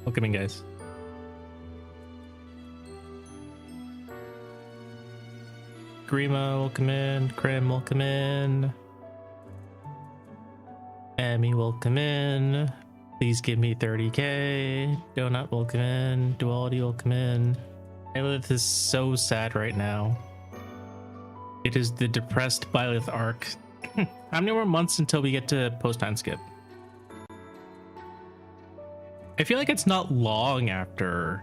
Welcome in, guys. Grima, welcome in. Krim, welcome in. Emmy, welcome in. Please give me 30k. Donut, welcome in. Duality, welcome in. Byleth is so sad right now. It is the depressed Byleth arc. How many more months until we get to post-time skip? I feel like it's not long after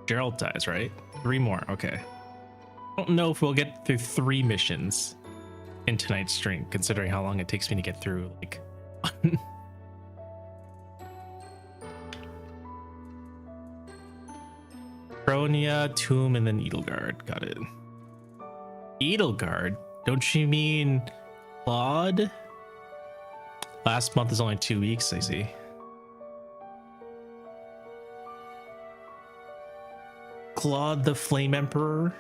Gerald dies, right? 3 more, okay. I don't know if we'll get through 3 missions in tonight's stream, considering how long it takes me to get through like Cronia, Tomb, and then Edelgard. Got it. Edelgard? Don't you mean Claude? Last month is only 2 weeks, I see. Claude the Flame Emperor?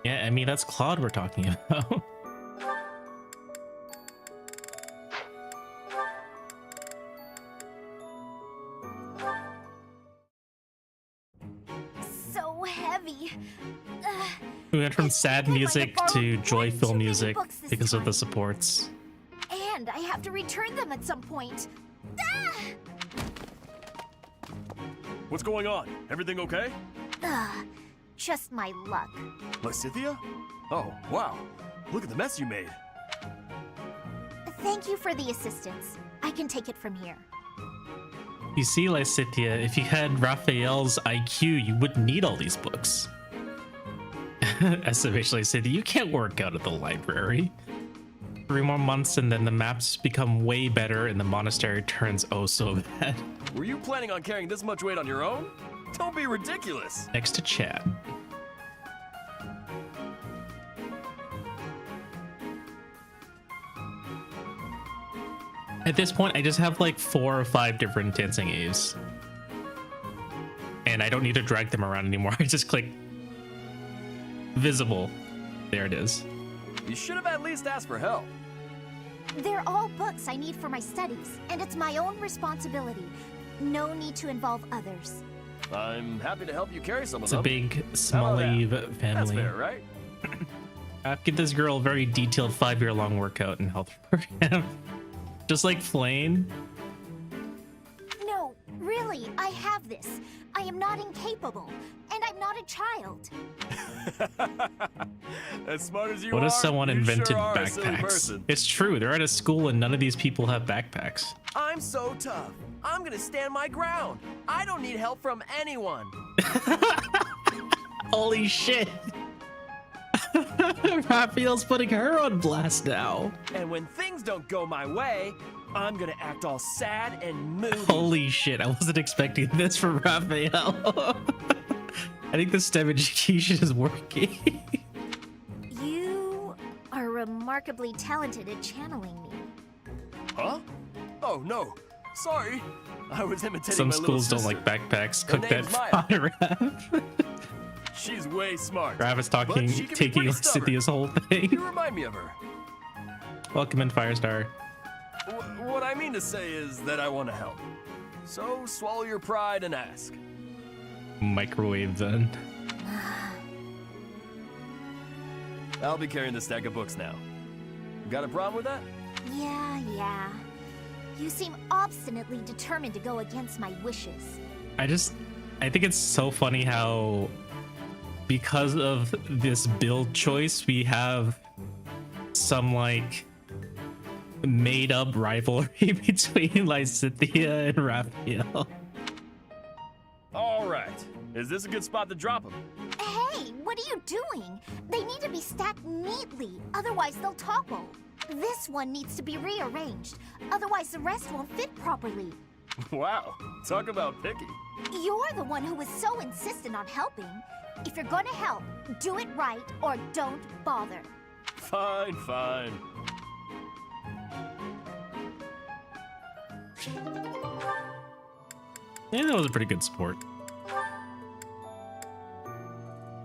Yeah, I mean, that's Claude we're talking about. So heavy. We went from sad music to joyful music because of the supports. And I have to return them at some point. Ah! What's going on? Everything okay? Just my luck. Lysithea? Oh, wow. Look at the mess you made. Thank you for the assistance. I can take it from here. You see, Lysithea, if you had Raphael's IQ, you wouldn't need all these books. SMH Lysithea, you can't work out at the library. 3 more months and then the maps become way better and the monastery turns oh so bad. Were you planning on carrying this much weight on your own? Don't be ridiculous. Next to chat. At this point, I just have like 4 or 5 different dancing A's. And I don't need to drag them around anymore. I just click visible. There it is. You should have at least asked for help. They're all books I need for my studies, and it's my own responsibility. No need to involve others. I'm happy to help you carry some of It's them. a big Smalley family. That's fair, right? I'll give this girl a very detailed 5-year-long workout and health program. Just like Flame. No, really, I have this. I am not incapable, and I'm not a child. As smart as you What are, if someone you invented sure are a silly backpacks? person. It's true, they're at a school and none of these people have backpacks. I'm so tough. I'm gonna stand my ground. I don't need help from anyone. Holy shit! Raphael's putting her on blast now. And when things don't go my way, I'm gonna act all sad and moody. Holy shit, I wasn't expecting this from Raphael. I think the STEM education is working. You are remarkably talented at channeling me. Huh? Oh no, sorry. I was imitating Some my little schools don't sister. like backpacks. Her Cook that name's Maya. fodder, Rav. She's way smart. Rav is but talking, she can be taking pretty stubborn. Cynthia's whole thing. You remind me of her. Welcome in, Firestar. What I mean to say is that I want to help. So swallow your pride and ask. Microwave then. I'll be carrying the stack of books now. Got a problem with that? Yeah. You seem obstinately determined to go against my wishes. I think it's so funny how, because of this build choice, we have some like made up rivalry between Lysithea and Raphael. All right. Is this a good spot to drop them? Hey, what are you doing? They need to be stacked neatly, otherwise they'll topple. This one needs to be rearranged, otherwise the rest won't fit properly. Wow. Talk about picky. You're the one who was so insistent on helping. If you're gonna help, do it right or don't bother. Fine. Yeah, that was a pretty good sport.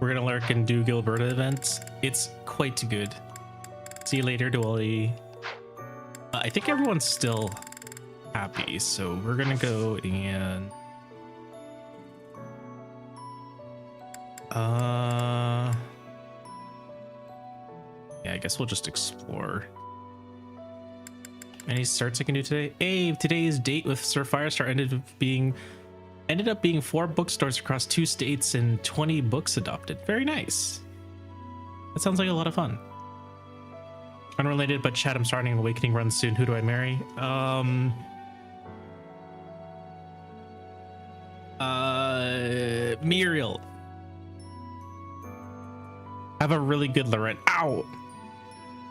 We're gonna lurk and do Gilberta events. It's quite good. See you later, Dually. I think everyone's still happy, so we're gonna go and yeah, I guess we'll just explore. Any starts I can do today? Hey, today's date with Sir Firestar ended up being 4 bookstores across 2 states and 20 books adopted. Very nice. That sounds like a lot of fun. Unrelated, but chat, I'm starting an awakening run soon. Who do I marry? Muriel. Have a really good Loren. Ow!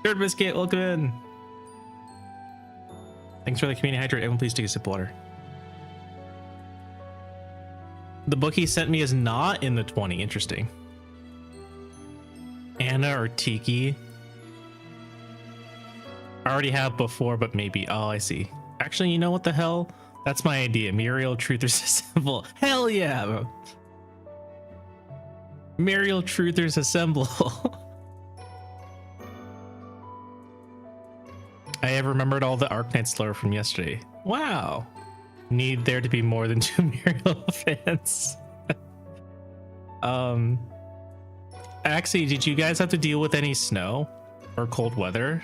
Third biscuit, welcome in. Thanks for the community hydrate. Everyone please take a sip of water. The book he sent me is not in the 20. Interesting. Anna or Tiki. I already have before, but maybe. Oh, I see. Actually, you know what the hell? That's my idea. Muriel Truthers Assemble. Hell yeah! Muriel Truthers Assemble. I have remembered all the Arknights lore from yesterday. Wow. Need there to be more than 2 Muriel fans. Actually, did you guys have to deal with any snow or cold weather?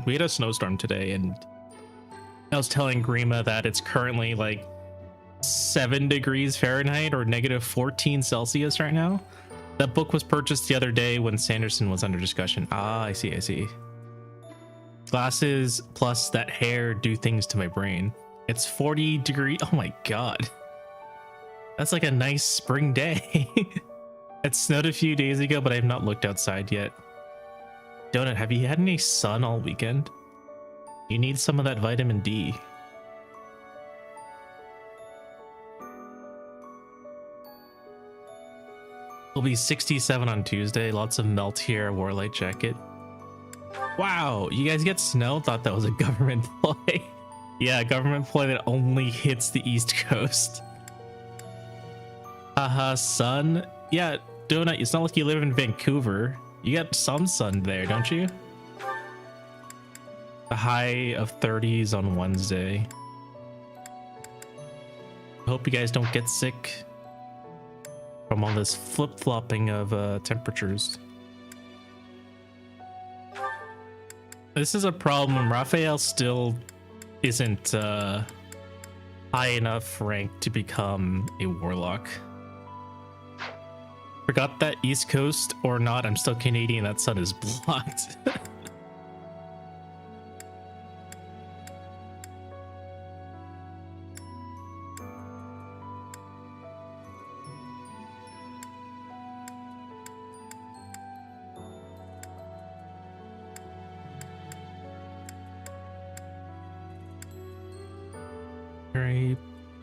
We had a snowstorm today, and I was telling Grima that it's currently like 7 degrees Fahrenheit or negative 14 Celsius right now. That book was purchased the other day when Sanderson was under discussion. Ah, I see, I see. Glasses plus that hair do things to my brain. It's 40 degrees. Oh my god. That's like a nice spring day. It snowed a few days ago, but I have not looked outside yet. Donut, have you had any sun all weekend? You need some of that vitamin D. It'll be 67 on Tuesday. Lots of melt here. Wore a light jacket. Wow, you guys get snow? Thought that was a government ploy. Yeah, a government ploy that only hits the East Coast. Haha, sun. Yeah, Donut, it's not like you live in Vancouver. You got some sun there, don't you? A high of 30s on Wednesday. I hope you guys don't get sick from all this flip-flopping of temperatures. This is a problem. Raphael still isn't high enough rank to become a warlock. Forgot that East Coast or not, I'm still Canadian. That sun is blocked.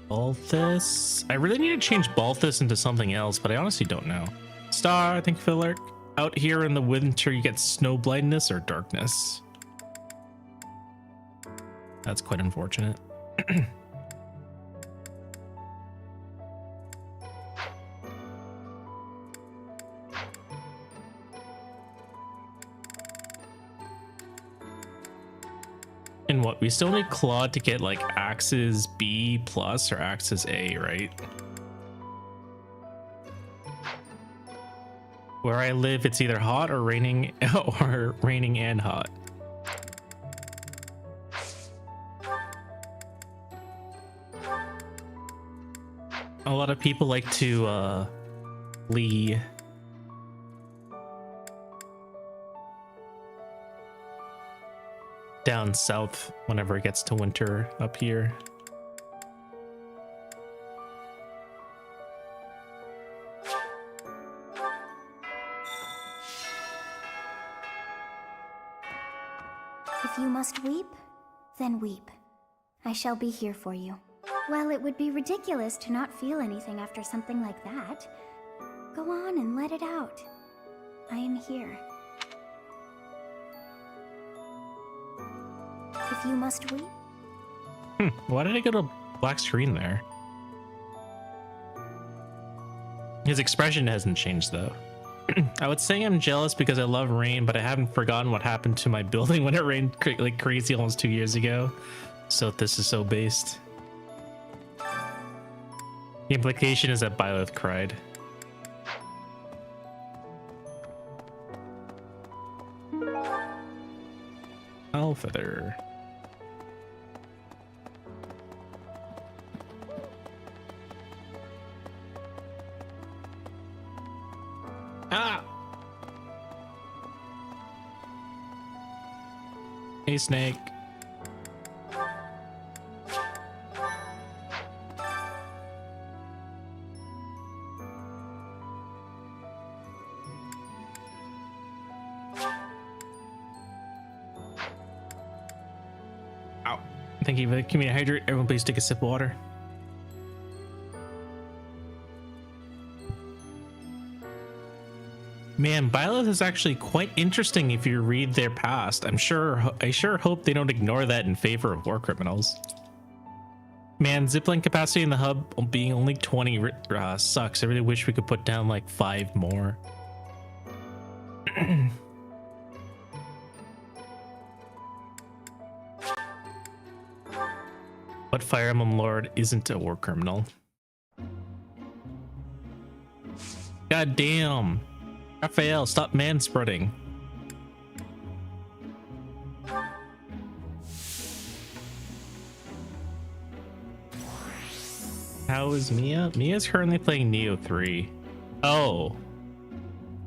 Balthus. I really need to change Balthus into something else, but I honestly don't know. Star, I think Philip. Out here in the winter, you get snow blindness or darkness. That's quite unfortunate. And what, we still need Claude to get like Axes B plus or Axes A, right? Where I live, it's either hot or raining and hot. A lot of people like to flee down south whenever it gets to winter up here. If you must weep, then weep. I shall be here for you. Well, it would be ridiculous to not feel anything after something like that. Go on and let it out. I am here. If you must weep. Why did I get a black screen there? His expression hasn't changed though. I would say I'm jealous because I love rain, but I haven't forgotten what happened to my building when it rained like crazy almost 2 years ago. So this is so based. The implication is that Byleth cried. Feather. Ah! Hey, Snake. Ow. Thank you for the community hydrate. Everyone please take a sip of water. Man, Byleth is actually quite interesting if you read their past. I sure hope they don't ignore that in favor of war criminals. Man, zipline capacity in the hub being only 20 sucks. I really wish we could put down like 5 more. What Fire Emblem Lord isn't a war criminal? God damn. Raphael, stop manspreading. How is Mia? Mia's currently playing Neo 3. Oh.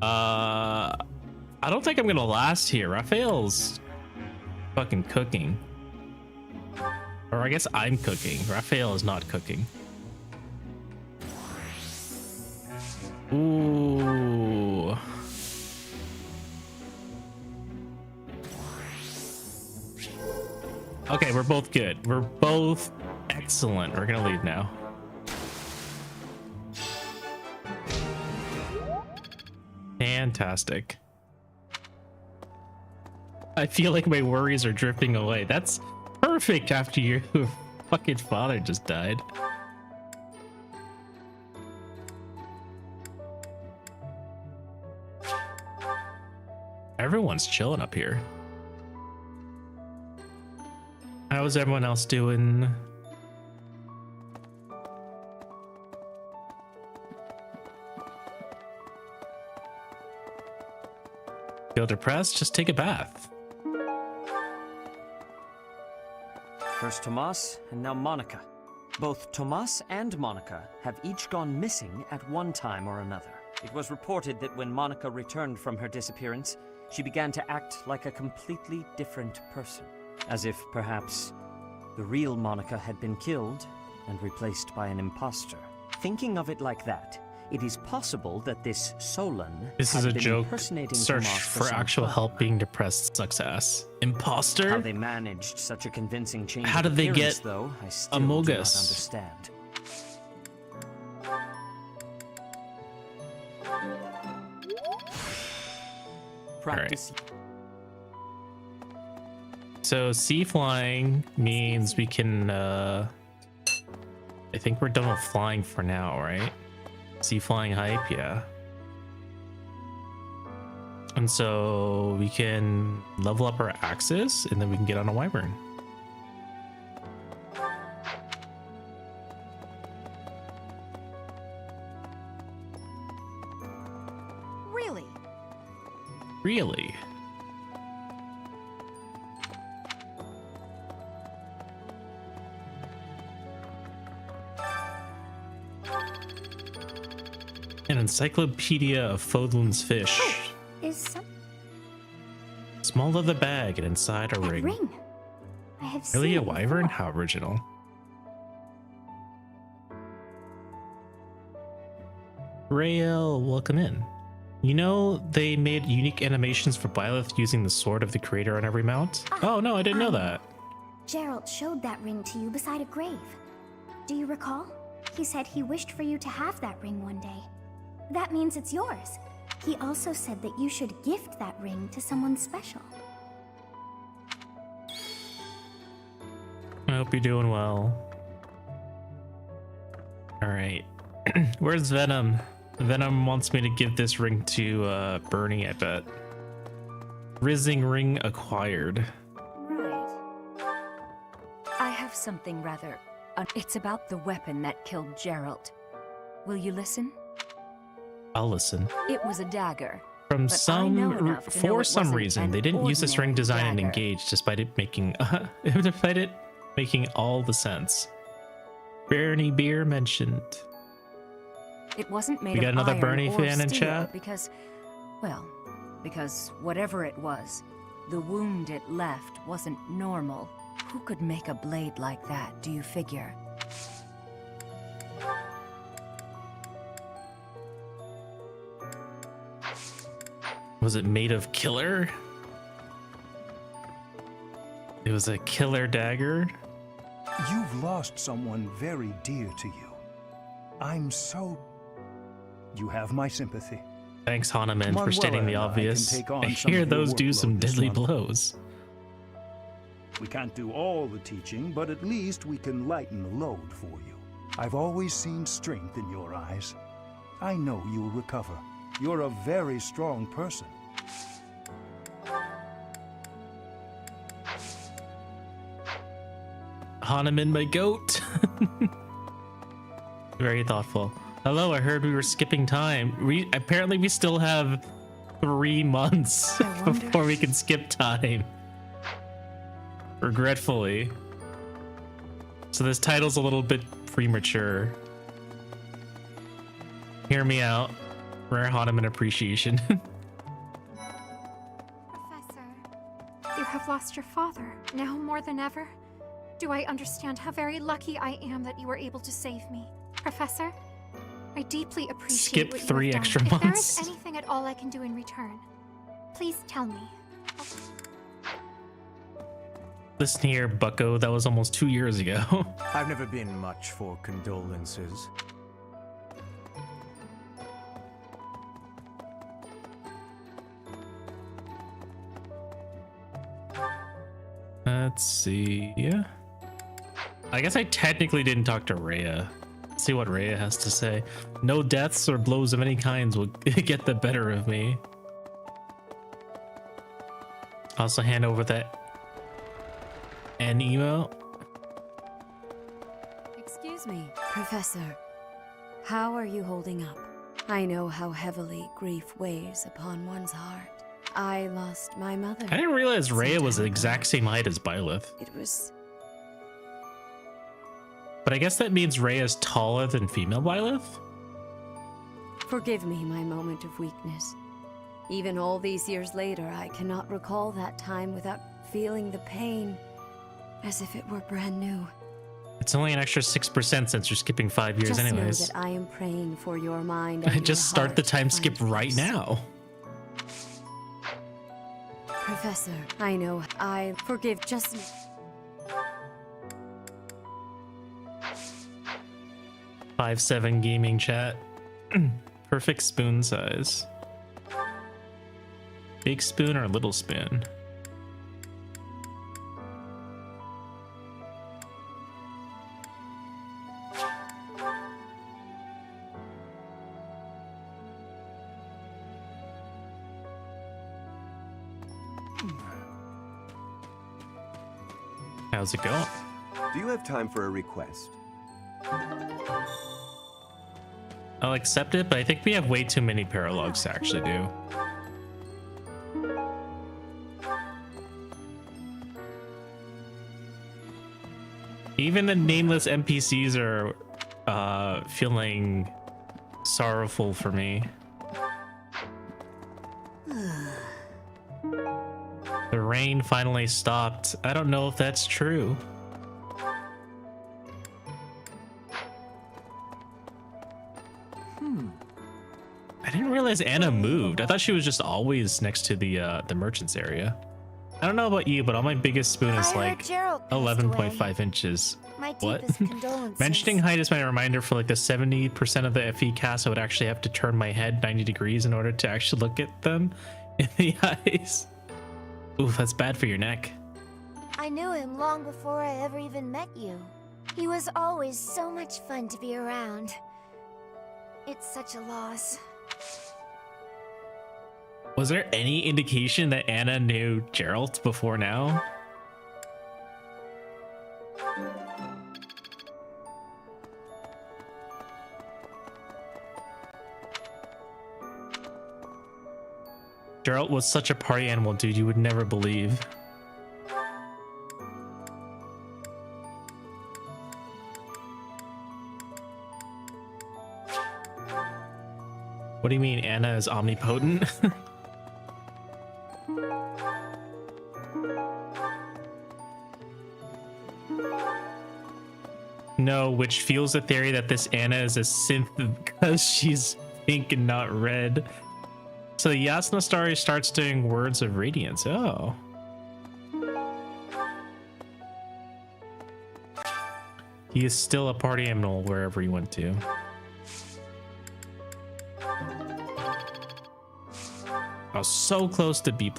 I don't think I'm gonna last here. Raphael's fucking cooking. Or I guess I'm cooking. Raphael is not cooking. Ooh. Okay, we're both good. We're both excellent. We're gonna leave now. Fantastic. I feel like my worries are drifting away. That's perfect after your fucking father just died. Everyone's chilling up here. How's everyone else doing? Feel depressed? Just take a bath. First Tomas, and now Monica. Both Tomas and Monica have each gone missing at one time or another. It was reported that when Monica returned from her disappearance, she began to act like a completely different person. As if, perhaps, the real Monica had been killed and replaced by an imposter. Thinking of it like that, it is possible that this Solon This had is a been joke. impersonating Search Tomas for some actual time. help being depressed sucks ass. Imposter? How they managed such a convincing change How of did they appearance, get though, I still Amogus? do not understand. Practice. So sea flying means we can I think we're done with flying for now, right? Sea flying hype, yeah. And so we can level up our axis and then we can get on a wyvern. Really? Really? An encyclopedia of Fodlan's fish. Is some Small leather bag and inside a that ring. ring? I have Really seen a it wyvern? before. How original. Rael, welcome in. You know they made unique animations for Byleth using the sword of the creator on every mount? Oh no, I didn't know that. Gerald showed that ring to you beside a grave. Do you recall? He said he wished for you to have that ring one day. That means it's yours. He also said that you should gift that ring to someone special. I hope you're doing well. Alright. Where's Venom? Venom wants me to give this ring to Bernie, I bet. Rizzing ring acquired. Right. I have something rather... it's about the weapon that killed Gerald. Will you listen? I'll listen. It was a dagger. From but I know enough to know for it some wasn't reason, an they didn't use this ring ordinary design and dagger. engage, despite it making all the sense. Bernie Beer mentioned. It wasn't made We got of another iron Bernie or fan in steel chat? because, well, because whatever it was, the wound it left wasn't normal. Who could make a blade like that, do you figure? Was it made of killer? It was a killer dagger? You've lost someone very dear to you. I'm so... You have my sympathy. Thanks, Hanaman, for Manuela stating the and I can obvious. take on I some hear of your those do some workload this deadly month. blows. We can't do all the teaching, but at least we can lighten the load for you. I've always seen strength in your eyes. I know you'll recover. You're a very strong person. Hanaman, my goat. Very thoughtful. Hello, I heard we were skipping time. Apparently we still have 3 months I wonder- before we can skip time. Regretfully. So this title's a little bit premature. Hear me out. Rare Hanaman appreciation. Professor, you have lost your father, now more than ever. Do I understand how very lucky I am that you were able to save me? Professor, I deeply appreciate Skip what you 3 have done. extra If there months. is anything at all I can do in return, please tell me. Listen here, bucko. That was almost 2 years ago. I've never been much for condolences. Let's see. Yeah. I guess I technically didn't talk to Rhea. Let's see what Rhea has to say. No deaths or blows of any kinds will get the better of me. Also hand over that an emo. Excuse me, Professor. How are you holding up? I know how heavily grief weighs upon one's heart. I lost my mother. I didn't realize Rhea some was the time exact ago. same height as Byleth. It was... But I guess that means Rhea's taller than female Byleth? Forgive me my moment of weakness. Even all these years later, I cannot recall that time without feeling the pain, as if it were brand new. It's only an extra 6% since you're skipping 5 years Just anyways. know that I am praying for your mind and Just your start the heart to time find skip right peace. now. Professor, I know I forgive just... 5'7" gaming chat. Perfect spoon size. Big spoon or little spoon? How's it going? Do you have time for a request? I'll accept it, but I think we have way too many paralogs to actually do. Even the nameless NPCs are feeling sorrowful for me. The rain finally stopped. I don't know if that's true. I didn't realize Anna moved. I thought she was just always next to the merchants area. I don't know about you, but all my biggest spoon is I heard like Gerald passed 11.5 inches. My What? deepest condolences. Mentioning height is my reminder for like the 70% of the FE cast. I would actually have to turn my head 90 degrees in order to actually look at them in the eyes. Oof, that's bad for your neck. I knew him long before I ever even met you. He was always so much fun to be around. It's such a loss. Was there any indication that Anna knew Geralt before now? Geralt was such a party animal, dude, you would never believe. What do you mean Anna is omnipotent? No, which fuels the theory that this Anna is a synth because she's pink and not red. So Yasna Starry starts doing words of radiance. Oh. He is still a party animal wherever he went to. I was so close to B+.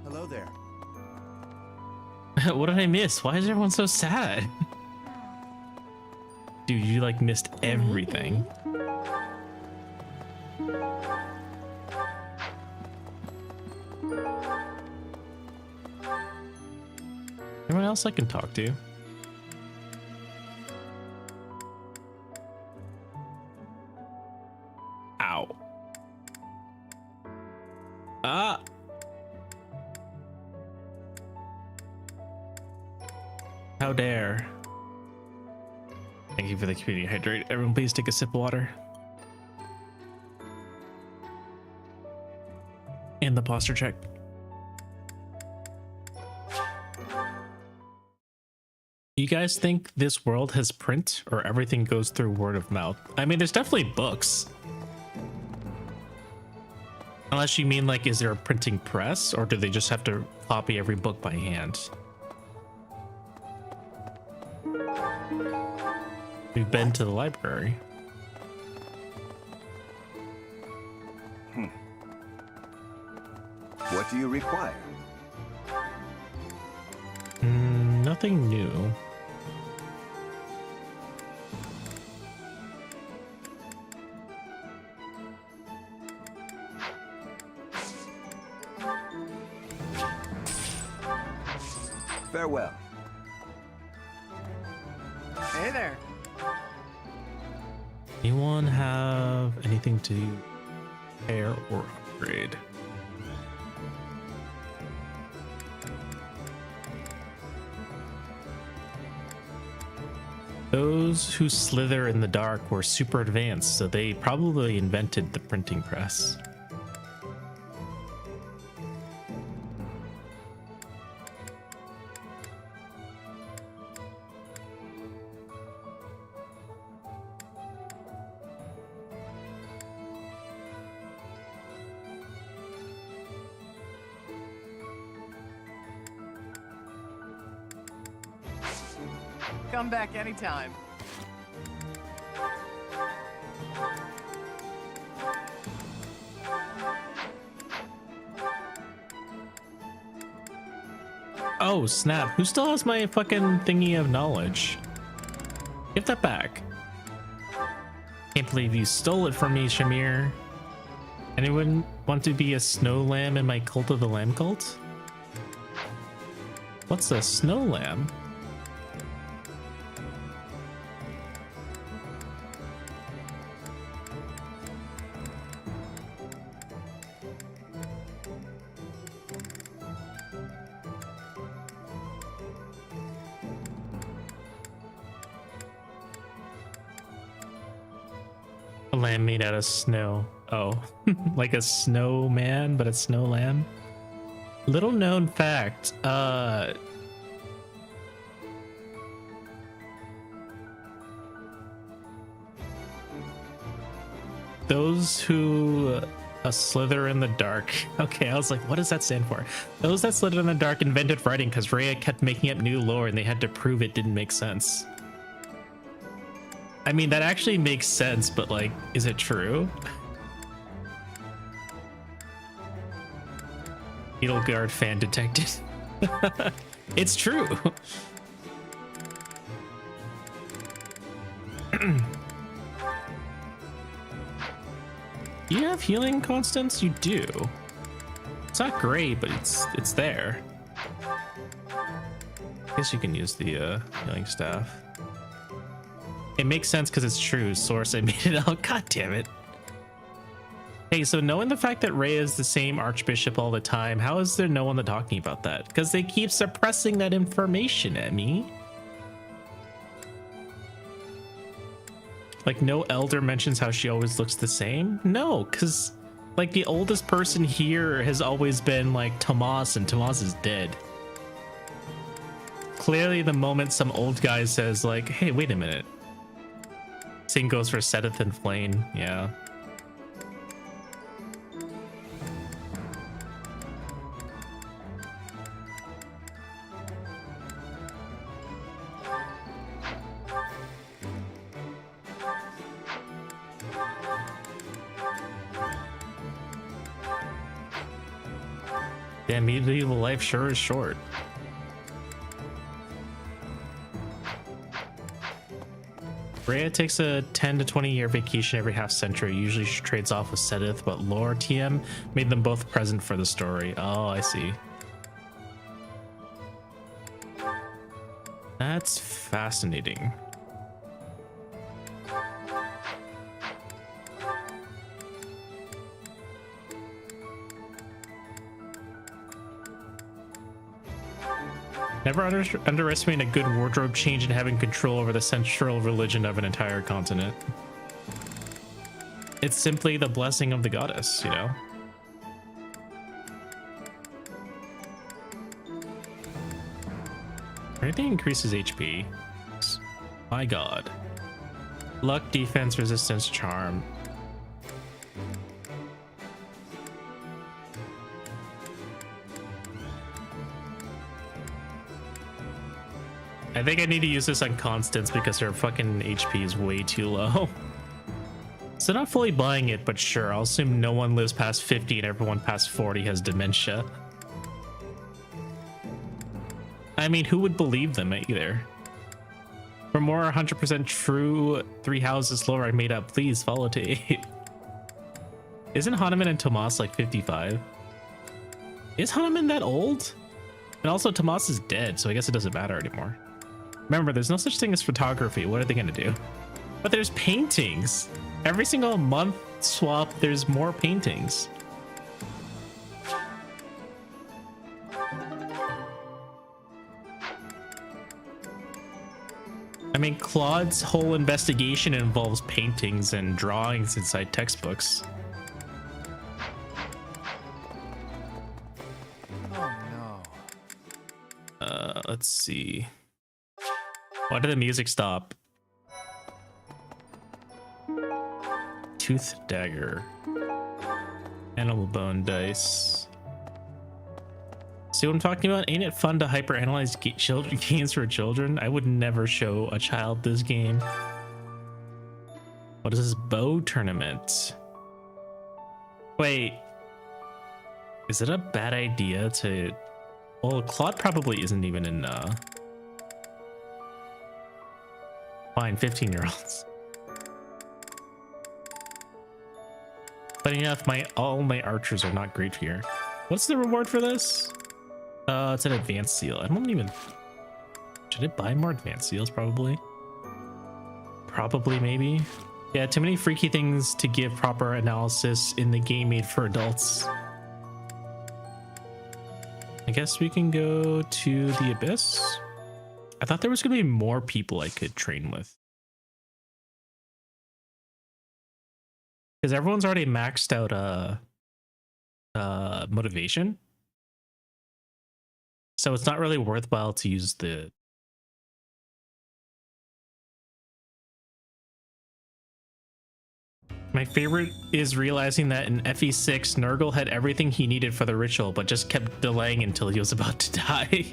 Hello there. What did I miss? Why is everyone so sad? Dude, you like missed everything. Anyone else I can talk to? Ow. Ah. How dare. Thank you for the community hydrate. Everyone please take a sip of water. And the posture check. You guys think this world has print or everything goes through word of mouth? I mean, there's definitely books. Unless you mean like, is there a printing press or do they just have to copy every book by hand? We've been to the library. What do you require? Nothing new. Farewell. Hey there. Anyone have anything to repair or upgrade? Those who slither in the dark were super advanced, so they probably invented the printing press. Come back anytime. Oh, snap. Who still has my fucking thingy of knowledge? Give that back. Can't believe you stole it from me, Shamir. Anyone want to be a snow lamb in my Cult of the Lamb cult? What's a snow lamb? A lamb made out of snow. Oh, like a snowman, but a snow lamb. Little known fact, those who slither in the dark. Okay, I was like, what does that stand for? Those that slither in the dark invented writing because Rhea kept making up new lore and they had to prove it didn't make sense. I mean, that actually makes sense, but like, is it true? Beetleguard fan detected. It's true. You have healing, Constance? You do. It's not great, but it's there. I guess you can use the healing staff. It makes sense because it's true. Source, I made it out. God damn it. Hey, so knowing the fact that Rhea is the same Archbishop all the time, how is there no one talking about that? Because they keep suppressing that information at me. Like, no elder mentions how she always looks the same? No, because, like, the oldest person here has always been, like, Tomas, and Tomas is dead. Clearly, the moment some old guy says, like, hey, wait a minute. Same goes for Sedith and Flame, yeah. Damn, medieval life sure is short. Rhea takes a 10 to 20 year vacation every half century. Usually she trades off with Sedith, but lore TM made them both present for the story. Oh, I see. That's fascinating. Never underestimate a good wardrobe change and having control over the central religion of an entire continent. It's simply the blessing of the goddess, you know? Everything increases HP. My god. Luck, defense, resistance, charm. I think I need to use this on Constance because her fucking HP is way too low. So not fully buying it, but sure. I'll assume no one lives past 50 and everyone past 40 has dementia. I mean, who would believe them either? For more 100% true 3 houses lore I made up, please follow to 8. Isn't Hanuman and Tomas like 55? Is Hanuman that old? And also Tomas is dead, so I guess it doesn't matter anymore. Remember, there's no such thing as photography. What are they gonna do? But there's paintings. Every single month swap, there's more paintings. I mean, Claude's whole investigation involves paintings and drawings inside textbooks. Oh no. Let's see. Why did the music stop? Tooth dagger. Animal bone dice. See what I'm talking about? Ain't it fun to hyperanalyze games for children? I would never show a child this game. What is this bow tournament? Wait. Is it a bad idea to... Well, Claude probably isn't even in... Fine, 15-year-olds. Funny enough, all my archers are not great here. What's the reward for this? It's an advanced seal. I don't even... Should I buy more advanced seals? Probably. Probably, maybe. Yeah, too many freaky things to give proper analysis in the game made for adults. I guess we can go to the Abyss. I thought there was going to be more people I could train with. Because everyone's already maxed out motivation. So it's not really worthwhile to use the... My favorite is realizing that in FE6, Nurgle had everything he needed for the ritual, but just kept delaying until he was about to die.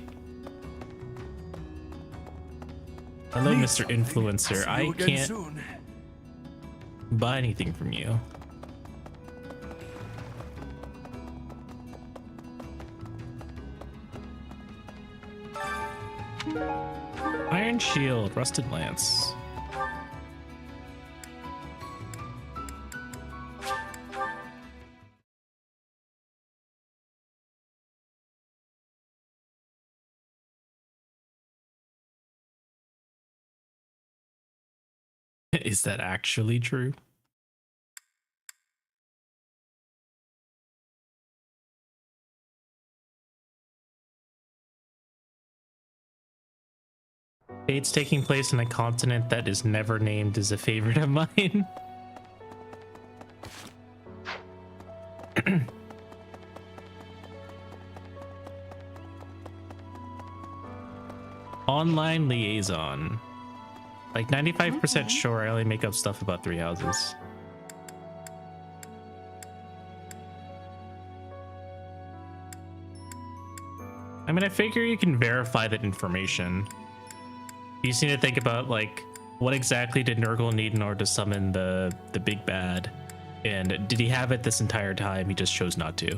Hello, Mr. Influencer. I can't buy anything from you. Iron shield, rusted lance. Is that actually true? Fate's taking place in a continent that is never named is a favorite of mine. Online liaison. Like 95% sure I only make up stuff about 3 houses. I mean, I figure you can verify that information. You just need to think about, like, what exactly did Nurgle need in order to summon the big bad? And did he have it this entire time? He just chose not to.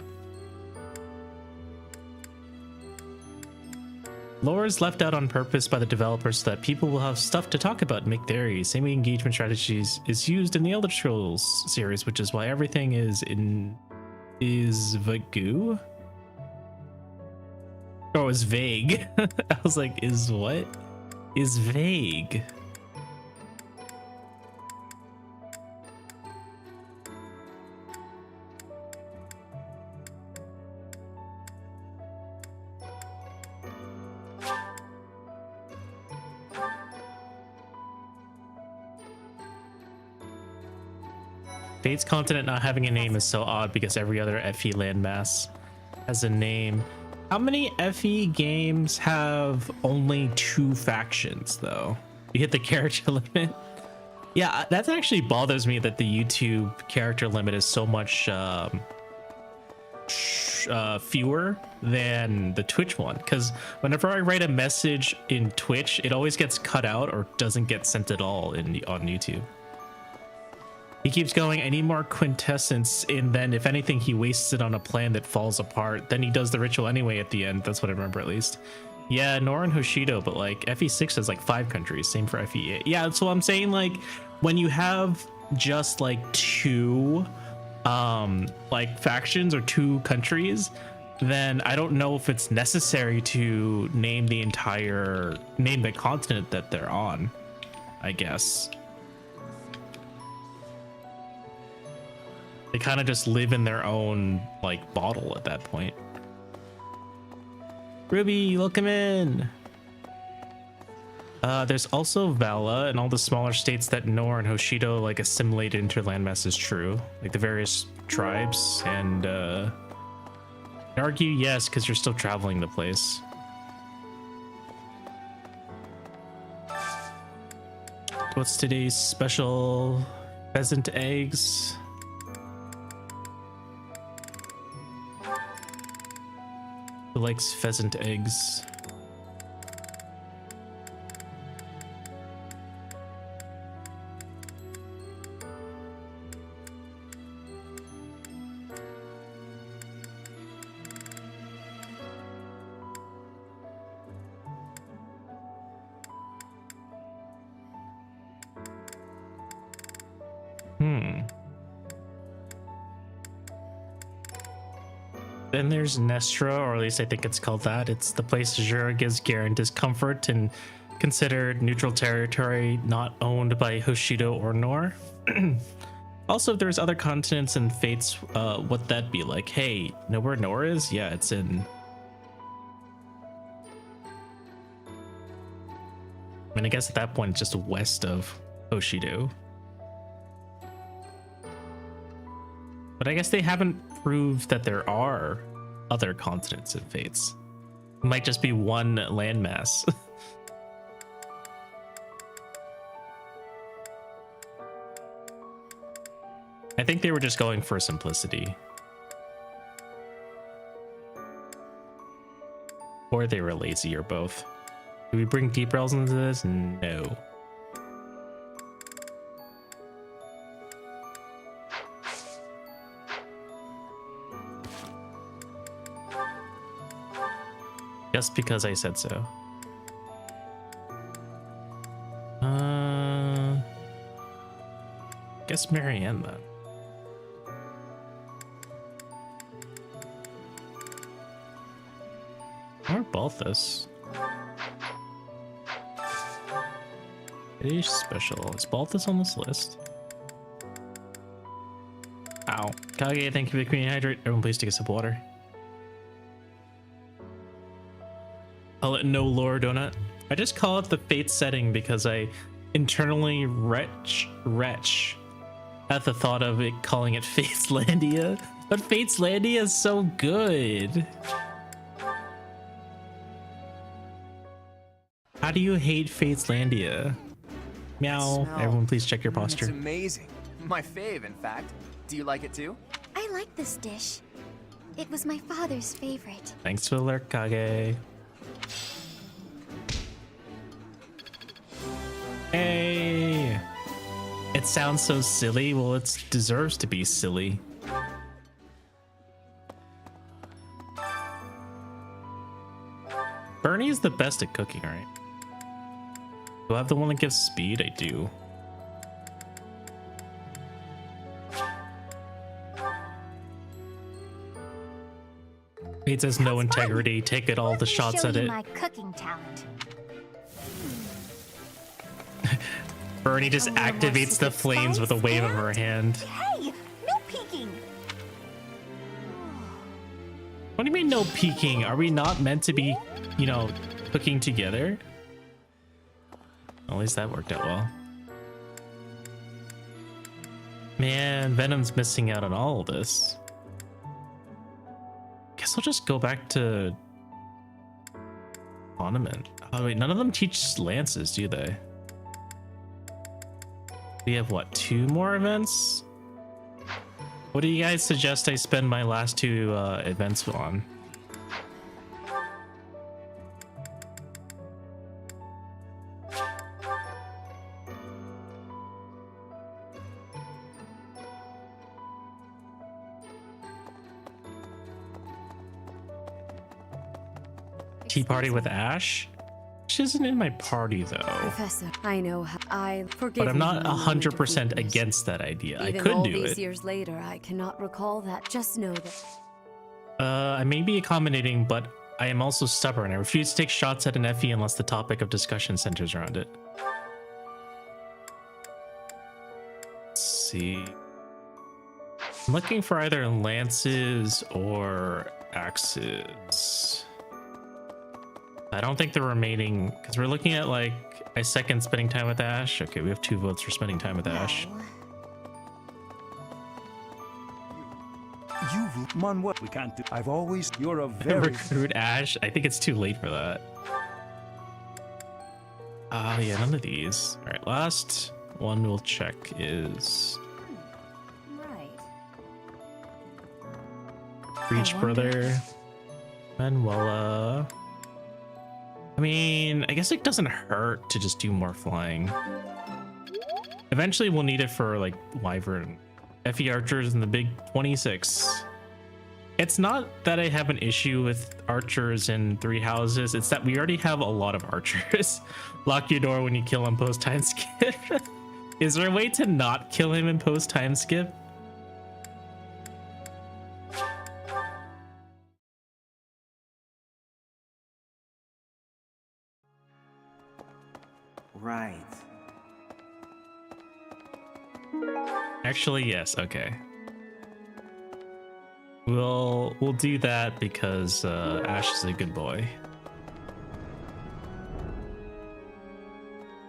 Lore is left out on purpose by the developers so that people will have stuff to talk about and make theories. Same engagement strategies is used in the Elder Scrolls series, which is why everything is vague. Oh, is vague. I was like, is what? Is vague. Fate's continent not having a name is so odd because every other FE landmass has a name. How many FE games have only 2 factions though? You hit the character limit. Yeah, that actually bothers me that the YouTube character limit is so much fewer than the Twitch one, because whenever I write a message in Twitch, it always gets cut out or doesn't get sent at all on YouTube. He keeps going, I need more quintessence, and then if anything he wastes it on a plan that falls apart. Then he does the ritual anyway at the end. That's what I remember at least. Yeah, Nor and Hoshido, but like FE6 has like 5 countries, same for FE8. Yeah, that's what I'm saying. Like when you have just like 2 like factions or 2 countries, then I don't know if it's necessary to name the continent that they're on, I guess. They kind of just live in their own like bottle at that point. Ruby, welcome in. There's also Vala and all the smaller states that Nor and Hoshido like assimilated into landmass is true, like the various tribes. And I'd argue yes, because you're still traveling the place. What's today's special? Pheasant eggs. Who likes pheasant eggs? Then there's Nestra, or at least I think it's called that. It's the place Jura gives Garen discomfort and considered neutral territory not owned by Hoshido or Nor. Also, if there's other continents and fates, what that be like? Hey, know where Nor is? Yeah, it's in... I mean, I guess at that point it's just west of Hoshido. But I guess they haven't proved that there are other continents and fates. It might just be one landmass. I think they were just going for simplicity. Or they were lazy, or both. Do we bring deep rails into this? No. Just because I said so. guess Marianne then. Or Balthus. British special. Is Balthus on this list? Ow. Kage, thank you for the queen hydrate. Everyone please take a sip of water. I'll let no lore donut. I just call it the fate setting because I internally retch at the thought of it calling it Fateslandia. But Fateslandia is so good. How do you hate Fateslandia? Meow. Everyone please check your posture. It's amazing. My fave, in fact. Do you like it too? I like this dish. It was my father's favorite. Thanks for the lurk, Kage. Hey! It sounds so silly. Well, it deserves to be silly. Bernie's the best at cooking, right? Do I have the one that gives speed? I do. It says no integrity. Take it all the shots at it. My cooking talent. Bernie just activates the flames with a wave of her hand. Hey, no peeking. What do you mean no peeking? Are we not meant to be, you know, cooking together? At least that worked out well. Man, Venom's missing out on all of this. Guess I'll just go back to Ornament. Oh wait, none of them teach lances, do they? We have what, 2 more events? What do you guys suggest I spend my last 2 events on? Tea party with Ash? She isn't in my party though. Professor, I know I forgive. But I'm not me 100% against that idea. Even I could all do these it. years later, I cannot recall that. Just know that. I may be accommodating, but I am also stubborn. I refuse to take shots at an FE unless the topic of discussion centers around it. Let's see. I'm looking for either lances or axes. I don't think the remaining, because we're looking at like I second spending time with Ash. Okay, we have 2 votes for spending time with Ash. You Manuel, we can't do. I've always. You're a very. Recruit Ash. I think it's too late for that. Oh yeah, none of these. All right, last one we'll check is Right. Breach Brother, Manuela. I mean, I guess it doesn't hurt to just do more flying. Eventually we'll need it for like Wyvern. FE archers in the big 26. It's not that I have an issue with archers in 3 houses, it's that we already have a lot of archers. Lock your door when you kill him post time skip. Is there a way to not kill him in post time skip? Right. Actually, yes. Okay. We'll do that because Ash is a good boy.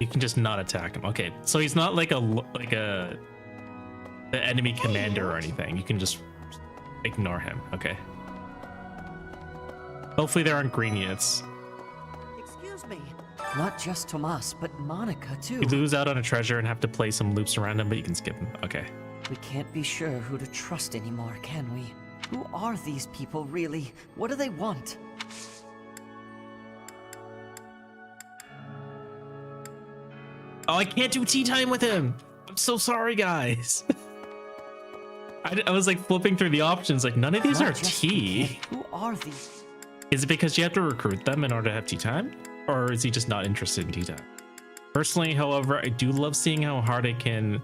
You can just not attack him. Okay, so he's not like the enemy commander or anything. You can just ignore him. Okay. Hopefully there aren't green units. Excuse me. Not just Tomas, but Monica too. You lose out on a treasure and have to play some loops around him, but you can skip him. Okay. We can't be sure who to trust anymore, can we? Who are these people really? What do they want? Oh, I can't do tea time with him. I'm so sorry, guys. I was like flipping through the options, like none of these are tea. Who are these? Is it because you have to recruit them in order to have tea time? Or is he just not interested in tea time? Personally, however, I do love seeing how hard I can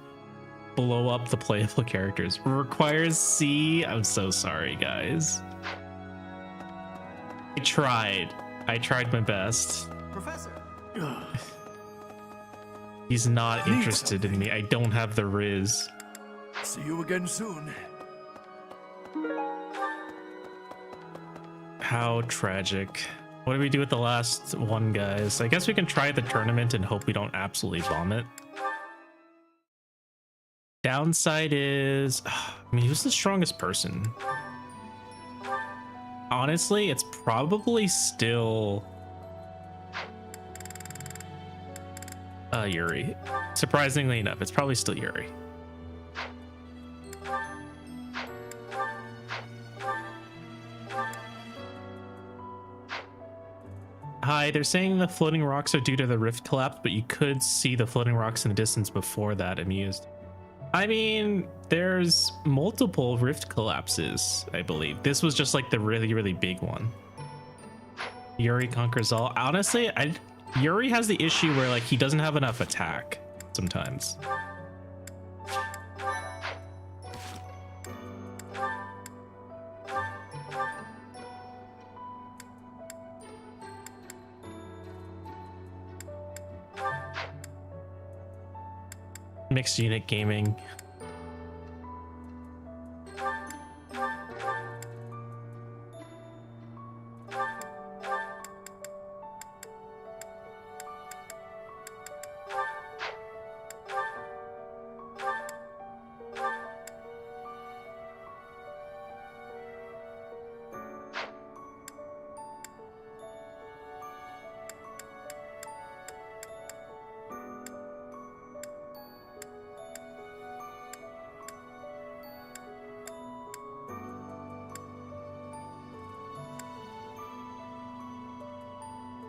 blow up the playable characters. Requires C. I'm so sorry, guys. I tried my best. Professor. He's not interested in me. I don't have the Riz. See you again soon. How tragic. What do we do with the last one, guys? I guess we can try the tournament and hope we don't absolutely bomb it. Downside is, I mean, who's the strongest person? Honestly, it's probably still Yuri. Surprisingly enough, it's probably still Yuri. Hi, they're saying the floating rocks are due to the rift collapse, but you could see the floating rocks in the distance before that, amused. I mean, there's multiple rift collapses, I believe. This was just like the really, really big one. Yuri conquers all. Honestly, Yuri has the issue where like he doesn't have enough attack sometimes. Mixed unit gaming.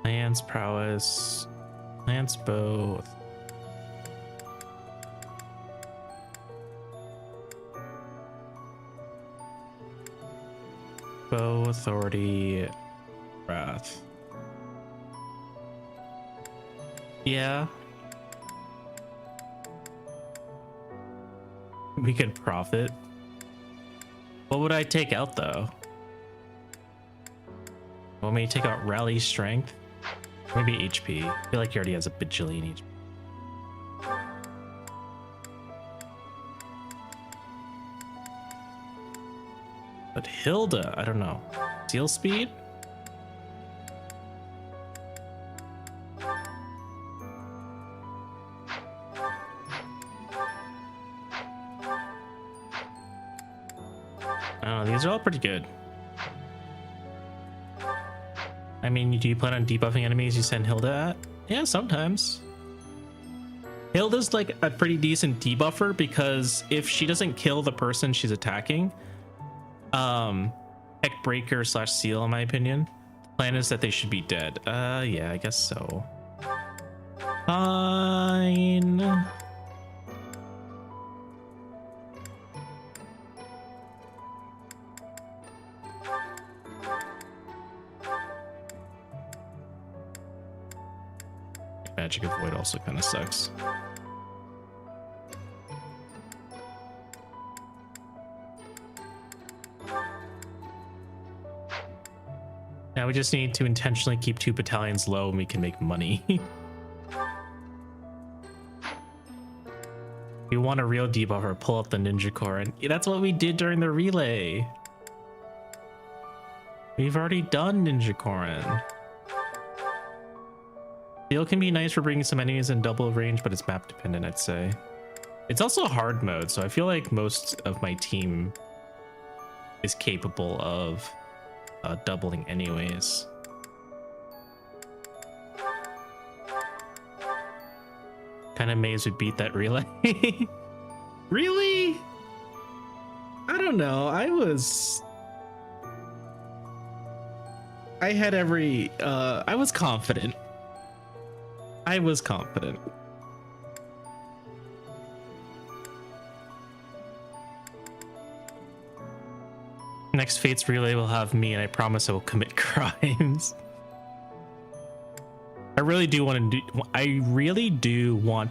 Lance prowess, lance bow. Bow authority, wrath. Yeah. We could profit. What would I take out though? Want me to take out rally strength? Maybe HP. I feel like he already has a bajillion HP. But Hilda, I don't know. Seal speed? I don't know, these are all pretty good. I mean, do you plan on debuffing enemies you send Hilda at? Yeah, sometimes. Hilda's like a pretty decent debuffer because if she doesn't kill the person she's attacking, Heck Breaker / Seal, in my opinion, the plan is that they should be dead. Yeah, I guess so. Fine. Magic of Void also kind of sucks. Now we just need to intentionally keep 2 battalions low and we can make money. You want a real debuffer, pull up the Ninja Core, and that's what we did during the relay. We've already done Ninja Corin. Steel can be nice for bringing some enemies in double range, but it's map dependent, I'd say. It's also hard mode, so I feel like most of my team is capable of doubling anyways. Kind of amazed we beat that relay. Really? I don't know. I was confident. I was confident. Next Fates relay will have me, and I promise I will commit crimes. I really do want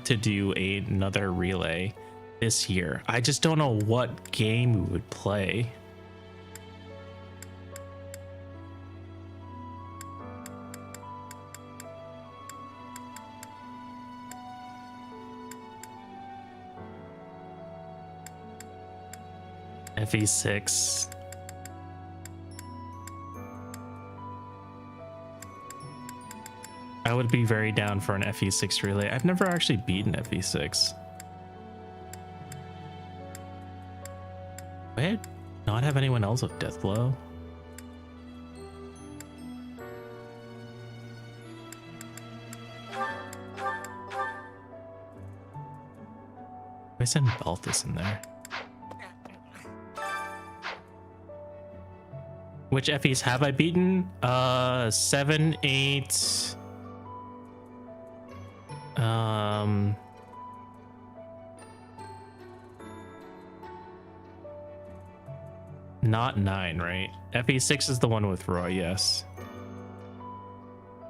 to do another relay. this year. I just don't know what game we would play. FE6. I would be very down for an FE6 relay. I've never actually beaten FE6. Do I not have anyone else with Deathblow? I send Balthus in there. Which FEs have I beaten? 7, 8. Not 9, right? FE6 is the one with Roy, yes.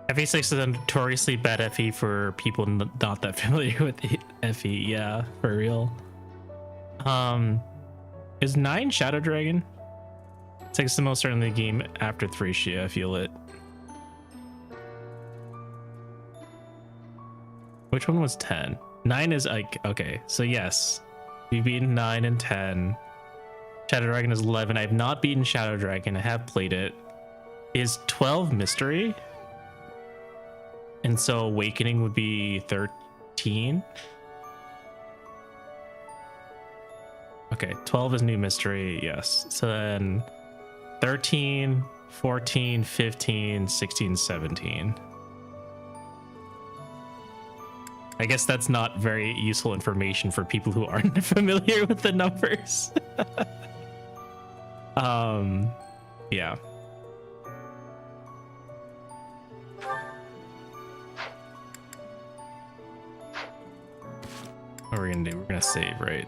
FE6 is a notoriously bad FE for people not that familiar with the FE, yeah, for real. Is 9 Shadow Dragon? It's like the most certainly game after 3H, I feel it. Which one was 10? 9 is like, okay, so yes. We've beaten 9 and 10. Shadow Dragon is 11. I have not beaten Shadow Dragon. I have played it. Is 12 Mystery? And so Awakening would be 13? Okay, 12 is New Mystery, yes. So then 13, 14, 15, 16, 17. I guess that's not very useful information for people who aren't familiar with the numbers. Yeah. What are we gonna do? We're gonna save, right?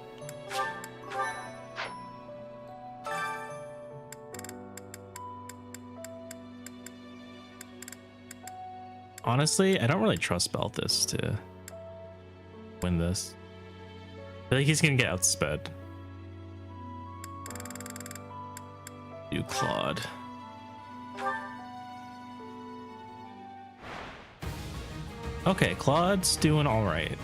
Honestly, I don't really trust Balthus to win this. I feel like he's gonna get outsped. Do Claude. Okay, Claude's doing all right.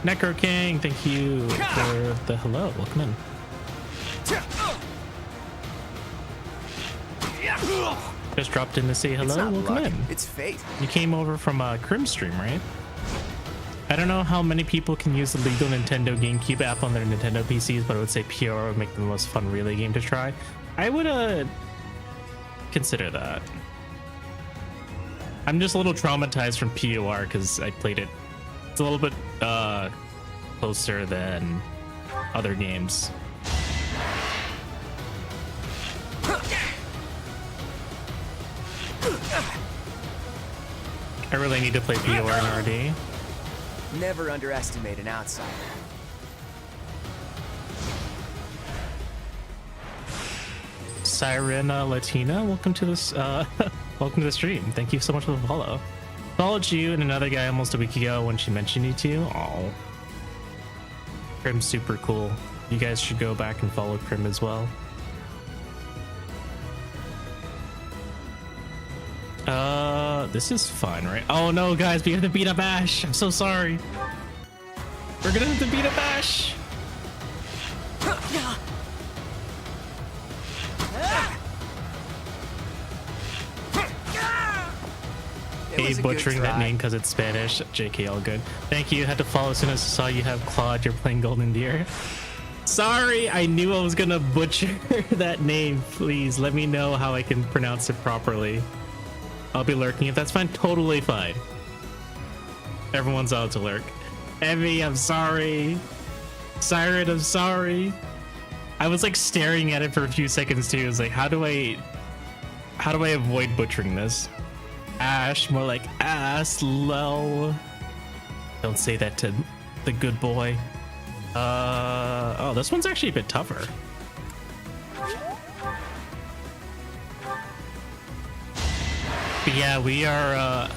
Necro King, thank you for the hello. Welcome in. Just dropped in to say hello. Welcome in. It's fate. You came over from Crim stream, right? I don't know how many people can use the legal Nintendo GameCube app on their Nintendo PCs, but I would say POR would make the most fun relay game to try. I would consider that. I'm just a little traumatized from POR because I played it. It's a little bit closer than other games. I really need to play POR and RD. Never underestimate an outsider. Sirena Latina, welcome to this welcome to the stream. Thank you so much for the follow. Followed you and another guy almost a week ago when she mentioned you two. Oh, Crim's super cool. You guys should go back and follow Crim as well. This is fun, right? Oh no, guys, we have to beat up Ash. I'm so sorry. We're gonna have to beat up Ash. Hey, butchering that name because it's Spanish. JK, all good. Thank you. Had to follow as soon as I saw you have Claude. You're playing Golden Deer. Sorry, I knew I was gonna butcher that name. Please let me know how I can pronounce it properly. I'll be lurking if that's fine. Totally fine. Everyone's out to lurk. Evie, I'm sorry. Siren, I'm sorry. I was like staring at it for a few seconds too. I was like, how do I avoid butchering this? Ash, more like ass, lol. Don't say that to the good boy. Oh, this one's actually a bit tougher. But yeah, we are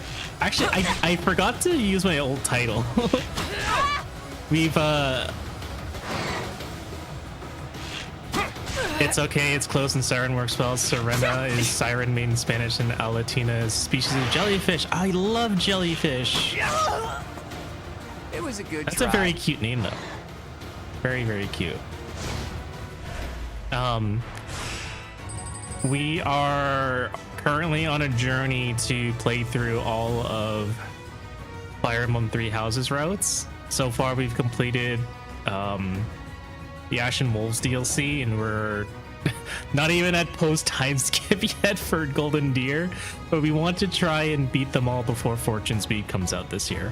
actually I forgot to use my old title. We've it's okay, it's close and siren works well. Sirena is siren made in Spanish and Alatina is species of jellyfish. I love jellyfish. It was a good That's try. a very cute name though. Very, very cute. We are currently on a journey to play through all of Fire Emblem Three Houses routes. So far we've completed the Ashen Wolves DLC, and we're not even at post time skip yet for Golden Deer, but we want to try and beat them all before Fortune Speed comes out this year.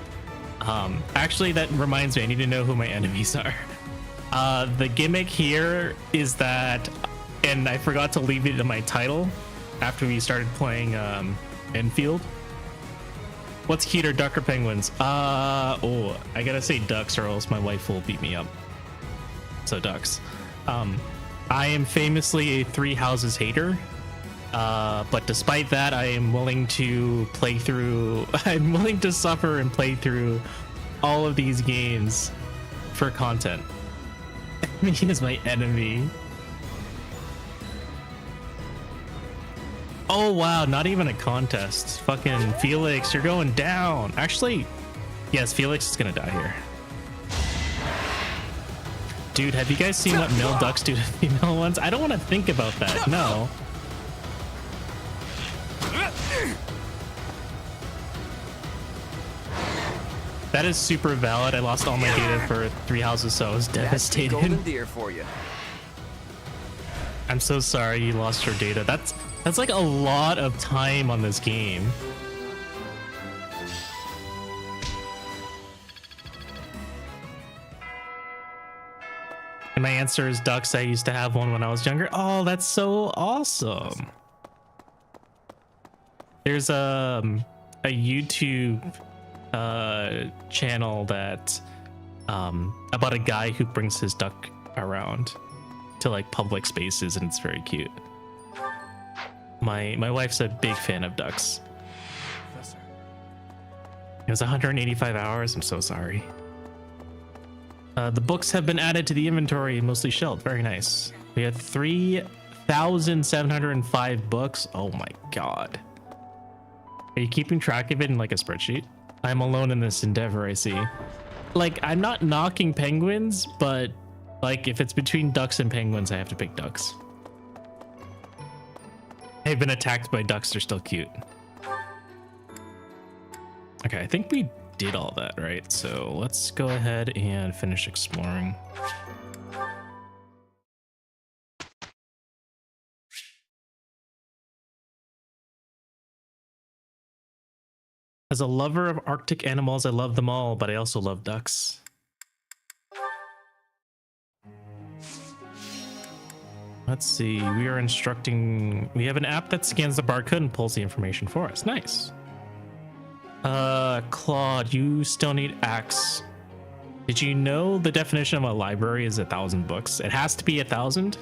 Actually, that reminds me, I need to know who my enemies are. The gimmick here is that, and I forgot to leave it in my title after we started playing Enfield. What's cuter, duck or penguins? Oh, I gotta say ducks or else my wife will beat me up. So ducks. I am famously a Three Houses hater, but despite that, I am willing to play through. I'm willing to suffer and play through all of these games for content. He is my enemy. Oh wow, not even a contest. Fucking Felix, you're going down. Actually, yes, Felix is gonna die here. Dude, have you guys seen what male ducks do to female ones? I don't want to think about that. No. That is super valid. I lost all my data for Three Houses, so I was That's the devastated. Golden Deer for you. I'm so sorry you lost your data. That's like a lot of time on this game. And my answer is ducks. I used to have one when I was younger. Oh, that's so awesome. There's a YouTube channel that about a guy who brings his duck around to like public spaces, and it's very cute. My wife's a big fan of ducks. Professor. It was 185 hours. I'm so sorry. The books have been added to the inventory, mostly shelved. Very nice. We had 3,705 books. Oh my god. Are you keeping track of it in like a spreadsheet? I'm alone in this endeavor, I see. Like, I'm not knocking penguins, but like if it's between ducks and penguins, I have to pick ducks. I've been attacked by ducks. They're still cute. Okay, I think we did all that, right? So let's go ahead and finish exploring. As a lover of Arctic animals, I love them all, but I also love ducks. Let's see, we are instructing, we have an app that scans the barcode and pulls the information for us. Nice. Claude, you still need axe. Did you know the definition of a library is 1,000 books? It has to be 1,000?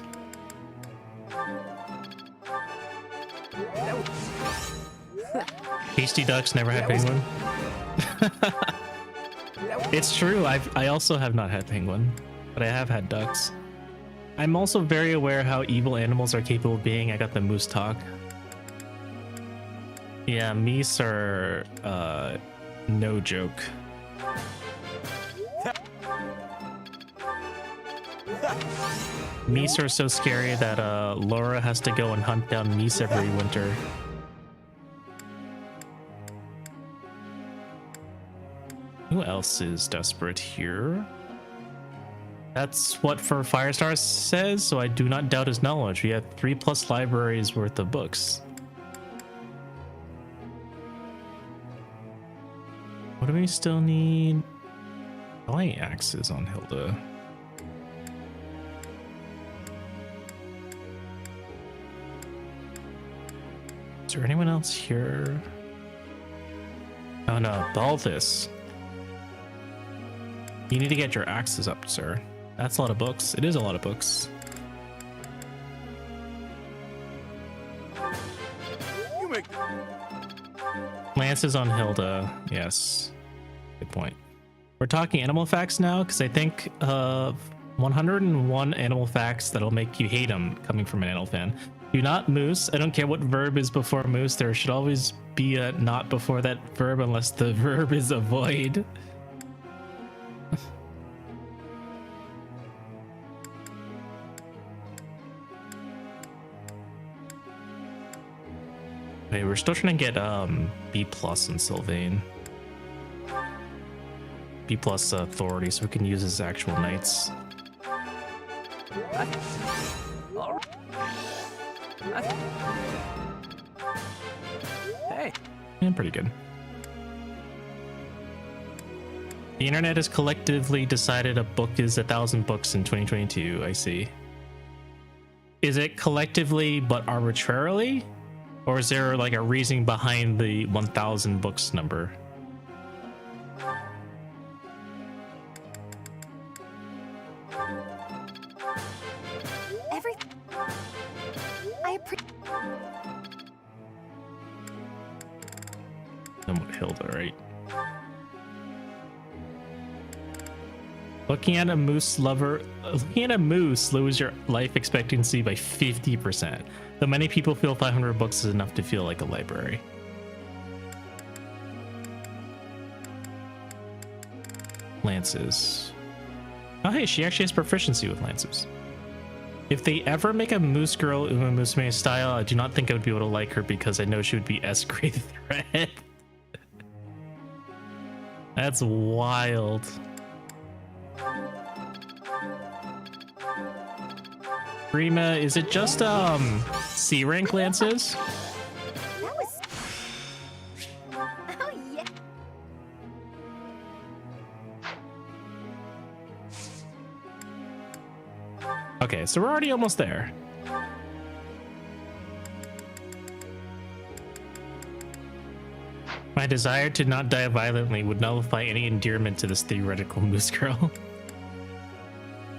Hasty ducks never had penguin. It's true, I also have not had penguin, but I have had ducks. I'm also very aware how evil animals are capable of being. I got the moose talk. Yeah, meese are no joke. Meese are so scary that Laura has to go and hunt down meese every winter. Who else is desperate here? That's what for Firestar says, so I do not doubt his knowledge. We have 3+ libraries worth of books. What do we still need? Light axes on Hilda. Is there anyone else here? Oh no, Balthus. You need to get your axes up, sir. That's a lot of books. It is a lot of books. You make Lances on Hilda. Yes. Good point. We're talking animal facts now, because I think 101 animal facts that'll make you hate them coming from an animal fan. Do not moose. I don't care what verb is before moose. There should always be a not before that verb unless the verb is avoid. Okay, we're still trying to get B plus in Sylvain. B plus authority, so we can use his actual knights. Hey. Yeah, pretty good. The internet has collectively decided a book is 1,000 books in 2022. I see. Is it collectively but arbitrarily? Or is there like a reasoning behind the 1,000 books number? Somewhat Hilda, right? Looking at a moose lowers your life expectancy by 50%. Though many people feel 500 books is enough to feel like a library. Lances. Oh hey, she actually has proficiency with lances. If they ever make a moose girl Uma Musume style, I do not think I would be able to like her because I know she would be S grade threat. That's wild. Rima, is it just C rank lances? That was... Oh, yeah. Okay, so we're already almost there. My desire to not die violently would nullify any endearment to this theoretical moose girl.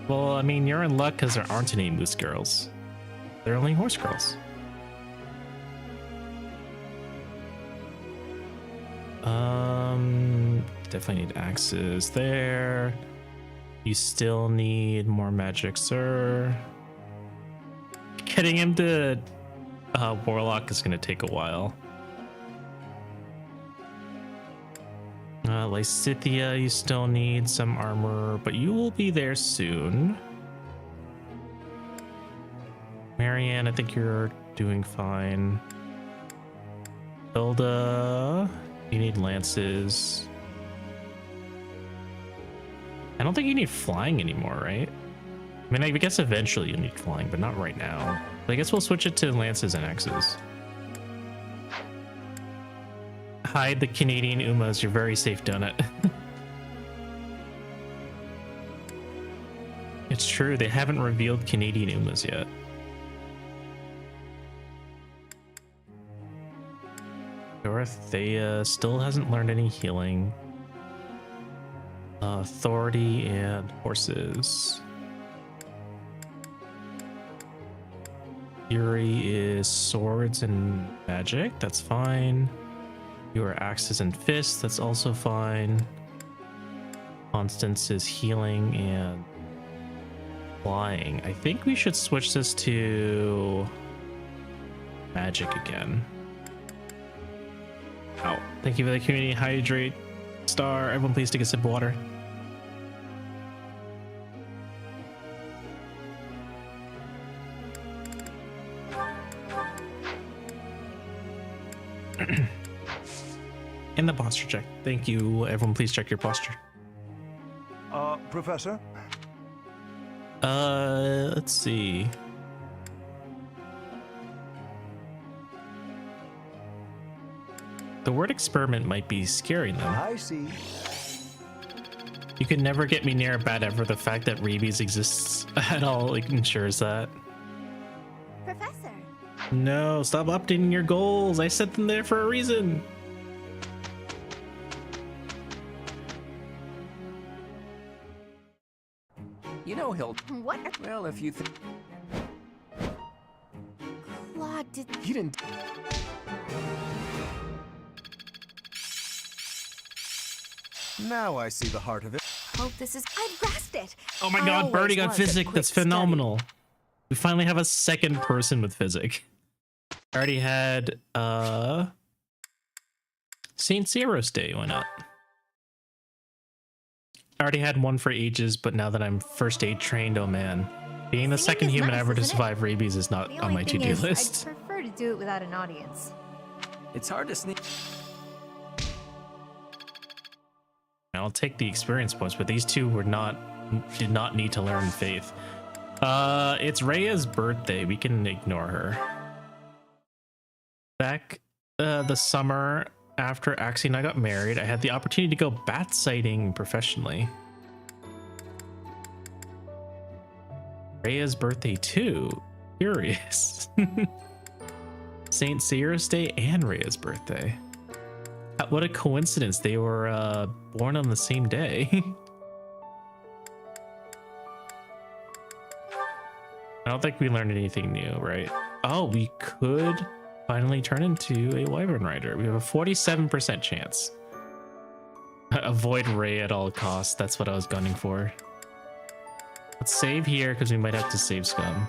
Well, I mean, you're in luck because there aren't any moose girls. They're only horse girls. Definitely need axes there. You still need more magic, sir. Getting him to Warlock is going to take a while. Lysithia, you still need some armor, but you will be there soon. Marianne, I think you're doing fine. Hilda, you need lances. I don't think you need flying anymore, right? I mean, I guess eventually you'll need flying, but not right now. But I guess we'll switch it to lances and axes. Hide the Canadian Umas, you're very safe, donut. It's true, they haven't revealed Canadian Umas yet. Dorothea still hasn't learned any healing. Authority and horses. Fury is swords and magic, that's fine. Your axes and fists, that's also fine. Constance is healing and flying. I think we should switch this to magic again. Oh, thank you for the community hydrate star. Everyone please take a sip of water. And the posture check. Thank you. Everyone please check your posture. Professor? Let's see. The word experiment might be scaring them. I see. You could never get me near a bat ever. The fact that rabies exists at all like ensures that. Professor. No, stop updating your goals. I set them there for a reason. You know, Hild. What? Well, if you think Claude, did... you didn't. Now I see the heart of it. Hope this is. I've grasped it. Oh my I god, always Birdie got was a physic. quick That's study. phenomenal. We finally have a second person with physic. I already had Saint Zero's Day. Why not? I already had one for ages, but now that I'm first aid trained, oh man. Being the Singing second is human nice, ever to isn't it? survive rabies is not The on only my thing to-do is, list. I'd prefer to do it without an audience. It's hard to sneak. I'll take the experience points, but these two did not need to learn faith. It's Rhea's birthday. We can ignore her. Back the summer after Axie and I got married, I had the opportunity to go bat sighting professionally. Rhea's birthday too. Curious. Saint Zero's Day and Rhea's birthday. What a coincidence. They were born on the same day. I don't think we learned anything new, right? Oh, we could finally turn into a Wyvern Rider. We have a 47% chance. Avoid Ray at all costs. That's what I was gunning for. Let's save here because we might have to save Scum.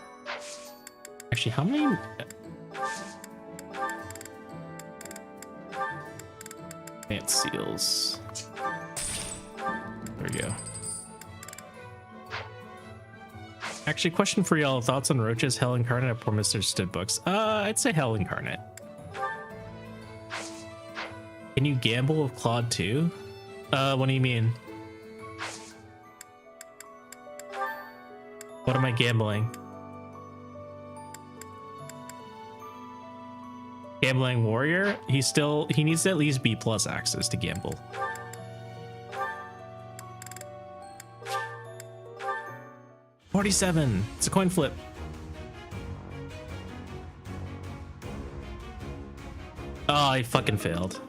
Actually, how many... Advanced seals. There we go. Actually, question for y'all. Thoughts on Roach's Hell Incarnate or Poor Mr. Stood books? I'd say Hell Incarnate. Can you gamble with Claude too? What do you mean? What am I gambling? Gambling warrior? He needs to at least B+ access to gamble. $47. It's a coin flip. Oh, I fucking failed.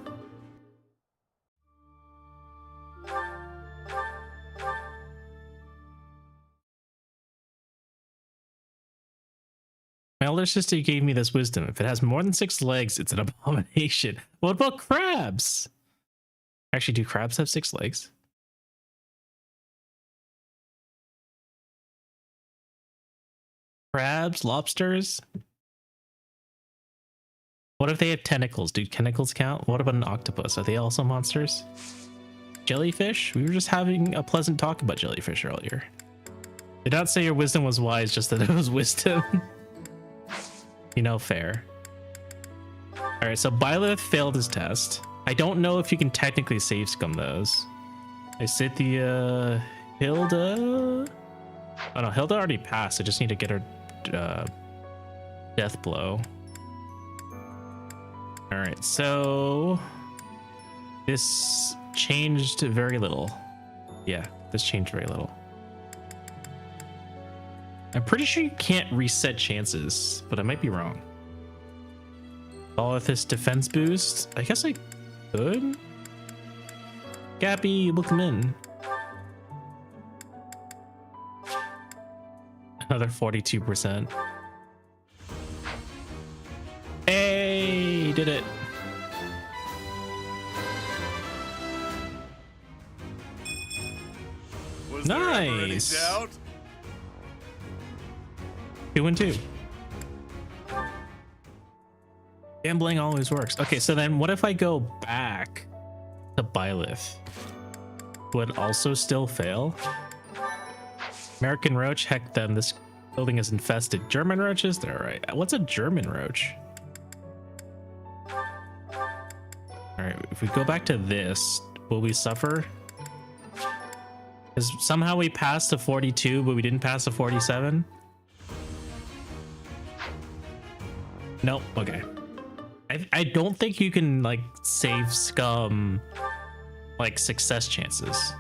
My elder sister gave me this wisdom. If it has more than 6 legs, it's an abomination. What about crabs? Actually, do crabs have 6 legs? Crabs, lobsters? What if they have tentacles? Do tentacles count? What about an octopus? Are they also monsters? Jellyfish? We were just having a pleasant talk about jellyfish earlier. Did not say your wisdom was wise, just that it was wisdom. You know, fair. Alright, so Byleth failed his test. I don't know if you can technically save scum those. I said the Hilda... Oh no, Hilda already passed. I just need to get her death blow. Alright, so... This changed very little. Yeah, this changed very little. I'm pretty sure you can't reset chances, but I might be wrong. Balithus defense boost? I guess I could? Gappy, look him in. Another 42%. Hey, did it. Was there ever any Nice. doubt? 2 and 2. Gambling always works. Okay, so then what if I go back to Byleth? Would also still fail? American roach? Heck them. This building is infested. German roaches? They're alright. What's a German roach? Alright, if we go back to this, will we suffer? Because somehow we passed to 42, but we didn't pass to 47? Nope. Okay. I don't think you can like save scum like success chances.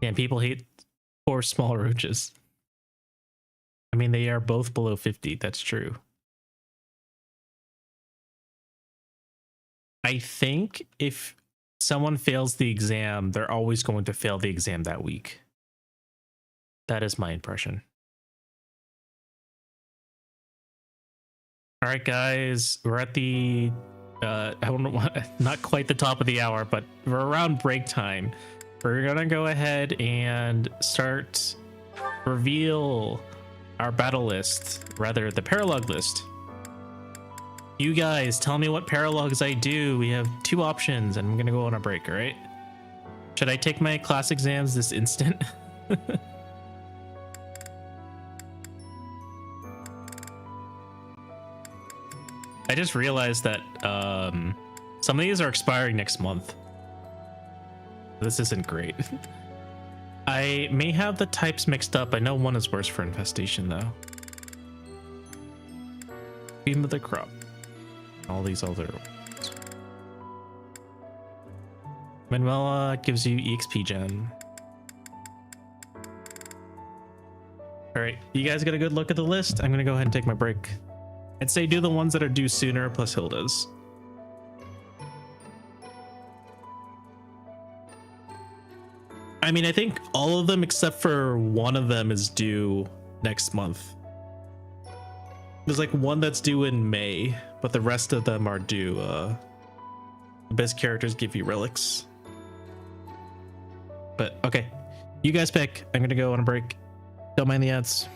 Yeah, people hate poor small roaches. I mean, they are both below 50. That's true. I think if someone fails the exam, they're always going to fail the exam that week. That is my impression. All right, guys, we're at the I don't know, not quite the top of the hour, but we're around break time. We're gonna go ahead and start reveal our battle list, rather the paralog list. You guys tell me what paralogs I do. We have 2 options and I'm gonna go on a break, all right? Should I take my class exams this instant? I just realized that some of these are expiring next month. This isn't great. I may have the types mixed up. I know one is worse for infestation though. Beam of the crop. All these other ones. Manuela gives you EXP gen. All right, you guys got a good look at the list. I'm gonna go ahead and take my break. I'd say do the ones that are due sooner plus Hilda's. I mean, I think all of them except for one of them is due next month. There's like one that's due in May, but the rest of them are due. The best characters give you relics. But okay, you guys pick. I'm gonna go on a break. Don't mind the ads.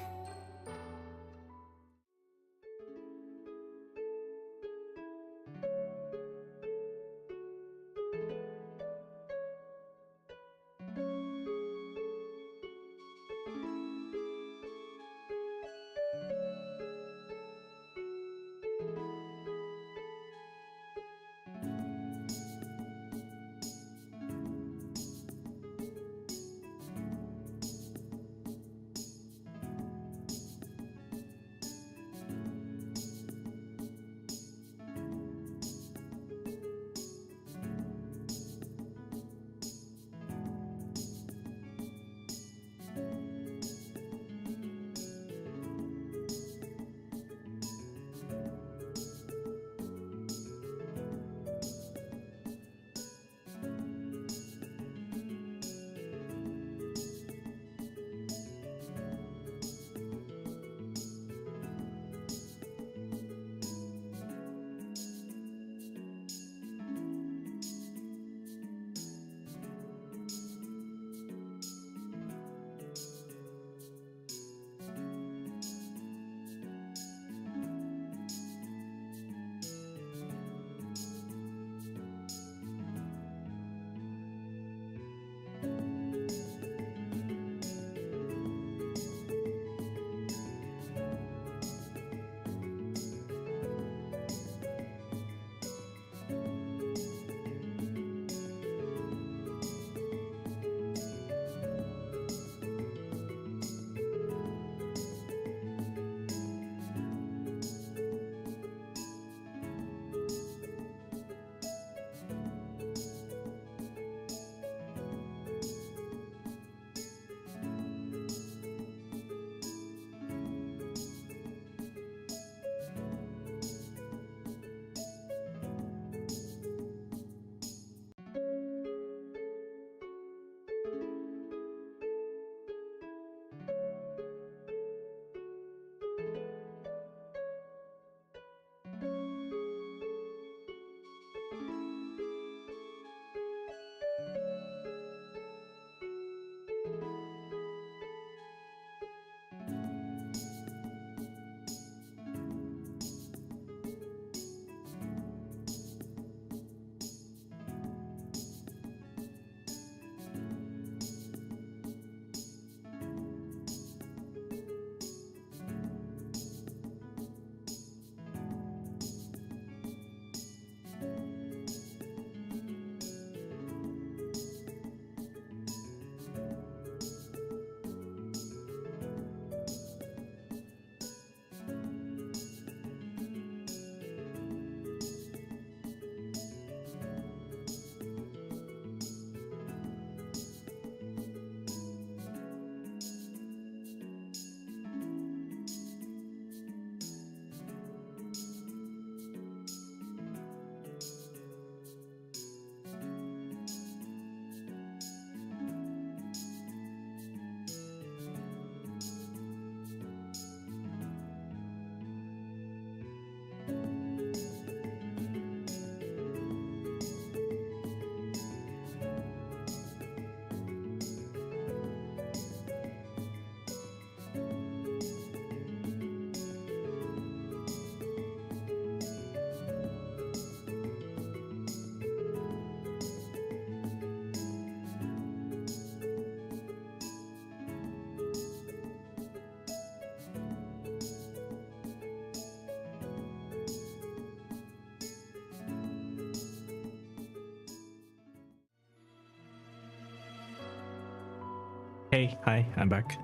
Hey, hi, I'm back.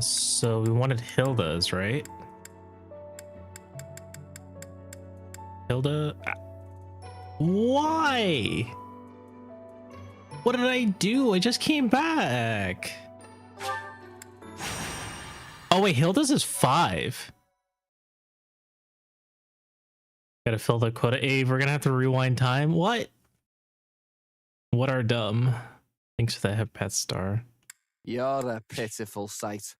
So we wanted Hilda's, right? Hilda? Why? What did I do? I just came back. Oh wait, Hilda's is 5. Gotta fill the quota. Ave, we're gonna have to rewind time. What? What are dumb? Thanks for that pet star. You're a pitiful sight.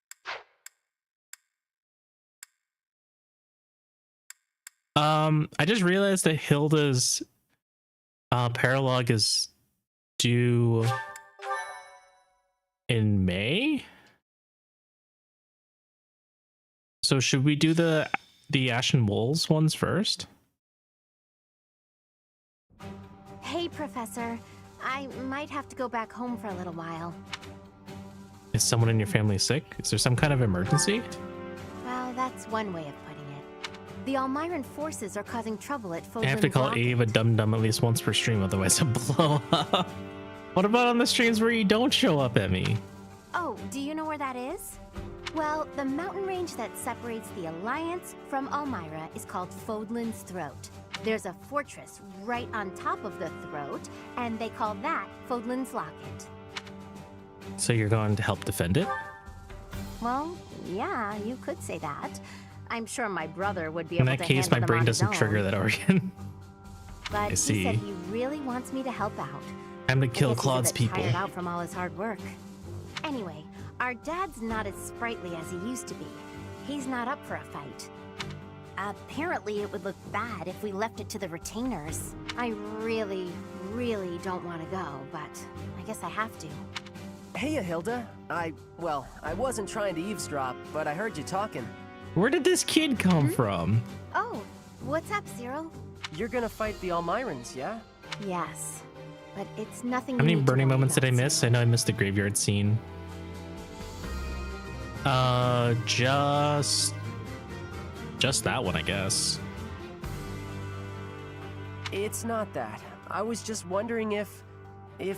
I just realized that Hilda's paralogue is due in May. So should we do the Ashen Wolves ones first? Hey, Professor. I might have to go back home for a little while. Is someone in your family sick? Is there some kind of emergency? Well, that's one way of putting it. The Almiran forces are causing trouble at Fodlan's I have to call Locket. Ave a dum-dum at least once per stream, otherwise I'll blow up. What about on the streams where you don't show up at me? Oh, do you know where that is? Well, the mountain range that separates the Alliance from Almyra is called Fodlan's Throat. There's a fortress right on top of the throat, and they call that Fodlan's Locket. So you're going to help defend it? Well, yeah, you could say that. I'm sure my brother would be In able that to case, my handle them brain on his doesn't own. trigger that organ. But I he see. said he really wants me to help out. Time to I kill guess he's Claude's a bit people. tired out from all his hard work. Anyway, our dad's not as sprightly as he used to be. He's not up for a fight. Apparently, it would look bad if we left it to the retainers. I really, really don't want to go, but I guess I have to. Hey, Hilda. I wasn't trying to eavesdrop, but I heard you talking. Where did this kid come from? Oh, what's up, Cyril? You're gonna fight the Almirans, yeah? Yes, but it's nothing. How you many need to burning worry moments did I about, miss? I Cyril. know I missed the graveyard scene. Just that one, I guess. It's not that. I was just wondering if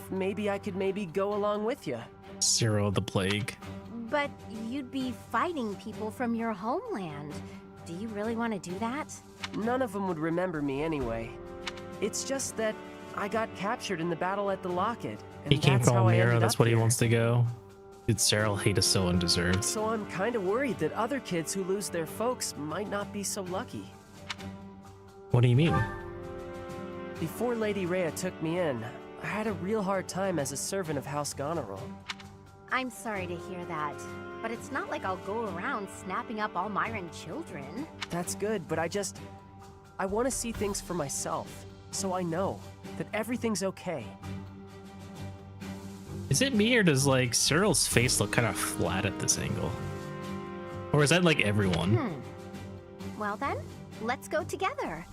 maybe I could go along with you. Cyril the Plague. But you'd be fighting people from your homeland. Do you really want to do that? None of them would remember me anyway. It's just that I got captured in the battle at the Locket. And He came that's from how I Almira, ended that's up what he here. wants to go. Dude, Cyril hate is so undeserved. So I'm kind of worried that other kids who lose their folks might not be so lucky. What do you mean? Before Lady Rhea took me in, I had a real hard time as a servant of House Goneril. I'm sorry to hear that, but it's not like I'll go around snapping up Almiran children. That's good, but I want to see things for myself, so I know that everything's okay. Is it me or does like Cyril's face look kind of flat at this angle? Or is that like everyone? Well then, let's go together.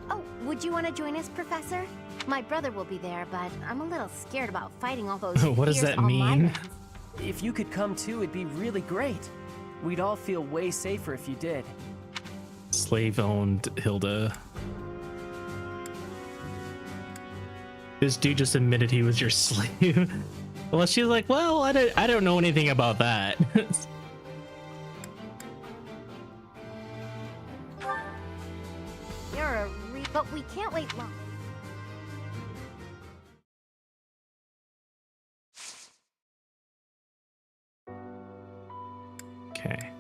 Oh, would you want to join us, Professor? My brother will be there, but I'm a little scared about fighting all those What does fierce that mean? Almirans. If you could come too, it'd be really great. We'd all feel way safer if you did. Slave owned Hilda. This dude just admitted he was your slave. Well, she's like, well, I don't know anything about that. You're a but we can't wait long. Okay.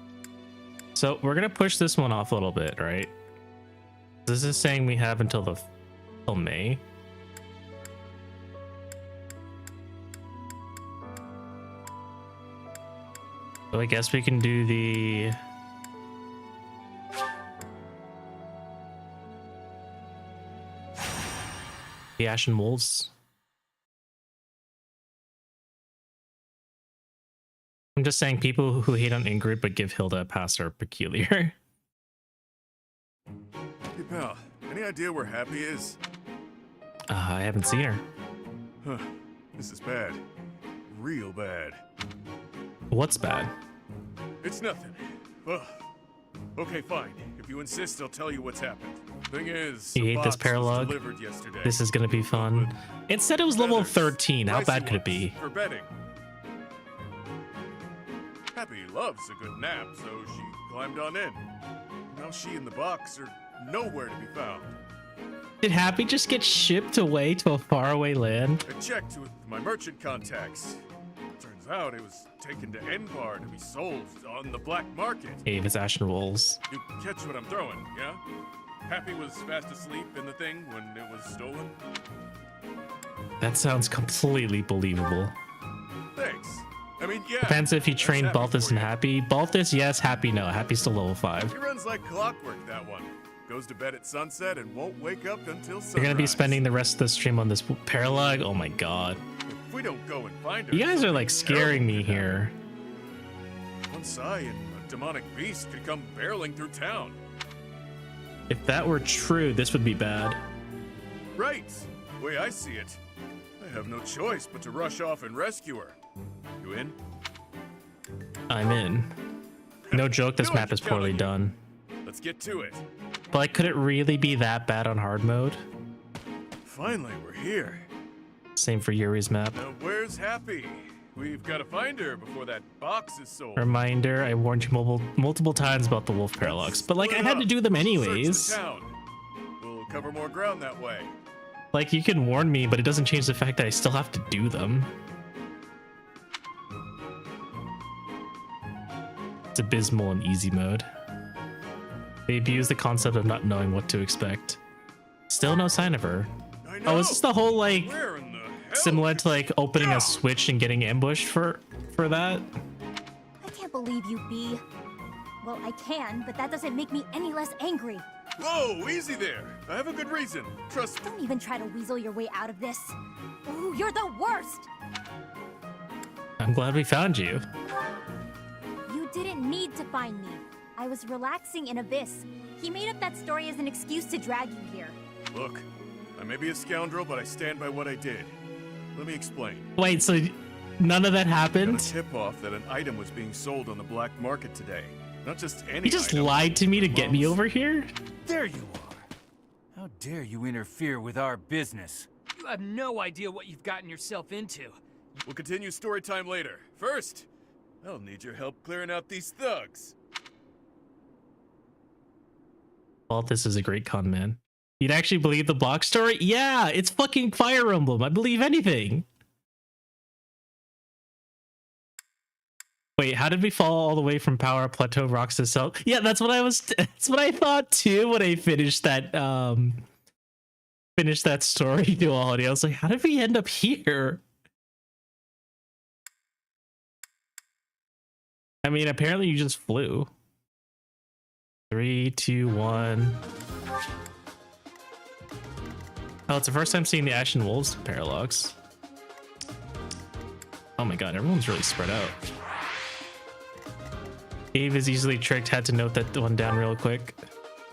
So we're gonna push this one off a little bit, right? This is saying we have until May. So I guess we can do the Ashen Wolves. I'm just saying people who hate on Ingrid but give Hilda a pass are peculiar. Hey pal, any idea where Happy is? I haven't seen her. Huh, this is bad. Real bad. What's bad? It's nothing. Ugh. Okay, fine. If you insist, I'll tell you what's happened. Thing is, You a hate this box was paralog? delivered yesterday. This is gonna be fun. It said it was level 13. How bad could it be? For betting. Happy loves a good nap, so she climbed on in. Now she and the box are nowhere to be found. Did Happy just get shipped away to a faraway land? I checked with my merchant contacts. Turns out it was taken to Enbar to be sold on the black market. Hey, it's Ashen Wolves. You catch what I'm throwing, yeah? Happy was fast asleep in the thing when it was stolen. That sounds completely believable. Thanks. I mean, yeah. Depends if you that's train Happy Balthus for and you. Happy. Balthus, yes. Happy, no. Happy's still level 5. He runs like clockwork, that one. Goes to bed at sunset and won't wake up until sunrise. You're gonna be spending the rest of the stream on this paralog? Oh my god. If we don't go and find her, You guys are like something scaring terrible me could here. happen. One sigh and a demonic beast could come barreling through town. If that were true, this would be bad. Right. The way I see it, I have no choice but to rush off and rescue her. You in? I'm in. No joke, this Knew I map could is count on poorly you. done. Let's get to it. But like, could it really be that bad on hard mode? Finally, we're here. Same for Yuri's map. Now, where's Happy? We've got to find her before that box is sold. Reminder, I warned you multiple times about the wolf paralogs, but like I Split had to up. do them Search anyways. the town. We'll cover more ground that way. Like you can warn me, but it doesn't change the fact that I still have to do them. It's abysmal in easy mode. They abuse the concept of not knowing what to expect. Still no sign of her. I know. Oh, is this the whole like Where in the hell? similar to like opening a switch and getting ambushed for that? I can't believe you, Bee. Well, I can, but that doesn't make me any less angry. Whoa, easy there. I have a good reason. Trust me. Don't even try to weasel your way out of this. Ooh, you're the worst! I'm glad we found you. You didn't need to find me. I was relaxing in Abyss. He made up that story as an excuse to drag you here. Look, I may be a scoundrel, but I stand by what I did. Let me explain. Wait, so none of that I got happened? a tip-off that an item was being sold on the black market today. Not just any You just item. lied to me to get me Mums. over here? There you are. How dare you interfere with our business? You have no idea what you've gotten yourself into. We'll continue story time later. First, I'll need your help clearing out these thugs. Well, this is a great con, man. You'd actually believe the block story? Yeah, it's fucking Fire Emblem. I believe anything. Wait, how did we fall all the way from Power Plateau Rocks to Cell? Yeah, that's what I thought too when I finished that story duality. I was like, how did we end up here? I mean, apparently you just flew. 3, 2, 1. Oh, it's the first time seeing the Ashen Wolves paralogs. Oh my god, everyone's really spread out. Eve is easily tricked, had to note that one down real quick.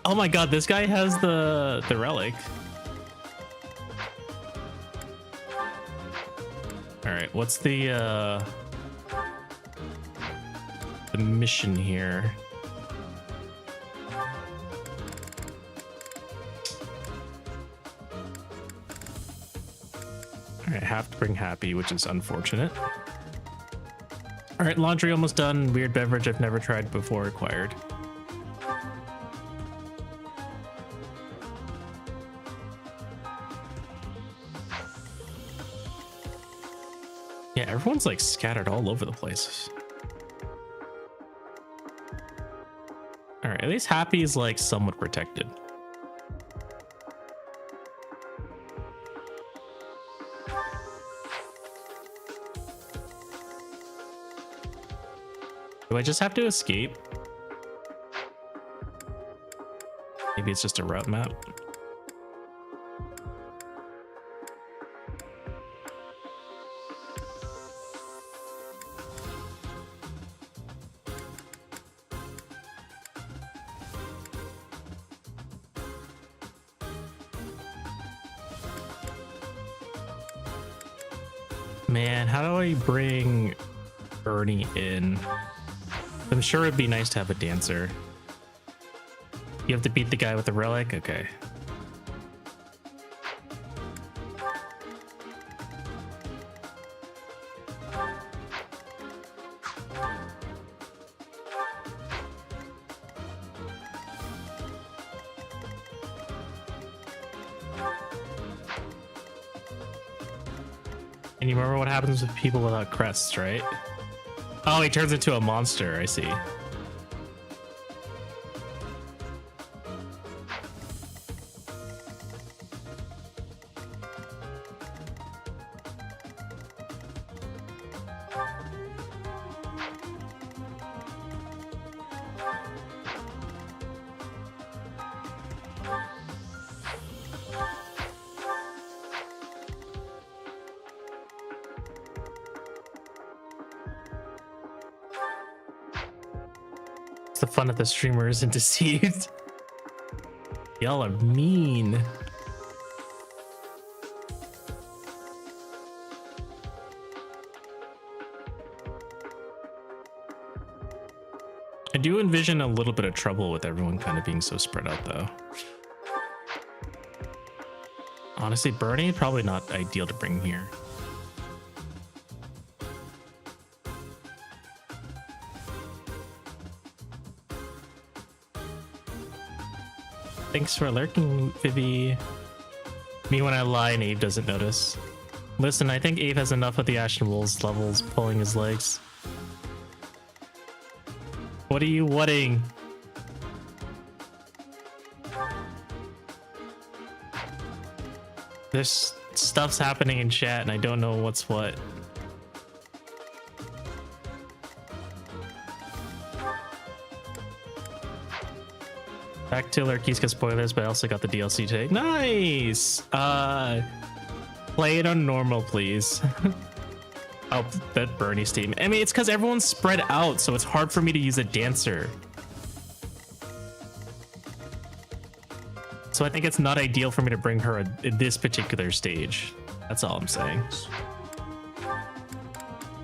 Oh my god, this guy has the relic. Alright, what's the mission here? Alright, have to bring Happy, which is unfortunate. Alright, laundry almost done. Weird beverage I've never tried before acquired. Yeah, everyone's like scattered all over the place. Alright, at least Happy is like somewhat protected. Do I just have to escape? Maybe it's just a route map. Man, how do I bring Ernie in? I'm sure it'd be nice to have a dancer. You have to beat the guy with the relic? Okay. And you remember what happens with people without crests, right? Oh, he turns into a monster, I see. The fun of the streamer isn't deceived. Y'all are mean. I do envision a little bit of trouble with everyone kind of being so spread out though. Honestly, Bernie, probably not ideal to bring here. Thanks for lurking, Vivi. Me when I lie and Abe doesn't notice. Listen, I think Abe has enough of the Ashen Wolves levels pulling his legs. What are you whatting? There's stuff's happening in chat and I don't know what's what. Back to Lurkies got spoilers, but I also got the DLC today. Nice! Play it on normal, please. Oh, that Bernie's team. I mean, it's because everyone's spread out, so it's hard for me to use a dancer. So I think it's not ideal for me to bring her at this particular stage. That's all I'm saying.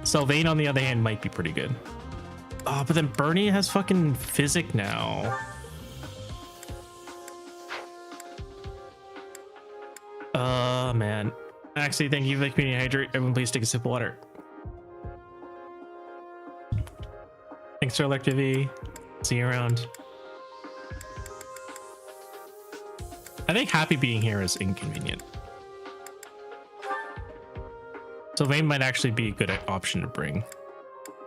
Sylvain, on the other hand, might be pretty good. Oh, but then Bernie has fucking Physic now. Oh, man. Actually, thank you for the community hydrate. Everyone, please take a sip of water. Thanks for Electivity. See you around. I think Happy being here is inconvenient. Sylvain might actually be a good option to bring,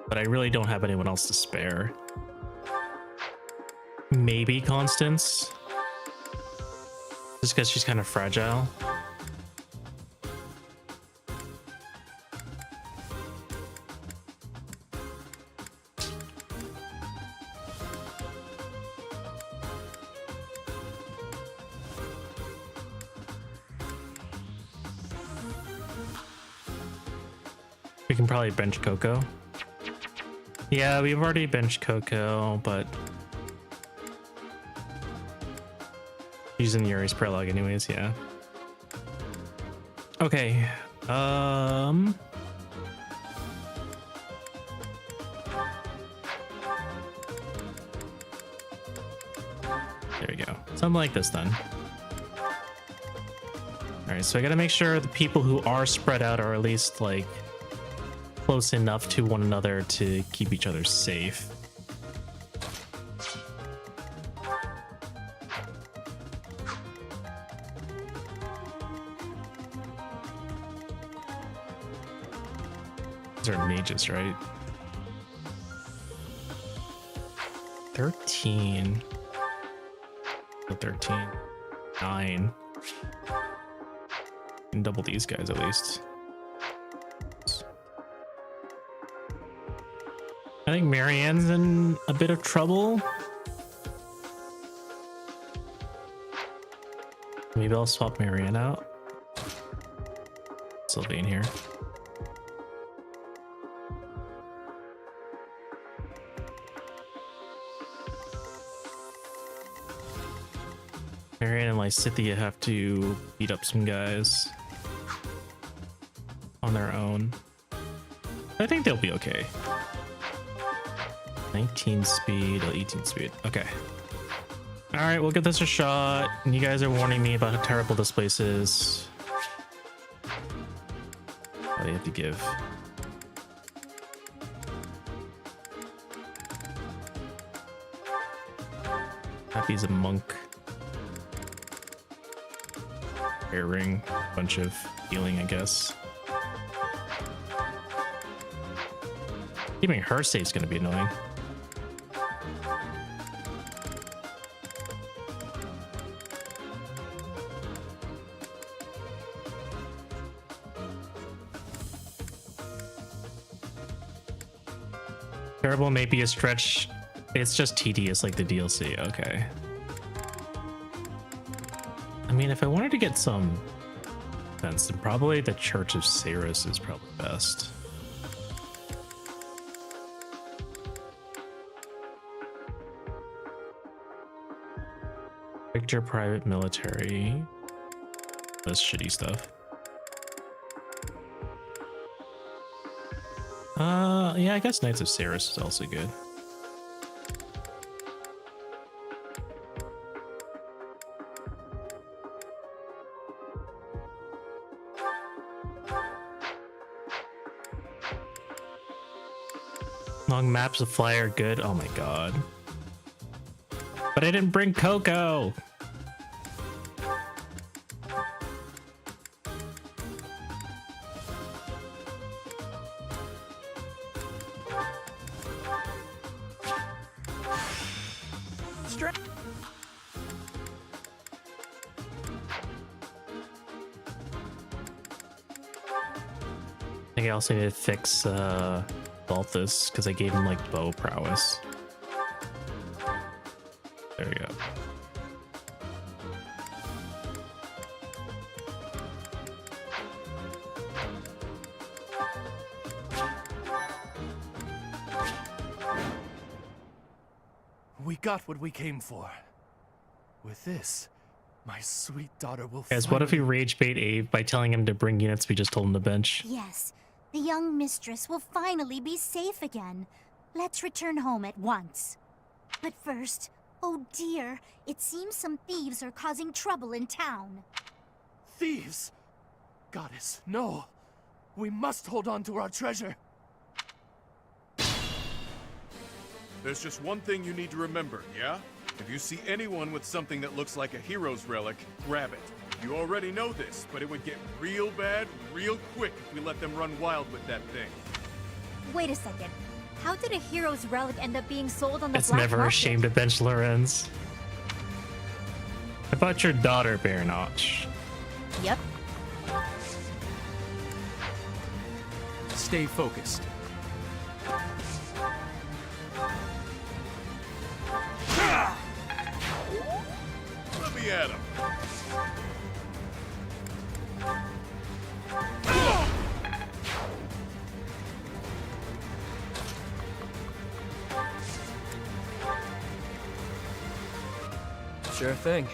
but I really don't have anyone else to spare. Maybe Constance, just because she's kind of fragile. We can probably bench Coco. Yeah, we've already benched Coco, but using Yuri's prologue anyways, yeah. Okay. There we go. Something like this then. Alright, so I gotta make sure the people who are spread out are at least like close enough to one another to keep each other safe. These are mages, right? 13. 13. 9. And double these guys at least. I think Marianne's in a bit of trouble. Maybe I'll swap Marianne out. Sylvain here. Marianne and Lysithea have to beat up some guys on their own. I think they'll be okay. 19 speed, 18 speed. Okay. All right, we'll give this a shot. And you guys are warning me about how terrible this place is. What do you have to give? Happy's a monk. Hair ring, bunch of healing, I guess. Keeping her safe is going to be annoying. Terrible may be a stretch. It's just tedious like the DLC. Okay. I mean, if I wanted to get some defense, then probably the Church of Ceres is probably best. Victor Private Military. That's shitty stuff. Yeah, I guess Knights of Ceres is also good. Long maps of fly are good. Oh my god. But I didn't bring Coco. I think I also need to fix Balthus because I gave him like bow prowess. There we go. We got what we came for. With this, my sweet daughter will Guys, what if we rage bait Abe by telling him to bring units we just told him to bench? Yes, the young mistress will finally be safe again. Let's return home at once. But first, oh dear, it seems some thieves are causing trouble in town. Thieves? Goddess, no. We must hold on to our treasure. There's just one thing you need to remember, yeah? If you see anyone with something that looks like a hero's relic, grab it. You already know this, but it would get real bad real quick if we let them run wild with that thing. Wait a second. How did a hero's relic end up being sold on the It's black never a market? shame to bench Lorenz. How about your daughter, Bear Notch? Yep. Stay focused. Let me at him. Sure thing.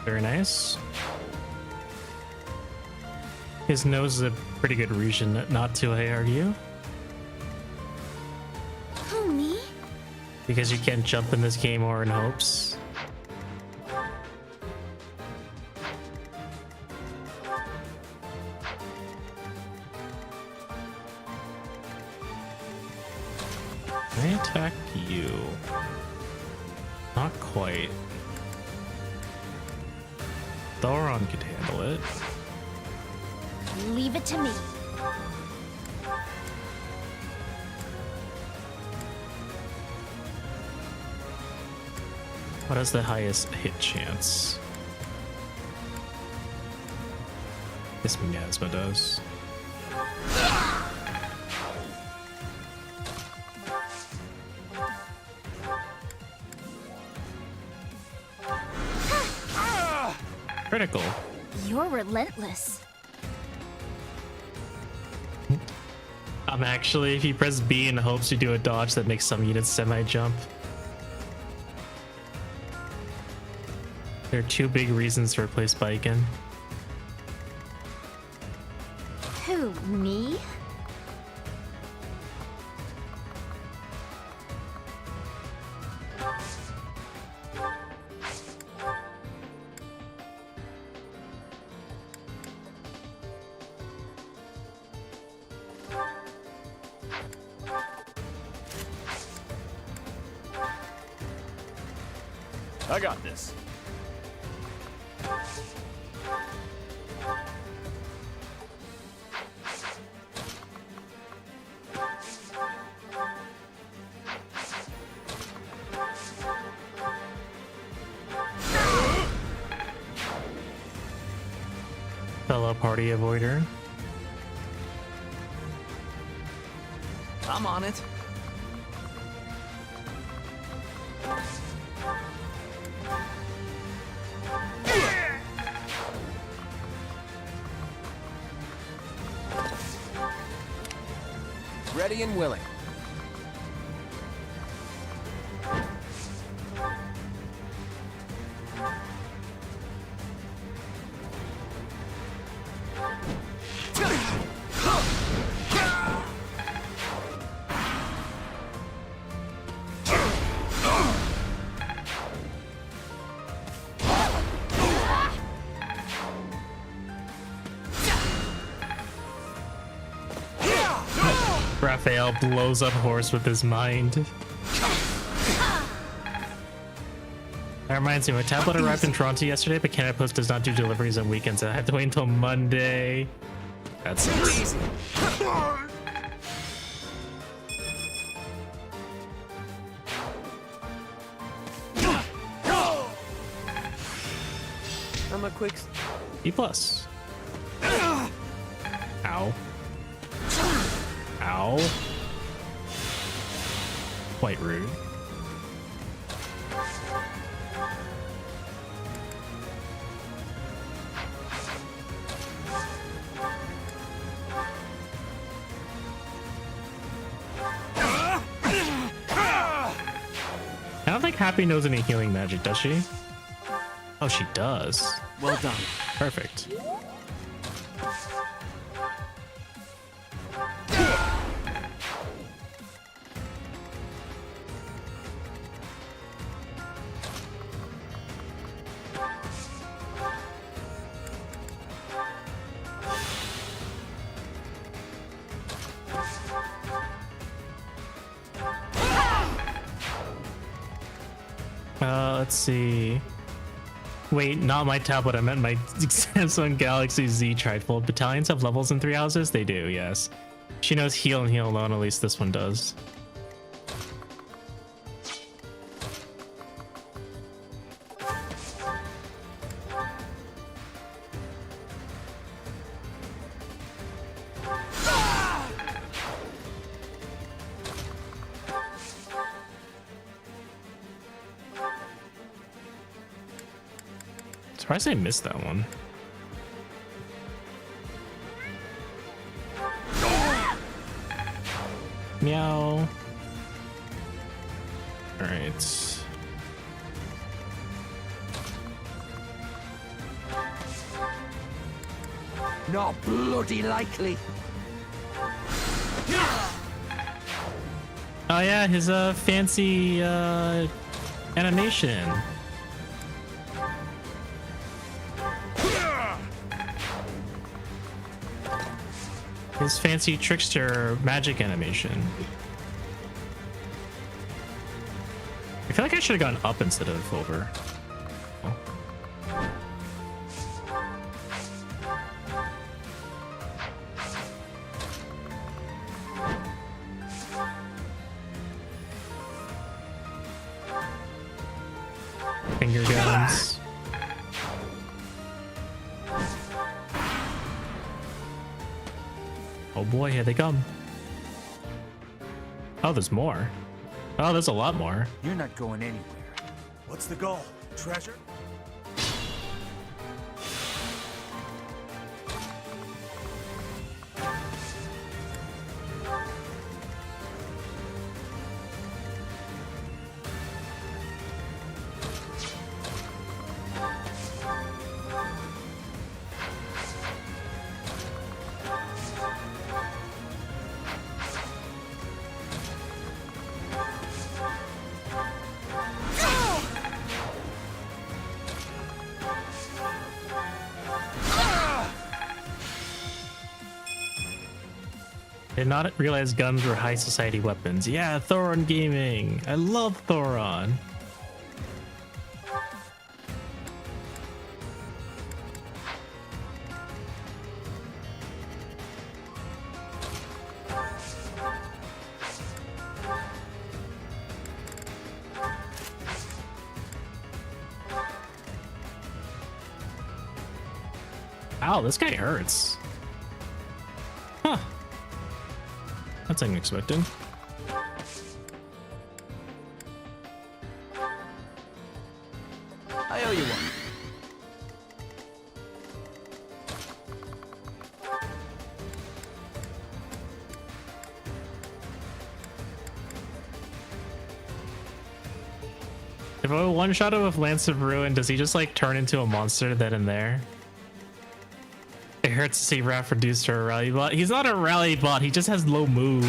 Very nice. His nose is a pretty good region not to, I argue. Who, me? Because you can't jump in this game or in hopes. Can I attack you? Not quite. Thoron could handle it. Leave it to me. What has the highest hit chance? This Miasma does. Critical. You're relentless. Actually, if you press B in hopes you do a dodge that makes some units semi-jump. There are two big reasons to replace Baiken. Who, me? I got this. Fellow party avoider. I'm on it. Ready and willing. Raphael blows up horse with his mind. That reminds me, my tablet arrived in Toronto yesterday, but Canada Post does not do deliveries on weekends. I had to wait until Monday. That sucks. I'm a quick... E+. Ow. Ow. Quite rude. I don't think Happy knows any healing magic, does she? Oh, she does. Well done. Perfect. Let's see. Wait, not my tablet. I meant my Samsung Galaxy Z trifold. Battalions have levels in 3 houses? They do, yes. She knows heal and heal alone, at least this one does. Surprised I missed that one. Meow. All right. Not bloody likely. Oh yeah, his fancy animation. His fancy trickster magic animation. I feel like I should have gone up instead of over. Oh. Finger guns. Oh boy, here they come. Oh, there's more. Oh, there's a lot more. You're not going anywhere. What's the goal? Treasure? Did not realize guns were high society weapons. Yeah, Thoron Gaming. I love Thoron. Wow, this guy hurts. Huh. That's unexpected. I owe you one. If I one-shot him with Lance of Ruin, does he just like turn into a monster then and there? It hurts to see Raph reduced to a rally bot. He's not a rally bot, he just has low move.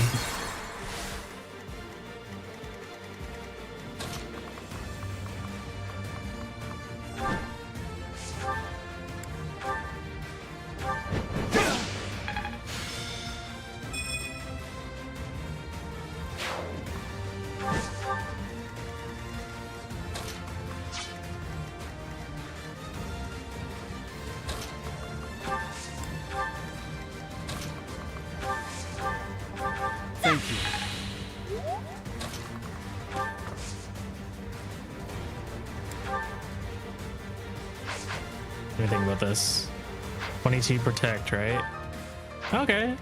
Thank you. What do you think about this? 22 protect, right? Okay.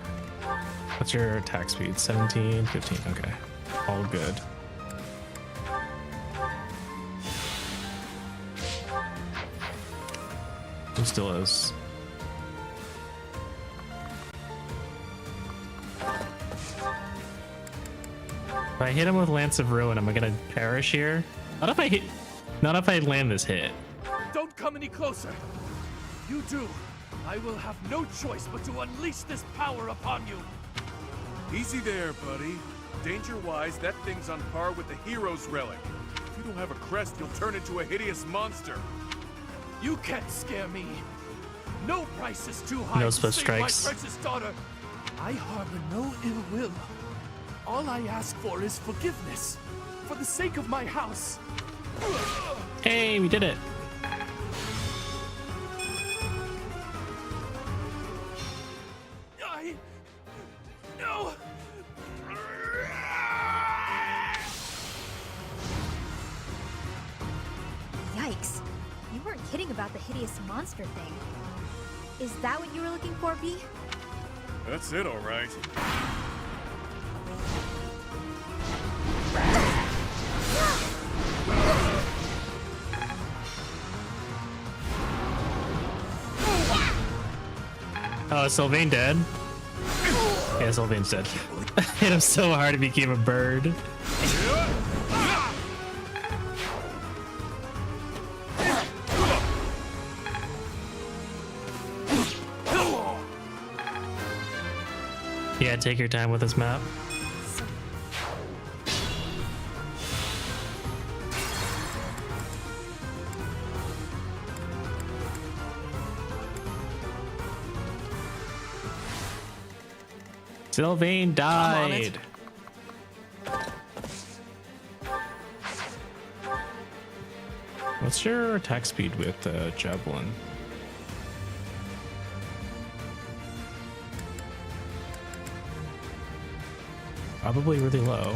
What's your attack speed? 17, 15. Okay. All good. Who still is? If I hit him with Lance of Ruin, am I gonna perish here? Not if I hit. Not if I land this hit. Don't come any closer. If you do, I will have no choice but to unleash this power upon you. Easy there, buddy. Danger-wise, that thing's on par with the hero's relic. If you don't have a crest, you'll turn into a hideous monster. You can't scare me. No price is too high No to split save strikes. my precious daughter. I harbor no ill will. All I ask for is forgiveness, for the sake of my house. Hey, we did it. No. Yikes. You weren't kidding about the hideous monster thing. Is that what you were looking for, B? That's it, all right. Oh, is Sylvain dead? Yeah, Sylvain's dead. Hit him so hard he became a bird. Yeah, take your time with this map. Sylvain died. What's your attack speed with Javelin? Probably really low.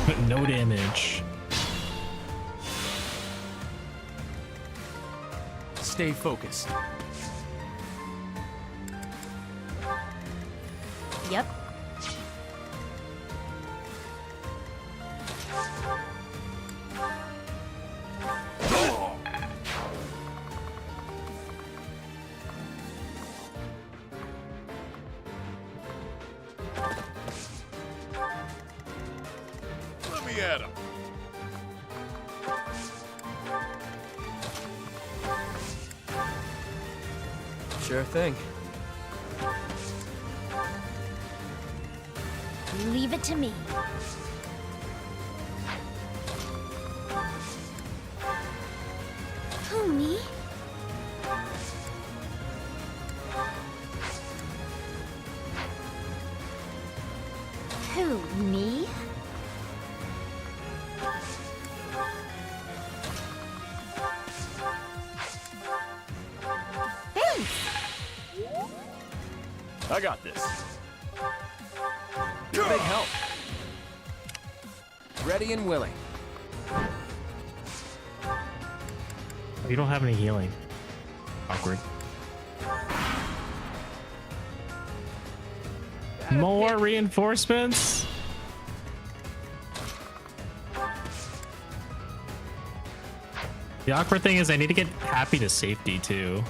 But no damage. Stay focused. Yep. Let me at him. Sure thing. Leave it to me. Who, me? Who, me? Thanks! I got this. You're a big help. Ready and willing. You don't have any healing. Awkward. More reinforcements? The awkward thing is I need to get Happy to safety too.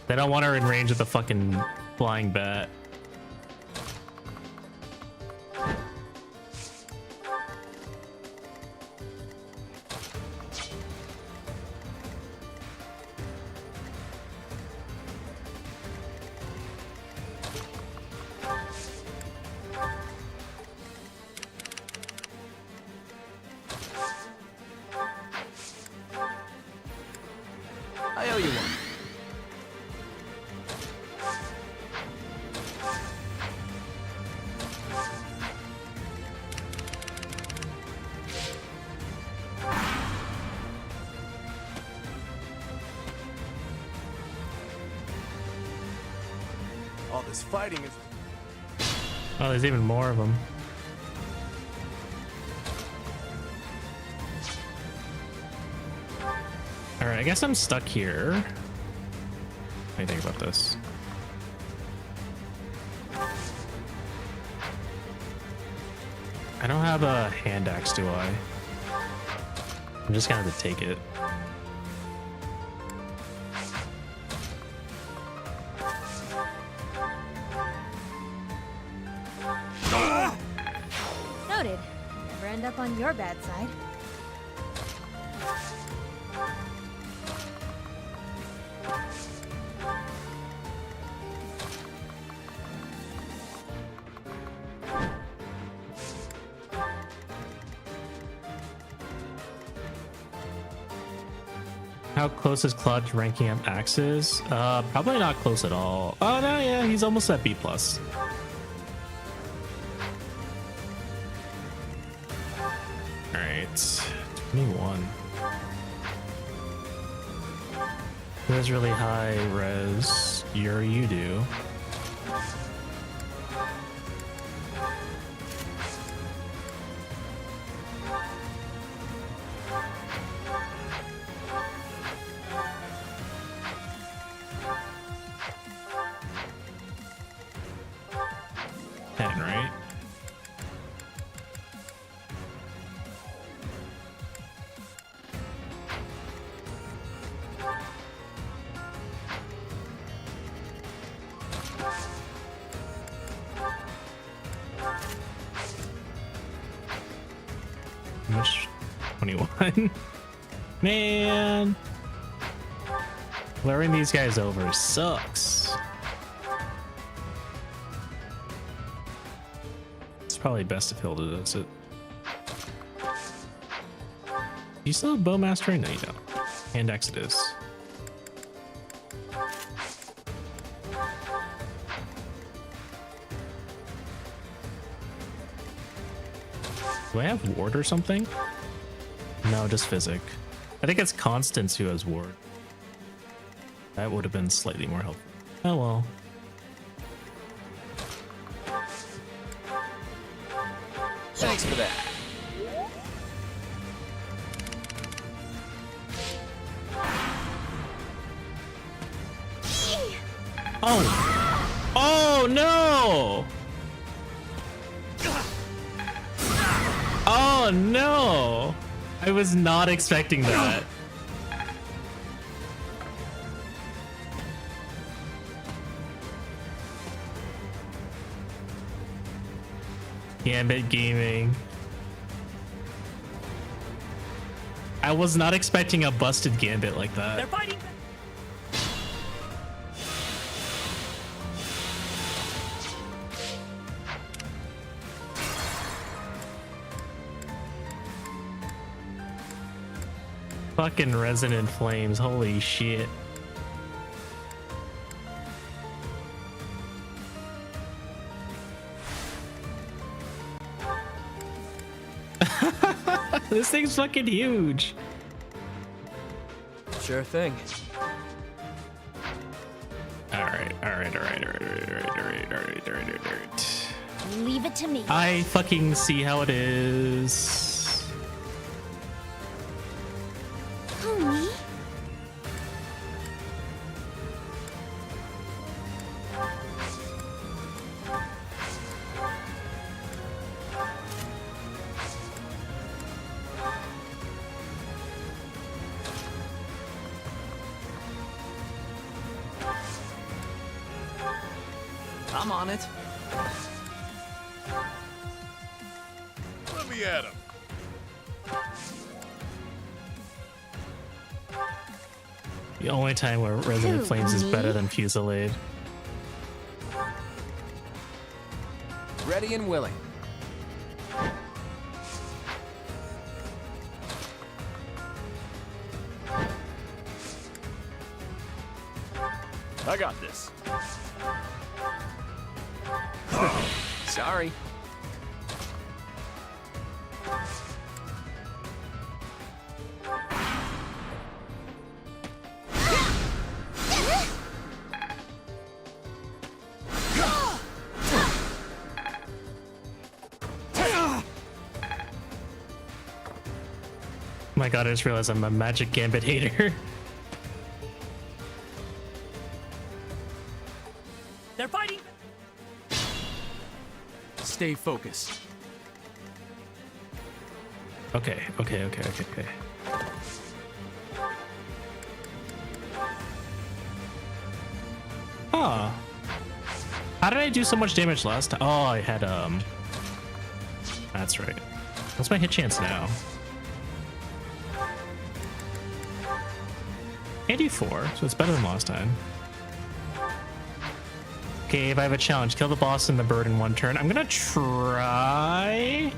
They don't want her in range of the fucking flying bat. I owe you one. All this fighting is... Oh, there's even more of them. All right, I guess I'm stuck here. What do you think about this? I don't have a hand axe, do I? I'm just gonna have to take it. Noted. Never end up on your bad side. How close is Claude to ranking up axes? Probably not close at all. Oh no, yeah, he's almost at B+. Alright, 21. Who has really high res? You do. Right? How much? 21. Man, luring these guys over sucks. Probably best if Hilda does it. You still have bow mastery? No, you don't. Hand axe it is. Do I have ward or something? No, just physic. I think it's Constance who has ward. That would have been slightly more helpful. Oh well. Thanks for that. Oh! Oh no! Oh no! I was not expecting that. Gambit Gaming. I was not expecting a busted Gambit like that. They're fighting. Fucking Resonant Flames, holy shit. This thing's fucking huge. Sure thing. Alright. Leave it to me. I fucking see how it is. Homie? I'm on it. Let me at him. The only time where Resonant Who, Flames is me? better than Fusillade. Ready and willing. I got this. Sorry. My god, I just realized I'm a Magic Gambit hater. They're fighting. Stay focused. Okay. Huh. How did I do so much damage last time? Oh, I had, That's right. What's my hit chance now? 84, so it's better than last time. Okay, if I have a challenge, kill the boss and the bird in one turn. I'm gonna try.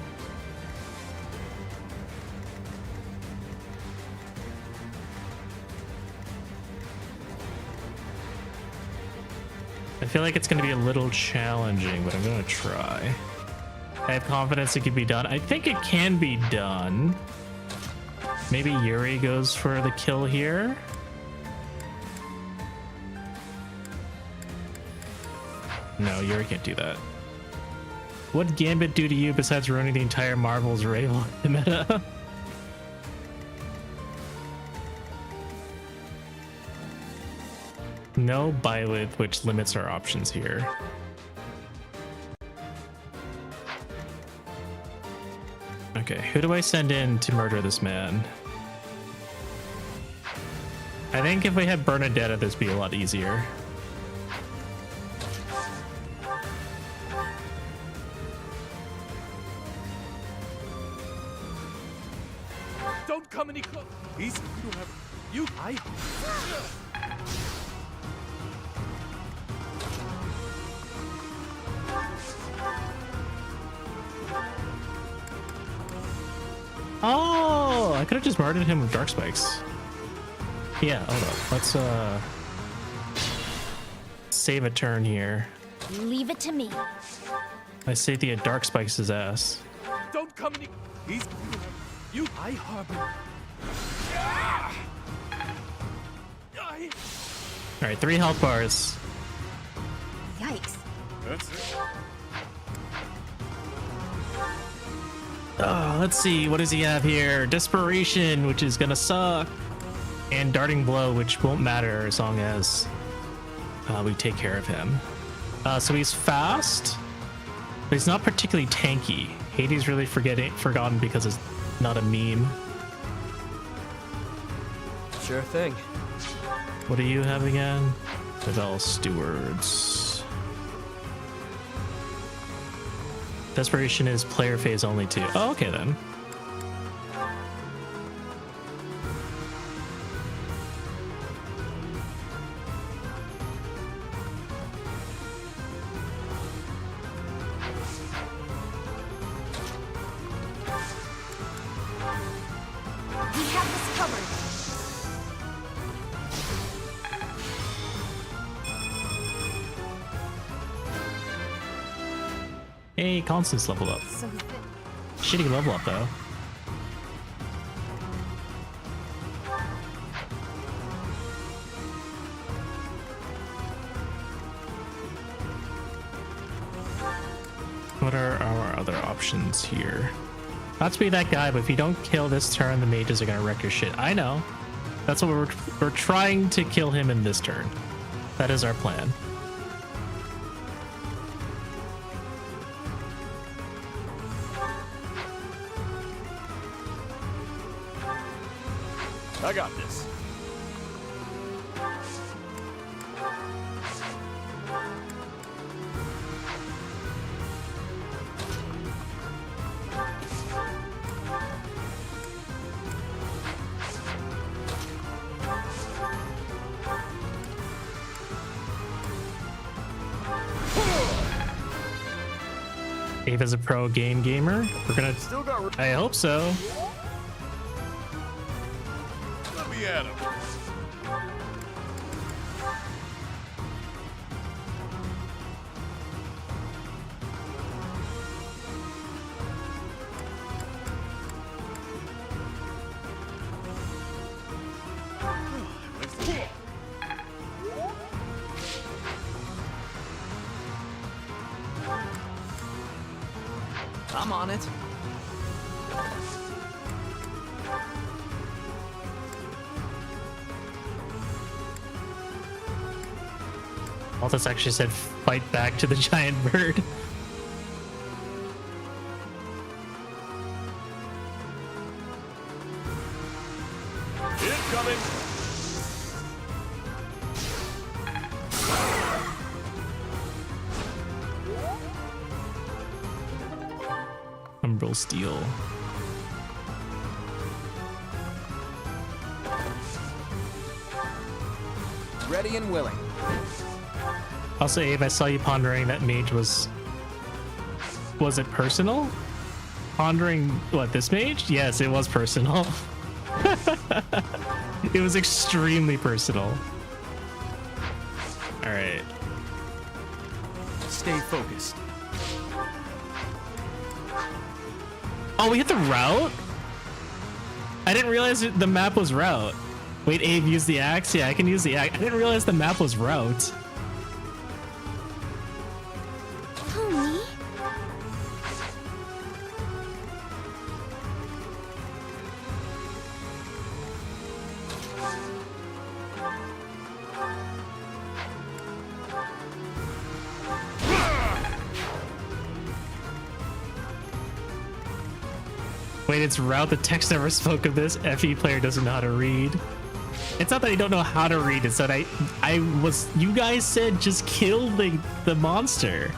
I feel like it's gonna be a little challenging, but I'm gonna try. I have confidence it can be done. I think it can be done. Maybe Yuri goes for the kill here. No, Yuri can't do that. What'd Gambit do to you besides ruining the entire Marvel's Ravel meta? No Byleth, which limits our options here. Okay, who do I send in to murder this man? I think if we had Bernadetta, this would be a lot easier. Don't come any close. Easy. You don't have. You. I. Oh, I could have just murdered him with Dark Spikes. Yeah, hold up. Let's save a turn here. Leave it to me. I say the Dark Spikes his ass. Don't come any. Easy. You. I harbor. All right, 3 health bars. Yikes. That's it. Let's see, what does he have here? Desperation, which is gonna suck, and Darting Blow, which won't matter as long as we take care of him. So he's fast, but he's not particularly tanky. Hades really forgotten because it's not a meme. Sure thing. What do you have again? Devel Stewards. Desperation is player phase only too. Oh, okay then. We have this covered. Hey, Constance leveled up. So Shitty level up though. What are our other options here? Not to be that guy, but if you don't kill this turn, the mages are gonna wreck your shit. I know. That's what we're trying to kill him in this turn. That is our plan. I got this. Ava's a pro gamer. We're gonna. I hope so. Let me at him. I'm on it. Altus actually said fight back to the giant bird. Incoming. Umbral Steel. Ready and willing. Also, Abe, I saw you pondering that mage was it personal? Pondering what, this mage? Yes, it was personal. It was extremely personal. All right. Stay focused. Oh, we hit the route? I didn't realize the map was route. Wait, Abe, use the axe? Yeah, I can use the axe. I didn't realize the map was route. Pony? Wait, it's route. The text never spoke of this. FE player doesn't know how to read. It's not that I don't know how to read. It's that you guys said just kill the monster.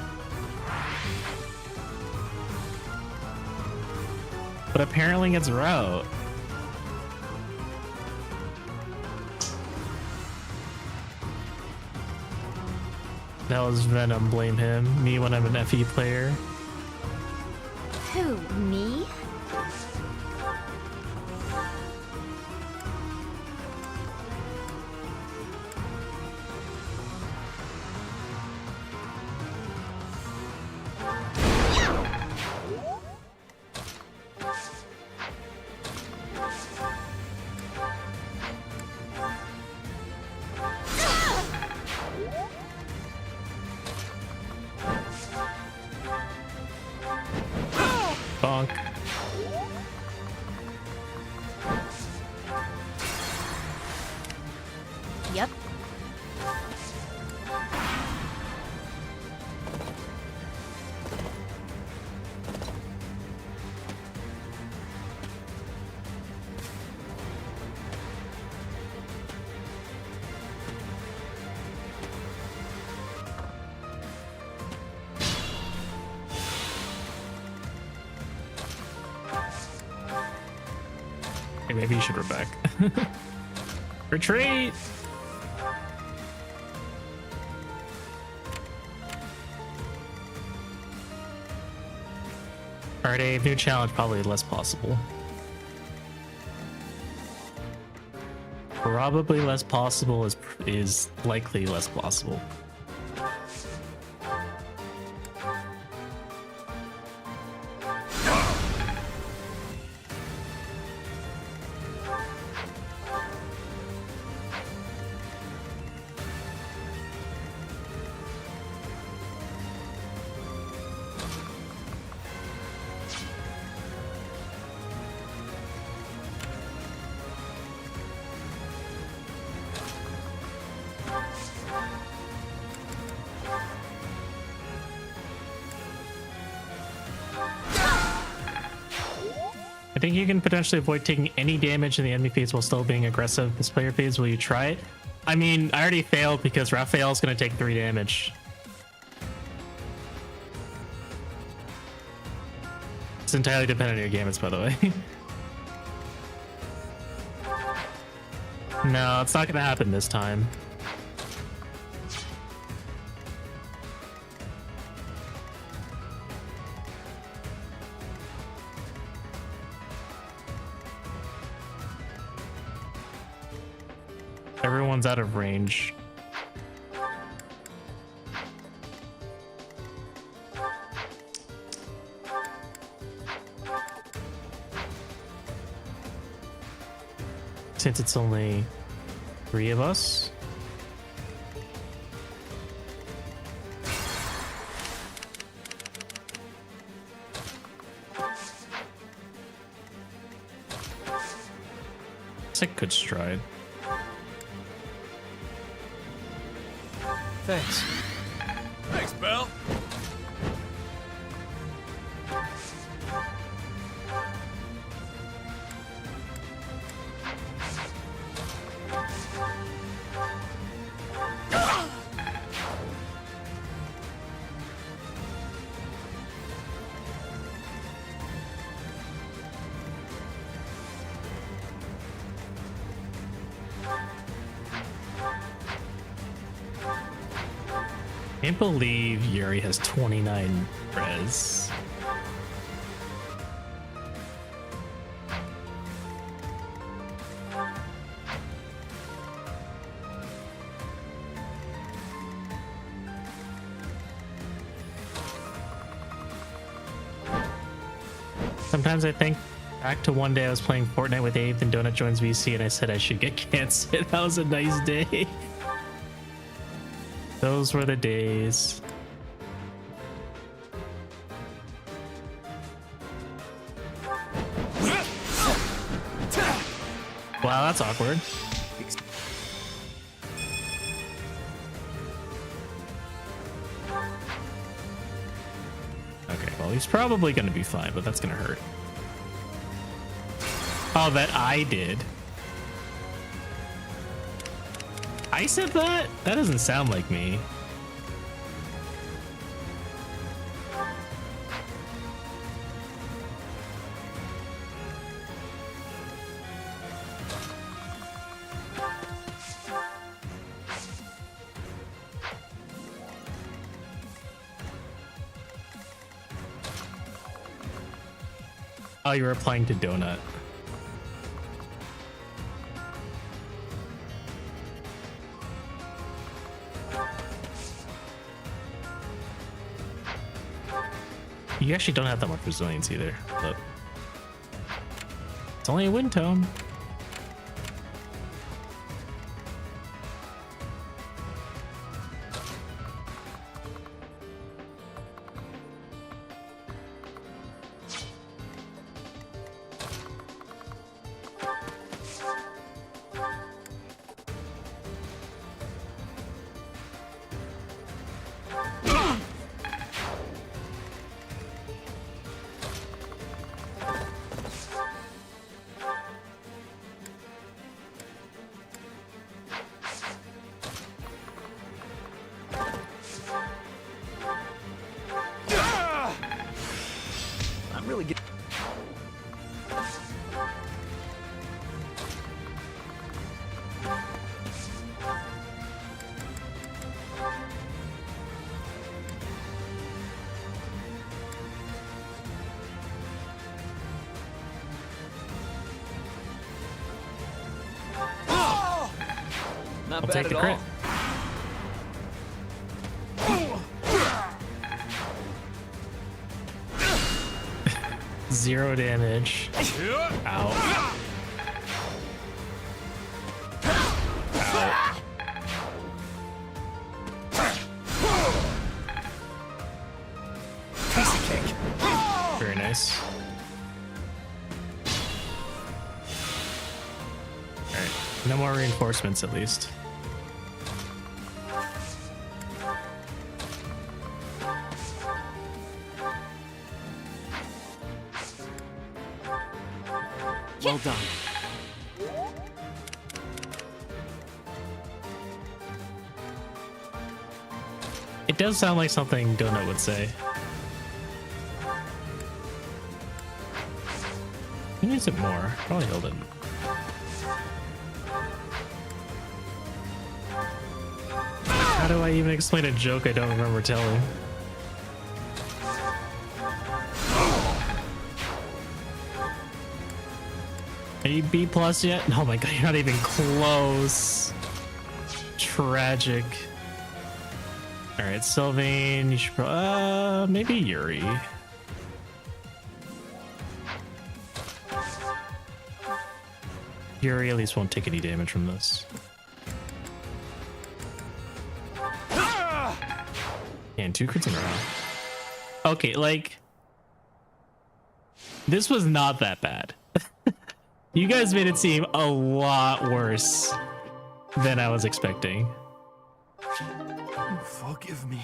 But apparently it's route. That was Venom, blame him. Me when I'm an FE player. Who, me? Bonk. Yep. Hey, maybe you should Rebecca. Retreat! Alright, Dave, new challenge, probably less possible. Probably less possible is likely less possible. I think you can potentially avoid taking any damage in the enemy phase while still being aggressive this player phase. Will you try it? I mean, I already failed because Raphael's going to take 3 damage. It's entirely dependent on your games, by the way. No, it's not going to happen this time. Everyone's out of range. Since it's only 3 of us. It's a good stride. Thanks. Thanks, Belle. Can't believe Yuri has 29 res. Sometimes I think back to one day I was playing Fortnite with Abe and Donut joins VC and I said I should get cancer. That was a nice day. Those were the days. Wow, that's awkward. Okay, well, he's probably going to be fine, but that's going to hurt. Oh, that I did. I said that? That doesn't sound like me. Oh, you were replying to Donut. You actually don't have that much resilience either, but it's only a wind tome. Not I'll bad take at the all. crit. Zero damage. Ow. Very nice. Alright. No more reinforcements at least. Well done. It does sound like something Donut would say. Who needs it more? Probably Hilden. How do I even explain a joke I don't remember telling? Are you B+ yet? Oh my god, you're not even close. Tragic. Alright, Sylvain, you should maybe Yuri. Yuri at least won't take any damage from this. And 2 crits in a row. Okay, like... This was not that bad. You guys made it seem a lot worse than I was expecting. Forgive me.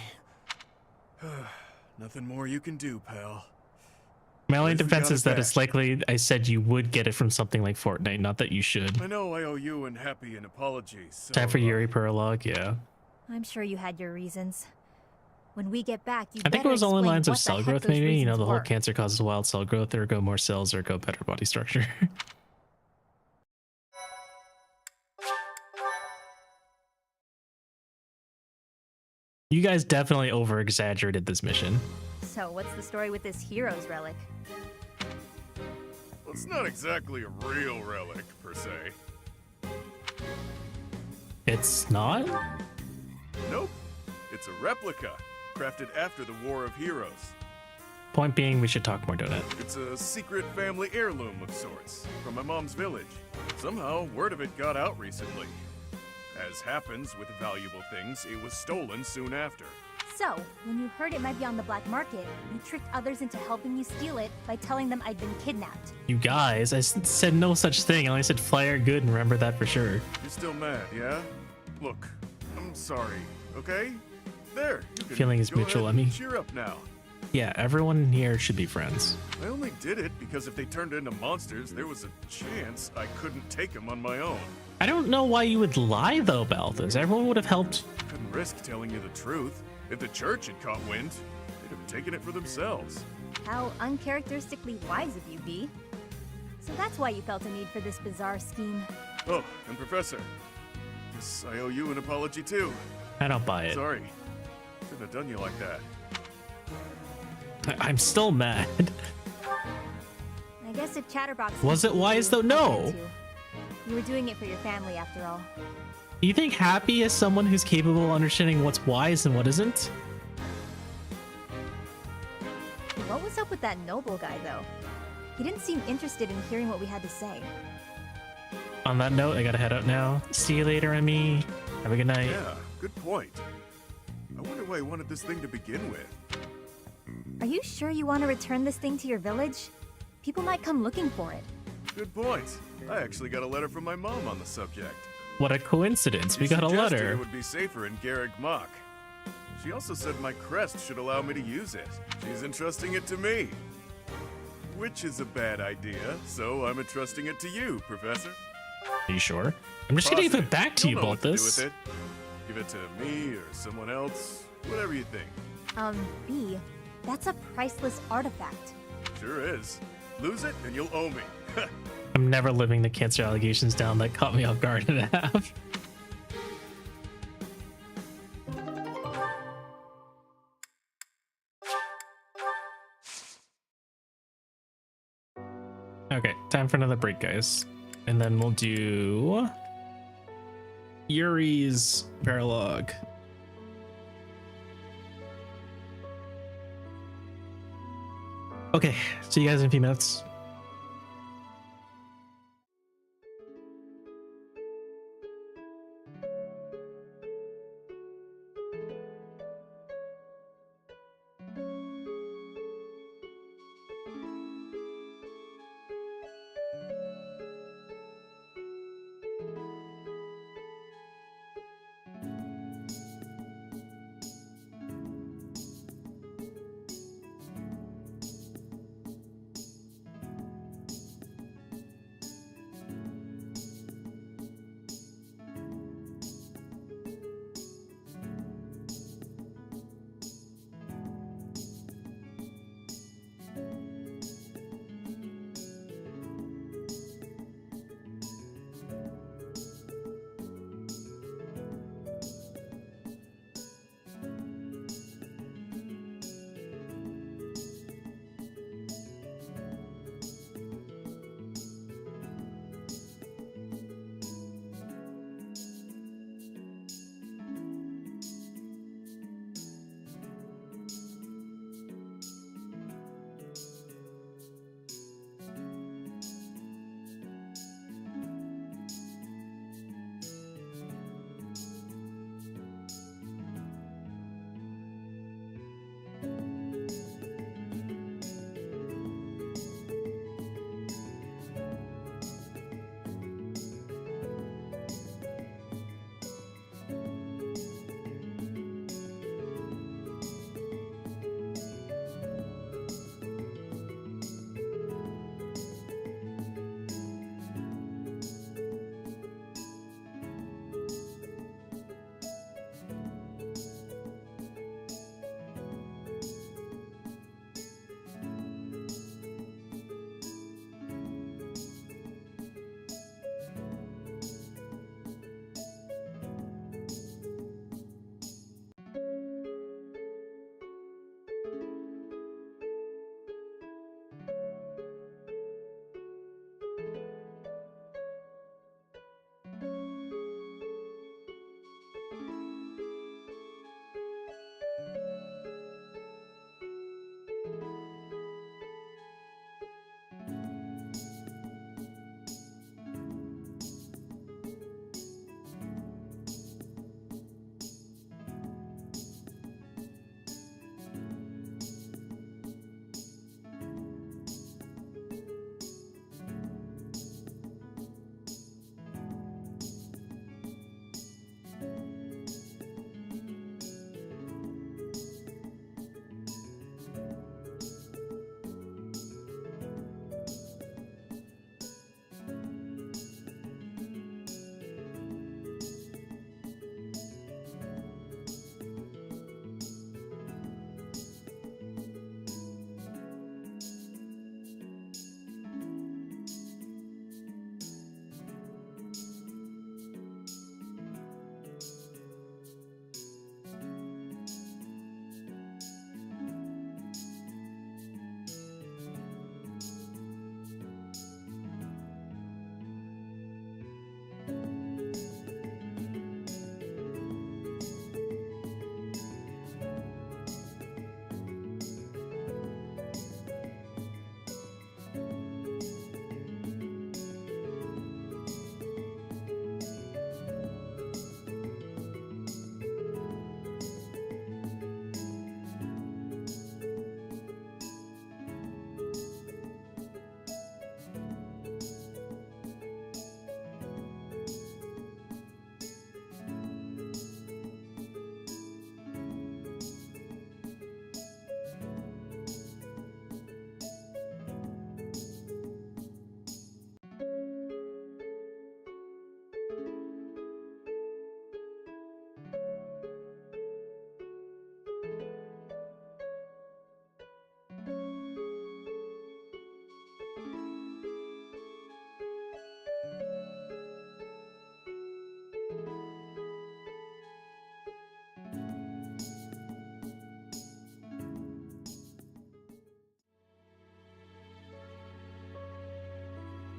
Nothing more you can do, pal. My only At least we defense got is it that back. it's likely I said you would get it from something like Fortnite, not that you should. I know I owe you and Happy an apology, so... Time for Yuri prologue, yeah. I'm sure you had your reasons. When we get back, you I think it better was along the explain lines of what the cell heck growth, those maybe. You know, reasons the whole were. cancer causes wild cell growth, or go more cells, or go better body structure. You guys definitely over-exaggerated this mission. So, what's the story with this hero's relic? Well, it's not exactly a real relic, per se. It's not? Nope. It's a replica, crafted after the War of Heroes. Point being, we should talk more, Donut. It's a secret family heirloom of sorts, from my mom's village. Somehow, word of it got out recently. As happens with valuable things, it was stolen soon after. So, when you heard it might be on the black market, you tricked others into helping you steal it by telling them I'd been kidnapped. You guys, I said no such thing. I only said flyer good and remember that for sure. You're still mad, yeah? Look, I'm sorry, okay? There, you can Feeling is go mutual, ahead and Emmy. cheer up now. Yeah, everyone here should be friends. I only did it because if they turned into monsters, there was a chance I couldn't take them on my own. I don't know why you would lie, though, Balthus. Everyone would have helped. Couldn't risk telling you the truth. If the church had caught wind, they'd have taken it for themselves. How uncharacteristically wise of you, B. So that's why you felt a need for this bizarre scheme. Oh, and Professor, guess I owe you an apology too. I don't buy it. Sorry, shouldn't have done you like that. I'm still mad. I guess if Chatterbox... Was it wise, though? No. You were doing it for your family, after all. Do you think Happy is someone who's capable of understanding what's wise and what isn't? What was up with that noble guy, though? He didn't seem interested in hearing what we had to say. On that note, I gotta head out now. See you later, Emmy. Have a good night. Yeah, good point. I wonder why he wanted this thing to begin with. Are you sure you want to return this thing to your village? People might come looking for it. Good point. I actually got a letter from my mom on the subject. What a coincidence. We She got a suggested letter. It would be safer in Garreg Mach. She also said my crest should allow me to use it. She's entrusting it to me. Which is a bad idea, so I'm entrusting it to you, Professor. Are you sure? I'm just gonna give it back to you, You'll know what to do Balthus. with it. Give it to me or someone else, whatever you think. B, that's a priceless artifact. Sure is. Lose it and you'll owe me. I'm never living the cancer allegations down. That caught me off guard and a half. Okay, time for another break, guys. And then we'll do Yuri's paralogue. Okay, see you guys in a few minutes.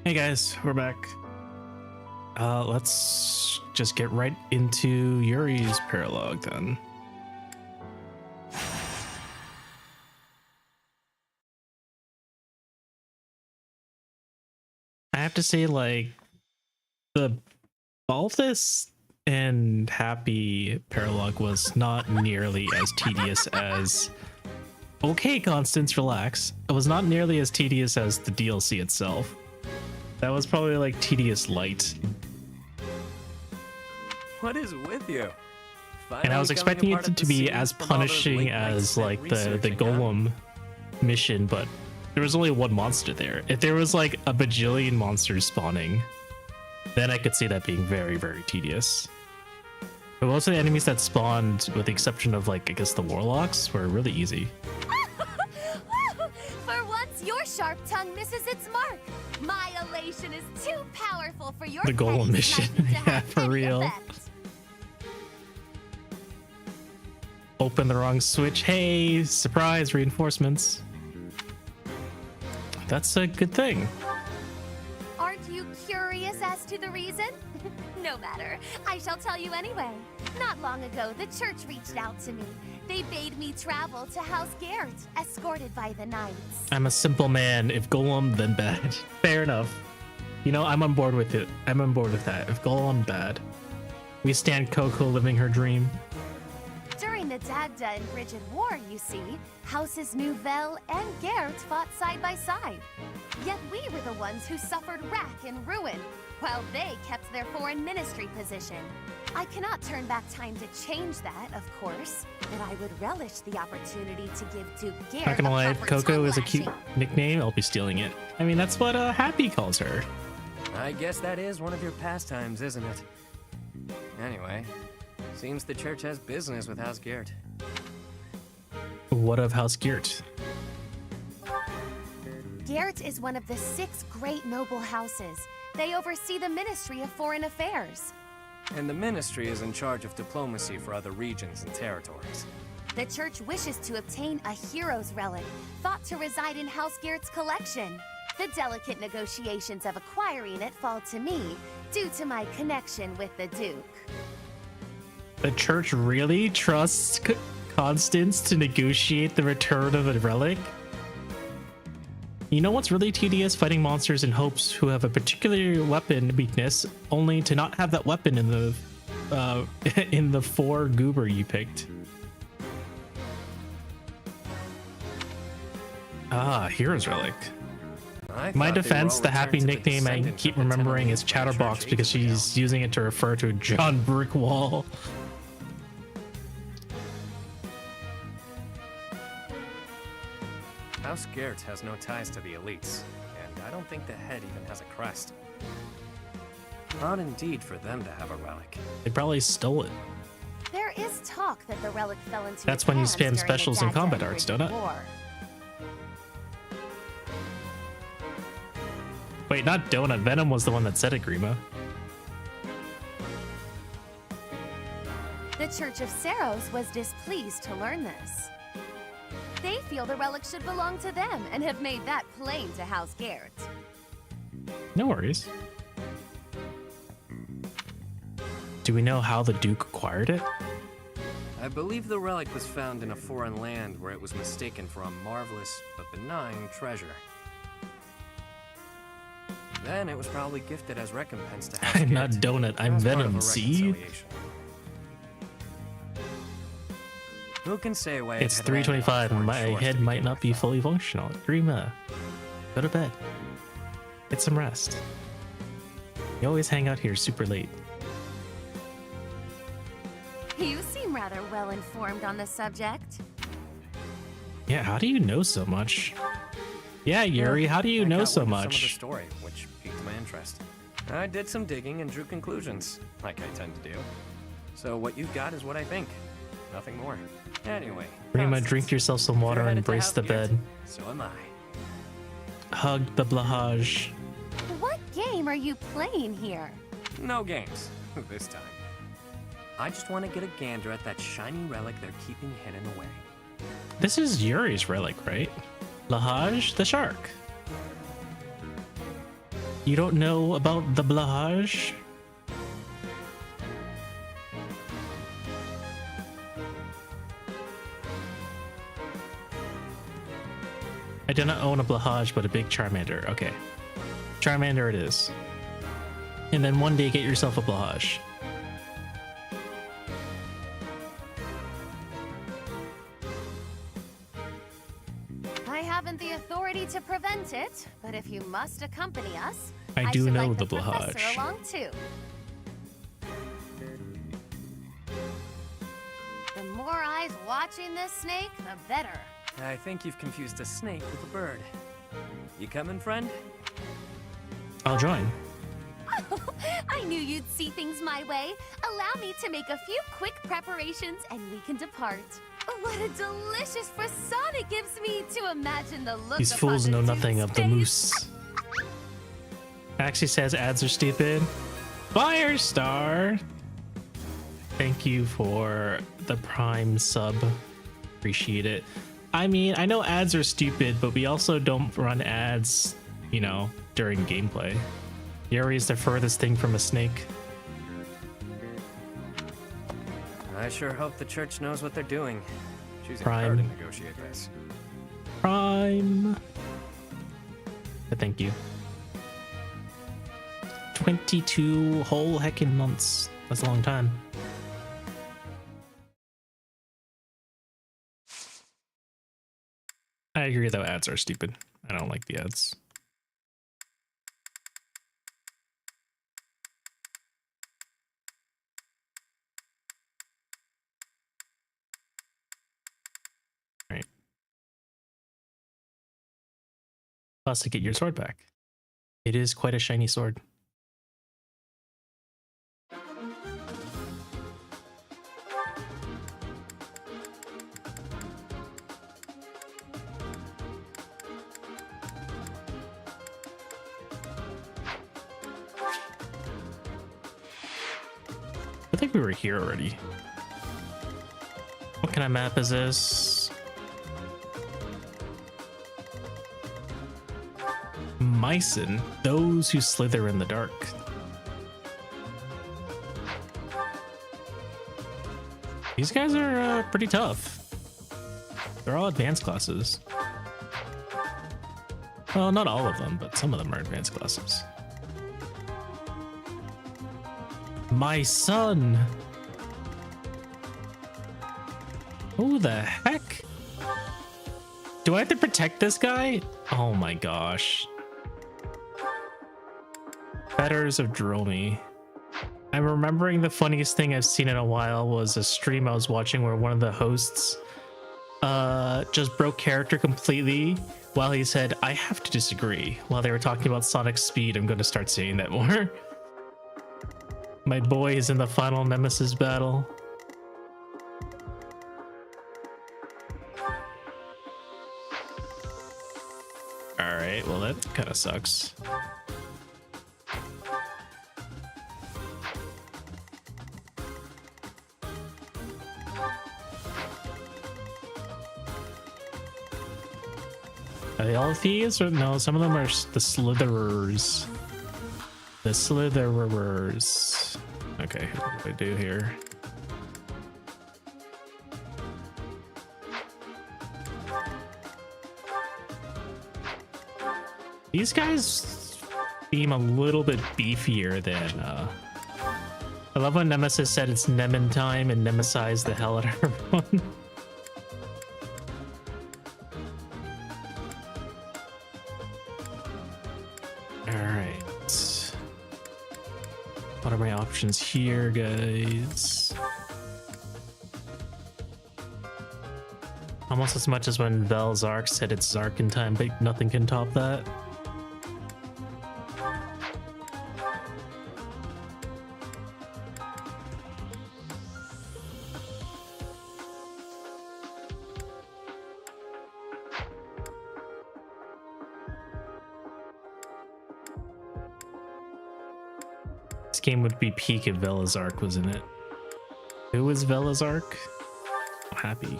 Hey guys, we're back. Let's just get right into Yuri's paralogue then. I have to say, like, the Balthus and Happy paralogue was not nearly as tedious as... Okay, Constance, relax. It was not nearly as tedious as the DLC itself. That was probably like tedious light. What is with you? And I was expecting it to be as punishing as like the golem mission, but there was only one monster there. If there was like a bajillion monsters spawning, then I could see that being very, very tedious. But most of the enemies that spawned, with the exception of like, I guess the warlocks, were really easy. For once, your sharp tongue misses its mark. My elation is too powerful for your The golem mission, yeah, for real. Effect. Open the wrong switch. Hey, surprise, reinforcements. That's a good thing. Aren't you curious as to the reason? No matter. I shall tell you anyway. Not long ago, the church reached out to me. They bade me travel to House Gert, escorted by the knights. I'm a simple man. If golem, then bad. Fair enough. You know, I'm on board with it. I'm on board with that. If golem, bad. We stand Coco living her dream. During the the Dagda and Bridget War, you see, Houses Nouvelle and Gert fought side by side. Yet we were the ones who suffered wrack and ruin, while they kept their foreign ministry position. I cannot turn back time to change that, of course, but I would relish the opportunity to give Duke Gert Not gonna lie, a proper Coco is a cute tongue-lashing. nickname. I'll be stealing it. I mean, that's what Happy calls her. I guess that is one of your pastimes, isn't it? Anyway, seems the church has business with House Gert. What of House Geert? Gert is one of the 6 great noble houses. They oversee the Ministry of Foreign Affairs. And the ministry is in charge of diplomacy for other regions and territories. The church wishes to obtain a hero's relic, thought to reside in House Gert's collection. The delicate negotiations of acquiring it fall to me, due to my connection with the Duke. The church really trusts Constance to negotiate the return of a relic? You know what's really tedious? Fighting monsters in hopes who have a particular weapon weakness, only to not have that weapon in the 4 goober you picked. Ah, Hero's Relic. My defense, the happy nickname I keep remembering is Chatterbox because she's using it to refer to John Brickwall. House Gert has no ties to the elites, and I don't think the head even has a crest. Odd indeed for them to have a relic. They probably stole it. There is talk that the relic fell into That's his when you hands spam during the specials and Dagda combat and arts, Bridget don't it? War. Wait, not Donut. Venom was the one that said it, Grima. The Church of Saros was displeased to learn this. They feel the relic should belong to them and have made that plain to House Gert. No worries. Do we know how the Duke acquired it? I believe the relic was found in a foreign land where it was mistaken for a marvelous but benign treasure. Then it was probably gifted as recompense to House I'm not Gert Donut, I'm as part of Venom, a see? reconciliation. Who can say why It's it had landed on 3:25 and foreign my shores head to might begin not be with, though? fully functional. Grima, go to bed. Get some rest. You always hang out here super late. You seem rather well informed on the subject. Yeah, how do you know so much? Yeah, Yuri, how do you know so Some of the much? story, which piqued my interest. I did some digging and drew conclusions, like I tend to do. So what you've got is what I think. Nothing more. Anyway, Grima, Constance, drink yourself some if you're water and headed to embrace House the Gert, bed. So am I. Hug the blahaj. What game are you playing here? No games, this time. I just want to get a gander at that shiny relic they're keeping hidden away. This is Yuri's relic, right? Blahaj, the shark. You don't know about the blahaj? I do not own a blahaj, but a big Charmander. Okay. Charmander it is. And then one day get yourself a blahaj. I haven't the authority to prevent it, but if you must accompany us, I do should know like the professor blahaj. along too. The more eyes watching this snake, the better. I think you've confused a snake with a bird. You coming, friend? I'll join. I knew you'd see things my way. Allow me to make a few quick preparations and we can depart. What a delicious frisson it gives me to imagine the look These upon fools the know Duke's nothing of the face. moose. Actually says ads are stupid. Firestar! Thank you for the Prime sub. Appreciate it. I mean, I know ads are stupid, but we also don't run ads, you know, during gameplay. Yuri's the furthest thing from a snake. I sure hope the church knows what they're doing. Choosing Prime. her to negotiate this. Prime. But thank you. 22 whole heckin' months. That's a long time. I agree though, ads are stupid. I don't like the ads. Right. Plus to get your sword back. It is quite a shiny sword. I think we were here already. What kind of map is this? Mycen, those who slither in the dark. These guys are pretty tough. They're all advanced classes. Well, not all of them, but some of them are advanced classes. My son! Who the heck? Do I have to protect this guy? Oh my gosh. Fetters of Dromi. I'm remembering the funniest thing I've seen in a while was a stream I was watching where one of the hosts just broke character completely while he said, I have to disagree. While they were talking about Sonic speed, I'm going to start saying that more. My boy is in the final Nemesis battle. Alright, well that kind of sucks. Are they all thieves? Or no, some of them are the Slitherers. The Slitherers. Okay, what do I do here? These guys seem a little bit beefier than I love when Nemesis said it's Nemen time and Nemesized the hell out of everyone. Alright. What are my options here, guys? Almost as much as when Velzark said it's Zarkin time, but nothing can top that. This game would be peak if Velazark was in it. Who is Velazark? I'm happy.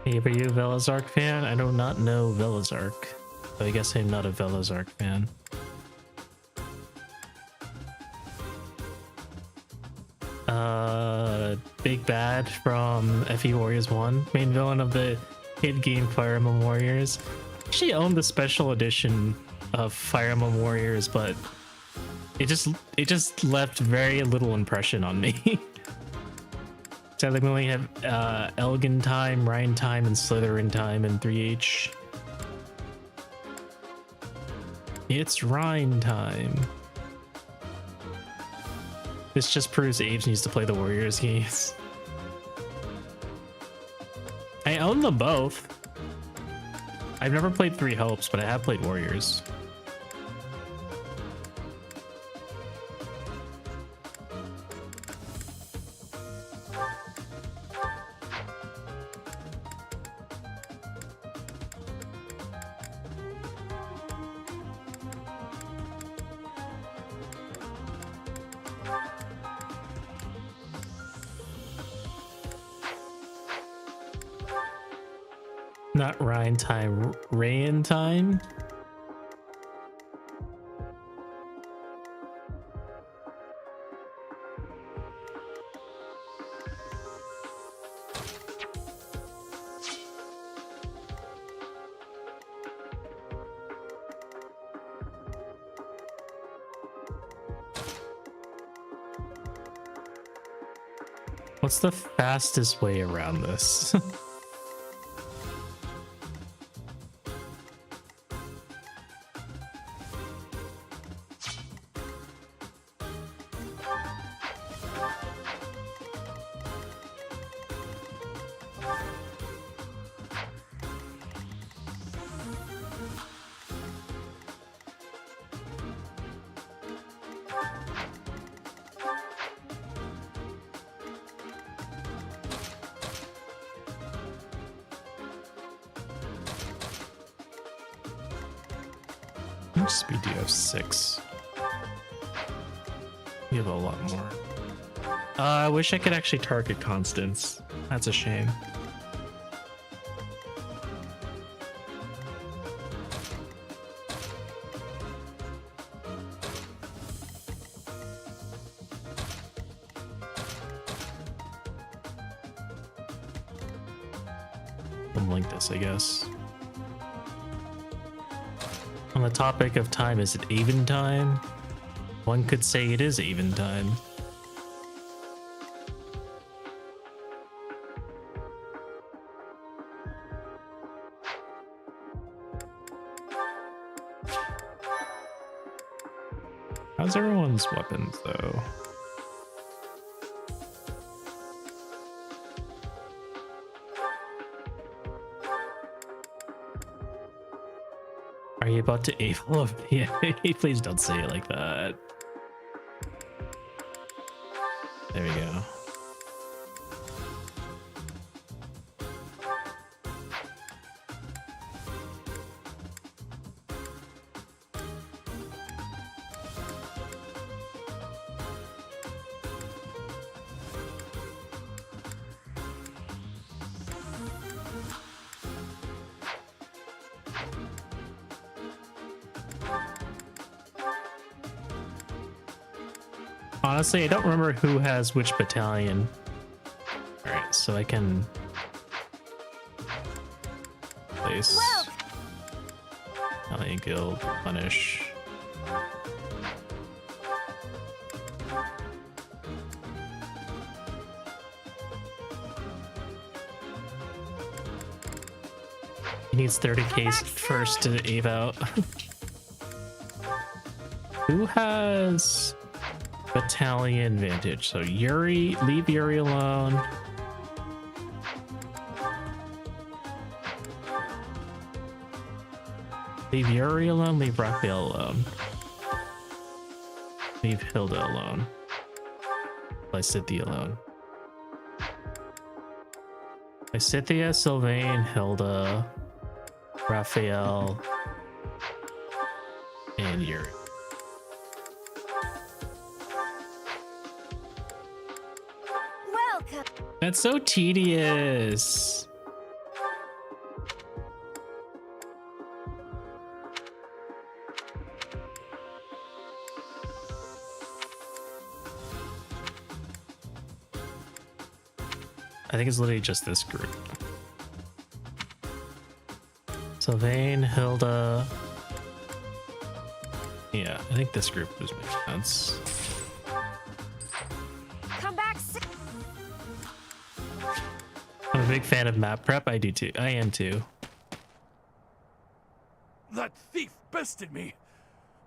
Hey, are you a Velazark fan? I do not know Velazark. So I guess I'm not a Velazark fan. Big Bad from FE Warriors 1, main villain of the hit game Fire Emblem Warriors. I actually owned the special edition of Fire Emblem Warriors, but it just left very little impression on me. So we only have Elgin time, Ryan time, and Slytherin time in 3H. It's Ryan time. This just proves Abe needs to play the Warriors games. I own them both. I've never played Three Hopes, but I have played Warriors. Not Ryan time, Rayan time. What's the fastest way around this? How much speed do you have? 6. You have a lot more. I wish I could actually target Constance. That's a shame. Something like this, I guess. On the topic of time, is it even time? One could say it is even time. How's everyone's weapons, though? Are you about to evil of me? Please don't say it like that. There we go. Honestly, I don't remember who has which battalion. Alright, so I can place Battalion Guild, punish. He needs 30k first to Ave out. Who has battalion vantage? So Yuri, leave Yuri alone. Leave Yuri alone, leave Raphael alone. Leave Hilda alone. Lysithea alone. Lysithea, Sylvain, Hilda, Raphael, and Yuri. That's so tedious. I think it's literally just this group. Sylvain, Hilda. Yeah, I think this group does make sense. I'm a big fan of map prep. I do too. I am too. That thief bested me,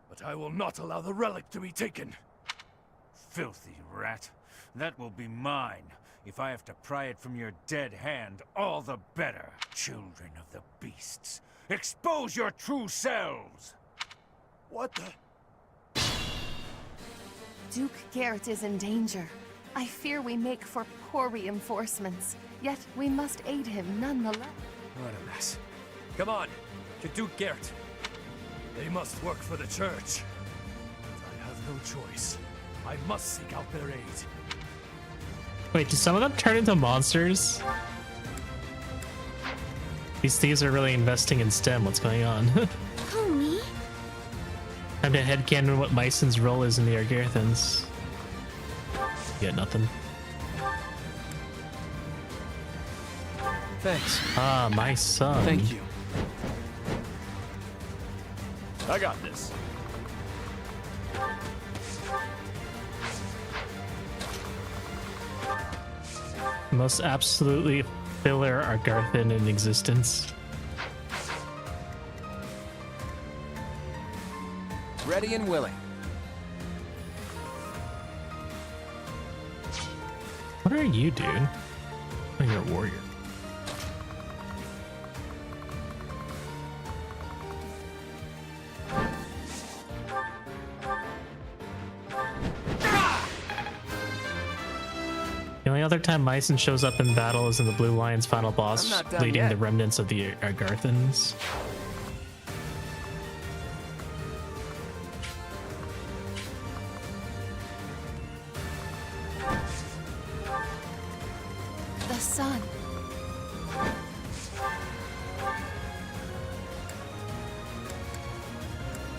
but I will not allow the relic to be taken. Filthy rat. That will be mine. If I have to pry it from your dead hand, all the better. Children of the beasts, expose your true selves! What the? Duke Garrett is in danger. I fear we make for poor reinforcements, yet we must aid him nonetheless. What a mess. Come on, to Duke Garrett. They must work for the church. I have no choice. I must seek out their aid. Wait, do some of them turn into monsters? These thieves are really investing in STEM. What's going on? Who, me? Time to headcanon what Myson's role is in the Argarathans. Yeah, nothing. Thanks. Ah, my son. Thank you. I got this. Most absolutely filler Argarthan in existence. Ready and willing. What are you, dude? Oh, you're a warrior. The only other time Mycen shows up in battle is in the Blue Lion's final boss, I'm not done leading yet. the remnants of the Argarthans. The sun.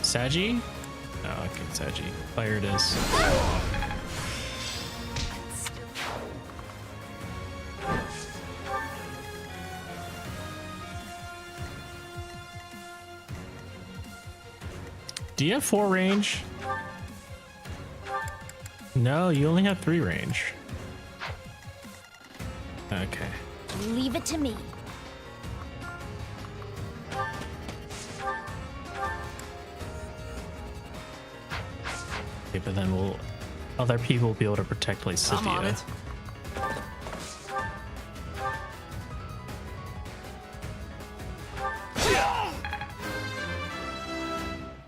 Sagi? Oh, okay, Sagi. Fire it is. Do you have 4 range? No, you only have 3 range. Okay. Leave it to me. Okay, but then other people will be able to protect I'm on Lysithea. it.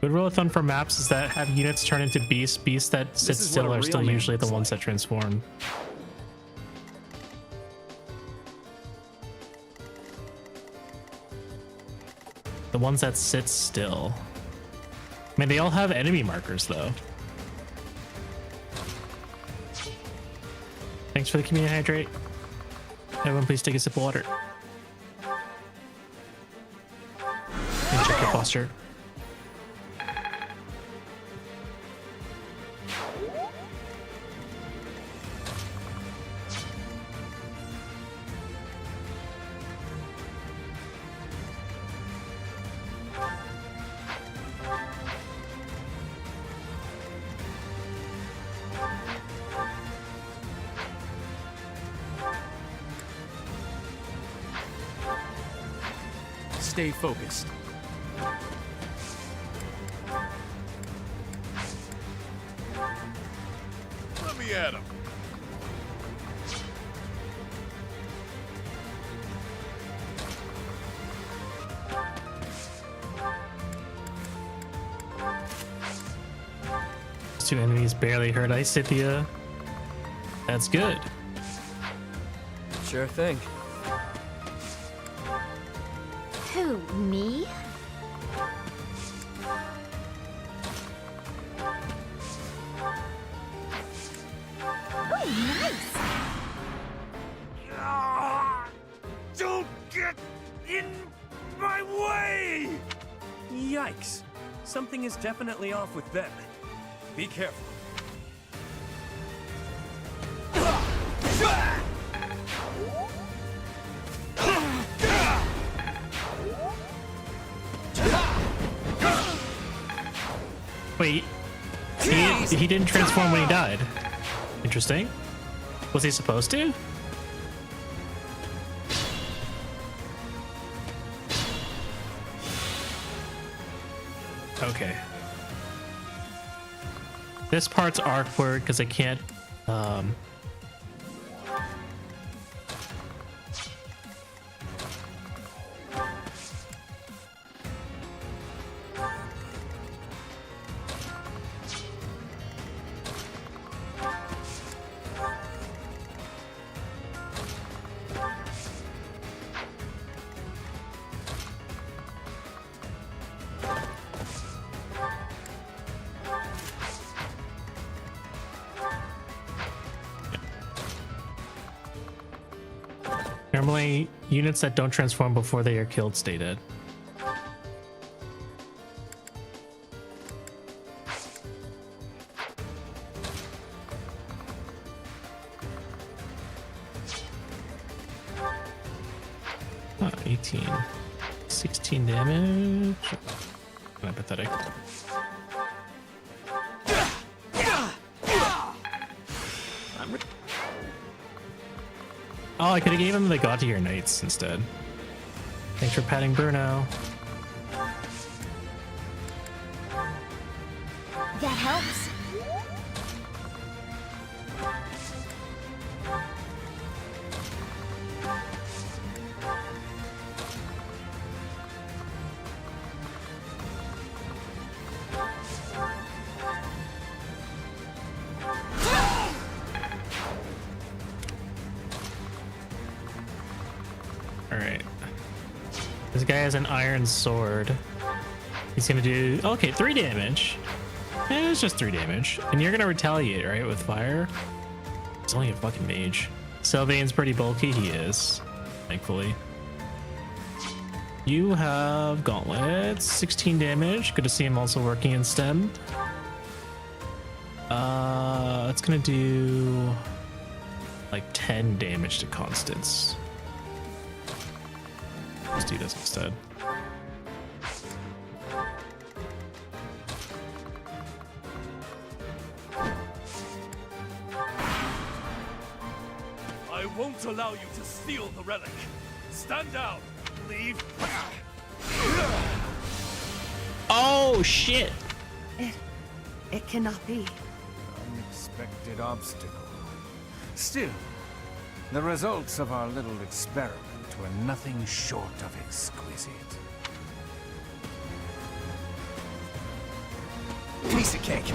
Good rule of thumb for maps is that have units turn into beasts. Beasts that sit is what still a are real still man usually the looks ones that transform. The ones that sit still. I mean, they all have enemy markers, though. Thanks for the community hydrate. Everyone, please take a sip of water. And check your posture. Stay focused. Let me at him. These 2 enemies barely hurt Lysithea. That's good. Sure thing. Who, me? Oh, nice! Don't get in my way! Yikes. Something is definitely off with them. Be careful. Wait, he didn't transform when he died. Interesting. Was he supposed to? Okay. This part's awkward because I can't normally units that don't transform before they are killed stay dead. Oh, 18. 16 damage. Kind of pathetic. Oh, I could have gave him the God Tier Knights instead. Thanks for patting Bruno. That helps. Alright. This guy has an iron sword. He's gonna do, okay, 3 damage. Eh, it's just 3 damage. And you're gonna retaliate, right, with fire? It's only a fucking mage. Sylvain's pretty bulky, he is. Thankfully. You have gauntlets, 16 damage. Good to see him also working in STEM. It's gonna do like 10 damage to Constance. Let's do this instead. I won't allow you to steal the relic. Stand down. Leave. Oh shit! It cannot be. Unexpected obstacle. Still, the results of our little experiment were nothing short of exquisite. Piece of cake.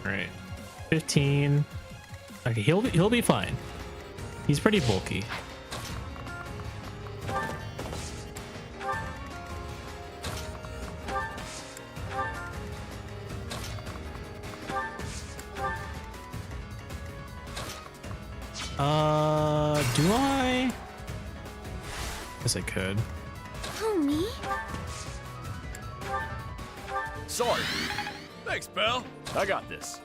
Alright. 15. Okay, he'll be fine. He's pretty bulky. Do I? Guess I could. Oh, me? Sorry. Thanks, Belle. I got this.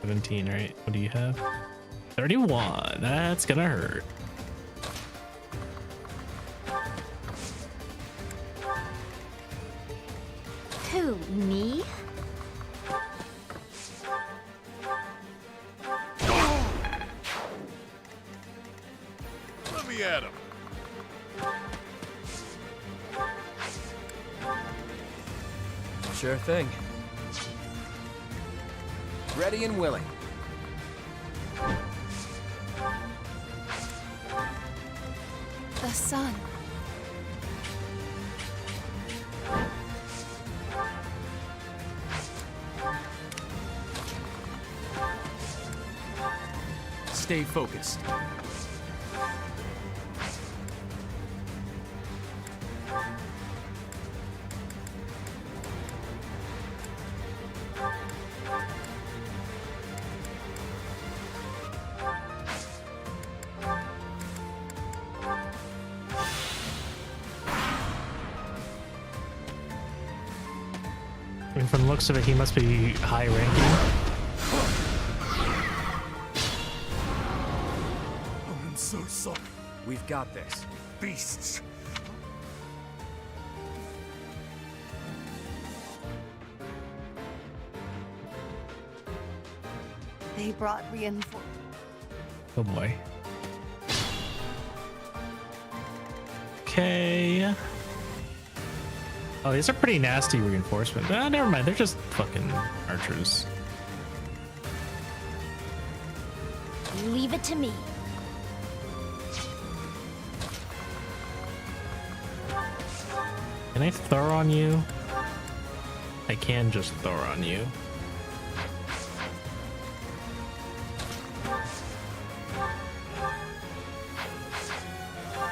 $17, right? What do you have? 31. That's gonna hurt. Who, me? Let me at him. Sure thing. Ready and willing. The sun. Stay focused. I mean, from the looks of it, he must be high ranking. I'm so sorry. We've got this. Beasts. They brought reinforcements. Oh boy. Okay. Oh, these are pretty nasty reinforcements. Ah, never mind. They're just fucking archers. Leave it to me. Can I throw on you? I can just throw on you.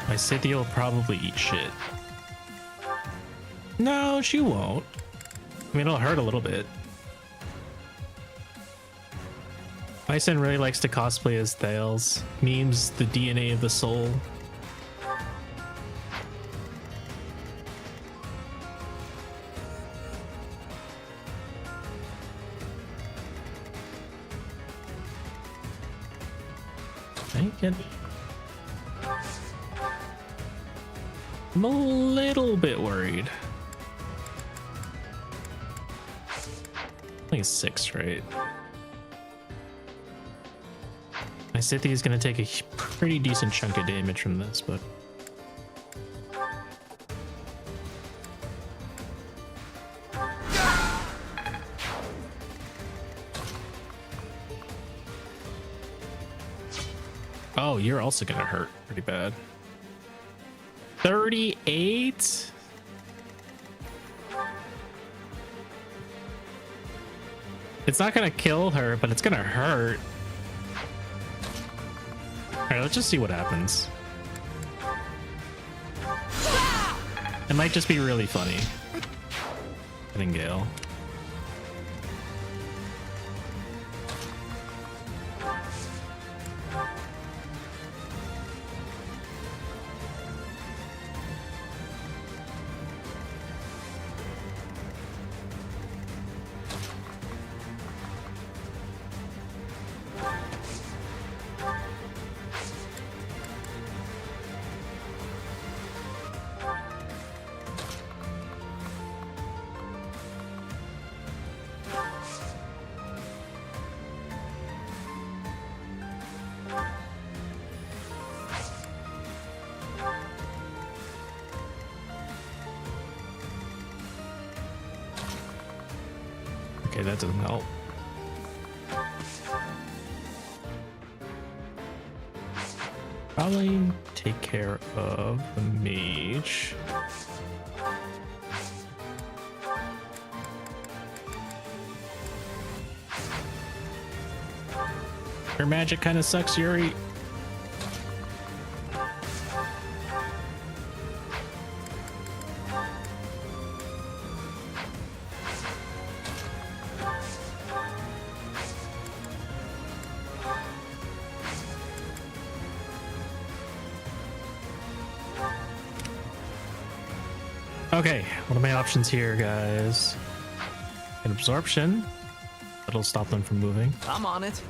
My Scythia will probably eat shit. No, she won't. I mean, it'll hurt a little bit. Myson really likes to cosplay as Thales. Memes the DNA of the soul. I'm a little bit worried. I think it's 6, right? My Scythia is going to take a pretty decent chunk of damage from this, but... Oh, you're also going to hurt pretty bad. 38? It's not going to kill her, but it's going to hurt. Alright, let's just see what happens. It might just be really funny. Hitting Gale. Okay, that doesn't help. Probably take care of the mage. Your magic kind of sucks, Yuri. Okay, what are my options here, guys? An absorption. That'll stop them from moving. I'm on it.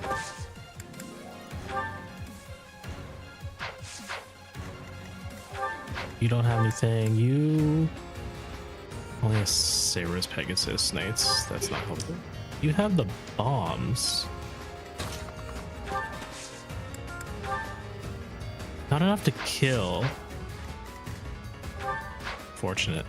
You don't have anything. You only have Saber's Pegasus Knights. That's not helpful. You have the bombs. Not enough to kill. Fortunate.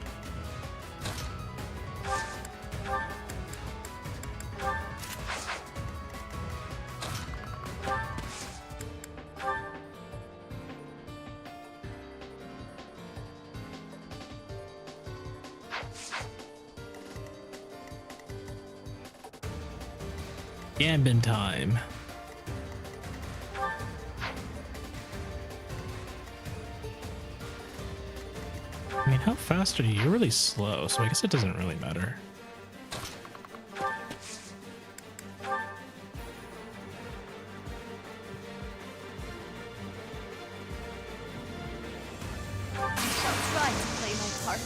Gambin time. I mean, how fast are you? You're really slow, so I guess it doesn't really matter. I'll try to play my part.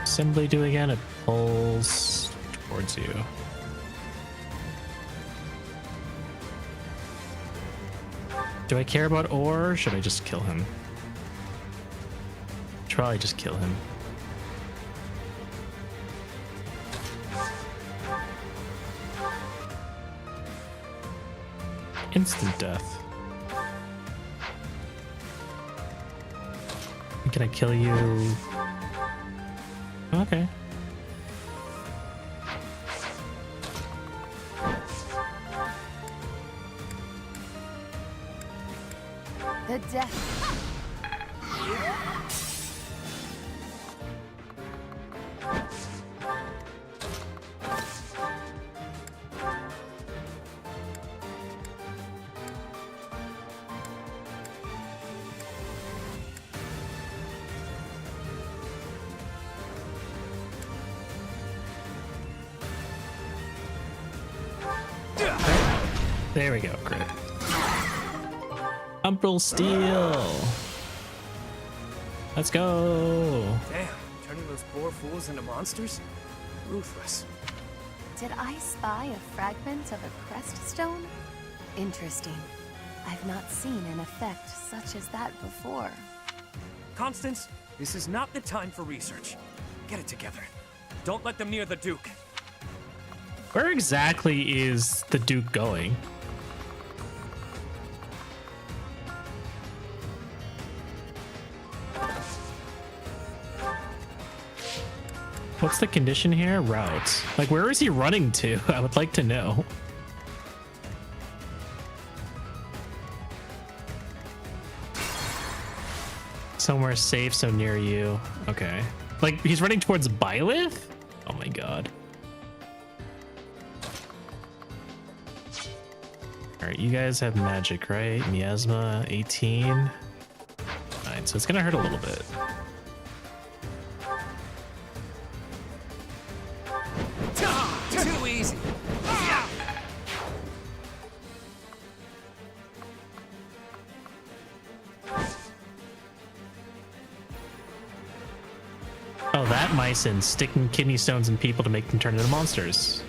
Assembly do again, it pulls towards you. Do I care about ore, or should I just kill him? Should probably just kill him. Instant death. Can I kill you? Okay. The death. There we go, great. Umbral Steel. Let's go. Damn, turning those poor fools into monsters? Ruthless. Did I spy a fragment of a crest stone? Interesting. I've not seen an effect such as that before. Constance, this is not the time for research. Get it together. Don't let them near the Duke. Where exactly is the Duke going? What's the condition here? Route. Like, where is he running to? I would like to know. Somewhere safe, so near you. Okay. Like, he's running towards Byleth? Oh my god. Alright, you guys have magic, right? Miasma, 18. Alright, so it's gonna hurt a little bit. Too easy. Oh, that Mycin, sticking kidney stones in people to make them turn into monsters.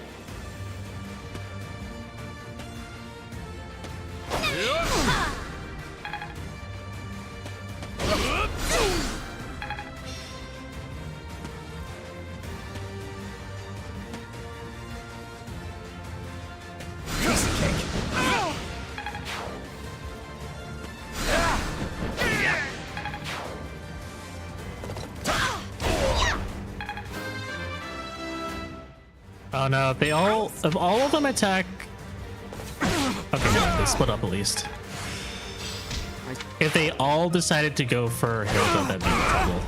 Oh no, they all of them attack. Okay, no, they split up at least. If they all decided to go for Hilda, that'd be trouble.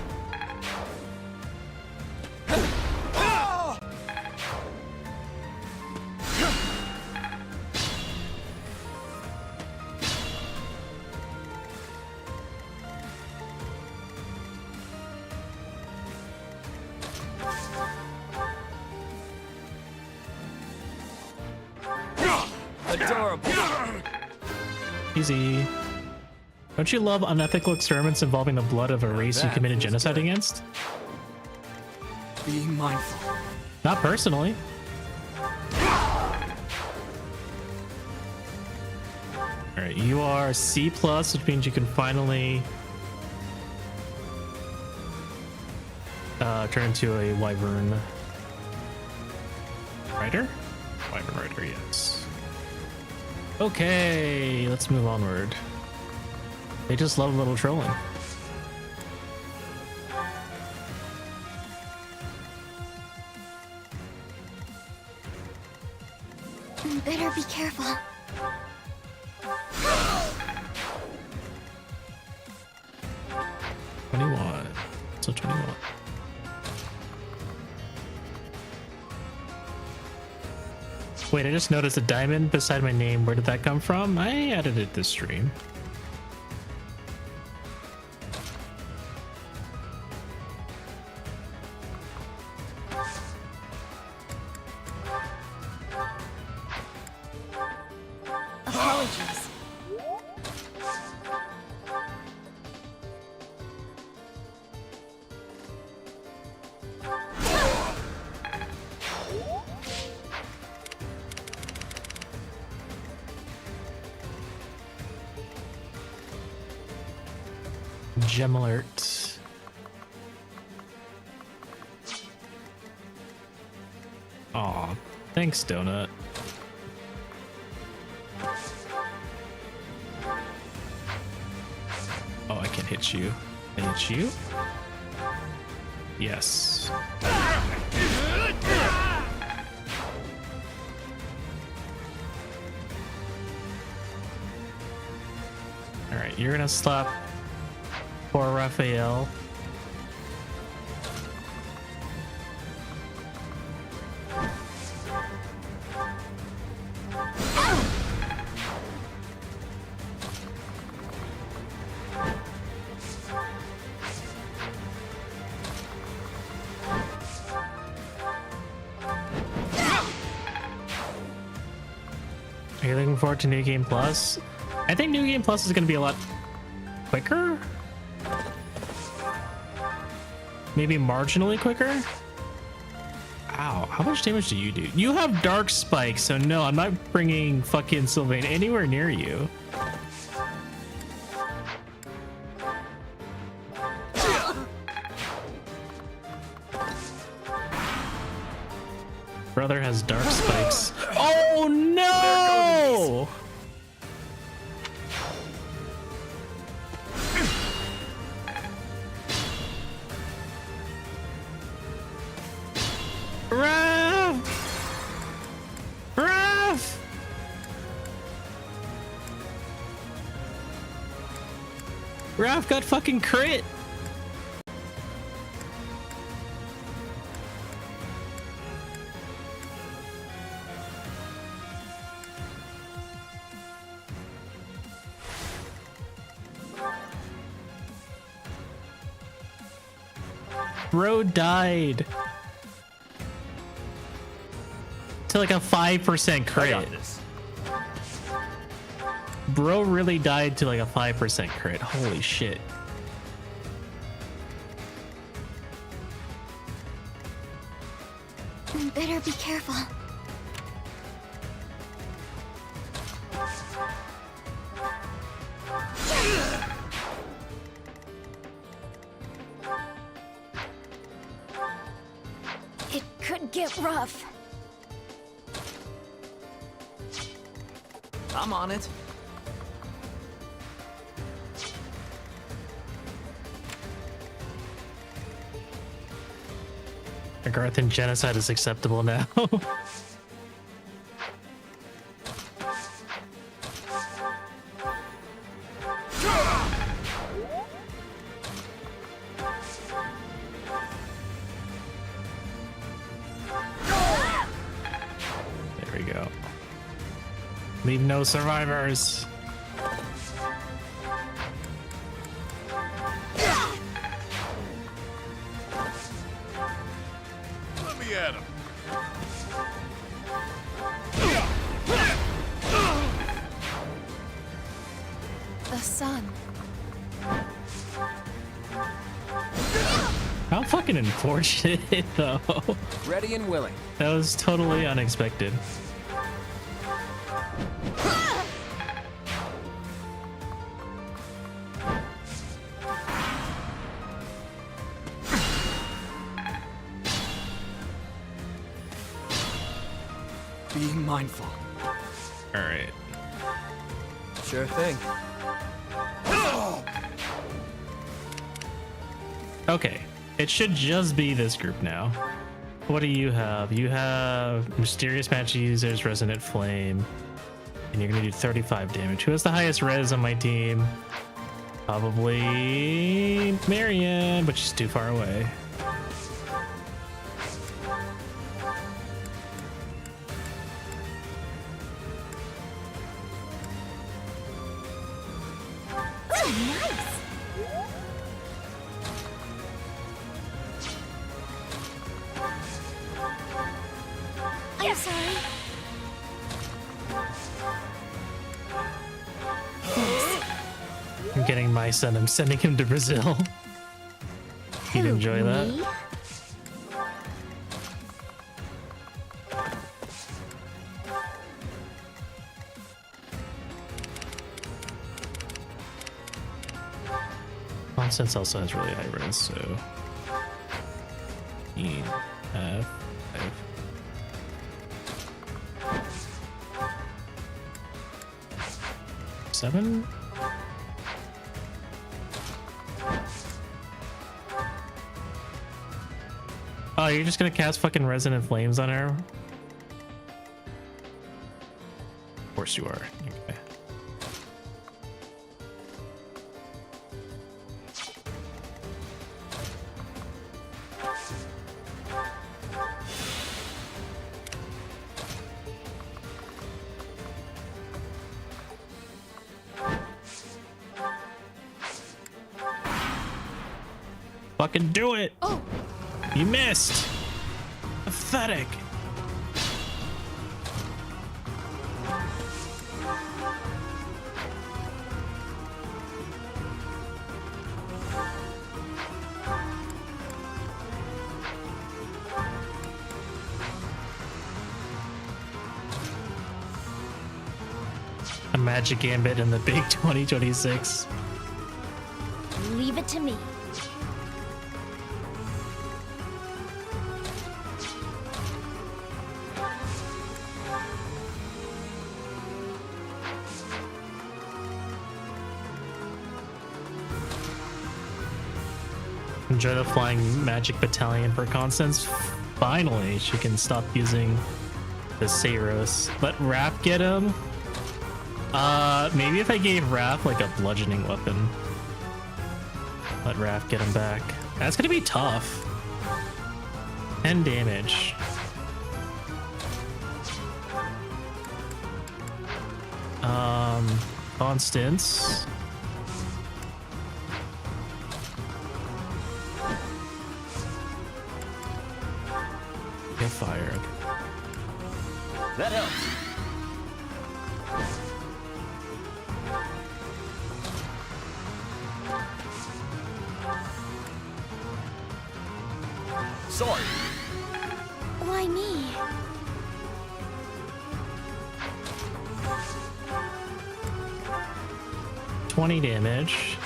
Adorable. Easy. Don't you love unethical experiments involving the blood of a race you committed genocide against? Be mindful. Not personally. Alright, you are C+, which means you can finally turn into a wyvern rider? Wyvern rider, yes. Okay, let's move onward. They just love a little trolling. Better be careful. So 21. Wait, I just noticed a diamond beside my name. Where did that come from? I added it this stream. Apologies. Gem alert. Aw, thanks, Donut. Oh, I can hit you. I hit you? Yes. Alright, you're gonna slap poor Raphael. Are you looking forward to New Game Plus? I think New Game Plus is going to be a lot quicker. Maybe marginally quicker. Ow, how much damage do you do? You have Dark Spike, so no, I'm not bringing fucking Sylvain anywhere near you. Brother has Dark Spikes. Oh no! Raph got fucking crit. Bro died to like a 5% crit. I got this. Bro really died to like a 5% crit. Holy shit. Better be careful. It could get rough. I'm on it. Agarthan genocide is acceptable now. There we go. Leave no survivors. Let me at him. The sun. How fucking unfortunate though. Ready and willing. That was totally unexpected. Be mindful. All right. Sure thing. Okay, it should just be this group now. What do you have? You have Mysterious Magic Users, Resonant Flame, and you're gonna do 35 damage. Who has the highest res on my team? Probably Marion, but she's too far away. I'm sorry. I'm getting my son. I'm sending him to Brazil. He'd enjoy that. Me? Constance also has really high res, so. F5. 7. Oh, you're just gonna cast fucking Resonant Flames on her? Of course you are. Okay. Fucking do it! Oh. You missed! Pathetic. A magic gambit in the big 2026. Leave it to me. Enjoy the flying magic battalion for Constance. Finally, she can stop using the Saros. Let Raph get him. Maybe if I gave Raph like a bludgeoning weapon. Let Raph get him back. That's gonna be tough. 10 damage. Constance. Get fired. That helps. Sorry. Why me? $20 damage.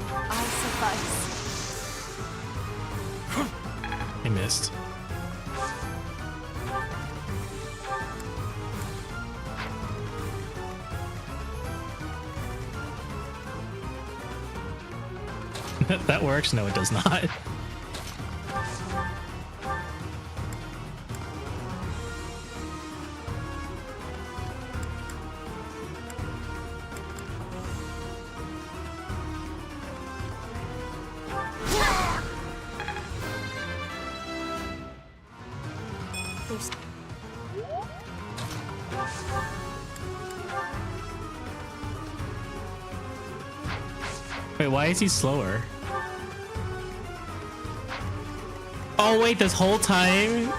I'll suffice. I missed. That works? No, it does not. There's... Wait, why is he slower? Oh wait, this whole time?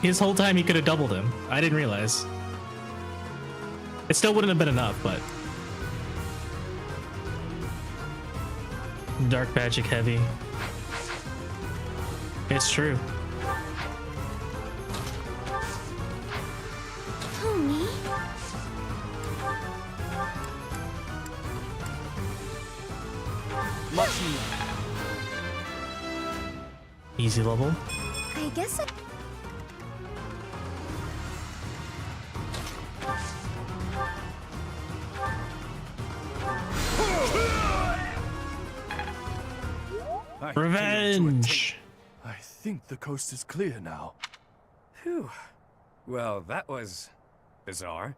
His whole time he could have doubled him. I didn't realize. It still wouldn't have been enough, but... Dark magic heavy. It's true. Who, me? Much Easy level. I guess I... Revenge! I think the coast is clear now. Phew. Well, that was bizarre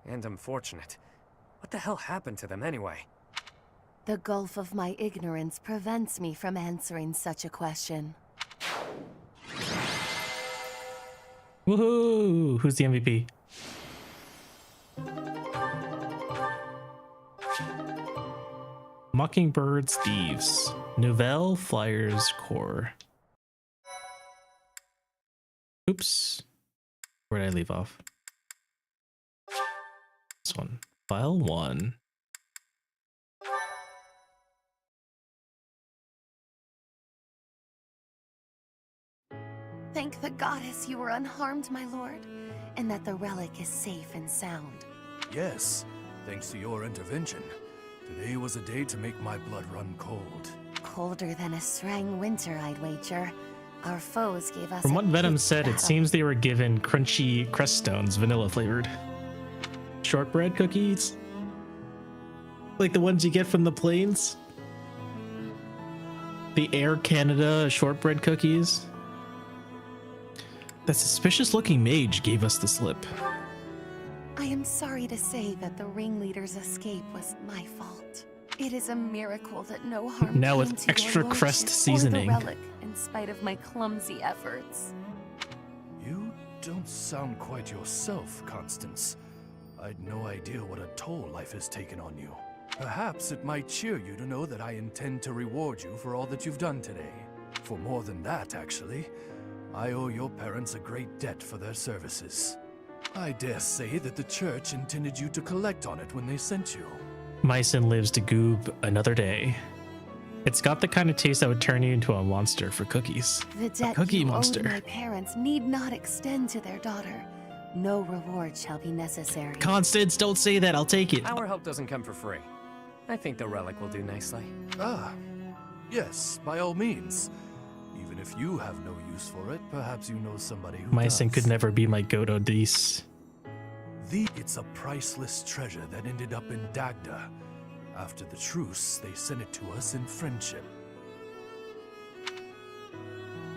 and unfortunate. What the hell happened to them anyway? The gulf of my ignorance prevents me from answering such a question. Woohoo! Who's the MVP? Mockingbirds Thieves. Nouvelle Flyers Corps. Oops. Where did I leave off? This one. File 1. Thank the goddess you were unharmed, my lord, and that the relic is safe and sound. Yes, thanks to your intervention. Today was a day to make my blood run cold. Colder than a Srang winter, I'd wager. Our foes gave us From what Venom pitched said, it battle. seems they were given crunchy crust stones, vanilla flavored. Shortbread cookies? Like the ones you get from the planes? The Air Canada shortbread cookies? That suspicious looking mage gave us the slip. I am sorry to say that the ringleader's escape was my fault. It is a miracle that no harm Now came with to extra your crust lordship seasoning. or the relic, in spite of my clumsy efforts. You don't sound quite yourself, Constance. I'd no idea what a toll life has taken on you. Perhaps it might cheer you to know that I intend to reward you for all that you've done today. For more than that, actually. I owe your parents a great debt for their services. I dare say that the church intended you to collect on it when they sent you. Mycin lives to goob another day. It's got the kind of taste that would turn you into a monster for cookies. The debt cookie you monster. owed my parents need not extend to their daughter. No reward shall be necessary. Constance, don't say that. I'll take it. Our help doesn't come for free. I think the relic will do nicely. Ah, yes, by all means. Even if you have no use for it, perhaps you know somebody who Mycin does. could never be my Godo Dis. It's a priceless treasure that ended up in Dagda. After the truce, they sent it to us in friendship.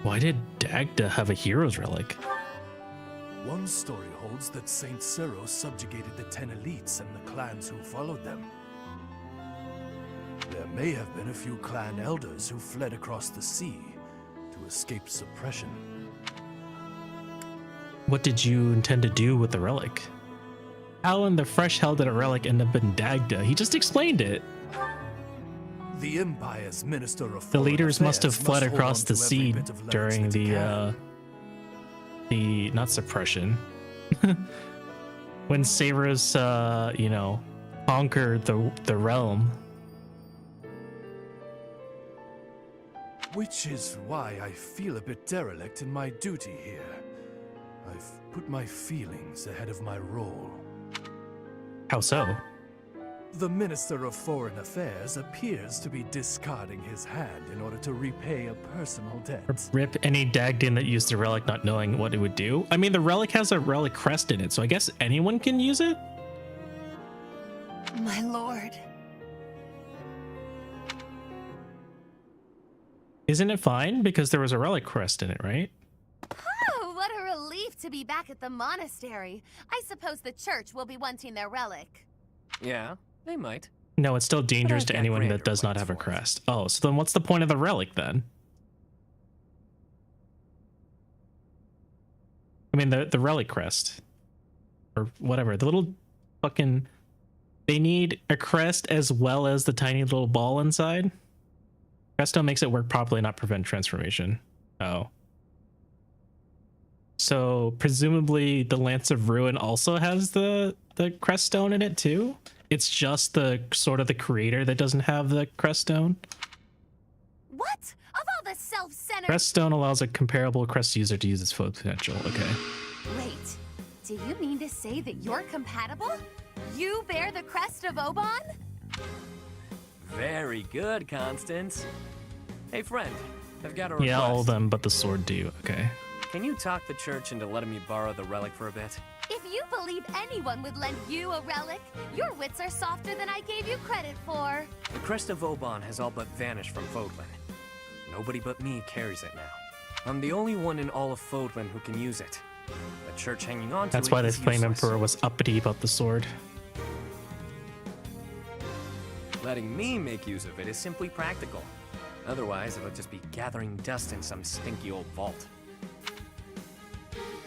Why did Dagda have a hero's relic? One story holds that Saint Cyril subjugated the 10 elites and the clans who followed them. There may have been a few clan elders who fled across the sea to escape suppression. What did you intend to do with the relic? How in the fresh hell did a relic end up in Dagda? He just explained it. The Empire's Minister of The Foreign leaders must have Affairs fled hold across on the to every sea bit of leverage during that he the not suppression. When Saber's conquered the realm. Which is why I feel a bit derelict in my duty here. I've put my feelings ahead of my role. How so? The Minister of Foreign Affairs appears to be discarding his hand in order to repay a personal debt. Rip any Dagdan that used the relic not knowing what it would do. I mean, the relic has a relic crest in it, so I guess anyone can use it? My lord. Isn't it fine? Because there was a relic crest in it, right? Oh, what a relief to be back at the monastery. I suppose the church will be wanting their relic. Yeah, they might. No, it's still dangerous I've to got anyone that grander does not plans have a for it. crest. Oh, so then what's the point of the relic then? I mean, the relic crest. Or whatever. The little fucking... They need a crest as well as the tiny little ball inside? Crestone makes it work properly, not prevent transformation. Oh. So, presumably, the Lance of Ruin also has the crest stone in it, too? It's just the sort of the creator that doesn't have the crest stone? What? Of all the self-centered... Crest stone allows a comparable crest user to use its full potential. Okay. Wait, do you mean to say that you're compatible? You bear the crest of Oban? Very good, Constance. Hey, friend, I've got a request. Yeah, all of them, but the sword do. Okay. Can you talk the church into letting me borrow the relic for a bit? If you believe anyone would lend you a relic, your wits are softer than I gave you credit for. The crest of Oban has all but vanished from Fodlan. Nobody but me carries it now. I'm the only one in all of Fodlan who can use it. The church hanging on to That's it why the is Flame useless. Emperor was uppity about the sword. Letting me make use of it is simply practical. Otherwise, it'll just be gathering dust in some stinky old vault.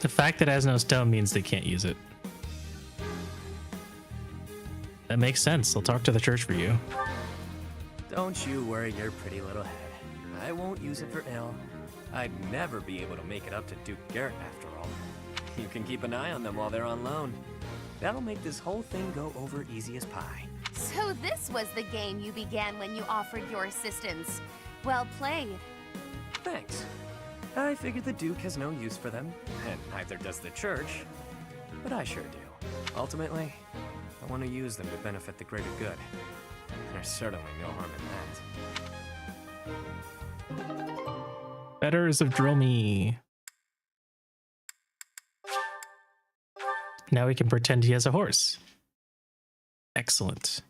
The fact that it has no stone means they can't use it. That makes sense. They'll talk to the church for you. Don't you worry your pretty little head. I won't use it for ill. I'd never be able to make it up to Duke Garrett after all. You can keep an eye on them while they're on loan. That'll make this whole thing go over easy as pie. So this was the game you began when you offered your assistance. Well played. Thanks. I figured the Duke has no use for them, and neither does the church. But I sure do. Ultimately, I want to use them to benefit the greater good. There's certainly no harm in that. Betters of Drill Me. Now he can pretend he has a horse. Excellent.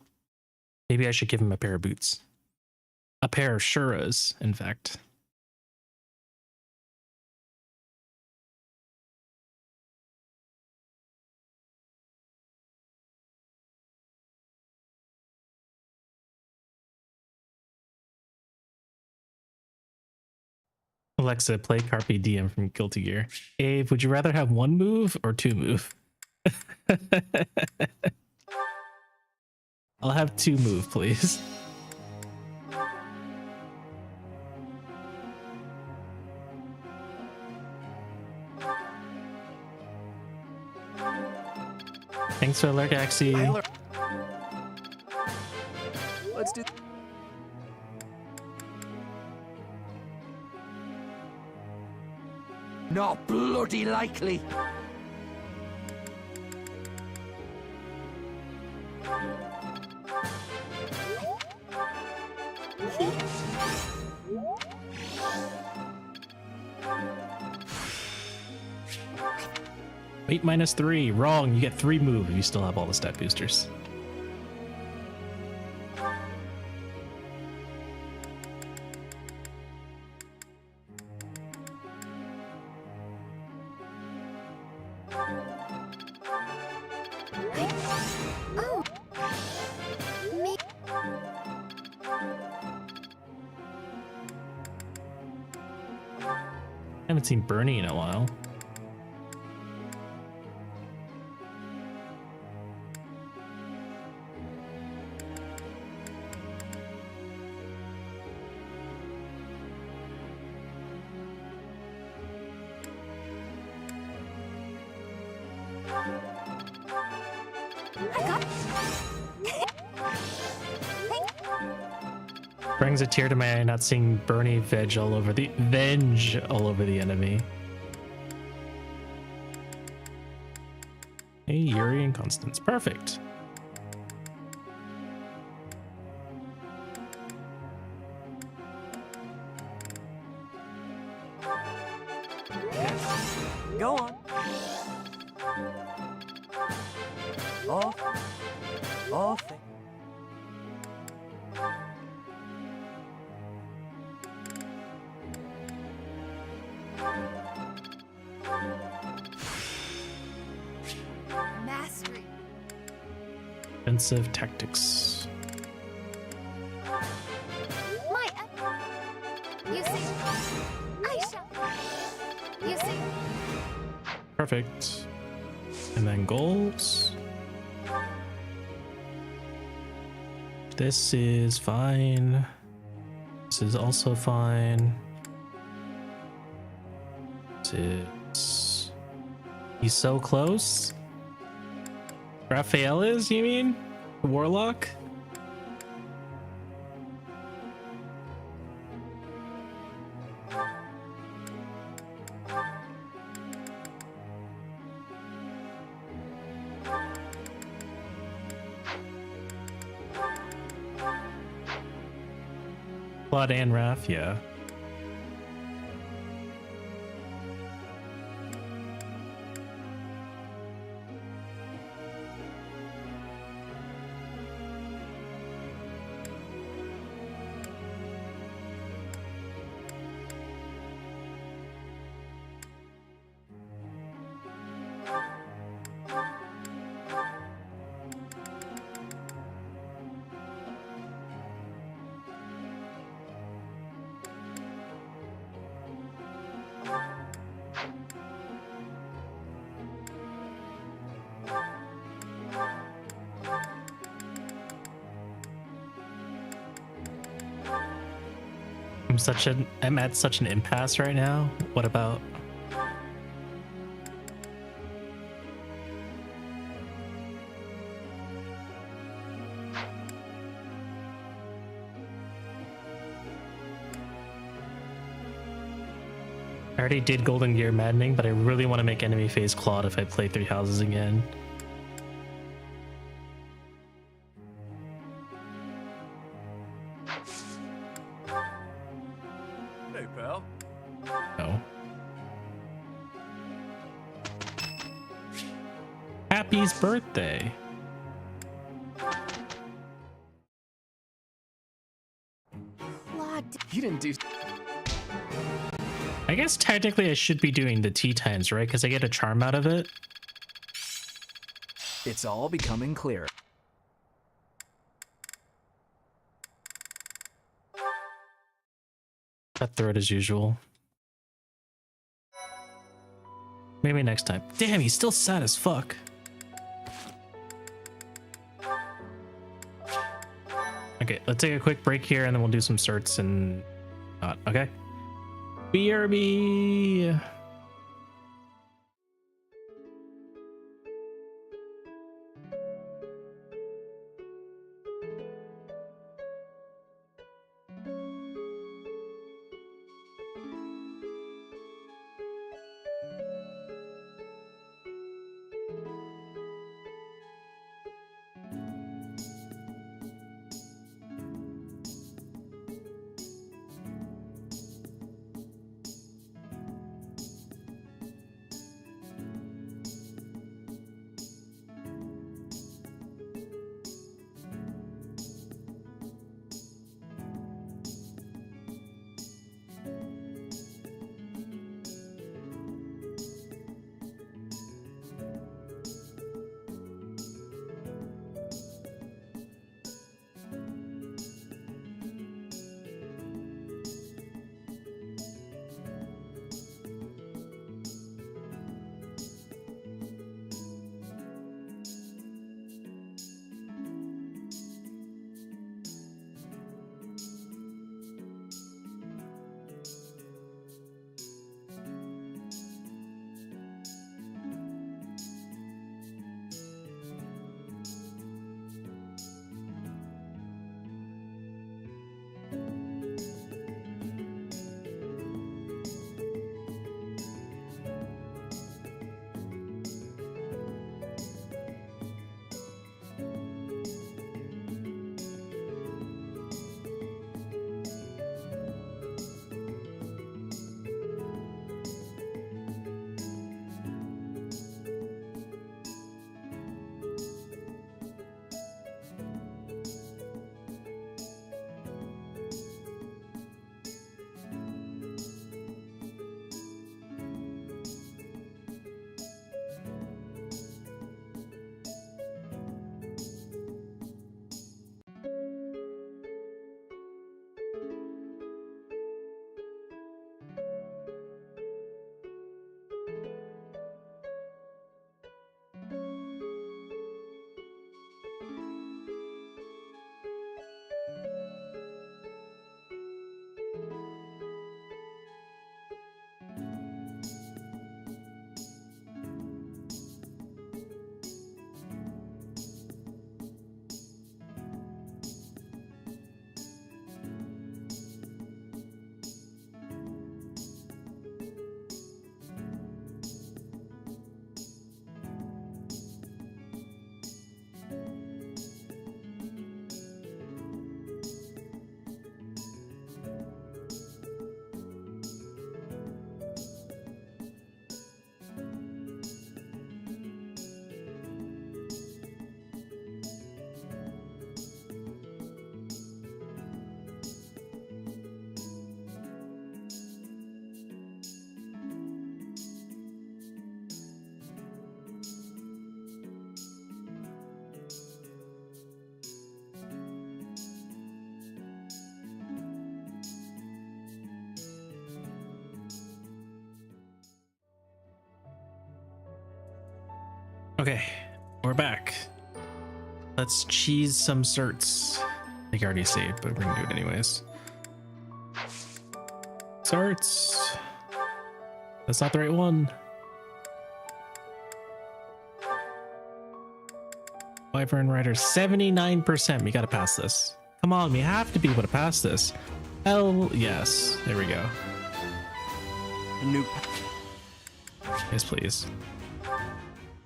Maybe I should give him a pair of boots. A pair of Shuras, in fact. Alexa, play Carpe Diem from Guilty Gear. Abe, would you rather have one move or two move? I'll have two move, please. Thanks for the lurk, Axie. Let's do. Not bloody likely. Weight -3. Wrong. You get 3 move if you still have all the stat boosters. Oh. Me. I haven't seen Bernie in a while. Brings a tear to my eye not seeing Bernie venge all over the enemy. Hey, Yuri and Constance. Perfect. Go on. Off. Mastery. Defensive tactics. My. You see. I shall. You see. Perfect. And then goals. This is fine. This is also fine. This is... He's so close. Raphael is, you mean? Warlock? Blood and Raph, yeah. I'm at such an impasse right now. What about? I already did Golden Gear Maddening, but I really want to make enemy phase Claude if I play 3 houses again. Hey, pal. No. Happy's birthday. You didn't do. I guess technically I should be doing the tea times, right? Because I get a charm out of it. It's all becoming clearer. Cutthroat as usual. Maybe next time. Damn, he's still sad as fuck. Okay, let's take a quick break here and then we'll do some certs and not. Okay. BRB. Okay, we're back. Let's cheese some certs. I think I already saved, but we're gonna do it anyways. Certs. That's not the right one. Wyvern Rider, 79%. We gotta pass this. Come on, we have to be able to pass this. Hell yes. There we go. Yes, please.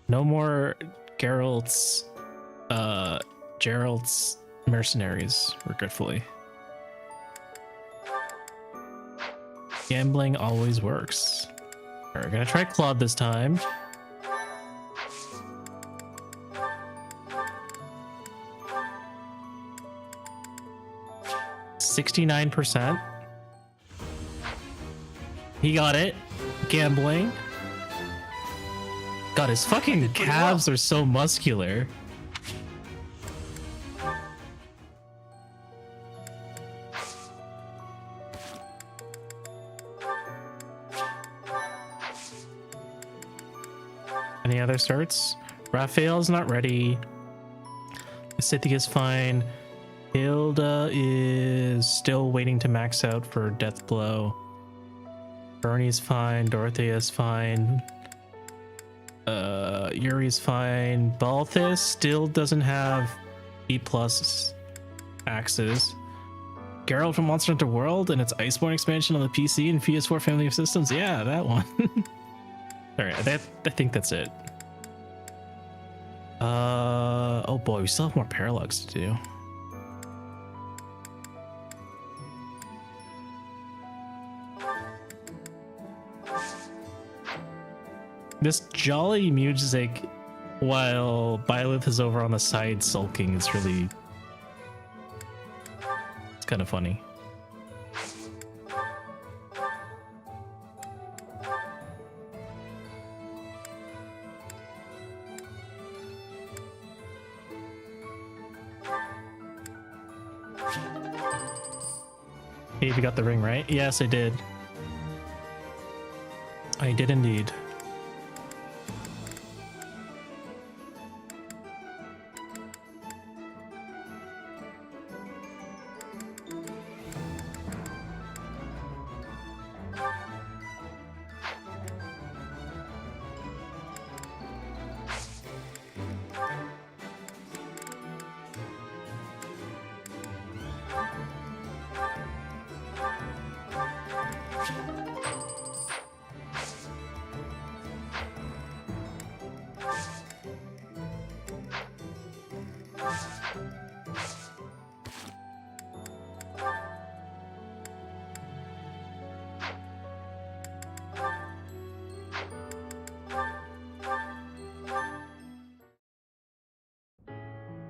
No more Geralt's mercenaries, regretfully. Gambling always works. Alright, we're gonna try Claude this time. $69%. He got it. Gambling. God, his fucking calves are so muscular. Any other starts? Raphael's not ready. Cynthia is fine. Hilda is still waiting to max out for Death Blow. Bernie's fine. Dorothea's fine. Yuri's fine. Balthus still doesn't have E+ axes. Geralt from Monster Hunter World and its Iceborne expansion on the PC and PS4 family of systems. Yeah, that one. Alright, I think that's it. Oh boy, we still have more paralogs to do. This jolly music while Byleth is over on the side sulking is really... it's kind of funny. Hey, you got the ring, right? Yes, I did. I did indeed.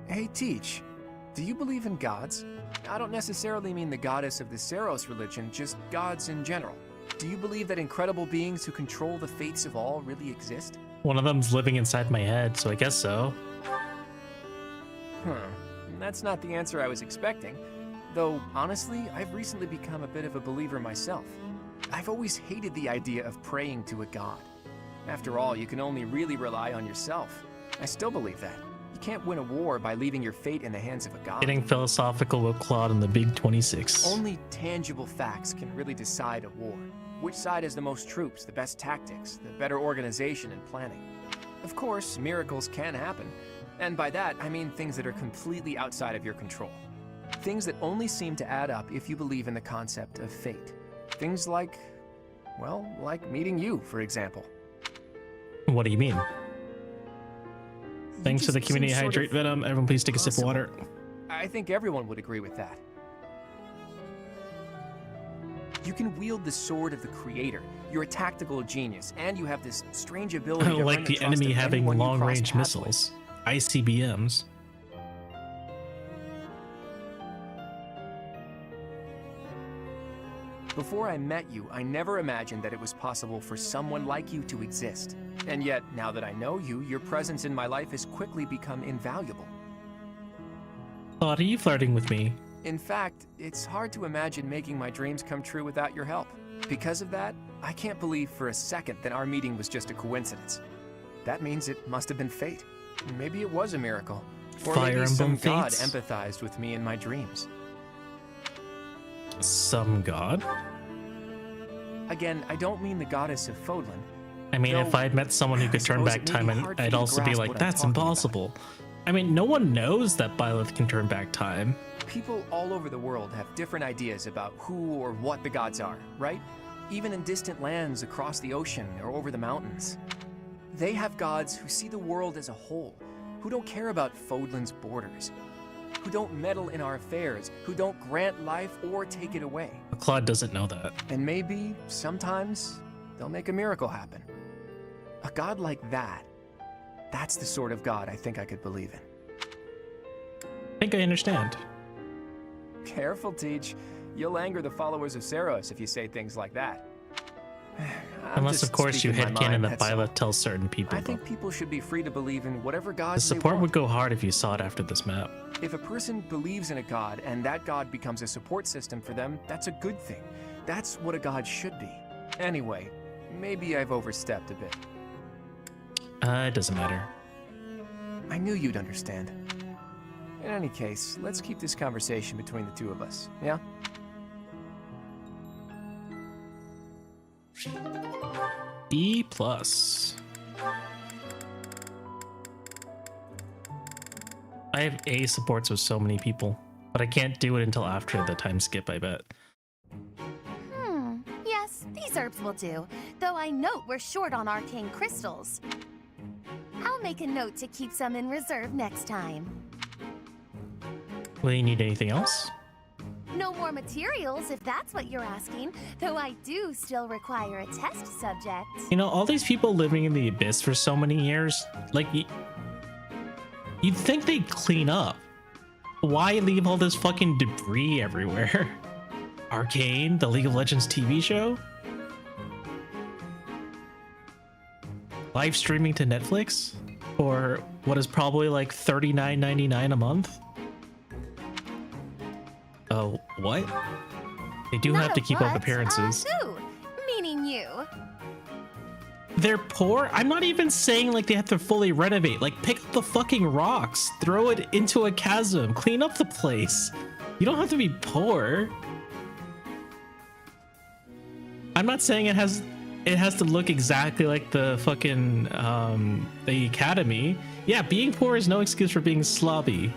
Hey, Teach, do you believe in gods? I don't necessarily mean the goddess of the Seros religion, just gods in general. Do you believe that incredible beings who control the fates of all really exist? One of them's living inside my head, so I guess so. That's not the answer I was expecting. Though, honestly, I've recently become a bit of a believer myself. I've always hated the idea of praying to a god. After all, you can only really rely on yourself. I still believe that. You can't win a war by leaving your fate in the hands of a god. Getting philosophical with Claude in the Big 26. Only tangible facts can really decide a war. Which side has the most troops, the best tactics, the better organization and planning. Of course, miracles can happen. And by that, I mean things that are completely outside of your control. Things that only seem to add up if you believe in the concept of fate. Things like, well, like meeting you, for example. What do you mean? Thanks to the community seem sort hydrate of venom. Everyone please take a sip of water. I think everyone would agree with that. You can wield the sword of the creator. You're a tactical genius, and you have this strange ability to Like earn the trust enemy of having anyone you cross long-range paths with. missiles. ICBMs. Before I met you, I never imagined that it was possible for someone like you to exist. And yet, now that I know you, your presence in my life has quickly become invaluable. Claude, are you flirting with me? In fact, it's hard to imagine making my dreams come true without your help. Because of that, I can't believe for a second that our meeting was just a coincidence. that means it must have been fate. Maybe it was a miracle. Or Fire maybe Emblem some god fates? empathized with me in my dreams. Some god? Again, I don't mean the goddess of Fodlan. I mean, if Though, I had met someone who I could turn suppose back it may be time, hard for I'd you to also be grasp like, what I'm that's talking about." impossible. I mean, no one knows that Byleth can turn back time. People all over the world have different ideas about who or what the gods are, right? Even in distant lands across the ocean or over the mountains. They have gods who see the world as a whole, who don't care about Fodlan's borders, who don't meddle in our affairs, who don't grant life or take it away. Claude doesn't know that. And maybe, sometimes, they'll make a miracle happen. A god like that, that's the sort of god I think I could believe in. I think I understand. Careful, Teach. You'll anger the followers of Seros if you say things like that. I'm Unless, just of course, you speaking my headcanon mind, that that's all. Byleth tells certain people. I think people should be free to believe in whatever The gods they support want. would go hard if you saw it after this map. If a person believes in a god and that god becomes a support system for them, that's a good thing. That's what a god should be. Anyway, maybe I've overstepped a bit. It doesn't matter. I knew you'd understand. In any case, let's keep this conversation between the two of us, yeah? B plus. I have A supports with so many people, but I can't do it until after the time skip, I bet. Yes, these herbs will do. Though I note we're short on arcane crystals. I'll make a note to keep some in reserve next time. Will you need anything else? No more materials, if that's what you're asking. Though I do still require a test subject. You know, all these people living in the Abyss for so many years, like, you'd think they'd clean up. Why leave all this fucking debris everywhere? Arcane, the League of Legends TV show? Live streaming to Netflix? For what is probably like $39.99 a month? Oh, what? They do have to keep up appearances. Who? Meaning you. They're poor? I'm not even saying like they have to fully renovate. Like, pick up the fucking rocks, throw it into a chasm, clean up the place. You don't have to be poor. I'm not saying it has to look exactly like the fucking the academy. Yeah, being poor is no excuse for being slobby.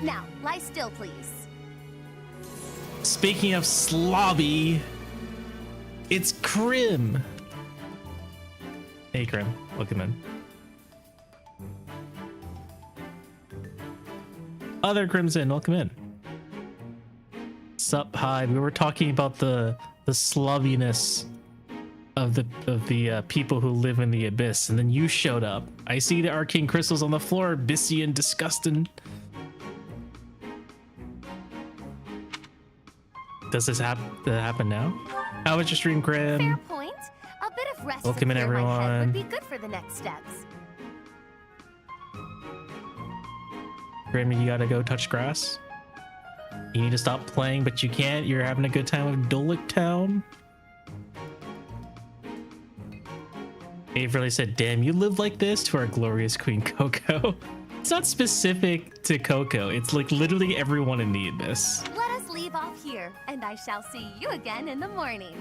Now, lie still, please. Speaking of slobby, it's Krim. Hey Krim, welcome in. Other Crimson, welcome in. Sup, hi. We were talking about the slobbiness of the people who live in the Abyss, and then you showed up. I see the arcane crystals on the floor, bissy and disgusting. Does this happen now? How was your stream, Krim? Fair point. A bit of rest Welcome in, to clear my head everyone. would be good for the next steps. Krim, you gotta go touch grass. You need to stop playing, but you can't. You're having a good time with Dolik Town. Dave really said, damn, you live like this, to our glorious queen Coco. It's not specific to Coco. It's like literally everyone in the Abyss. Let us leave off here, and I shall see you again in the morning.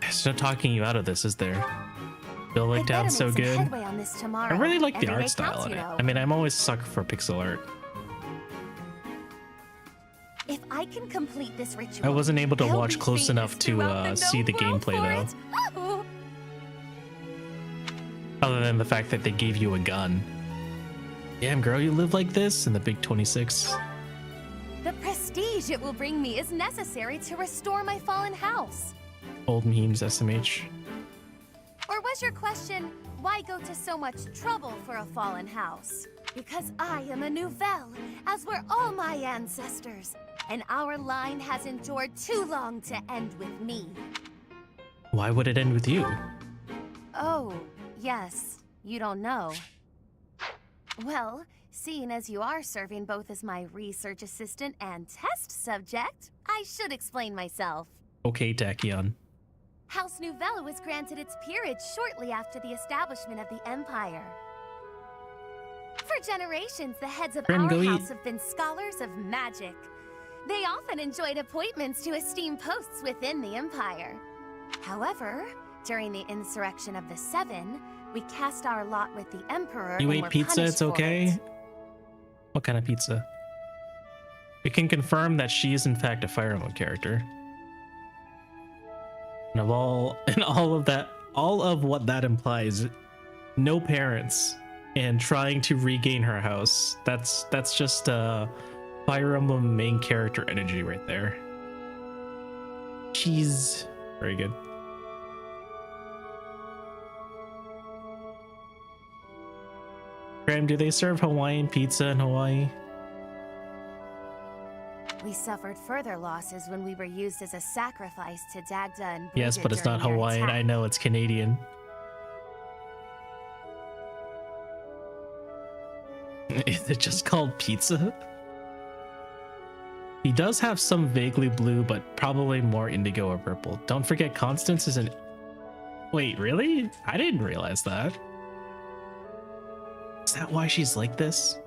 There's no talking you out of this, is there? Dolik I'd better Town's so make some good. headway on this tomorrow. I really like the Every art day style counts, in you it. know. I mean, I'm always a sucker for pixel art. If I can complete this ritual, I wasn't able to I'll watch be close famous enough to throughout the see the known world gameplay, for though. it. Oh. Other than the fact that they gave you a gun. Damn, girl, you live like this in the Big 26. The prestige it will bring me is necessary to restore my fallen house. Old memes, SMH. Or was your question, why go to so much trouble for a fallen house? Because I am a Nouvelle, as were all my ancestors, and our line has endured too long to end with me. Why would it end with you? Oh, yes, you don't know. Well, seeing as you are serving both as my research assistant and test subject, I should explain myself. Okay, Tachyon. House Nouvelle was granted its peerage shortly after the establishment of the Empire. For generations, the heads of Friend, our go house eat. have been scholars of magic. They often enjoyed appointments to esteemed posts within the Empire. However, during the insurrection of the Seven, we cast our lot with the Emperor You and ate were pizza, punished it's for okay? it. What kind of pizza? We can confirm that she is in fact a Fire Emblem character. And all of what that implies, no parents and trying to regain her house. That's just Fire Emblem main character energy right there. She's very good. Graham, do they serve Hawaiian pizza in Hawaii? We suffered further losses when we were used as a sacrifice to Dagda and Yes, Bridget but it's not during their Hawaiian. attack. I know it's Canadian. Is it just called pizza? He does have some vaguely blue, but probably more indigo or purple. Don't forget Constance is an... Wait, really? I didn't realize that. Is that why she's like this?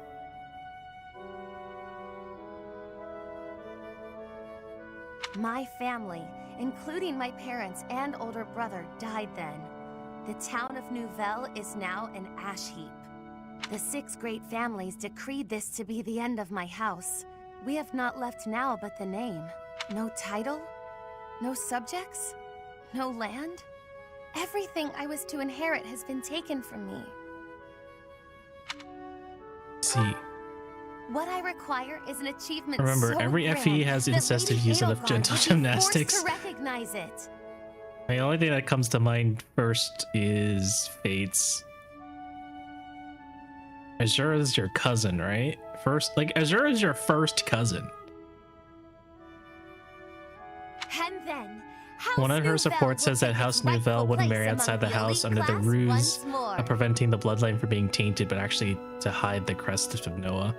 My family, including my parents and older brother, died then. The town of Nouvelle is now an ash heap. The 6 great families decreed this to be the end of my house. We have not left now but the name. No title? No subjects? No land? Everything I was to inherit has been taken from me. See, What I require is an achievement remember, so every grand FE has that incested Lady use of Edelgard gentle would be gymnastics. forced to recognize it. The only thing that comes to mind first is Fates. Azura is your cousin, right? First, like, Azura is your first cousin. And then, House One of her Nouvelle supports will says that take House its rightful Nouvelle wouldn't place marry among outside the the house elite under the class ruse once more. of preventing the bloodline from being tainted, but actually to hide the crest of Noah.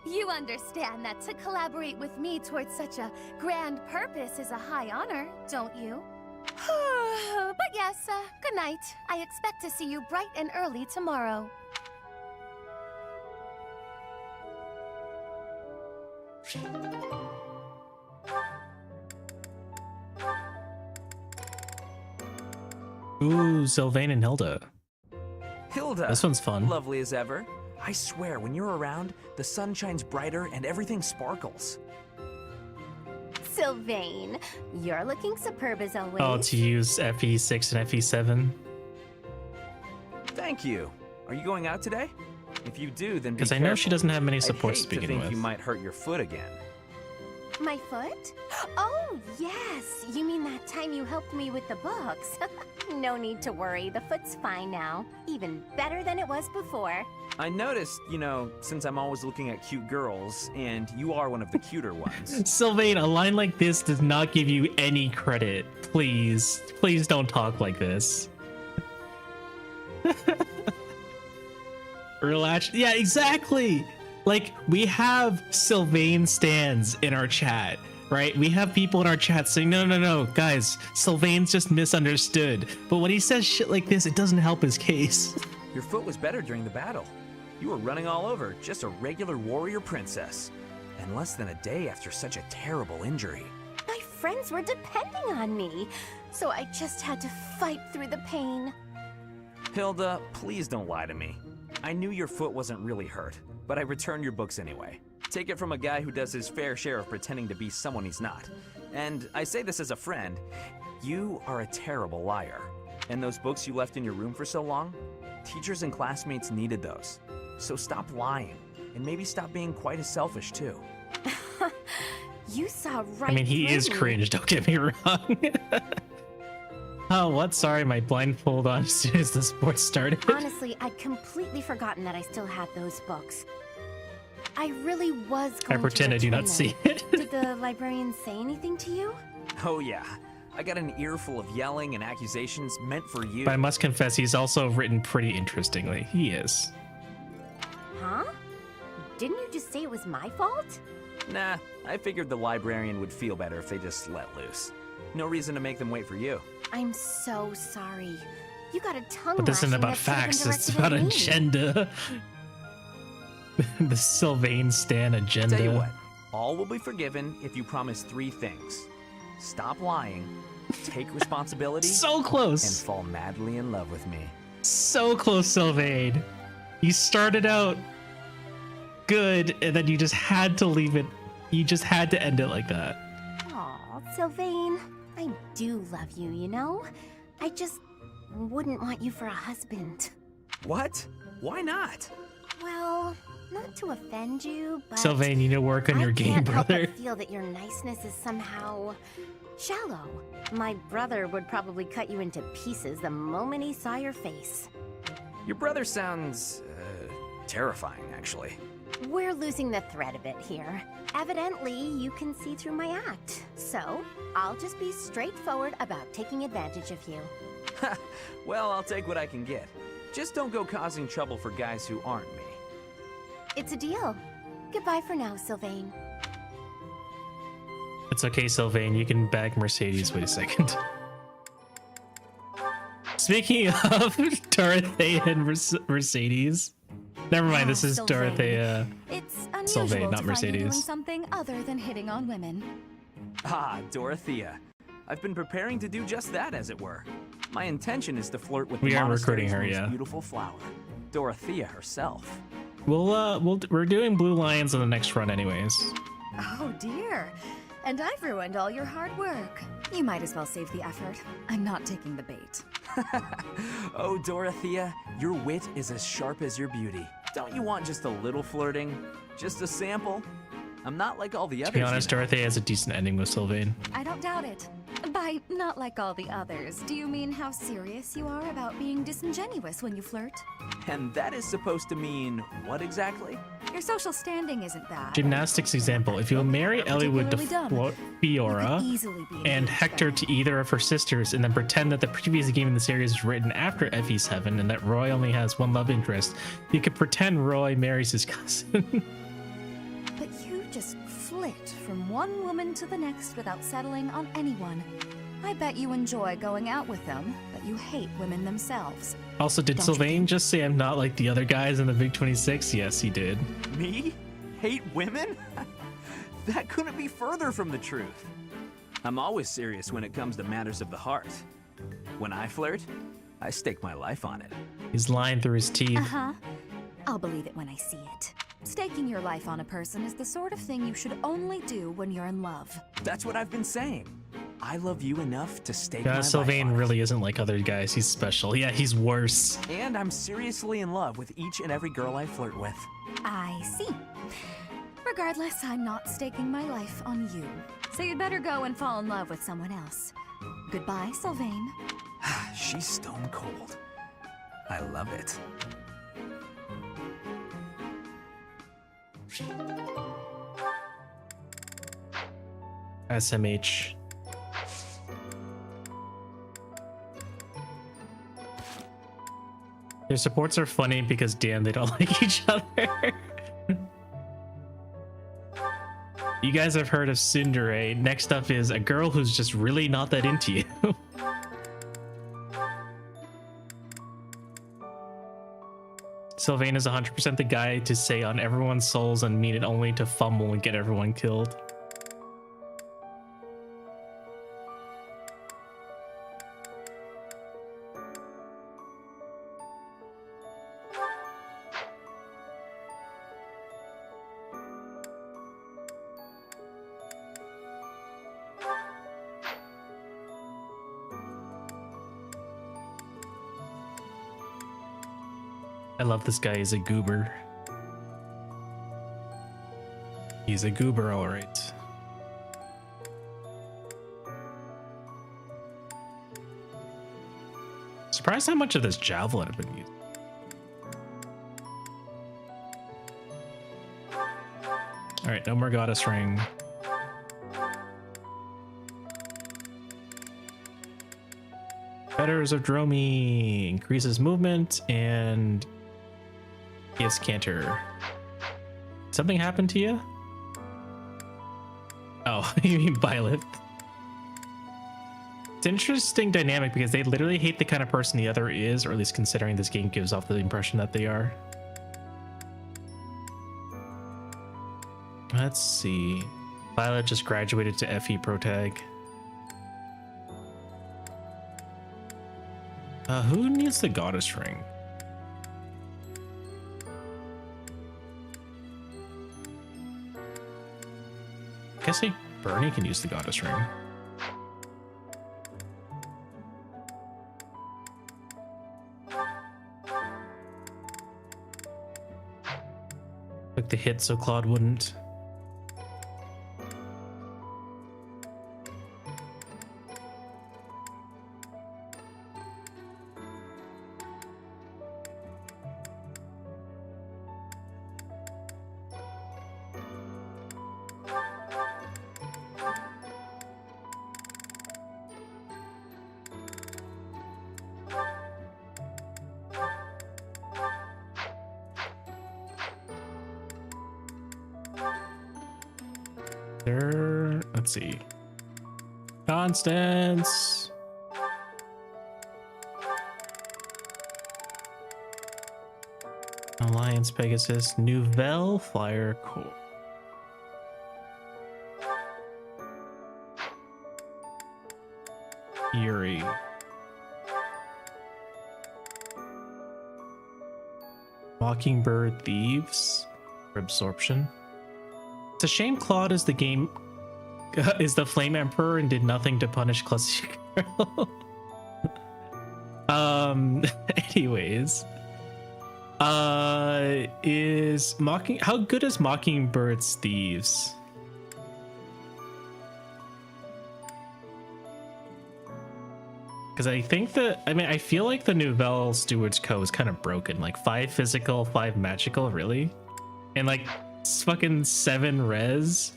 You understand that to collaborate with me towards such a grand purpose is a high honor, don't you? But yes, good night. I expect to see you bright and early tomorrow. Ooh, Sylvain and Hilda. Hilda! This one's fun. Lovely as ever. I swear, when you're around, the sun shines brighter and everything sparkles. Sylvain, you're looking superb as always. Oh, to use FE6 and FE7? Thank you. Are you going out today? If you do, then be Because I know she careful. doesn't have many I'd supports hate to begin think with. you might hurt your foot again. My foot? Oh, yes. You mean that time you helped me with the books? No need to worry. The foot's fine now. Even better than it was before. I noticed, you know, since I'm always looking at cute girls, and you are one of the cuter ones. Sylvain, a line like this does not give you any credit. Please. Please don't talk like this. Relax. Yeah, exactly. Like, we have Sylvain stands in our chat, right? We have people in our chat saying, no, guys, Sylvain's just misunderstood. But when he says shit like this, it doesn't help his case. Your foot was better during the battle. You were running all over, just a regular warrior princess. And less than a day after such a terrible injury. My friends were depending on me, so I just had to fight through the pain. Hilda, please don't lie to me. I knew your foot wasn't really hurt, but I returned your books anyway. Take it from a guy who does his fair share of pretending to be someone he's not. And I say this as a friend, you are a terrible liar. And those books you left in your room for so long, teachers and classmates needed those. So stop lying, and maybe stop being quite as selfish too. You saw right I mean, he is through me. cringe, don't get me wrong. Oh, what? Sorry, my blindfold on as soon as the sport started. Honestly, I'd completely forgotten that I still had those books. I really was going I pretend to I do not return see them. it. Did the librarian say anything to you? Oh yeah, I got an earful of yelling and accusations meant for you. But I must confess, he's also written pretty interestingly. He is. Huh? Didn't you just say it was my fault? Nah, I figured the librarian would feel better if they just let loose. No reason to make them wait for you. I'm so sorry. You got a tongue But this isn't lashing about that should have been facts, it's directed about at me. agenda. The Sylvain Stan agenda. Tell you what, all will be forgiven if you promise 3 things. Stop lying, take responsibility, So close. and fall madly in love with me. So close, Sylvain. You started out good, and then you just had to leave it. You just had to end it like that. Aw, Sylvain, I do love you, you know? I just wouldn't want you for a husband. What? Why not? Well, not to offend you, but Sylvain, you need to work on your game, can't help brother. but feel that your niceness is somehow shallow. My brother would probably cut you into pieces the moment he saw your face. Your brother sounds, terrifying, actually. We're losing the thread a bit here. Evidently, you can see through my act. So, I'll just be straightforward about taking advantage of you. Well, I'll take what I can get. Just don't go causing trouble for guys who aren't me. It's a deal. Goodbye for now, Sylvain. It's okay, Sylvain. You can bag Mercedes. Wait a second. Speaking of Dorothea and Mercedes. Never mind, this is Sylvain. Dorothea. It's unusual Sylvain, not to find you doing Mercedes. something other than hitting on women. Ah, Dorothea. I've been preparing to do just that, as it were. My intention is to flirt with We the are recruiting monastery's her, most yeah. beautiful flower, Dorothea herself. We're doing Blue Lions on the next run, anyways. Oh dear. And I've ruined all your hard work. You might as well save the effort. I'm not taking the bait. Oh, Dorothea, your wit is as sharp as your beauty. Don't you want just a little flirting? Just a sample? I'm not like all the To others. be honest, Dorothea has a decent ending with Sylvain. I don't doubt it. By not like all the others, do you mean how serious you are about being disingenuous when you flirt? And that is supposed to mean what exactly? Your social standing isn't bad. Gymnastics example. If you marry Eliwood to particularly dumb. Fiora Easily be and Hector to either of her sisters, and then pretend that the previous game in the series was written after FE7 and that Roy only has one love interest, you could pretend Roy marries his cousin. But you just flit from one woman to the next without settling on anyone. I bet you enjoy going out with them, but you hate women themselves. Also, did Don't you Sylvain just say I'm not like the other guys in the Big 26? Yes, he did. Me? Hate women? That couldn't be further from the truth. I'm always serious when it comes to matters of the heart. When I flirt, I stake my life on it. He's lying through his teeth. Uh-huh. I'll believe it when I see it. Staking your life on a person is the sort of thing you should only do when you're in love. That's what I've been saying. I love you enough to stake my Yeah, life Sylvain on it. really isn't like other guys. He's special. Yeah, he's worse. And I'm seriously in love with each and every girl I flirt with. I see. Regardless, I'm not staking my life on you. So you'd better go and fall in love with someone else. Goodbye, Sylvain. She's stone cold. I love it. SMH. Their supports are funny because damn, they don't like each other. You guys have heard of Tsundere. Next up is a girl who's just really not that into you. Sylvain is 100% the guy to say on everyone's souls and mean it only to fumble and get everyone killed. I love this guy. He's a goober. He's a goober, all right. Surprised how much of this javelin have been used. All right, no more goddess ring. Fetters of Dromi increases movement and gives canter. Something happened to you? Oh, you mean Byleth? It's an interesting dynamic because they literally hate the kind of person the other is, or at least considering this game gives off the impression that they are. Let's see. Violet just graduated to FE Protag. Who needs the goddess ring? I guess Bernie can use the goddess ring. Like the hit so Claude wouldn't. Let's see. Constance. Alliance Pegasus. Nouvelle Flyer Corps. Yuri. Mockingbird Thieves. For absorption. It's a shame Claude is the game is the Flame Emperor and did nothing to punish Classic Girl. Anyways. How good is Mockingbird's Thieves? Because I think that, I feel like the Nouvelle Stewards Co is kind of broken. Like 5 physical, 5 magical, really? And like fucking 7 res?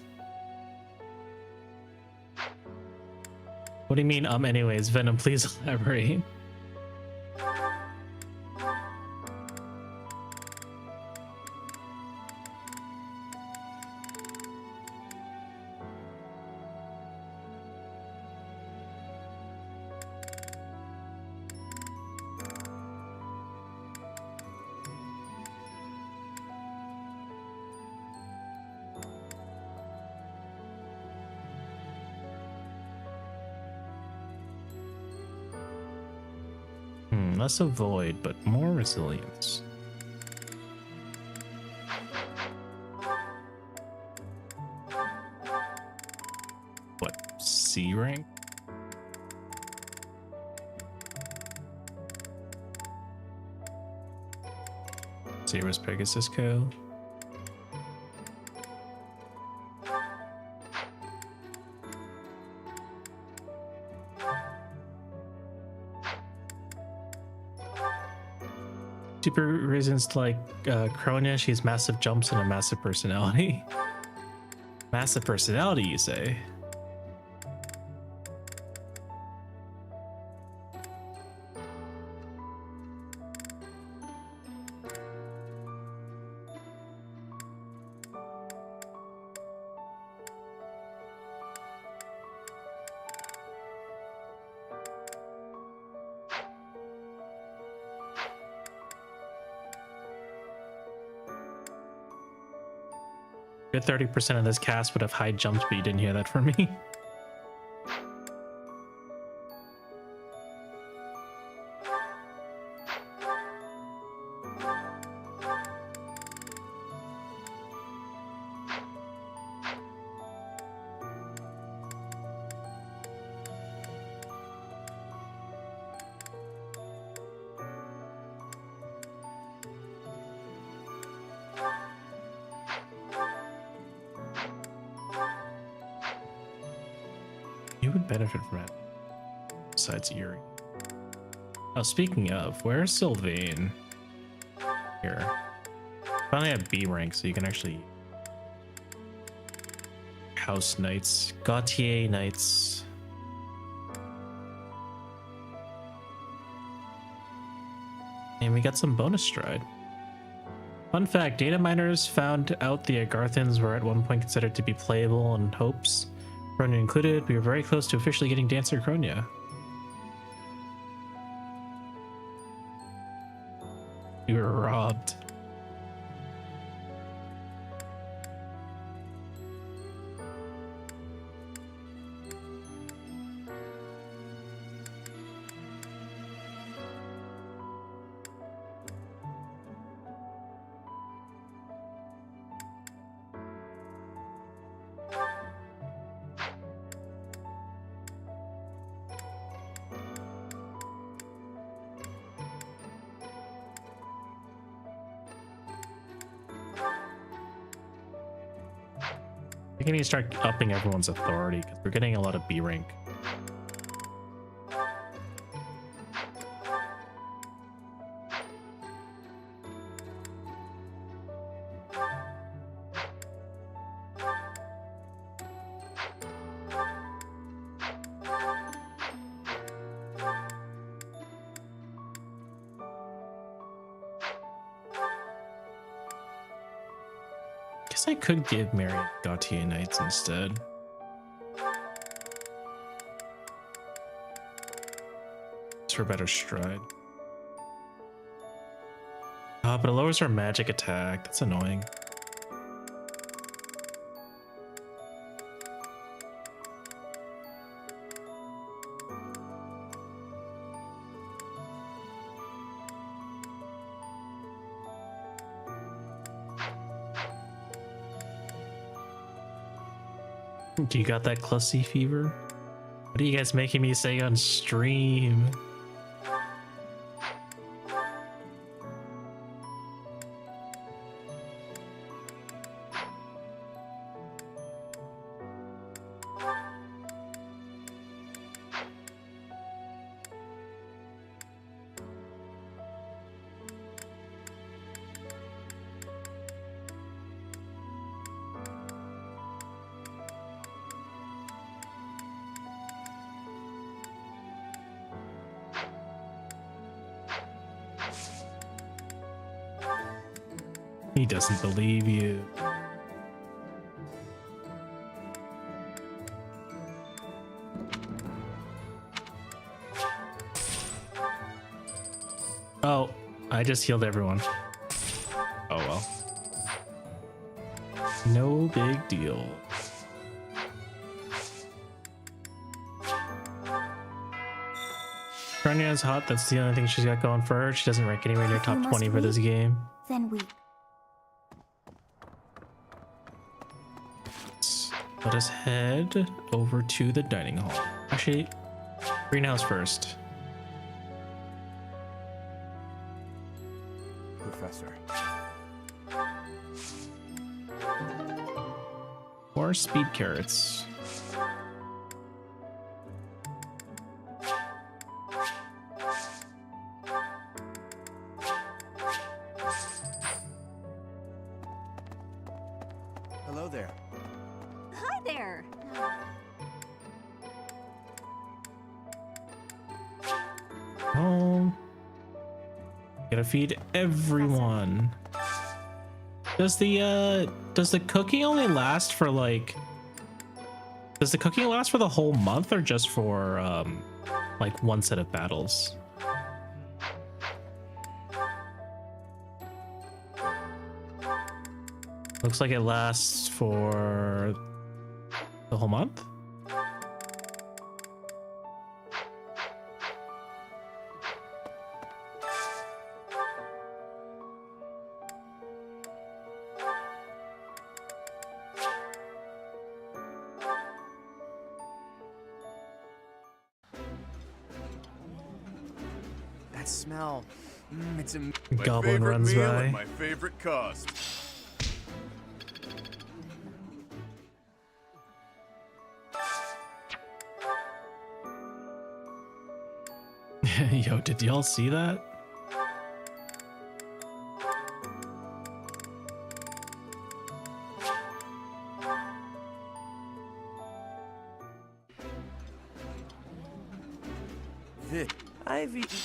What do you mean, anyways? Venom, please elaborate. Less avoid, but more resilience. What, C rank? Zero's Pegasus Co. Super reasons like Kronia, she has massive jumps and a massive personality. Massive personality, you say? Good 30% of this cast would have high jumps, but you didn't hear that from me. You would benefit from it. Besides Yuri. Oh, speaking of, where's Sylvain? Here. Finally have B rank, so you can actually House Knights. Gautier Knights. And we got some bonus stride. Fun fact, data miners found out the Agarthans were at one point considered to be playable in hopes Kronia included. We were very close to officially getting Dancer Kronia. We were robbed. I think I need to start upping everyone's authority because we're getting a lot of B rank. Guess I could give Mary Gautier Knights instead. It's her better stride. But it lowers her magic attack. That's annoying. You got that clussy fever? What are you guys making me say on stream? He doesn't believe you. Oh, I just healed everyone. Oh well. No big deal. Kronia's hot, that's the only thing she's got going for her. She doesn't rank anywhere near top 20 for this game. Then weep. Let us head over to the dining hall. Actually, greenhouse first. Professor. More speed carrots. Hello there. Hi there. Oh, gotta feed everyone. Does the cooking only last for like? Does the cooking last for the whole month or just for like one set of battles? Looks like it lasts for the whole month. That smell. It's a My Goblin favorite runs meal by. and my favorite cost. Yo, did y'all see that? I've eaten.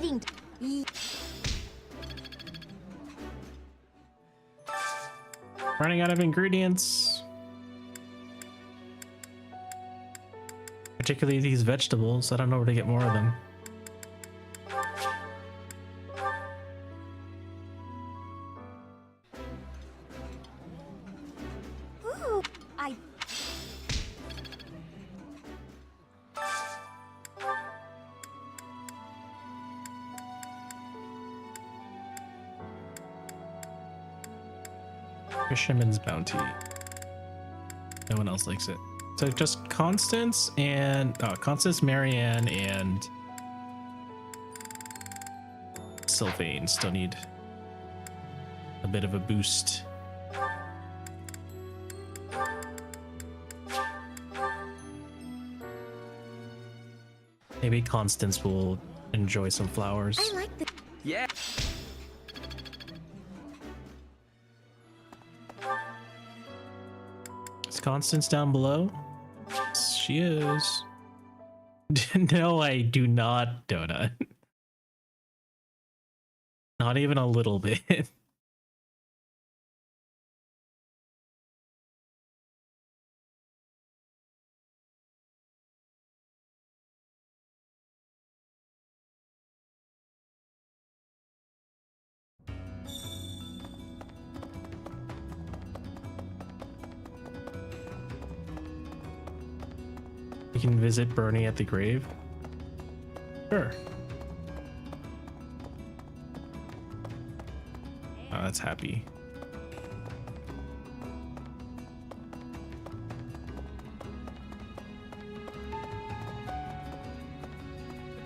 eating. Running out of ingredients. Particularly these vegetables. I don't know where to get more of them. Ooh, I. Fisherman's Bounty. No one else likes it. So just Constance and Constance, Marianne, and Sylvain still need a bit of a boost. Maybe Constance will enjoy some flowers. I like the. Yeah. Is Constance down below? She is. No, I do not, Donut. Not even a little bit. We can visit Bernie at the grave. Sure. Oh, that's happy.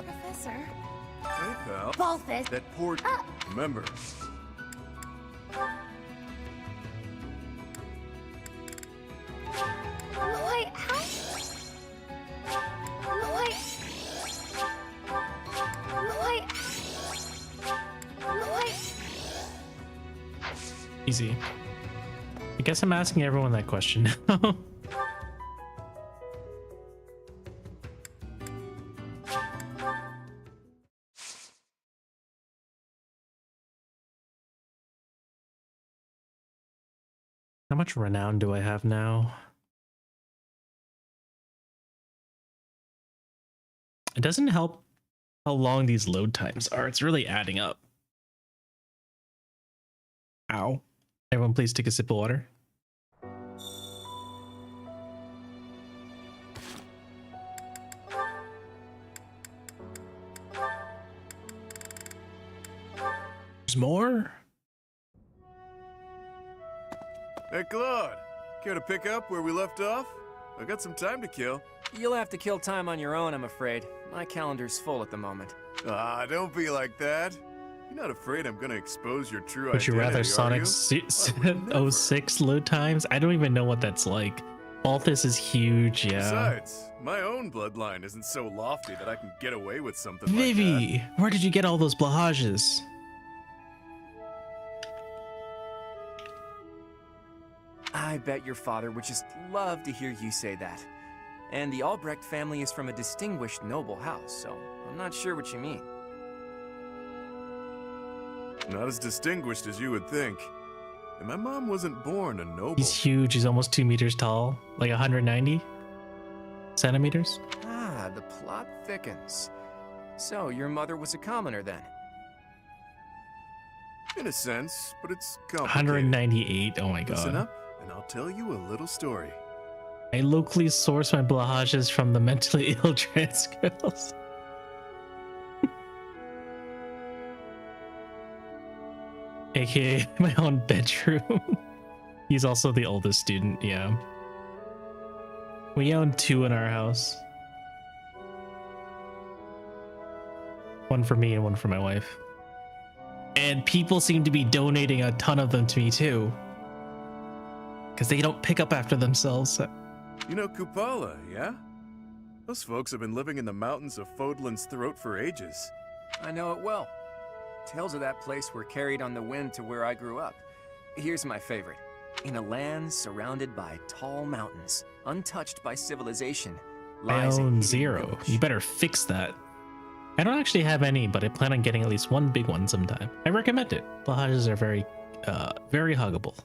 Professor. Hey, pal. Balthus. That poor... Remember. Lloyd, how? Lloyd. Lloyd. Lloyd. Easy. I guess I'm asking everyone that question now. How much renown do I have now? It doesn't help how long these load times are. It's really adding up. Ow. Everyone please take a sip of water. There's more? Hey, Claude. Care to pick up where we left off? I got some time to kill. You'll have to kill time on your own, I'm afraid. My calendar's full at the moment. Ah, don't be like that. You're not afraid I'm gonna expose your true Would you identity, rather are Sonic you? 06 load times? I don't even know what that's like. Balthus is huge, yeah. Besides, my own bloodline isn't so lofty that I can get away with something Vivi, like where did you get all those blahages? I bet your father would just love to hear you say that. And the Albrecht family is from a distinguished noble house, so I'm not sure what you mean. that. Not as distinguished as you would think. And my mom wasn't born a noble. He's huge. He's almost 2 meters tall, like 190 centimeters. Ah, the plot thickens. So, your mother was a commoner then? In a sense, but it's complicated. 198. Oh my Listen god. up, and I'll tell you a little story. I locally source my blahages from the mentally ill trans girls. AKA my own bedroom. He's also the oldest student, yeah. We own 2 in our house. One for me and one for my wife. And people seem to be donating a ton of them to me too. Because they don't pick up after themselves. You know Kupala, yeah? Those folks have been living in the mountains of Fodlan's throat for ages. I know it well. Tales of that place were carried on the wind to where I grew up. Here's my favorite. In a land surrounded by tall mountains, untouched by civilization, I lies a own hidden 0. village. You better fix that. I don't actually have any, but I plan on getting at least one big one sometime. I recommend it. Blahajes are very huggable.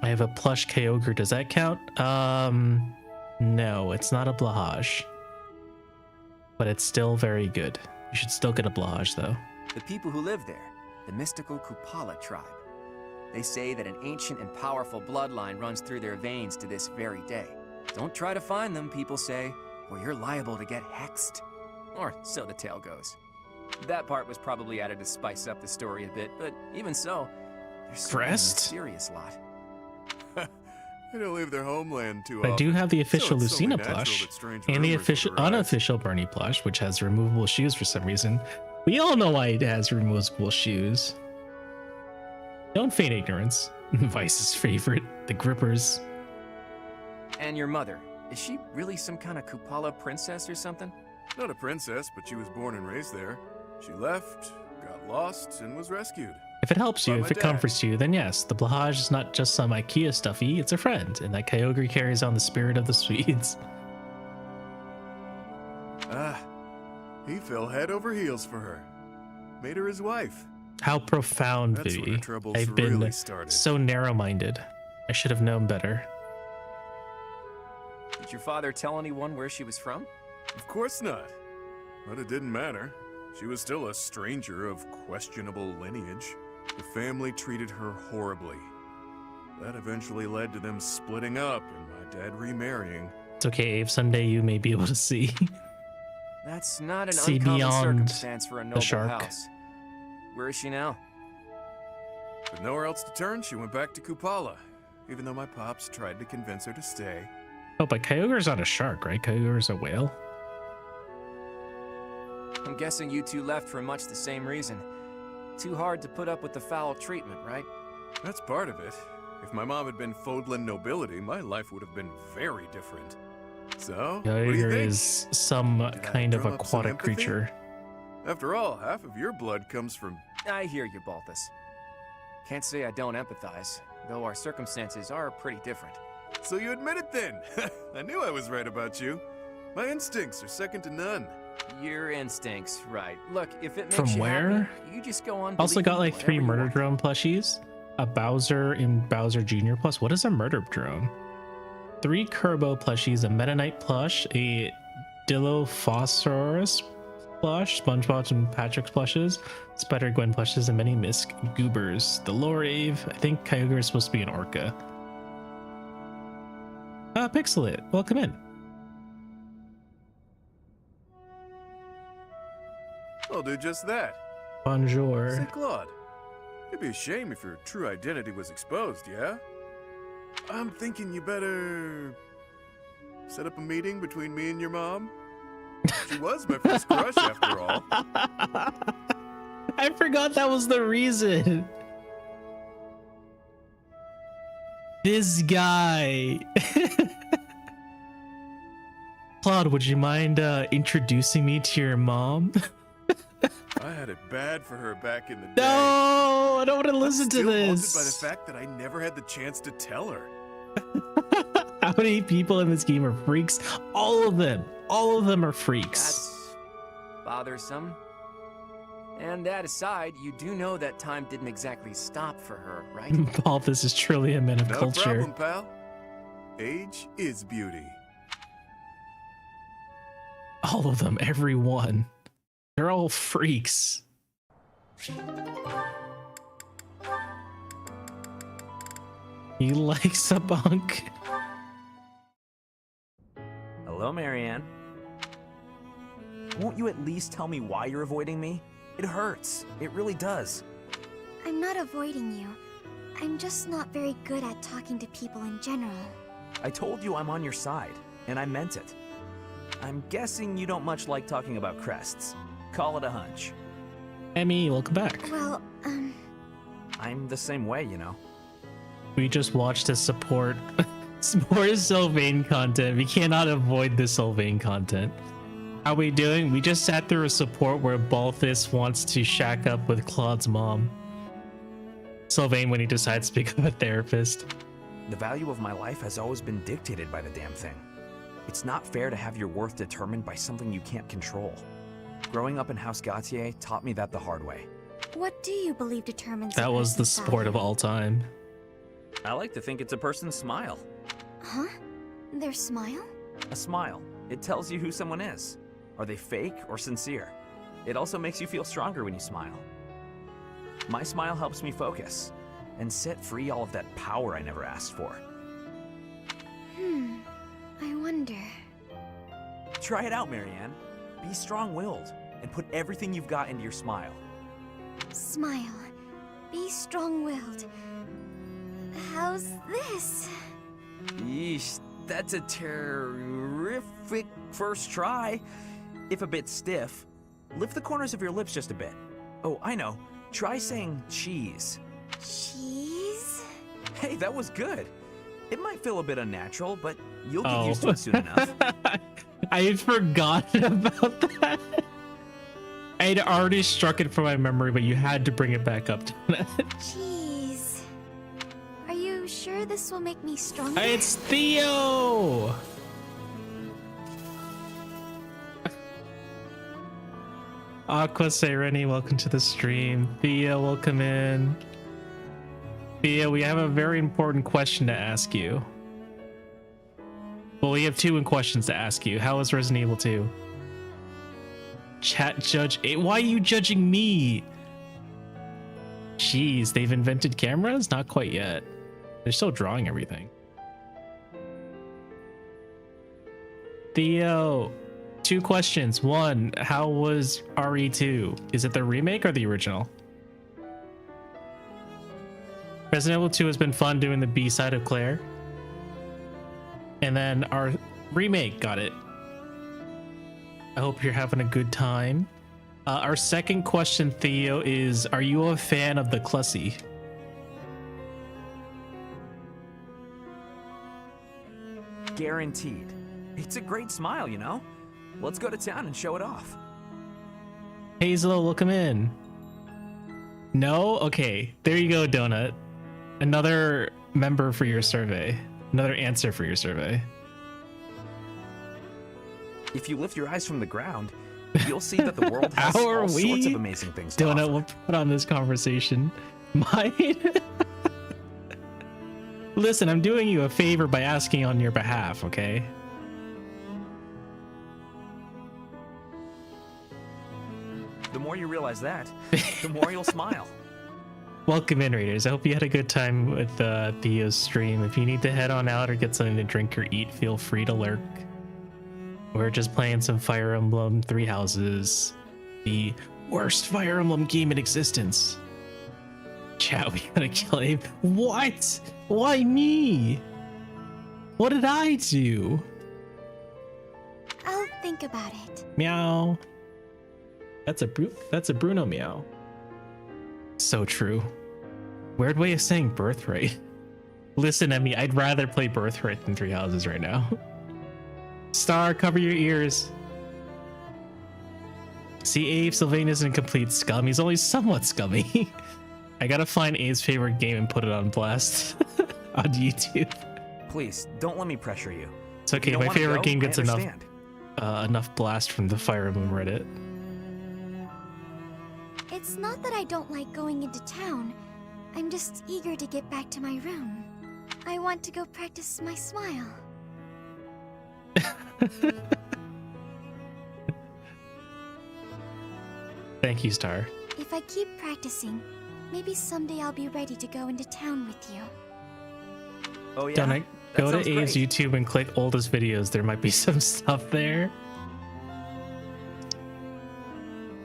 I have a plush Kyogre. Does that count? No, it's not a blahaj. But it's still very good. You should still get a blahaj, though. The people who live there, the mystical Kupala tribe. They say that an ancient and powerful bloodline runs through their veins to this very day. Don't try to find them, people say, or you're liable to get hexed. Or so the tale goes. That part was probably added to spice up the story a bit, but even so, there's certainly a mysterious lot. They don't leave their homeland too I often. do have the official So it's Lucina only natural plush that strange and the rumors official will arise. unofficial Bernie plush, which has removable shoes for some reason. We all know why it has removable shoes. Don't feign ignorance. Vice's favorite, the grippers. And your mother, is she really some kind of Kupala princess or something? Not a princess, but she was born and raised there. She left, got lost, and was rescued. If it helps you, By if my it dad. comforts you, then yes, the blahaj is not just some IKEA stuffy, it's a friend, and that Kyogre carries on the spirit of the Swedes. Ah, he fell head over heels for her. Made her his wife. How profound, That's when Vivi. her troubles I've been really started. so narrow-minded. I should have known better. Did your father tell anyone where she was from? Of course not. But it didn't matter. She was still a stranger of questionable lineage. The family treated her horribly. That eventually led to them splitting up and my dad remarrying. It's okay, Abe. Someday you may be able to see. That's not an See uncommon beyond circumstance for a the noble shark. house. Where is she now? With nowhere else to turn, she went back to Kupala, even though my pops tried to convince her to stay. Oh, but Kyogre's not a shark, right? Kyogre's a whale. I'm guessing you two left for much the same reason. Too hard to put up with the foul treatment, right? That's part of it. If my mom had been Fodlan nobility, my life would have been very different. So, what do you Kyogre think? is some kind of drum up some aquatic empathy? creature. After all, half of your blood comes from... I hear you, Balthus. Can't say I don't empathize, though our circumstances are pretty different. So you admit it then! I knew I was right about you. My instincts are second to none. Your instincts, right. Look, if it makes From you where? happy, you just go on Also got believing like 3 whatever you murder want. drone plushies, a Bowser and Bowser Jr. plus. What is a murder drone? 3 Kerbo plushies, a Meta Knight plush, a Dilophosaurus plush, SpongeBob and Patrick's plushes, Spider Gwen plushes, and many Misk Goobers. The Lorave. I think Kyogre is supposed to be an orca. Pixelit, welcome in. I'll do just that. Bonjour. Say, Claude, it'd be a shame if your true identity was exposed, yeah? I'm thinking you better... set up a meeting between me and your mom? She was my first crush, after all. I forgot that was the reason. This guy. Claude, would you mind introducing me to your mom? I had it bad for her back in the day. No, I don't want to listen to I'm still haunted this. by the fact that I never had the chance to tell her. How many people in this game are freaks? All of them. All of them are freaks. That's bothersome. And that aside, you do know that time didn't exactly stop for her, right? Paul, this is truly a man of No culture. problem, pal. Age is beauty. All of them, every one. They're all freaks. He likes a bunk. Hello, Marianne. Won't you at least tell me why you're avoiding me? It hurts. It really does. I'm not avoiding you. I'm just not very good at talking to people in general. I told you I'm on your side, and I meant it. I'm guessing you don't much like talking about crests. Call it a hunch. Emmy, welcome back. Well, I'm the same way, you know. We just watched to support Sylvain content. We cannot avoid the Sylvain content. How we doing? We just sat through a support where Balthus wants to shack up with Claude's mom. Sylvain when he decides to become a therapist. The value of my life has always been dictated by the damn thing. It's not fair to have your worth determined by something you can't control. Growing up in House Gautier taught me that the hard way. What do you believe determines That a was the person's sport of value? all time. I like to think it's a person's smile. Huh? Their smile? A smile. It tells you who someone is. Are they fake or sincere? It also makes you feel stronger when you smile. My smile helps me focus and set free all of that power I never asked for. I wonder. Try it out, Marianne. Be strong-willed and put everything you've got into your smile. Smile. Be strong-willed. How's this? Yeesh, that's a terrific first try. If a bit stiff, lift the corners of your lips just a bit. Oh, I know. Try saying cheese. Cheese? Hey, that was good. It might feel a bit unnatural, but you'll get used to it soon enough. I had forgotten about that. I had already struck it from my memory, but you had to bring it back up. Cheese. Are you sure this will make me stronger? It's Theo! Aqua Sereni, welcome to the stream. Theo, welcome in. Theo, we have a very important question to ask you. Well, we have two questions to ask you. How is Resident Evil 2? Chat Judge 8. Why are you judging me? Jeez, they've invented cameras? Not quite yet. They're still drawing everything. Theo, two questions. One, how was RE2? Is it the remake or the original? Resident Evil 2 has been fun doing the B-side of Claire. And then our remake got it. I hope you're having a good time. Our second question, Theo, is are you a fan of the Clussy? Guaranteed. It's a great smile, you know? Let's go to town and show it off. Hazel, welcome in. No? Okay, there you go, Donut. Another member for your survey. Another answer for your survey. If you lift your eyes from the ground, you'll see that the world has all sorts of amazing things to Donut offer. will put on this conversation. Mine? Listen, I'm doing you a favor by asking on your behalf, okay? The more you realize that, the more you'll smile. Welcome in, Raiders. I hope you had a good time with Theo's stream. If you need to head on out or get something to drink or eat, feel free to lurk. We're just playing some Fire Emblem 3 Houses, the worst Fire Emblem game in existence. Chat, we gotta kill him. What? Why me? What did I do? I'll think about it. Meow. That's a Bruno meow. So true. Weird way of saying birthright. Listen at me, I'd rather play Birthright than 3 Houses right now. Star, cover your ears. See, Abe, Sylvain isn't complete scum. He's only somewhat scummy. I gotta find Abe's favorite game and put it on blast on YouTube. Please, don't let me pressure you. It's okay, my favorite game gets enough blast from the Fire Emblem Reddit. It's not that I don't like going into town. I'm just eager to get back to my room. I want to go practice my smile. Thank you, Star. If I keep practicing, maybe someday I'll be ready to go into town with you. Oh yeah? Don't I go to sounds Abe's great. YouTube and click oldest videos? There might be some stuff there.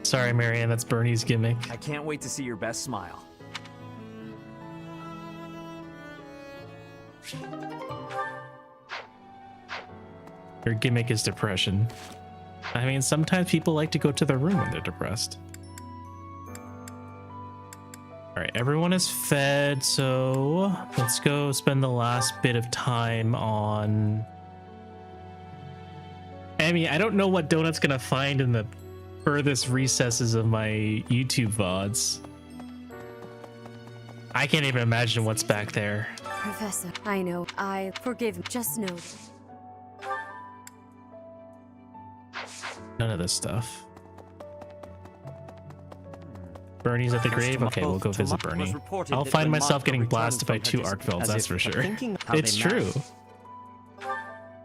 Sorry, Marianne, that's Bernie's gimmick. I can't wait to see your best smile. Your gimmick is depression. I mean, sometimes people like to go to their room when they're depressed. All right, everyone is fed, so let's go spend the last bit of time on... I mean, I don't know what Donut's gonna find in the furthest recesses of my YouTube VODs. I can't even imagine what's back there. Professor, I know. Forgive me. Just know. None of this stuff. Bernie's at the grave? Okay, we'll go visit Bernie. I'll find myself getting blasted by 2 Arcvelds, that's for sure. It's true.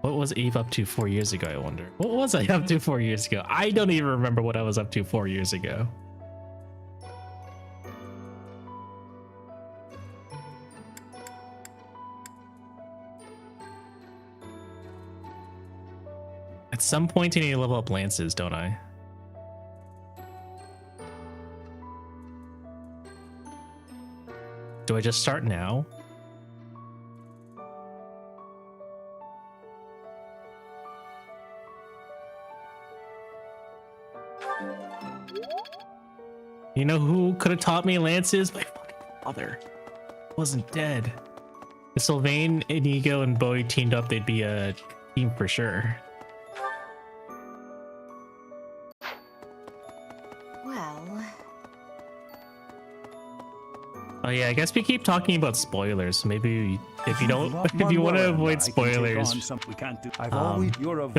What was Eve up to 4 years ago, I wonder? What was I up to 4 years ago? I don't even remember what I was up to 4 years ago. At some point, I need to level up lances, don't I? Do I just start now? You know who could have taught me lances? My fucking father. Wasn't dead. If Sylvain, Inigo, and Bowie teamed up, they'd be a team for sure. Well... Oh yeah, I guess we keep talking about spoilers. So maybe if you don't, if you want to avoid spoilers, feel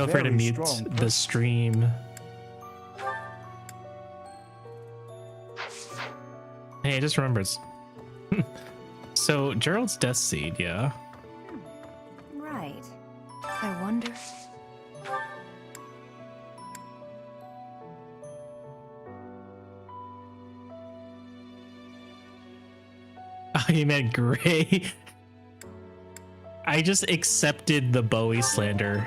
free to mute the stream. Hey, just remember it's so Gerald's death seed, yeah. Right. I wonder. Oh, you meant Gray. I just accepted the Bowie slander.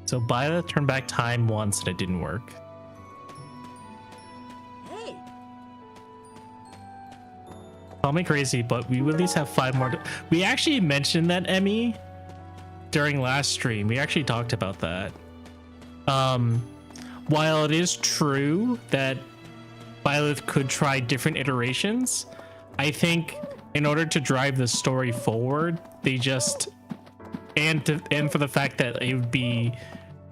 So Byleth turned back time once and it didn't work. Hey. Call me crazy, but we would at least have 5 more. We actually mentioned that, Emmy, during last stream. We actually talked about that. While it is true that Byleth could try different iterations, I think in order to drive the story forward, they just and for the fact that it would be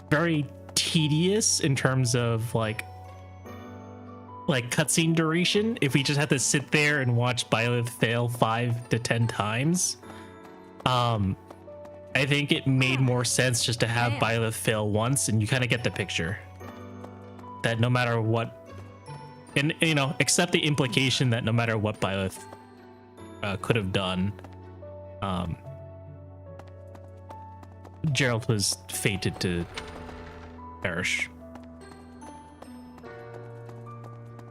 very tedious in terms of like cutscene duration if we just had to sit there and watch Byleth fail 5 to 10 times. I think it made more sense just to have Byleth fail once and you kind of get the picture that no matter what, and you know, accept the implication that no matter what Byleth could have done, Gerald was fated to perish.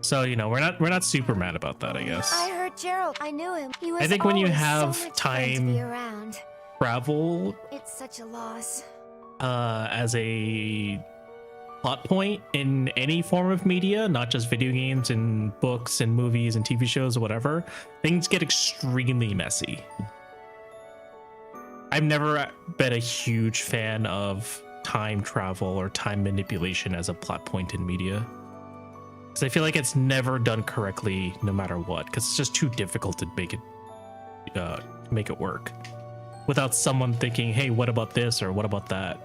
So, you know, we're not super mad about that, I guess. I heard Gerald. I knew him. He was I think when you always have so much fun to time be around. travel It's such a loss. as a plot point in any form of media, not just video games and books and movies and TV shows or whatever, things get extremely messy. I've never been a huge fan of time travel or time manipulation as a plot point in media, because I feel like it's never done correctly no matter what, because it's just too difficult to make it work without someone thinking, hey, what about this or what about that.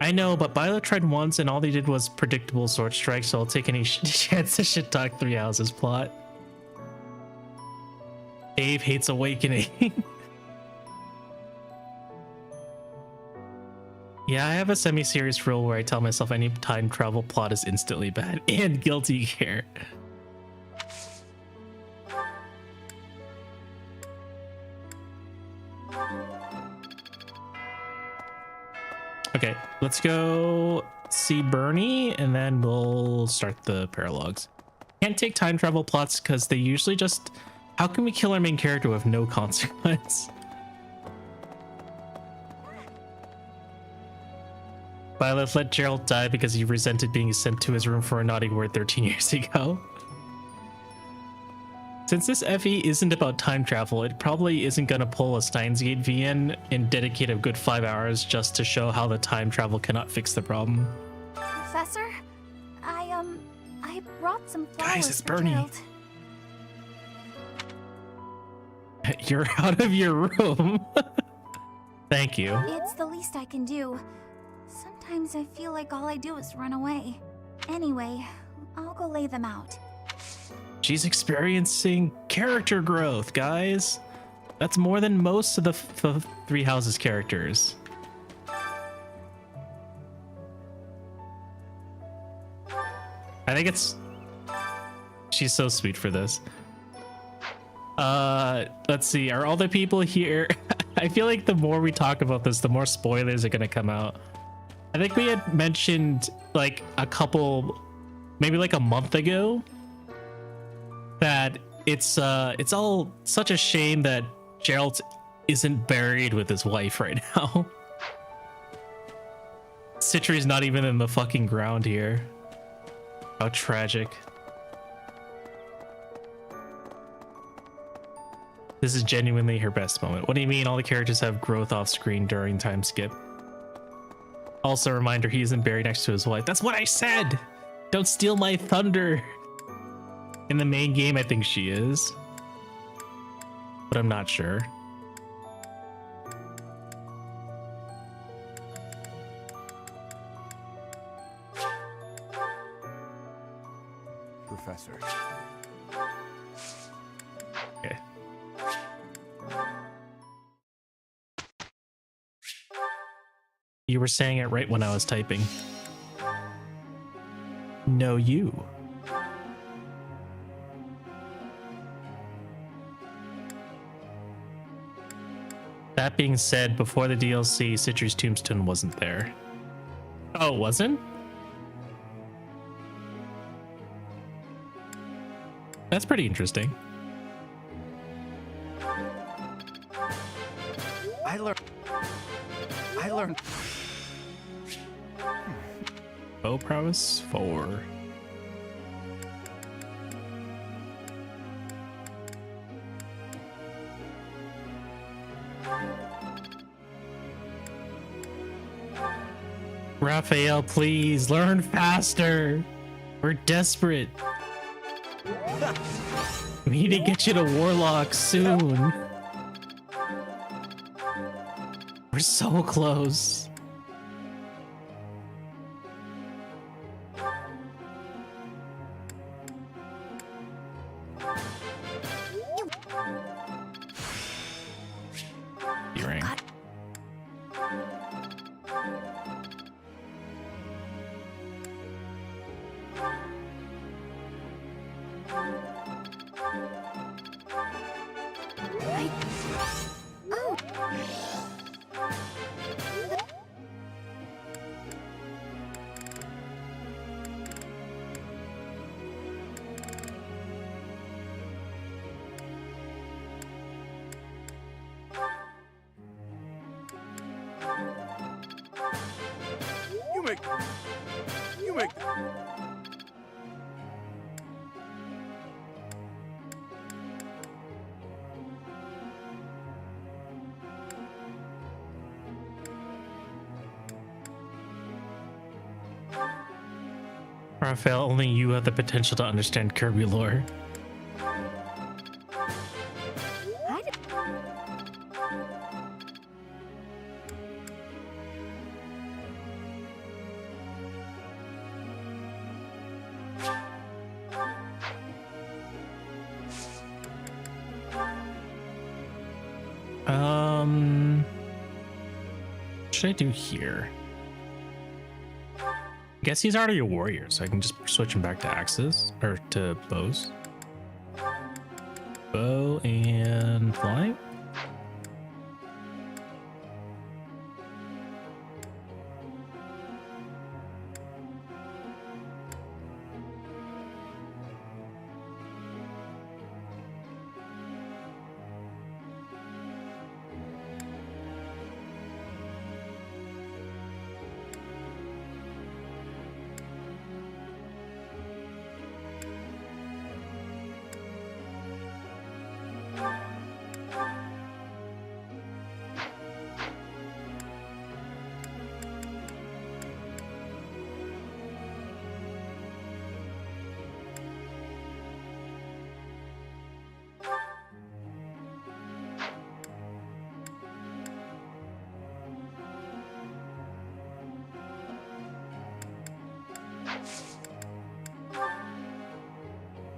I know, but Byleth tried once and all they did was predictable sword strike, so I'll take any chance to shit talk Three Houses plot. Dave hates Awakening. Yeah, I have a semi-serious rule where I tell myself any time travel plot is instantly bad and guilty gear. Okay, let's go see Bernie and then we'll start the paralogs. Can't take time travel plots because they usually just... How can we kill our main character with no consequence? Byleth let Gerald die because he resented being sent to his room for a naughty word 13 years ago. Since this FE isn't about time travel, it probably isn't gonna pull a Steins Gate VN and dedicate a good 5 hours just to show how the time travel cannot fix the problem. Professor, I brought some flowers. Guys, it's for Bernie. Gerald. You're out of your room. Thank you. It's the least I can do. Sometimes Sometimes I feel like all I do is run away. Anyway, I'll go lay them out. She's experiencing character growth, guys. That's more than most of the Three Houses characters. I think it's... She's so sweet for this. Let's see. Are all the people here... I feel like the more we talk about this, the more spoilers are going to come out. I think we had mentioned like a couple... Maybe like a month ago, that it's all such a shame that Geralt isn't buried with his wife right now. Citri's not even in the fucking ground here. How tragic. This is genuinely her best moment. What do you mean all the characters have growth off screen during time skip? Also a reminder, he isn't buried next to his wife. That's what I said! Don't steal my thunder! In the main game, I think she is. But I'm not sure. Professor. Okay. You were saying it right when I was typing. No, you. That being said, before the DLC, Citri's tombstone wasn't there. Oh, it wasn't? That's pretty interesting. I learned. Bow prowess 4. Raphael, please learn faster. We're desperate. We need to get you to Warlock soon. We're so close. Ring. You make. Raphael, only you have the potential to understand Kirby lore. What should I do here? I guess he's already a warrior, so I can just switch him back to axes or to bows. Bow and fly.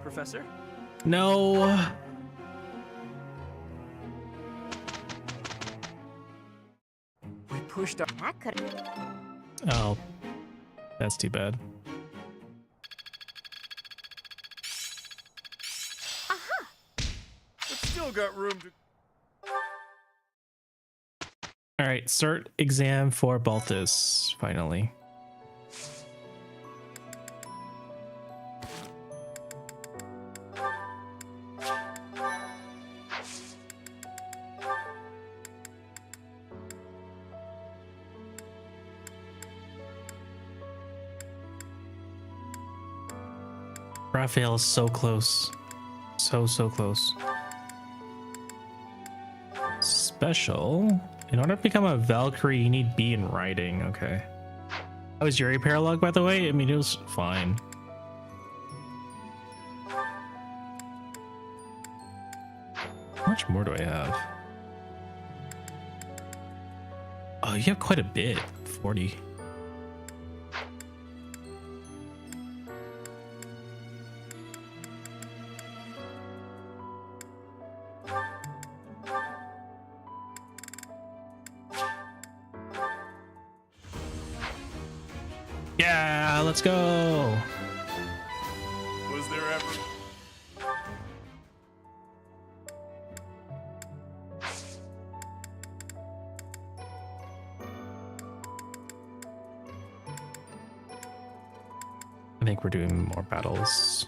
Professor? No. We pushed up. That could. Oh, that's too bad. It's still got room to. All right, cert exam for Balthus, finally. Raphael is so close. So close. Special. In order to become a Valkyrie, you need B in writing. Okay. How was Yuri Paralog, by the way? I mean, it was fine. How much more do I have? Oh, you have quite a bit. 40. Yeah, let's go. Was there ever? I think we're doing more battles.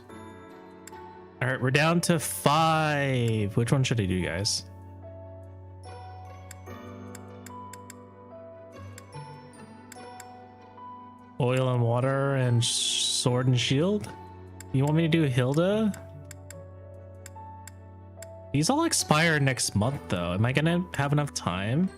All right, we're down to 5. Which one should I do, guys? Oil and water and sword and shield? You want me to do Hilda? These all expire next month though. Am I gonna have enough time?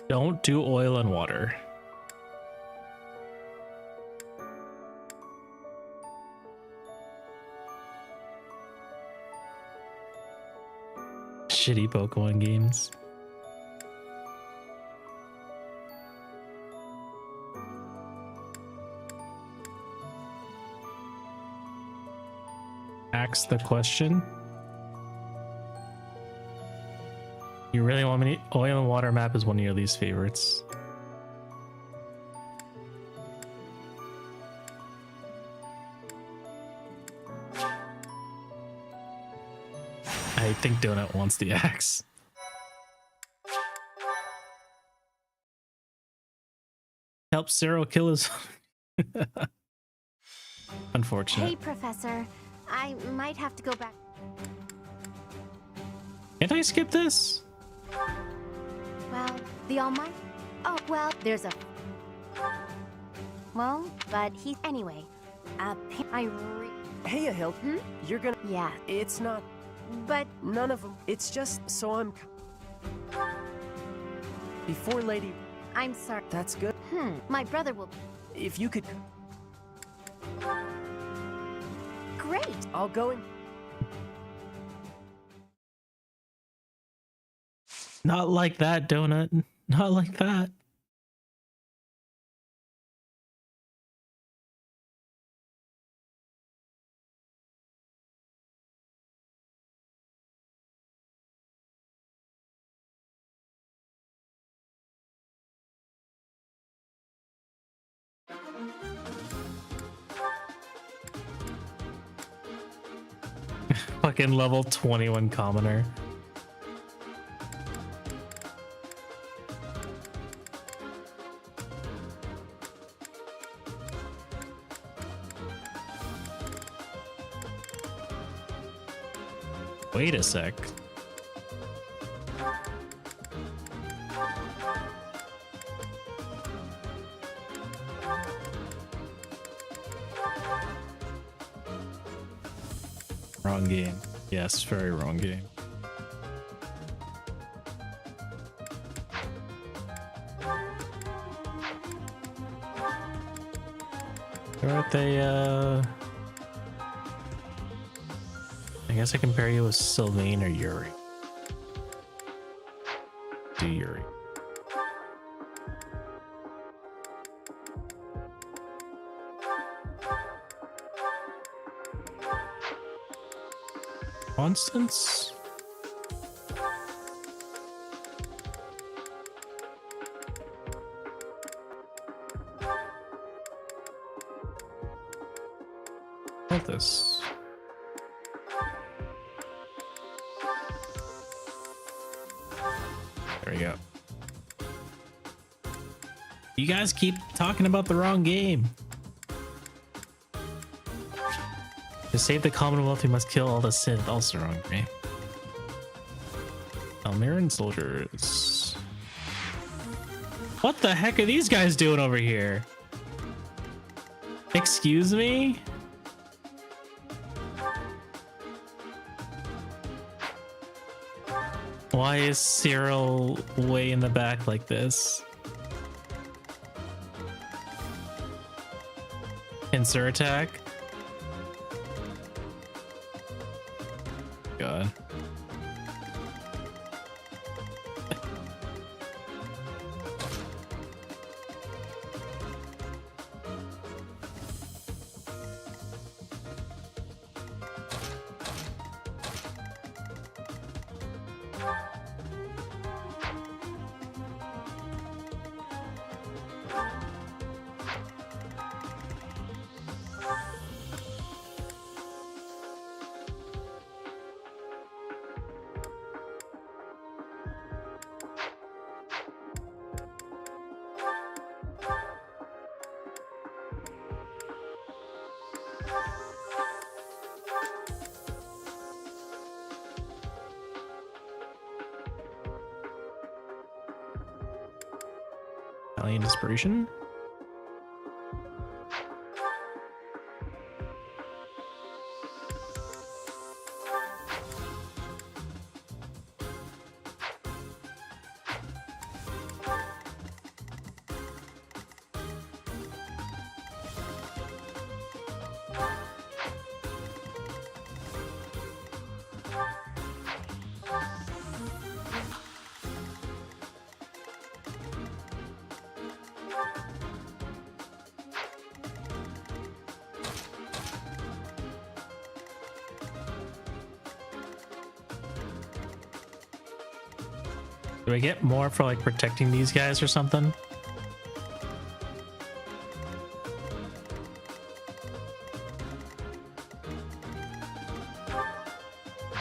Don't do oil and water. Shitty Pokemon games. Ask the question. You really want me to... Oil and water map is one of your least favorites. I think Donut wants the axe. Help Zero kill his... Unfortunate. Hey, Professor. I might have to go back. Can't I skip this? Well, the Almighty. Oh, well, there's a. Well, but he. Anyway, Hey, Ahil. You're gonna. Yeah. It's not. But. None of them. It's just so I'm. Before Lady. I'm sorry. That's good. My brother will. If you could. Great. I'll go and. Not like that, Donut. Not like that. Fucking level 21 commoner. Wait a sec. Wrong game. Yes, very wrong game. Aren't they, I guess I can pair you with Sylvain or Yuri. Do Yuri. Constance? What this? There we go. You guys keep talking about the wrong game. To save the Commonwealth, we must kill all the Sith. Also wrong game. Almiran soldiers. What the heck are these guys doing over here? Excuse me? Why is Cyril way in the back like this? Pincer attack? God. Alien Inspiration. Do I get more for like protecting these guys or something?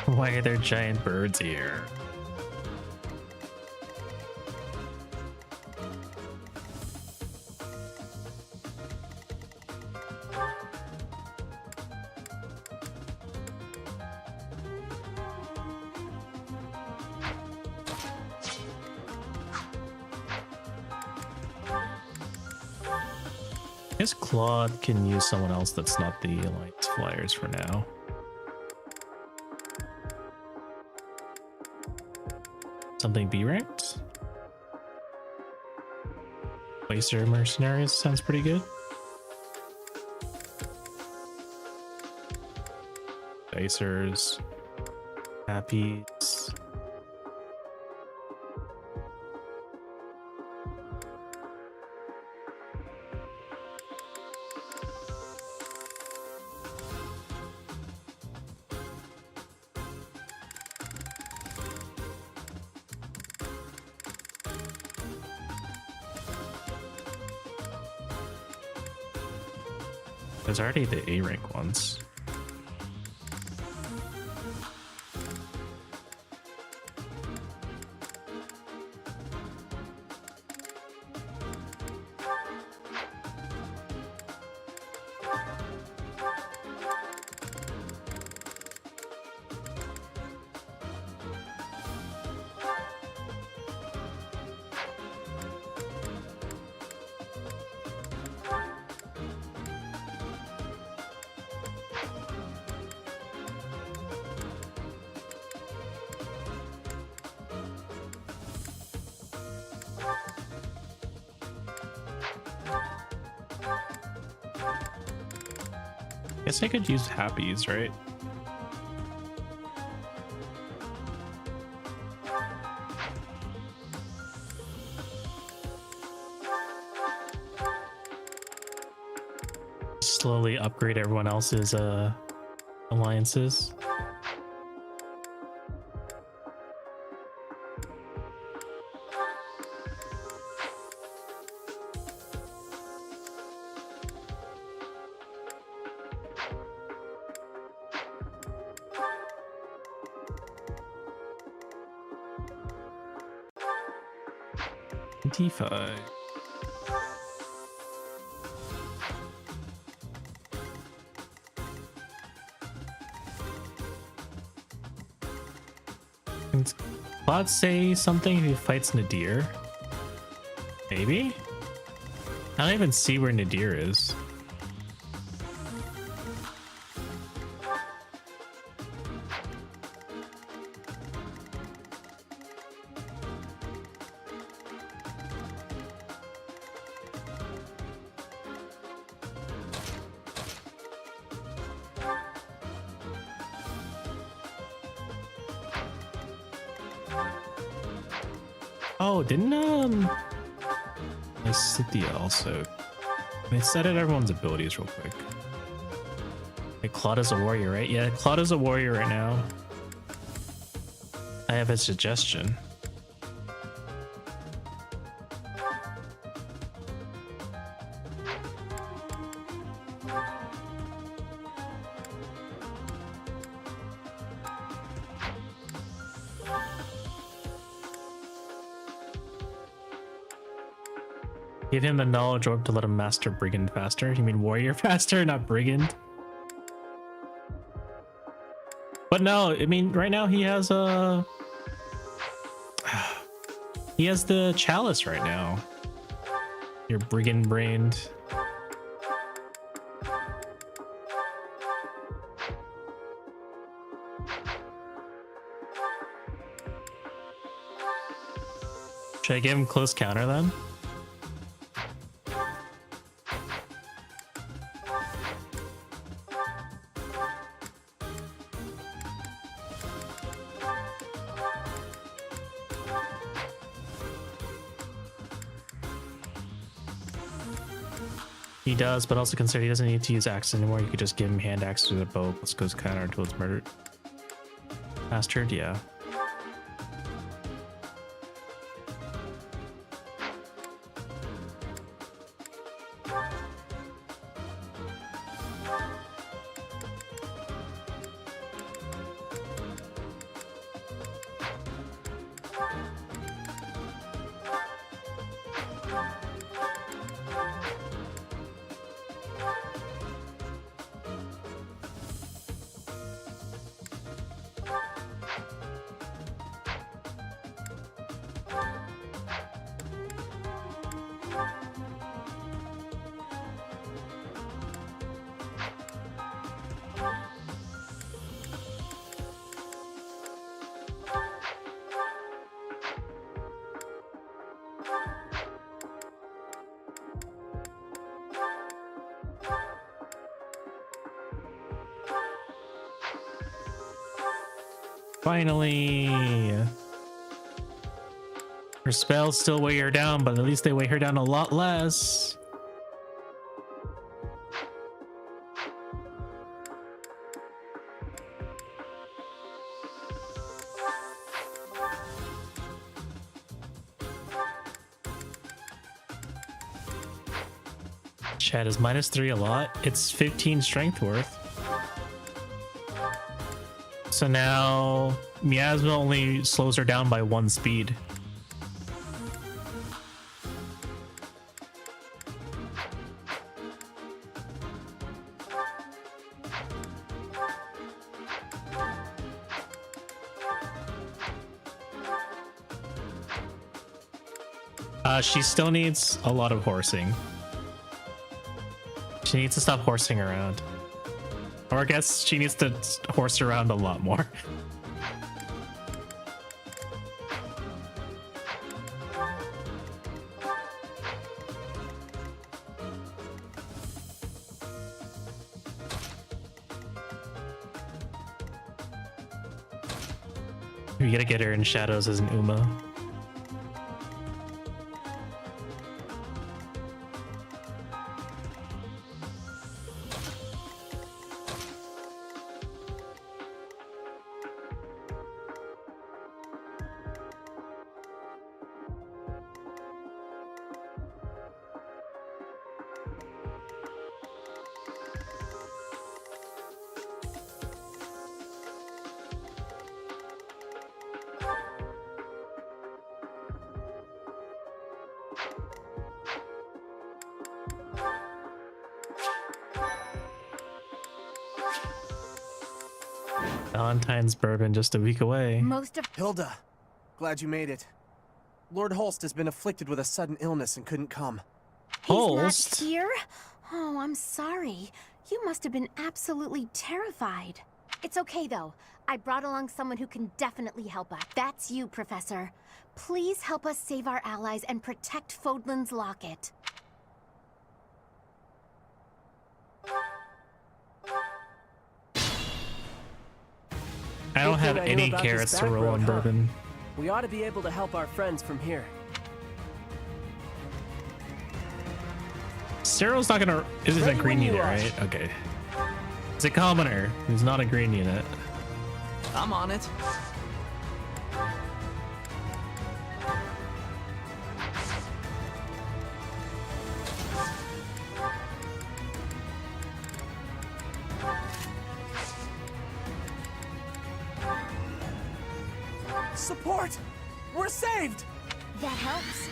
Why are there giant birds here? I guess Claude can use someone else that's not the Alliance Flyers for now. Something B ranked? Placer Mercenaries sounds pretty good. Dicers. Happies. There's already the A rank ones. Guess I could use Happies, right? slowly upgrade everyone else's alliances. DeFi. Can Claude say something if he fights Nadir? Maybe? I don't even see where Nadir is. Oh, didn't Cynthia also? They set out everyone's abilities real quick. Hey, Claude is a warrior, right? Yeah, Claude is a warrior right now. I have a suggestion. Give him the knowledge orb to let him master brigand faster. You mean warrior faster, not brigand? But no, I mean right now he has he has the chalice right now. You're brigand brained. Should I give him close counter then? He does, but also consider he doesn't need to use axe anymore. You could just give him hand axe to the bow. Plus goes counter until it's murdered. Mastered, yeah. Finally! Her spells still weigh her down, but at least they weigh her down a lot less. Chat is -3 a lot. It's 15 strength worth. So now Miasma only slows her down by 1 speed. She still needs a lot of horsing. She needs to stop horsing around. Or I guess she needs to horse around a lot more. We gotta get her in shadows as an Uma. Valentine's bourbon just a week away. Most of Hilda, glad you made it. Lord Holst has been afflicted with a sudden illness and couldn't come. He's Holst? not here? Oh, I'm sorry. You must have been absolutely terrified. It's okay, though. I brought along someone who can definitely help us. That's you, Professor. Please help us save our allies and protect Fodlan's locket. I don't have Good thing I knew any about this carrots to back roll road, on huh? bourbon. We ought to be able to help our friends from here. Cyril's not gonna. Isn't a Ready green when you unit, are. right? Okay. It's a commoner. He's not a green unit. I'm on it. Support! We're saved! That helps.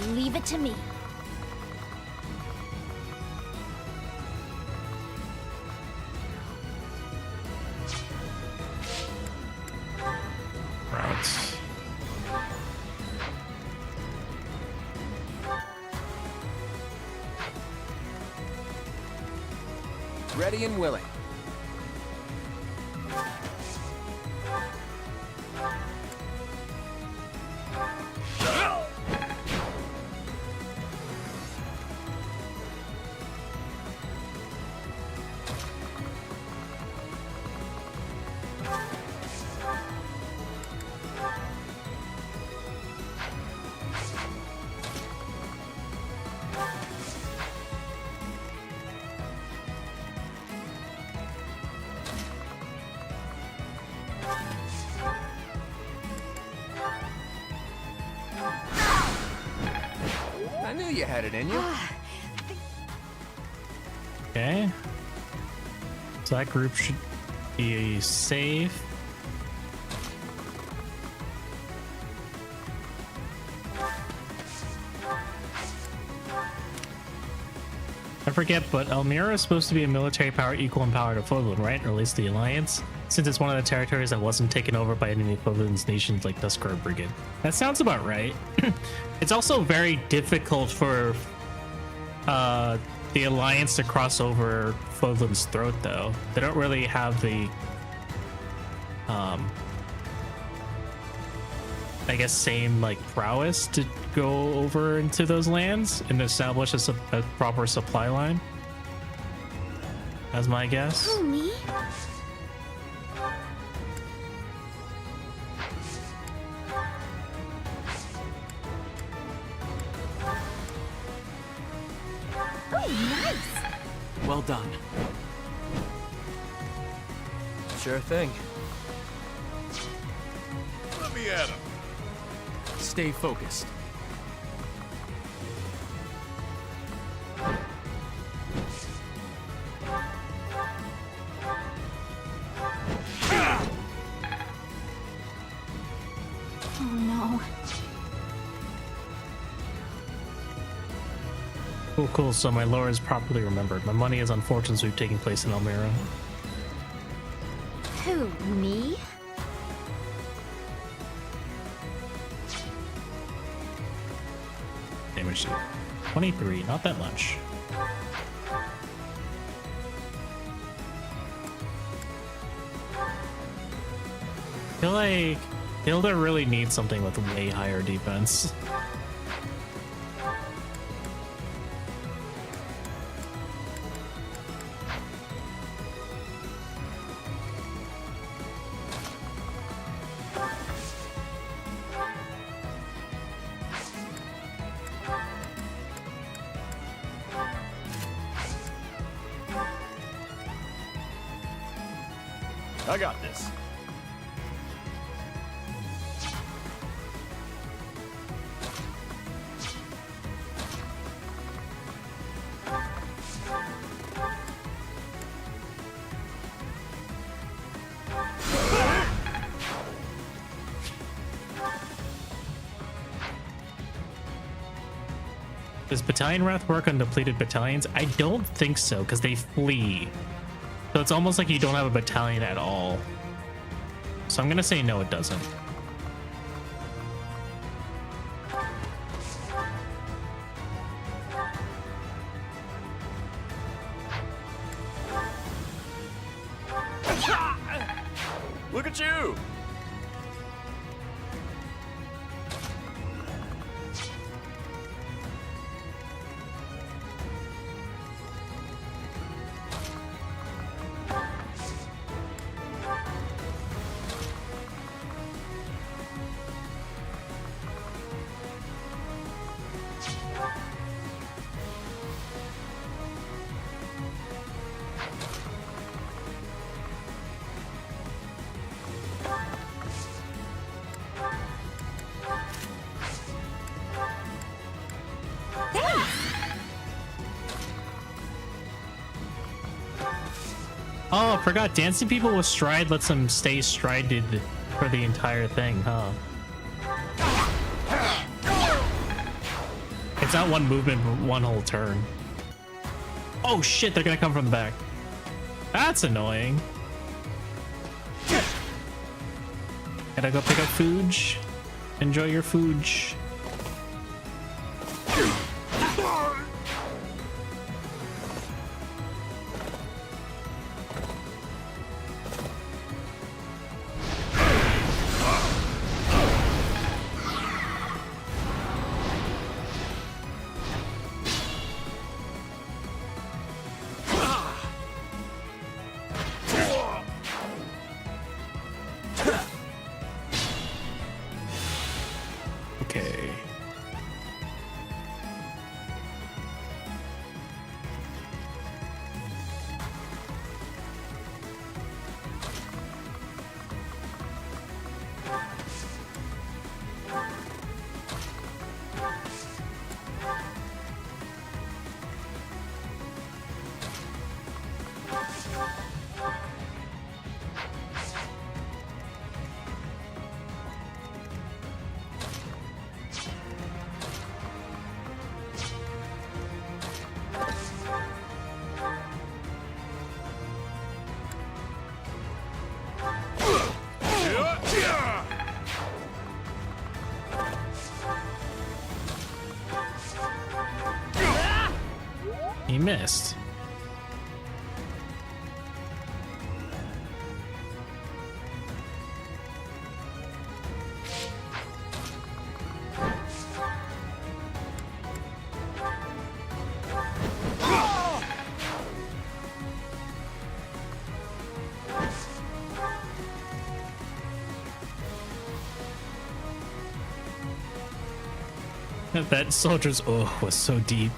Leave it to me. Right. Ready and willing. I knew you had it in you. Okay. So that group should be safe. I forget, but Elmira is supposed to be a military power equal in power to Fodlan, right? Or at least the Alliance, since it's one of the territories that wasn't taken over by any of Fodlan's nations like Duskar Brigade. That sounds about right. It's also very difficult for the Alliance to cross over Fodlan's throat, though. They don't really have the, I guess, same like prowess to go over into those lands and establish a proper supply line. That's my guess. Who, me? Oh, nice! Well done. Sure thing. Let me at him. Stay focused. Oh no. Cool, cool. So my lore is properly remembered. My money is on fortune sweep taking place in Elmira. Who, me? Damage sheet. 23, not that much. I feel like Hilda really needs something with way higher defense. I got this. Does Battalion Wrath work on depleted battalions? I don't think so, because they flee. So it's almost like you don't have a battalion at all. So I'm gonna say no, it doesn't. Look at you! Oh, I forgot. Dancing people with stride lets them stay strided for the entire thing, huh? It's not one movement, but one whole turn. Oh shit, they're gonna come from the back. That's annoying. Gotta go pick up food. Enjoy your food. Okay. He missed. That soldier's was so deep.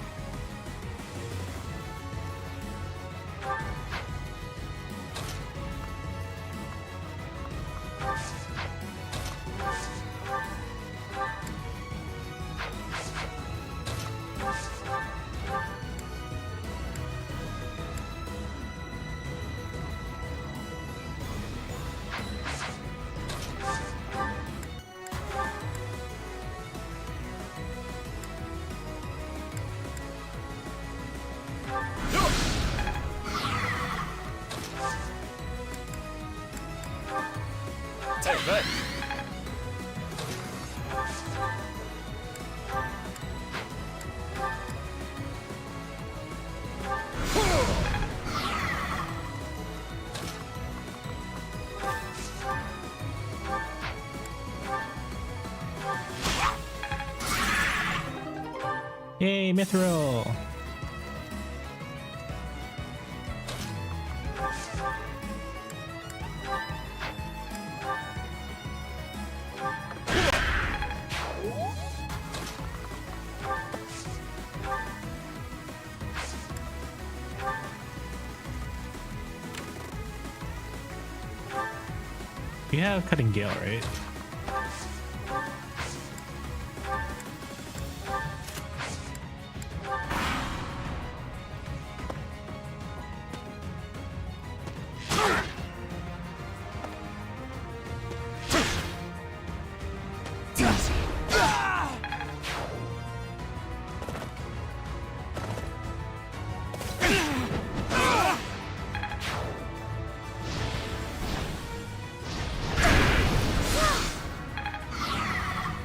Take that. Yay, Mithril! You have Cutting Gale, right?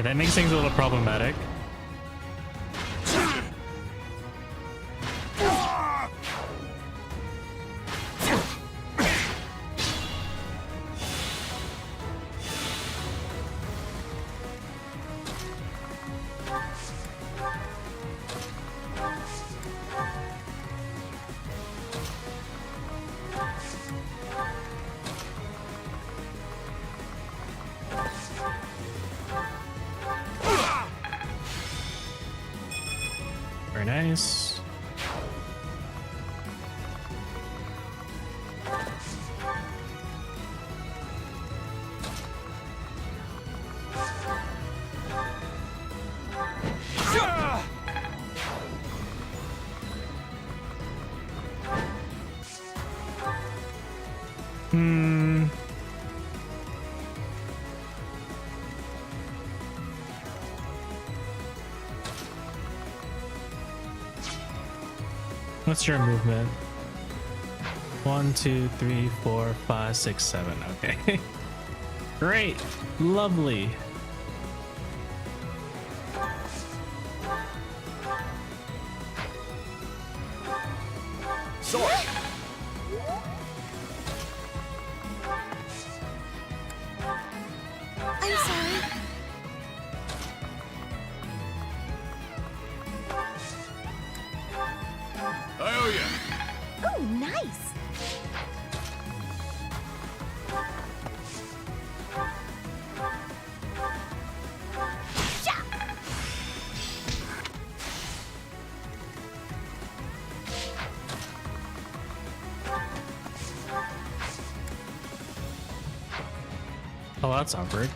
That makes things a little problematic. Very nice. What's your movement? 1, 2, 3, 4, 5, 6, 7. Okay. Great. Lovely. Sword! I'm sorry. I owe ya. Oh, nice! Oh, that's awkward.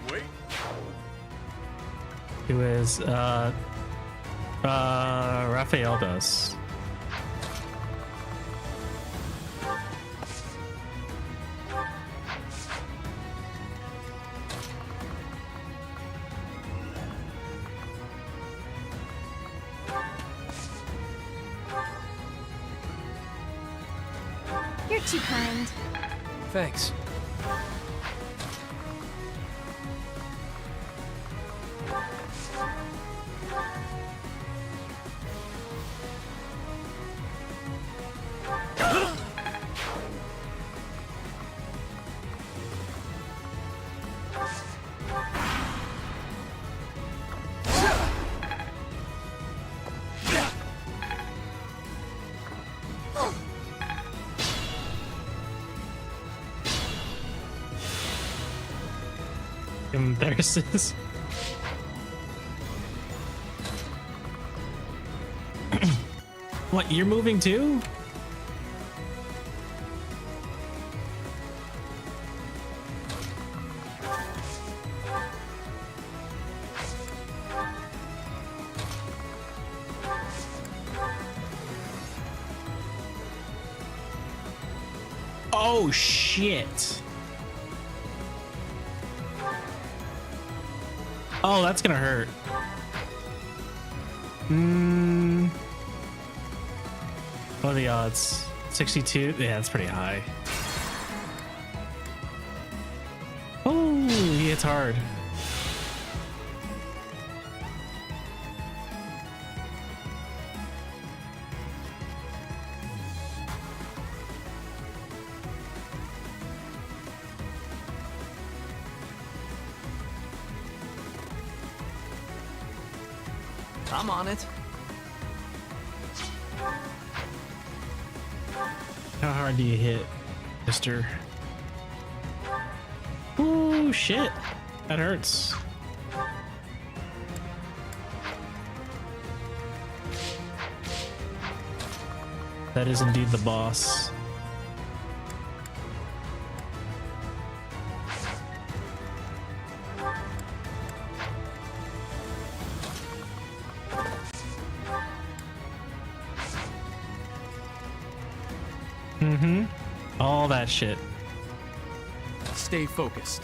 Wait. Who is Raphael does. You're too kind. Thanks. Embarrasses. What, you're moving too? Oh shit. Oh, that's gonna hurt. What are the odds? 62? Yeah, that's pretty high. Oh, he hits hard. I'm on it. How hard do you hit, mister? Oh, shit. That hurts. That is indeed the boss. All that shit. Stay focused.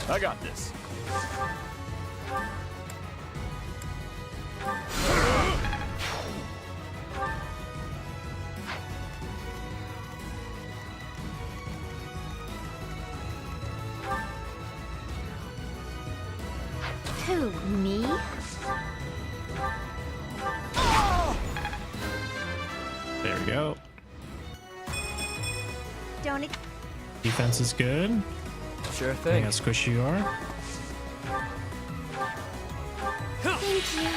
I got this. Who, me? There we go. Don't it? Defense is good. Sure Look thing. how squishy you are. Thank you.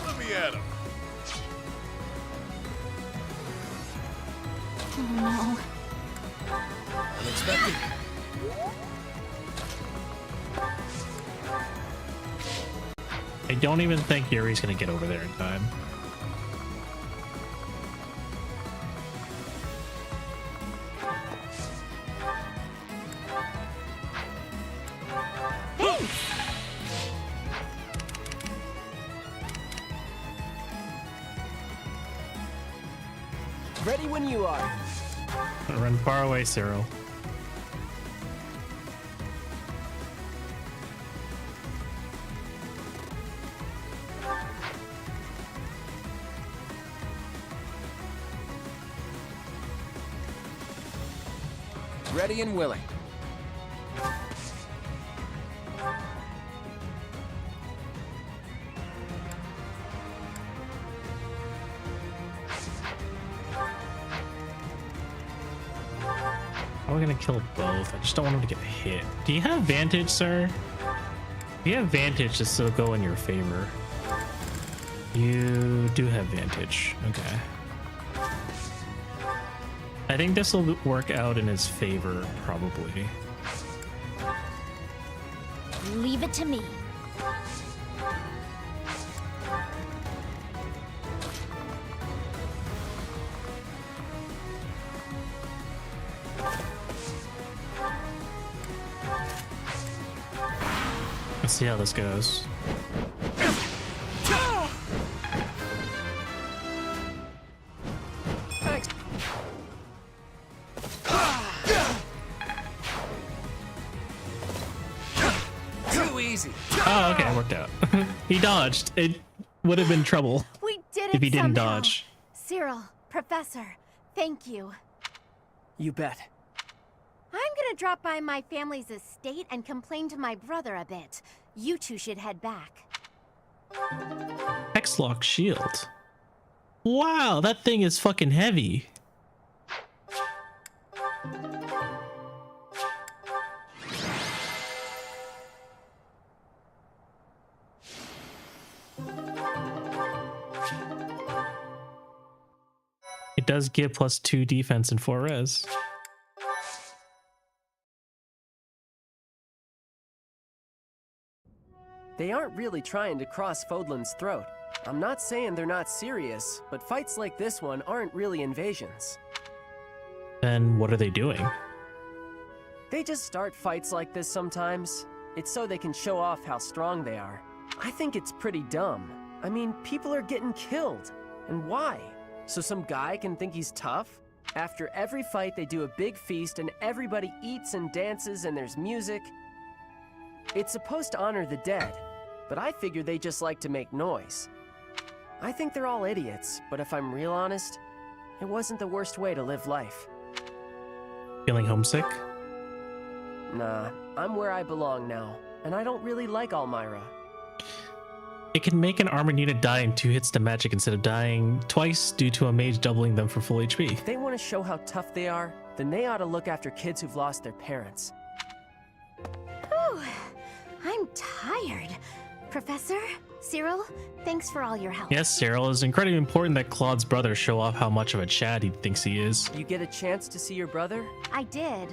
Let me at him. Oh no. Unexpected. I don't even think Yuri's gonna get over there in time. Ready when you are. Run far away, Cyril. Ready and willing. I'm gonna kill both. I just don't want him to get hit. Do you have Vantage, sir? If you have Vantage, this will go in your favor. You do have Vantage. Okay. I think this will work out in his favor, probably. Leave it to me. Let's see how this goes. Thanks. Too easy. Oh, okay, it worked out. He dodged. It would have been trouble We did it if he didn't somehow. dodge. Cyril, Professor, thank you. You bet. I'm gonna drop by my family's estate and complain to my brother a bit. You two should head back. X-Lock shield. Wow, that thing is fucking heavy. It does give +2 defense and 4 res. They aren't really trying to cross Fodlan's throat. I'm not saying they're not serious, but fights like this one aren't really invasions. Then what are they doing? They just start fights like this sometimes. It's so they can show off how strong they are. I think it's pretty dumb. I mean, people are getting killed. And why? So some guy can think he's tough? After every fight, they do a big feast and everybody eats and dances and there's music. It's supposed to honor the dead, but I figure they just like to make noise. I think they're all idiots, but if I'm real honest, it wasn't the worst way to live life. Feeling homesick? Nah, I'm where I belong now, and I don't really like Almyra. It can make an armored unit die in 2 hits to magic instead of dying twice due to a mage doubling them for full HP. If they want to show how tough they are, then they ought to look after kids who've lost their parents. Whew, I'm tired. Professor, Cyril, thanks for all your help. Yes, Cyril, it's incredibly important that Claude's brother show off how much of a Chad he thinks he is. You get a chance to see your brother? I did,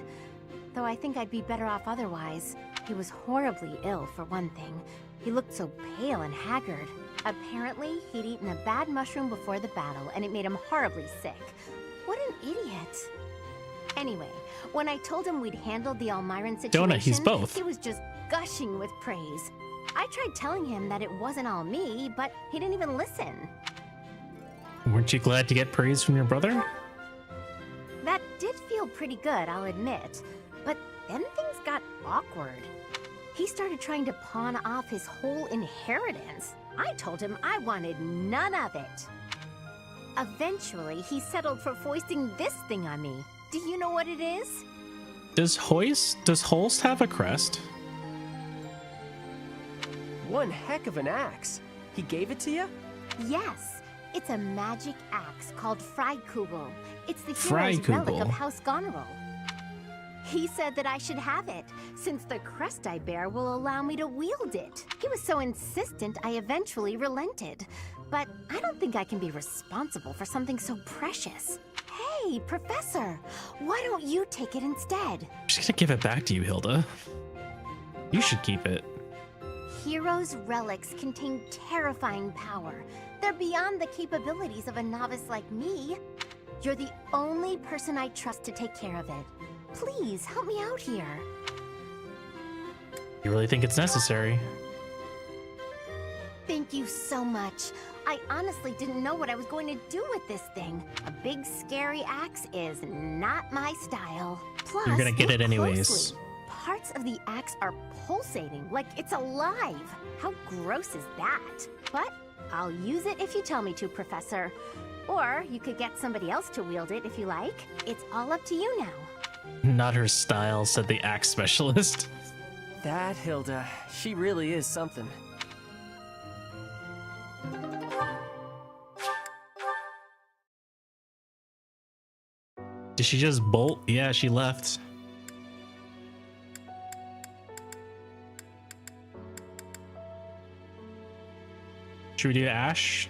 though I think I'd be better off otherwise. He was horribly ill, for one thing. He looked so pale and haggard. Apparently, he'd eaten a bad mushroom before the battle, and it made him horribly sick. What an idiot. Anyway, when I told him we'd handled the Almyran situation, Donut, he's both. He was just gushing with praise. I tried telling him that it wasn't all me, but he didn't even listen. Weren't you glad to get praise from your brother? That did feel pretty good, I'll admit. But them things got awkward. He started trying to pawn off his whole inheritance. I told him I wanted none of it. Eventually, he settled for foisting this thing on me. Do you know what it is? Does Holst have a crest? One heck of an axe. He gave it to you? Yes. It's a magic axe called Freikugel. It's the hero's relic of House Goneril. He said that I should have it, since the crest I bear will allow me to wield it. He was so insistent, I eventually relented. But I don't think I can be responsible for something so precious. Hey, Professor, why don't you take it instead? I'm just gonna give it back to you, Hilda. You should keep it. Heroes' relics contain terrifying power. They're beyond the capabilities of a novice like me. You're the only person I trust to take care of it. Please, help me out here. You really think it's necessary? Thank you so much. I honestly didn't know what I was going to do with this thing. A big, scary axe is not my style. Plus, you're gonna get it look anyways. closely. Parts of the axe are pulsating, like it's alive. How gross is that? But I'll use it if you tell me to, Professor. Or you could get somebody else to wield it if you like. It's all up to you now. Not her style, said the axe specialist. That Hilda, she really is something. Did she just bolt? Yeah, she left. Should we do Ash?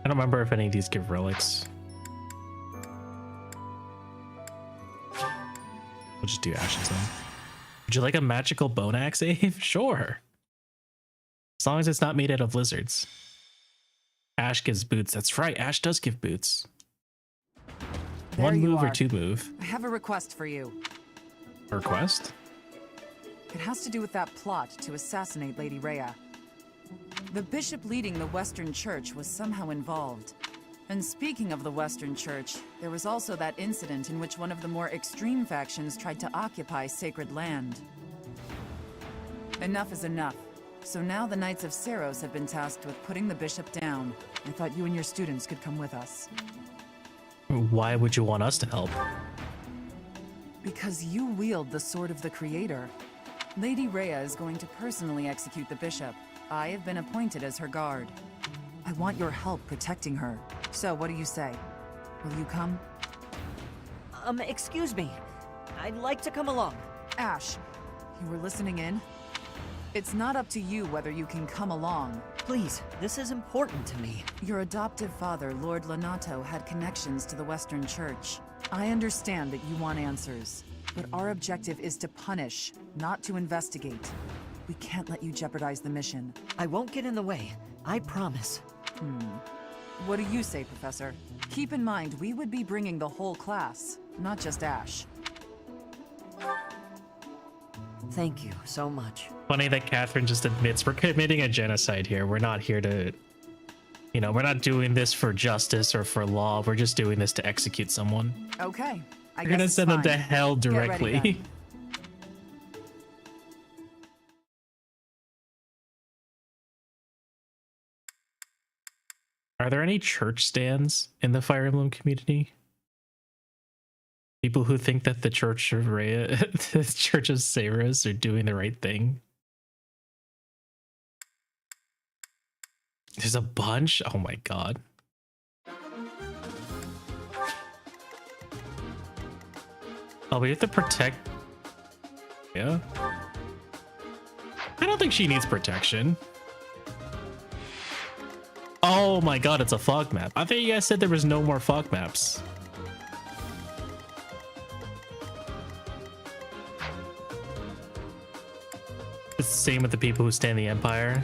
I don't remember if any of these give relics. We'll just do Ash's then. Would you like a magical bone axe, Ave? Sure. As long as it's not made out of lizards. Ash gives boots. That's right. Ash does give boots. There One you move or are. two move. I have a request for you. A request? It has to do with that plot to assassinate Lady Rhea. The bishop leading the Western Church was somehow involved. And speaking of the Western Church, there was also that incident in which one of the more extreme factions tried to occupy sacred land. Enough is enough. So now the Knights of Seros have been tasked with putting the bishop down. I thought you and your students could come with us. Why would you want us to help? Because you wield the Sword of the Creator. Lady Rhea is going to personally execute the bishop. I have been appointed as her guard. I want your help protecting her. So, what do you say? Will you come? Excuse me. I'd like to come along. Ash, you were listening in? It's not up to you whether you can come along. Please, this is important to me. Your adoptive father, Lord Lonato, had connections to the Western Church. I understand that you want answers, but our objective is to punish, not to investigate. We can't let you jeopardize the mission. I won't get in the way. I promise. What do you say, Professor? Keep in mind, we would be bringing the whole class, not just Ash. Thank you so much. Funny that Catherine just admits we're committing a genocide here. We're not here to, you know, we're not doing this for justice or for law. We're just doing this to execute someone. Okay, I We're guess gonna it's send them to fine. hell Get ready, directly. then. Are there any church stands in the Fire Emblem community? People who think that the Church of Rhea, the Church of Seros are doing the right thing? There's a bunch? Oh my god. Oh, we have to protect... Yeah? I don't think she needs protection. Oh my god, it's a fog map. I thought you guys said there was no more fog maps. It's the same with the people who stand the Empire.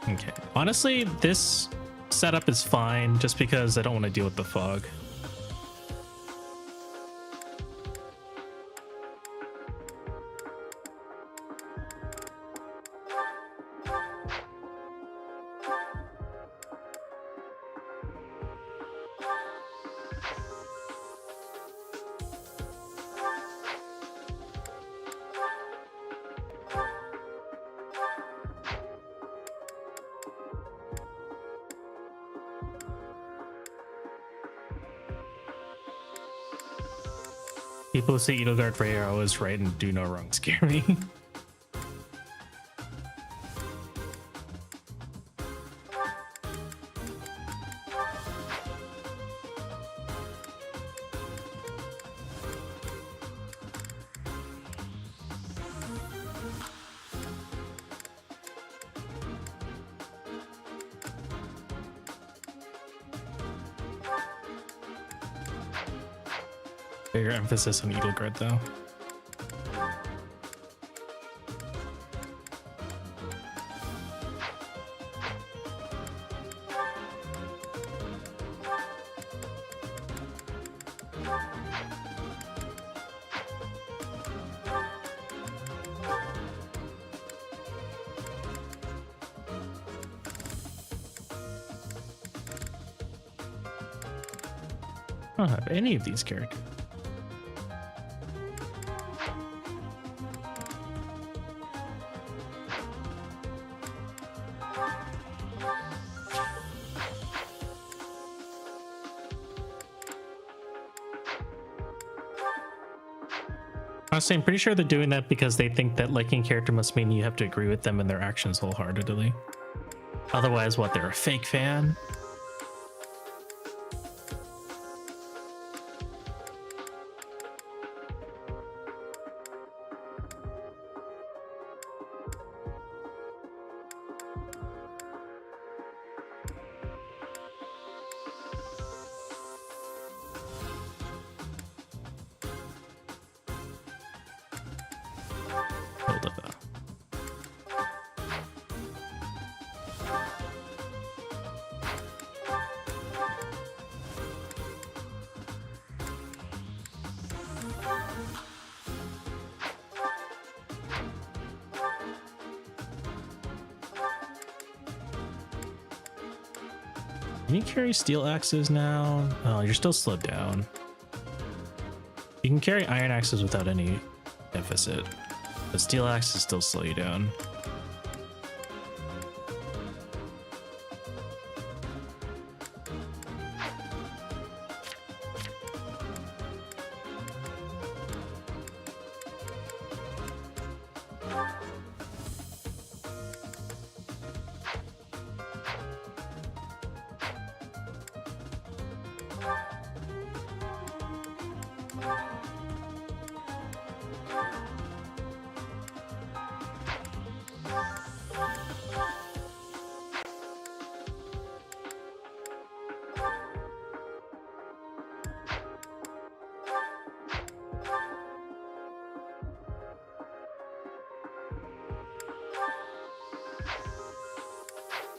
Okay. Honestly, this setup is fine just because I don't want to deal with the fog. People who say Edelgard Rey are always right and do no wrong scare me. Bigger emphasis on Edelgard though. I don't have any of these characters. Honestly, I'm pretty sure they're doing that because they think that liking character must mean you have to agree with them and their actions wholeheartedly. Otherwise, what, they're a fake fan? Hold up though. Can you carry steel axes now? Oh, you're still slowed down. You can carry iron axes without any deficit, but steel axes still slow you down.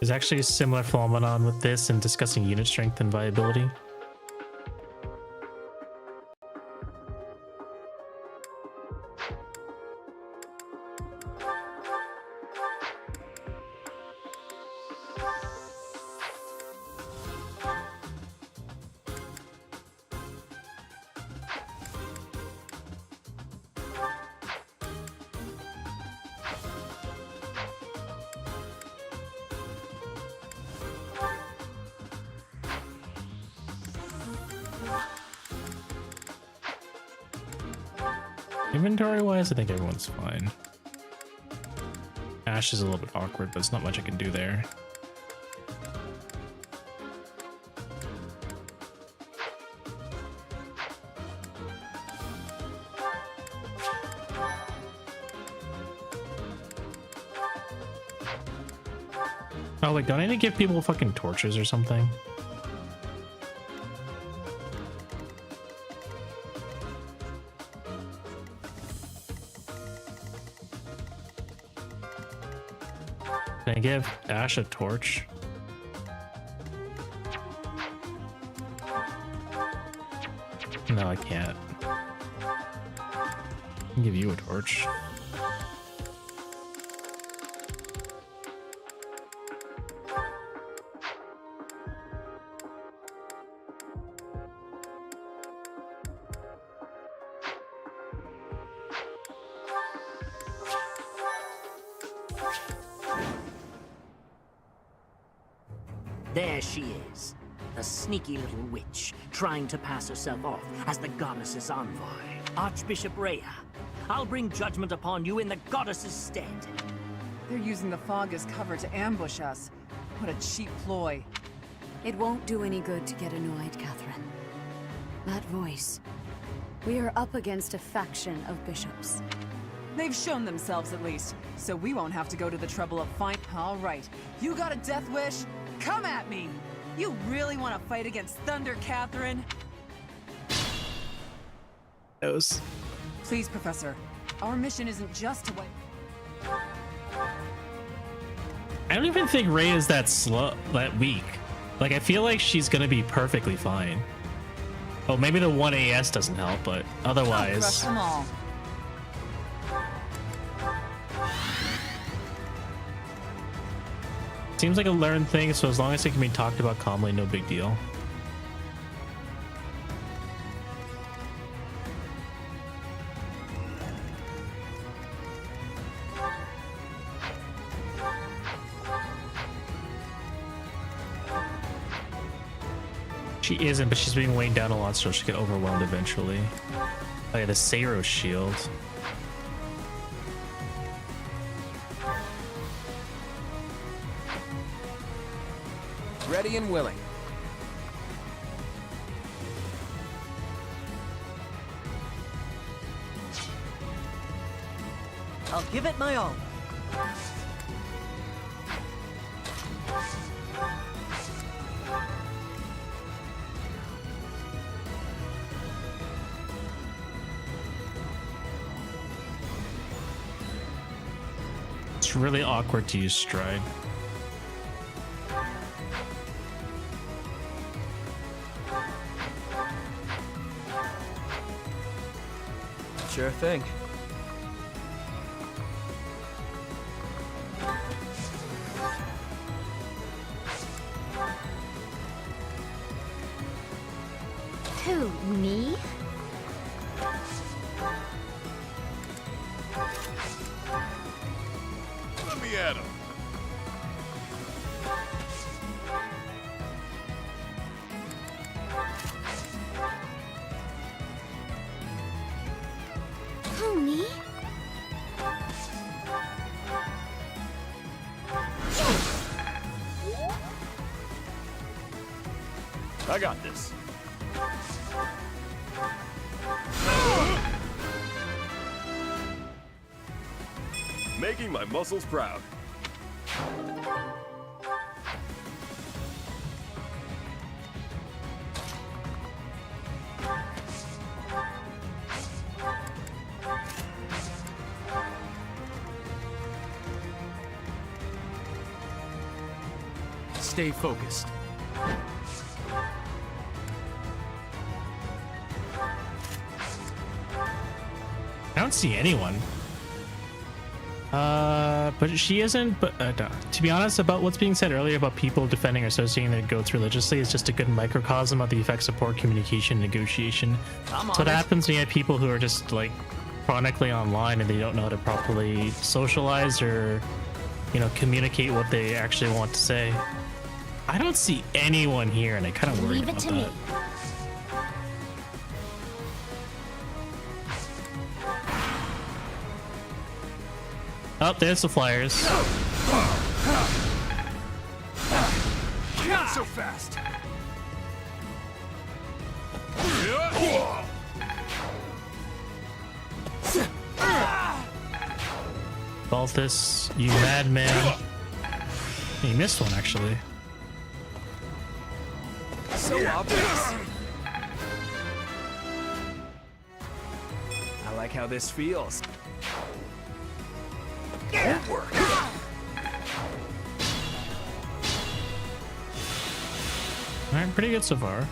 There's actually a similar phenomenon with this in discussing unit strength and viability. Inventory wise, I think everyone's fine. Ash is a little bit awkward, but there's not much I can do there. Oh wait, don't I need to give people fucking torches or something? Can I give Ash a torch? No, I can't. I can give you a torch. There she is, a sneaky little witch, trying to pass herself off as the goddess's envoy. Archbishop Rhea, I'll bring judgment upon you in the goddess's stead. They're using the fog as cover to ambush us. What a cheap ploy. It won't do any good to get annoyed, Catherine. That voice. We are up against a faction of bishops. They've shown themselves at least, so we won't have to go to the trouble of All right, you got a death wish? Come at me! You really want to fight against Thunder, Catherine? Those. Please, Professor. Our mission isn't just to wipe... I don't even think Rey is that weak. Like, I feel like she's gonna be perfectly fine. Oh, maybe the 1 AS doesn't help, but I'll crush otherwise... them all. Seems like a learned thing, so as long as it can be talked about calmly, no big deal. She isn't, but she's being weighed down a lot, so she'll get overwhelmed eventually. Oh yeah, the Saros shield. Ready and willing. I'll give it my all. It's really awkward to use stride. Sure thing. Who, me? Let me at him. Who, me? I got this. Making my muscles proud. Stay focused. I don't see anyone. But she isn't. But to be honest, about what's being said earlier about people defending or associating their goats religiously is just a good microcosm of the effects of poor communication and negotiation. So what happens when you have people who are just like chronically online and they don't know how to properly socialize or, you know, communicate what they actually want to say. I don't see anyone here, and I kind of worry about that. Oh, there's the flyers. Not so fast. Balthus, you madman. You missed one, actually. So obvious. I like how this feels. Won't work. Alright, pretty good so far.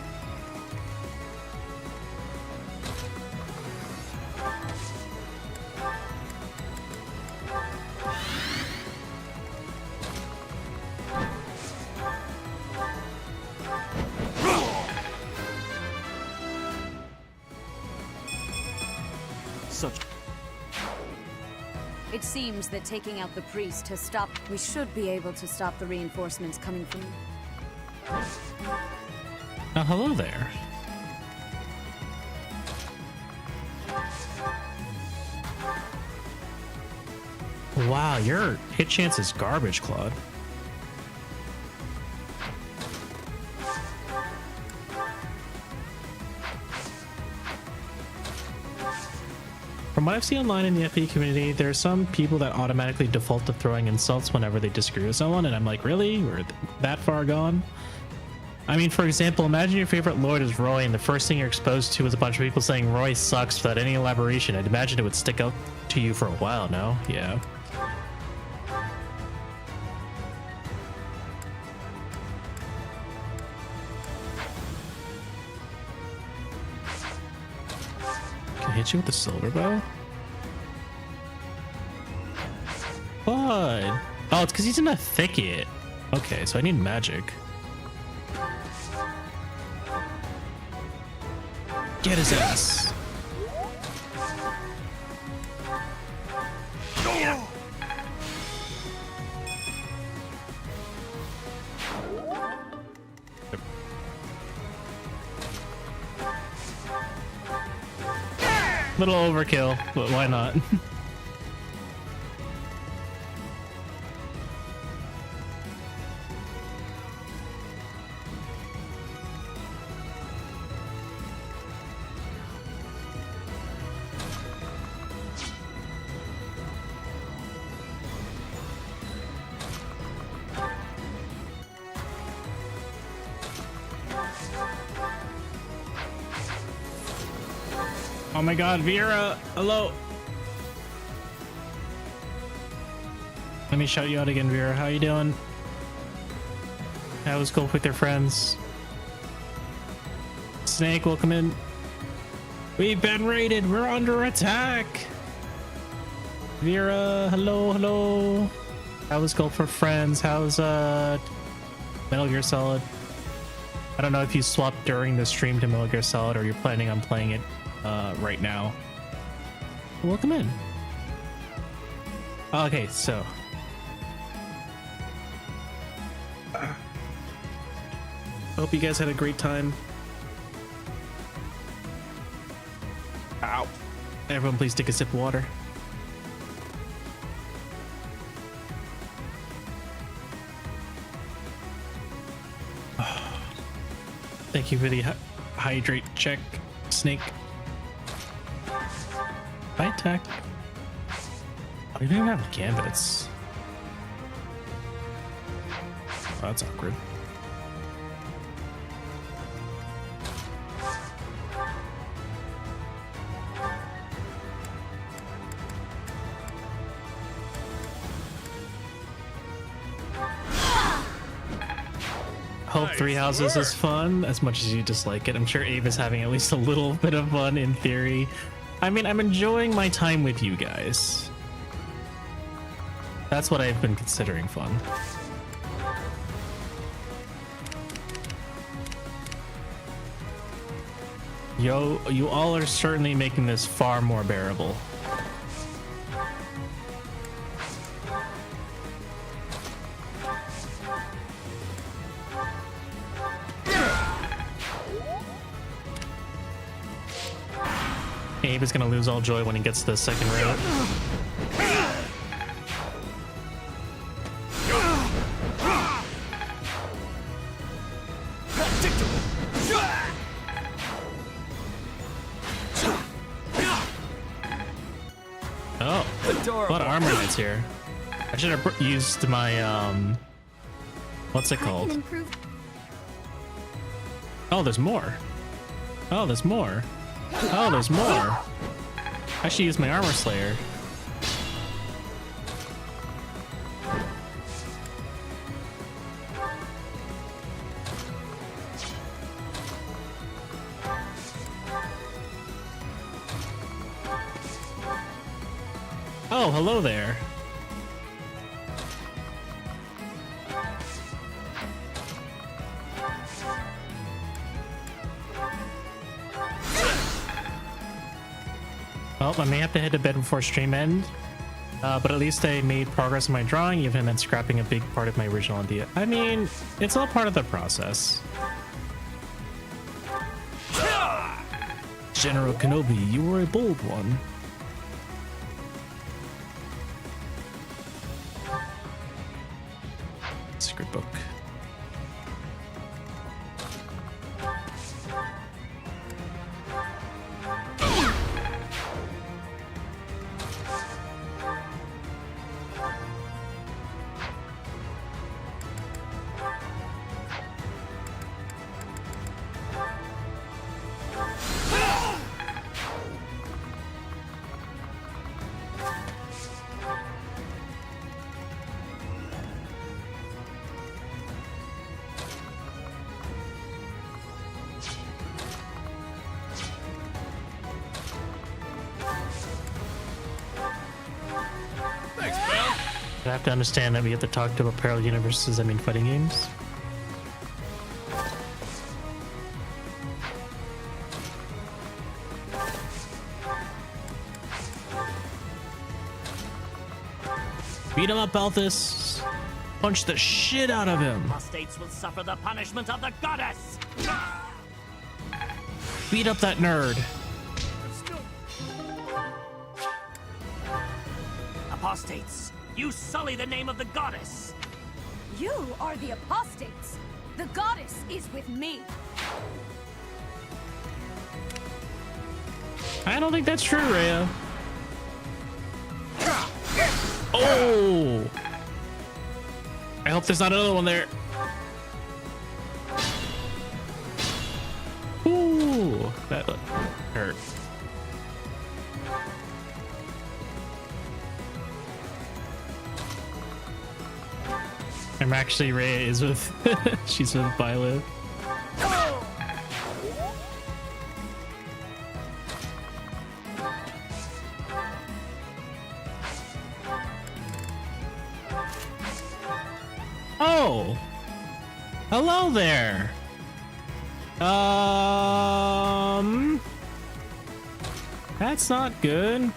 It seems that taking out the priest has stopped. We should be able to stop the reinforcements coming from... Oh, hello there. Wow, your hit chance is garbage, Claude. From what I've seen online in the FE community, there are some people that automatically default to throwing insults whenever they disagree with someone, and I'm like, really? We're that far gone? I mean, for example, imagine your favorite lord is Roy, and the first thing you're exposed to is a bunch of people saying Roy sucks without any elaboration. I'd imagine it would stick out to you for a while, no? Yeah. Hit you with the silver bow? What? Oh, it's because he's in a thicket. Okay, so I need magic. Get his ass. Little overkill, but why not? Oh my god, Vera, hello. Let me shout you out again, Vera. How you doing? How was Gulf with your friends? Snake, welcome in. We've been raided. We're under attack. Vera, hello, hello. How was Gulf for friends? How's Metal Gear Solid? I don't know if you swapped during the stream to Metal Gear Solid or you're planning on playing it right now. Welcome in. Okay, so hope you guys had a great time. Ow. Everyone please take a sip of water. Thank you for the hydrate check, Snake. I attack. We don't even have gambits. Oh, that's awkward. Hope Three Houses is fun as much as you dislike it. I'm sure Abe is having at least a little bit of fun in theory. I mean, I'm enjoying my time with you guys. That's what I've been considering fun. Yo, you all are certainly making this far more bearable. Abe is gonna lose all joy when he gets to the second rail. Oh, a lot of armor knights here. I should have used my what's it called? Oh, there's more. Oh, there's more. Oh, there's more. I should use my armor slayer. Oh, hello there. Well, I may have to head to bed before stream end, but at least I made progress in my drawing, even meant scrapping a big part of my original idea. I mean, it's all part of the process. General Kenobi, you were a bold one. Secret book. I have to understand that we have to talk to about parallel universes, I mean fighting games. Beat him up, Balthus. Punch the shit out of him. Apostates will suffer the punishment of the goddess. Beat up that nerd. Apostates, you sully the name of the goddess. You are the apostates. The goddess is with me. I don't think that's true, Rhea. Oh! I hope there's not another one there. Ooh, that hurt. I'm actually Rhea is with she's with Violet. Oh, hello there. That's not good.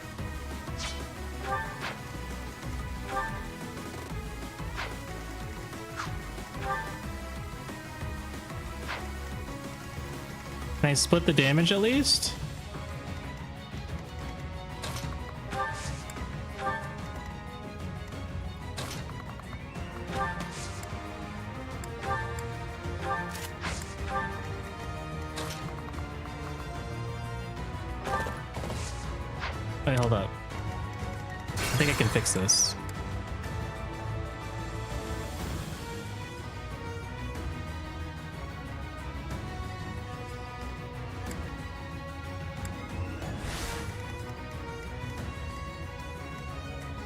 Can I split the damage at least? Wait, hold up. I think I can fix this.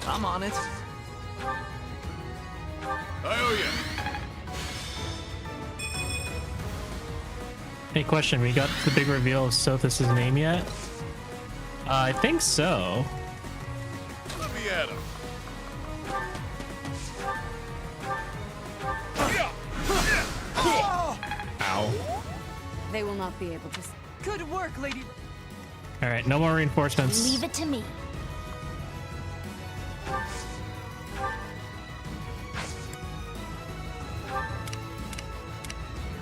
I'm on it. I owe you. Hey, question, we got the big reveal of Sothis' name yet? I think so. Let me at him. Ow. They will not be able to. Good work, lady. All right, no more reinforcements. Leave it to me.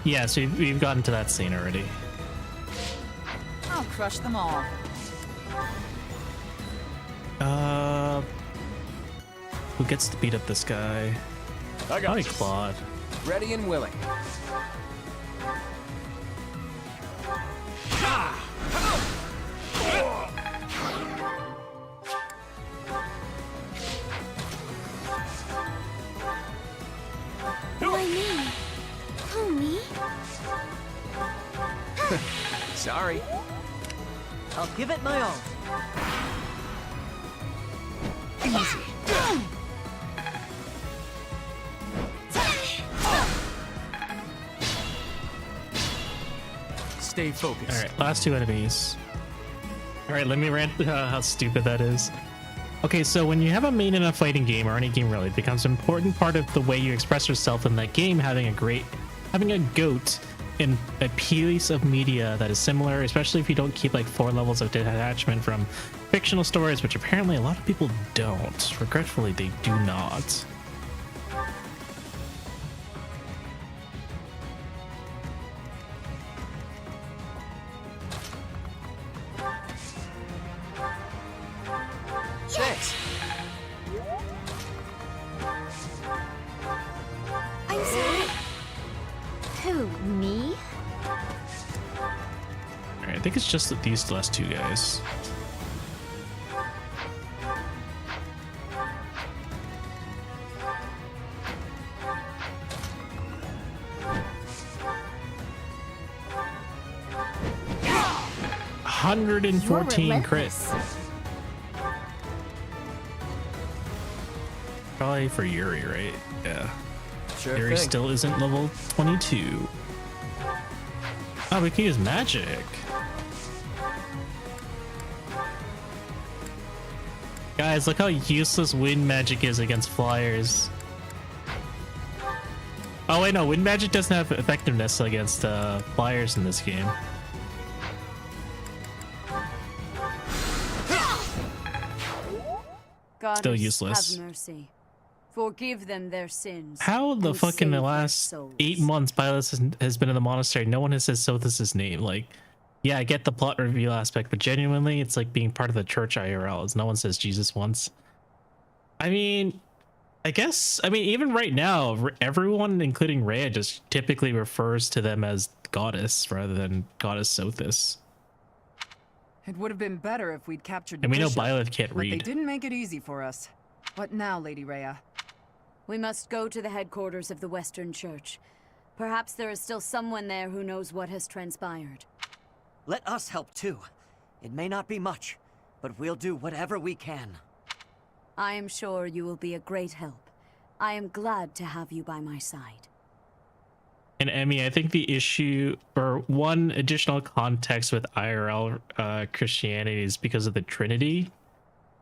Yeah, so we've gotten to that scene already. I'll crush them all. Who gets to beat up this guy? I got Probably this. Claude. Ready and willing. Why me? Oh, me? Sorry. I'll give it my all. Stay focused. All right, last two enemies. All right, let me rant how stupid that is. Okay, so when you have a main in a fighting game, or any game really, it becomes an important part of the way you express yourself in that game, having a goat in a piece of media that is similar, especially if you don't keep like 4 levels of detachment from fictional stories, which apparently a lot of people don't. Regretfully, they do not. Thanks. I'm sorry. Who, me? Alright, I think it's just these last 2 guys. $114 crit. Probably for Yuri, right? Yeah. Sure Yuri thing. still isn't level 22. Oh, we can use magic. Guys, look how useless wind magic is against flyers. Oh wait, no, wind magic doesn't have effectiveness against flyers in this game. Goddess, Still useless. Have mercy. Forgive them their sins. How the and fuck in the save their last souls. 8 months Byleth has been in the monastery? No one has said Sothis' name. Like, yeah, I get the plot reveal aspect, but genuinely, it's like being part of the church IRL. As no one says Jesus once. I mean, I guess, even right now, everyone, including Rhea, just typically refers to them as goddess rather than goddess Sothis. It would have been better if we'd captured the And we know bishop, Byleth can't but they read. didn't make it easy for us. What now, Lady Rhea? We must go to the headquarters of the Western Church. Perhaps there is still someone there who knows what has transpired. Let us help too. It may not be much, but we'll do whatever we can. I am sure you will be a great help. I am glad to have you by my side. And Emmy, I think the issue, or one additional context with IRL Christianity is because of the Trinity.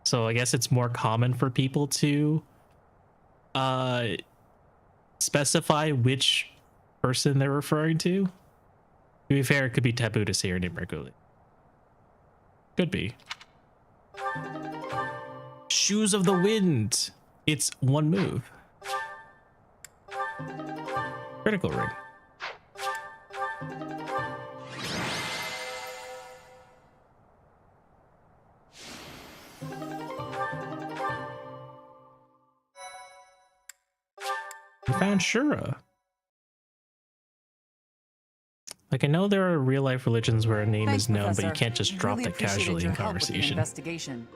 So I guess it's more common for people to specify which person they're referring to. To be fair, it could be taboo to say your name regularly. Could be. Shoes of the Wind. It's 1 move. Critical ring. We found Shura. Like, I know there are real life religions where a name Thanks, is known, Professor. but you can't just drop Really that casually appreciated your in help with the conversation. investigation.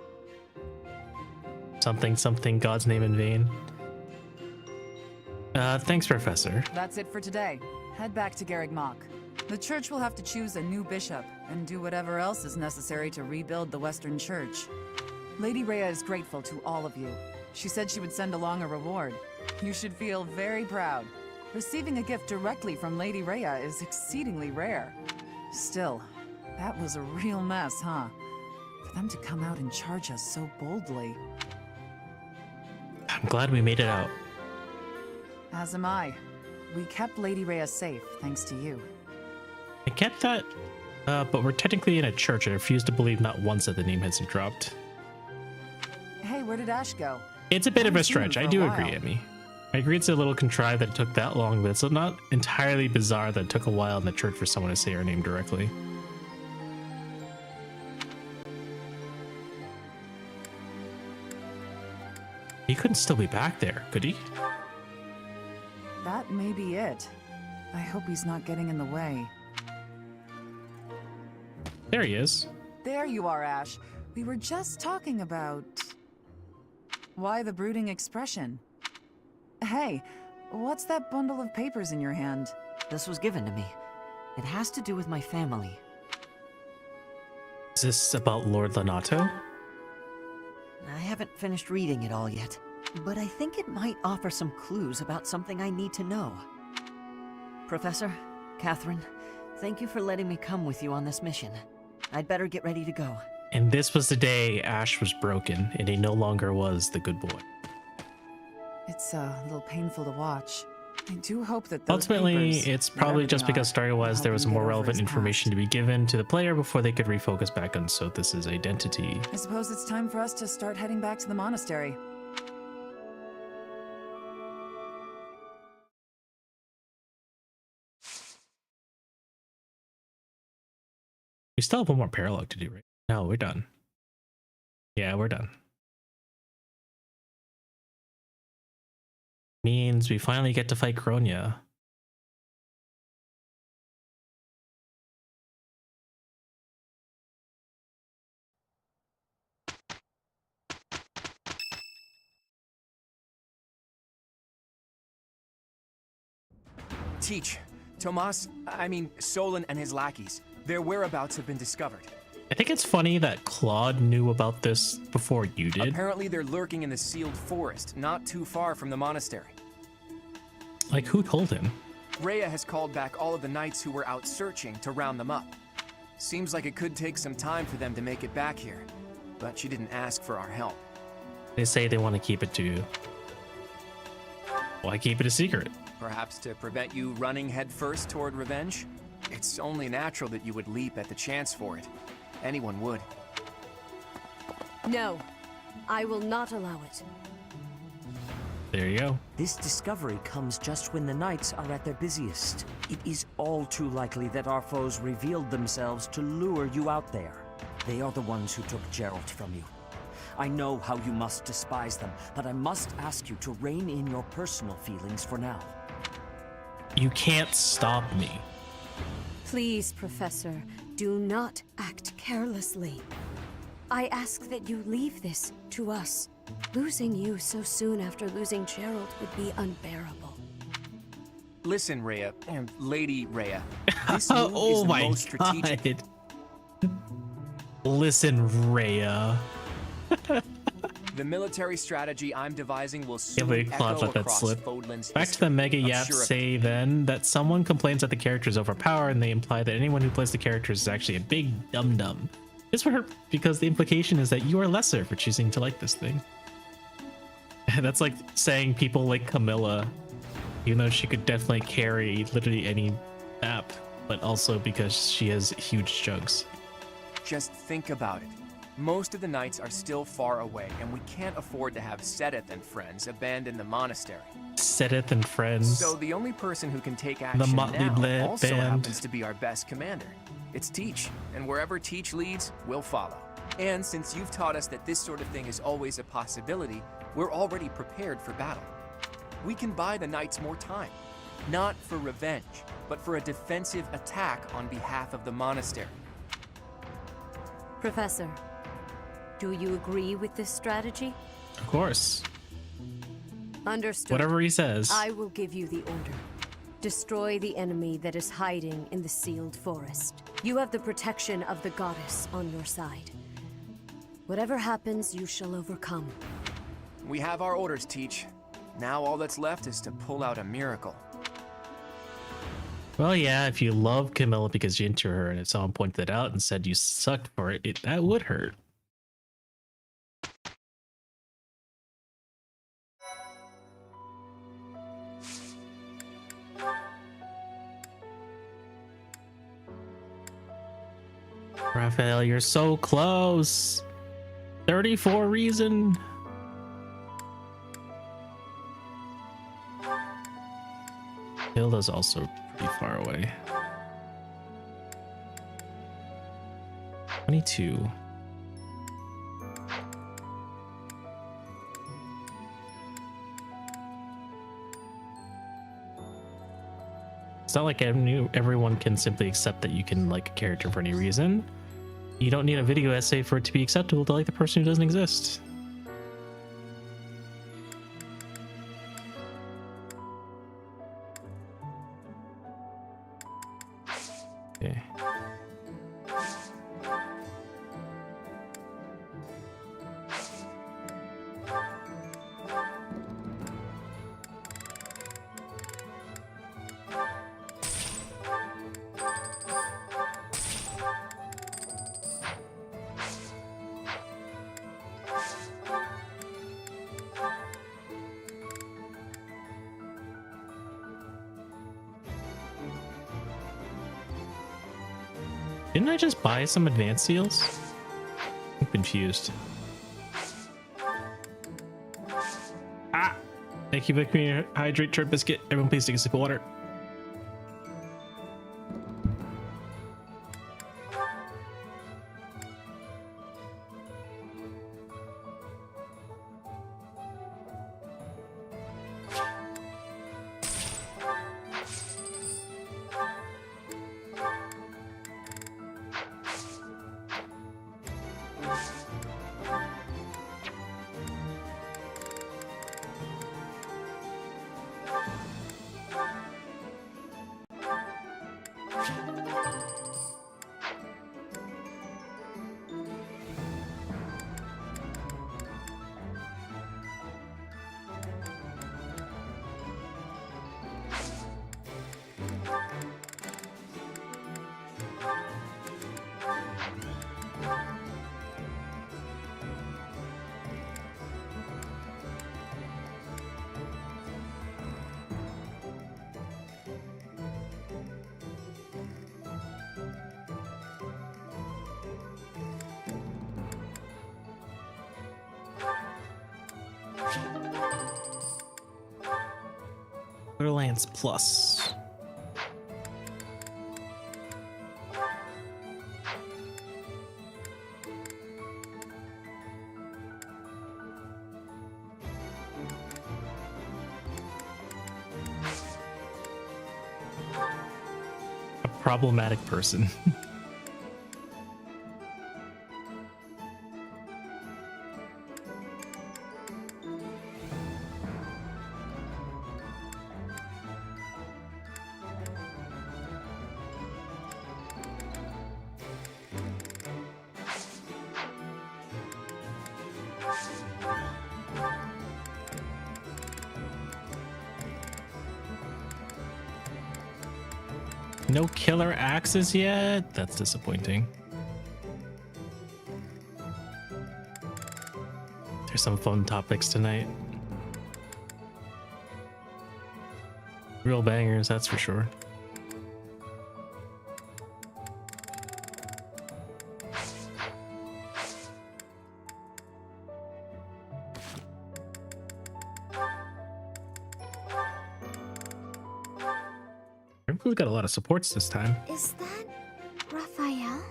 Something, God's name in vain. Thanks, Professor. That's it for today. Head back to Garreg Mach. The church will have to choose a new bishop and do whatever else is necessary to rebuild the Western Church. Lady Rhea is grateful to all of you. She said she would send along a reward. You should feel very proud. Receiving a gift directly from Lady Rhea is exceedingly rare. Still, that was a real mess, huh? For them to come out and charge us so boldly. I'm glad we made it out. As am I. We kept Lady Rhea safe, thanks to you. I get that, but we're technically in a church. I refuse to believe not once that the name hasn't dropped. Hey, where did Ash go? It's a bit of a Haven't seen him stretch. I for a do while. agree, Emmy. I agree it's a little contrived that it took that long, but it's not entirely bizarre that it took a while in the church for someone to say her name directly. He couldn't still be back there, could he? That may be it. I hope he's not getting in the way. There he is. There you are, Ash. We were just talking about... why the brooding expression? Hey, what's that bundle of papers in your hand? This was given to me. It has to do with my family. Is this about Lord Lanato? I haven't finished reading it all yet, but I think it might offer some clues about something I need to know. Professor, Catherine, thank you for letting me come with you on this mission. I'd better get ready to go. And this was the day Ash was broken, and he no longer was the good boy. It's a little painful to watch. I do hope that those Ultimately, papers, it's probably whatever just they because are, story-wise will there help was him more get over relevant his information to be given to the player before they could refocus back on Sothis' identity. I suppose it's time for us to start heading back to the monastery. We still have one more paralogue to do, right? No, we're done. Yeah, we're done. Means we finally get to fight Kronia. Teach, Solon and his lackeys, their whereabouts have been discovered. I think it's funny that Claude knew about this before you did. Apparently they're lurking in the sealed forest, not too far from the monastery. Like, who told him? Rhea has called back all of the knights who were out searching to round them up. Seems like it could take some time for them to make it back here, but she didn't ask for our help. They say they want to keep it to you. Why keep it a secret? Perhaps to prevent you running headfirst toward revenge? It's only natural that you would leap at the chance for it. Anyone would. No, I will not allow it. There you go. This discovery comes just when the knights are at their busiest. It is all too likely that our foes revealed themselves to lure you out there. They are the ones who took Geralt from you. I know how you must despise them, but I must ask you to rein in your personal feelings for now. You can't stop me. Please, Professor, do not act carelessly. I ask that you leave this to us. Losing you so soon after losing Gerald would be unbearable. Listen, Rhea, and Lady Rhea. This move is the most strategic. Listen, Rhea. The military strategy I'm devising will soon Can't believe Claude echo let that across slip. Fodlan's Back to the Mega Yap say then that someone complains that the character is overpowered, and they imply that anyone who plays the characters is actually a big dum-dum. This would hurt because the implication is that you are lesser for choosing to like this thing. That's like saying people like Camilla, even though she could definitely carry literally any map, but also because she has huge jugs. Just think about it. Most of the knights are still far away, and we can't afford to have Sedith and friends abandon the monastery. Sedith and friends. So the only person who can take action The Motley now also Band. happens to be our best commander. It's Teach, and wherever Teach leads, we'll follow. And since you've taught us that this sort of thing is always a possibility, we're already prepared for battle. We can buy the knights more time, not for revenge, but for a defensive attack on behalf of the monastery. Professor, do you agree with this strategy? Of course. Understood. Whatever he says. I will give you the order. Destroy the enemy that is hiding in the sealed forest. You have the protection of the goddess on your side. Whatever happens, you shall overcome. We have our orders, Teach. Now all that's left is to pull out a miracle. Well, yeah, if you love Camilla because you're into her and if someone pointed it out and said you sucked for it, that would hurt. Raphael, you're so close. 34 reason. Hilda's also pretty far away. 22. It's not like everyone can simply accept that you can like a character for any reason. You don't need a video essay for it to be acceptable to like the person who doesn't exist. Okay. Didn't I just buy some advanced seals? I'm confused. Ah! Thank you for making me a hydrate chirp biscuit. Everyone please take a sip of water. Lance Plus. A problematic person. No killer axes yet? That's disappointing. There's some fun topics tonight. Real bangers, that's for sure. We've got a lot of supports this time. Is that Raphael?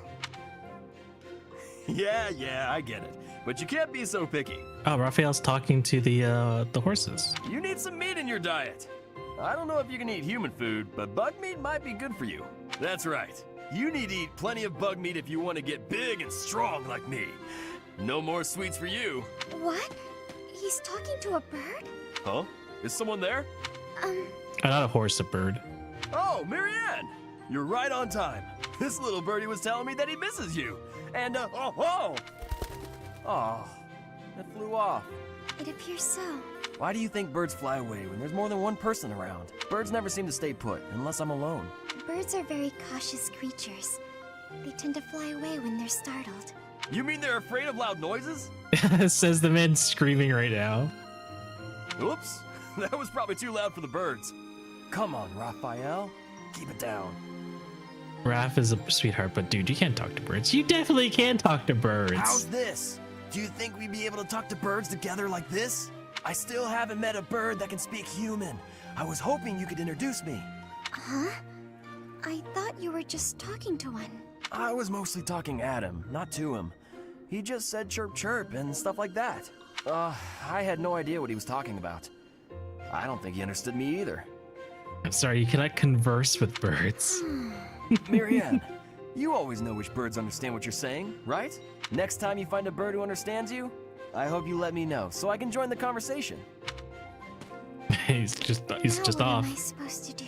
Yeah, I get it. But you can't be so picky. Oh, Raphael's talking to the horses. You need some meat in your diet. I don't know if you can eat human food, but bug meat might be good for you. That's right. You need to eat plenty of bug meat if you want to get big and strong like me. No more sweets for you. What? He's talking to a bird? Huh? Is someone there? Not a horse, a bird. Oh, Marianne! You're right on time. This little birdie was telling me that he misses you. And, oh, it flew off. It appears so. Why do you think birds fly away when there's more than one person around? Birds never seem to stay put, unless I'm alone. Birds are very cautious creatures. They tend to fly away when they're startled. You mean they're afraid of loud noises? Says the man screaming right now. Oops, that was probably too loud for the birds. Come on, Raphael. Keep it down. Raph is a sweetheart, but dude, you can't talk to birds. You definitely can talk to birds. How's this? Do you think we'd be able to talk to birds together like this? I still haven't met a bird that can speak human. I was hoping you could introduce me. Huh? I thought you were just talking to one. I was mostly talking at him, not to him. He just said chirp chirp and stuff like that. I had no idea what he was talking about. I don't think he understood me either. I'm sorry, you cannot converse with birds. Marianne, you always know which birds understand what you're saying, right? Next time you find a bird who understands you, I hope you let me know so I can join the conversation. he's just what off. What am I supposed to do?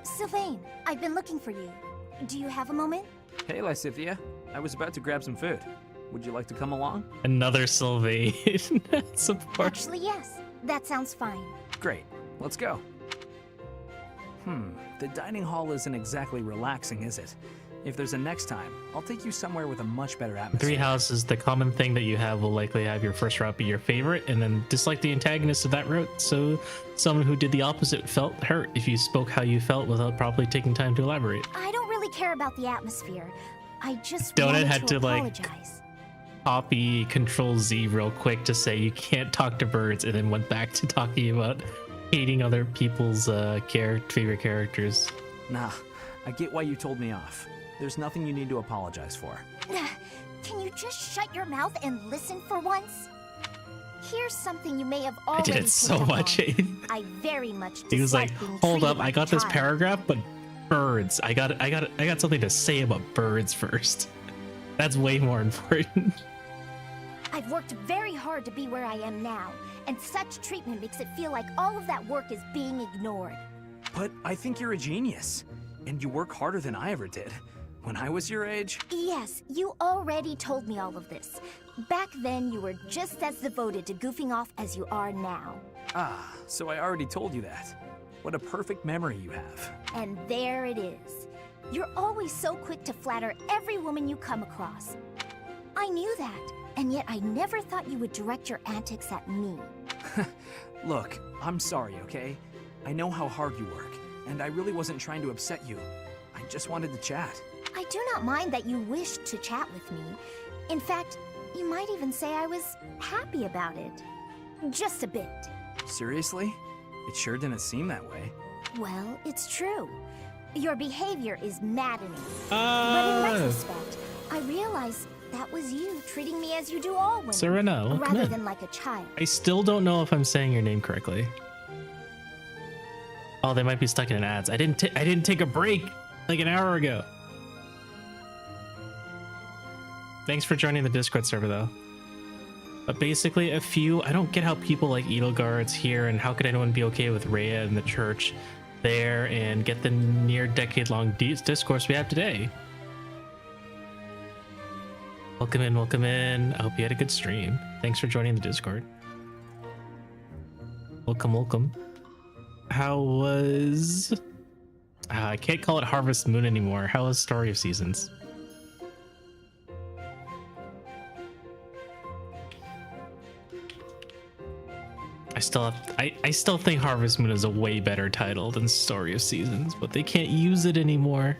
Sylvain, I've been looking for you. Do you have a moment? Hey, Lysithia. I was about to grab some food. Would you like to come along? Another Sylvain support. Actually, yes. That sounds fine. Great. Let's go. The dining hall isn't exactly relaxing, is it? If there's a next time, I'll take you somewhere with a much better atmosphere. Three houses, the common thing that you have will likely have your first route be your favorite, and then dislike the antagonist of that route, so someone who did the opposite felt hurt if you spoke how you felt without properly taking time to elaborate. I don't really care about the atmosphere. I just Donut wanted had to like apologize. copy Control Z real quick to say you can't talk to birds, and then went back to talking about hating other people's favorite characters. Nah, I get why you told me off. There's nothing you need to apologize for. Can you just shut your mouth and listen for once? Here's something you may have already I did it so picked up much. on. I very much He was like, dislike being "Hold treated up, I like got a this child." paragraph, but birds. I got something to say about birds first. That's way more important." I've worked very hard to be where I am now, and such treatment makes it feel like all of that work is being ignored. But I think you're a genius, and you work harder than I ever did. When I was your age, Yes, you already told me all of this. Back then, you were just as devoted to goofing off as you are now. so I already told you that. What a perfect memory you have. And there it is. You're always so quick to flatter every woman you come across. I knew that, and yet I never thought you would direct your antics at me. Look, I'm sorry, okay? I know how hard you work, and I really wasn't trying to upset you. I just wanted to chat. I do not mind that you wished to chat with me. In fact, you might even say I was happy about it. Just a bit. Seriously? It sure didn't seem that way. Well, it's true. Your behavior is maddening. But in retrospect, I realize that was you treating me as you do all women. Serena, welcome rather in. than like a child. I still don't know if I'm saying your name correctly. Oh, they might be stuck in ads. I didn't take a break like an hour ago. Thanks for joining the Discord server, though. But basically, I don't get how people like Edelgard's here, and how could anyone be okay with Rhea and the church there and get the near decade-long discourse we have today. Welcome in, welcome in. I hope you had a good stream. Thanks for joining the Discord. Welcome, welcome. How was... I can't call it Harvest Moon anymore. How was Story of Seasons? I still think Harvest Moon is a way better title than Story of Seasons, but they can't use it anymore.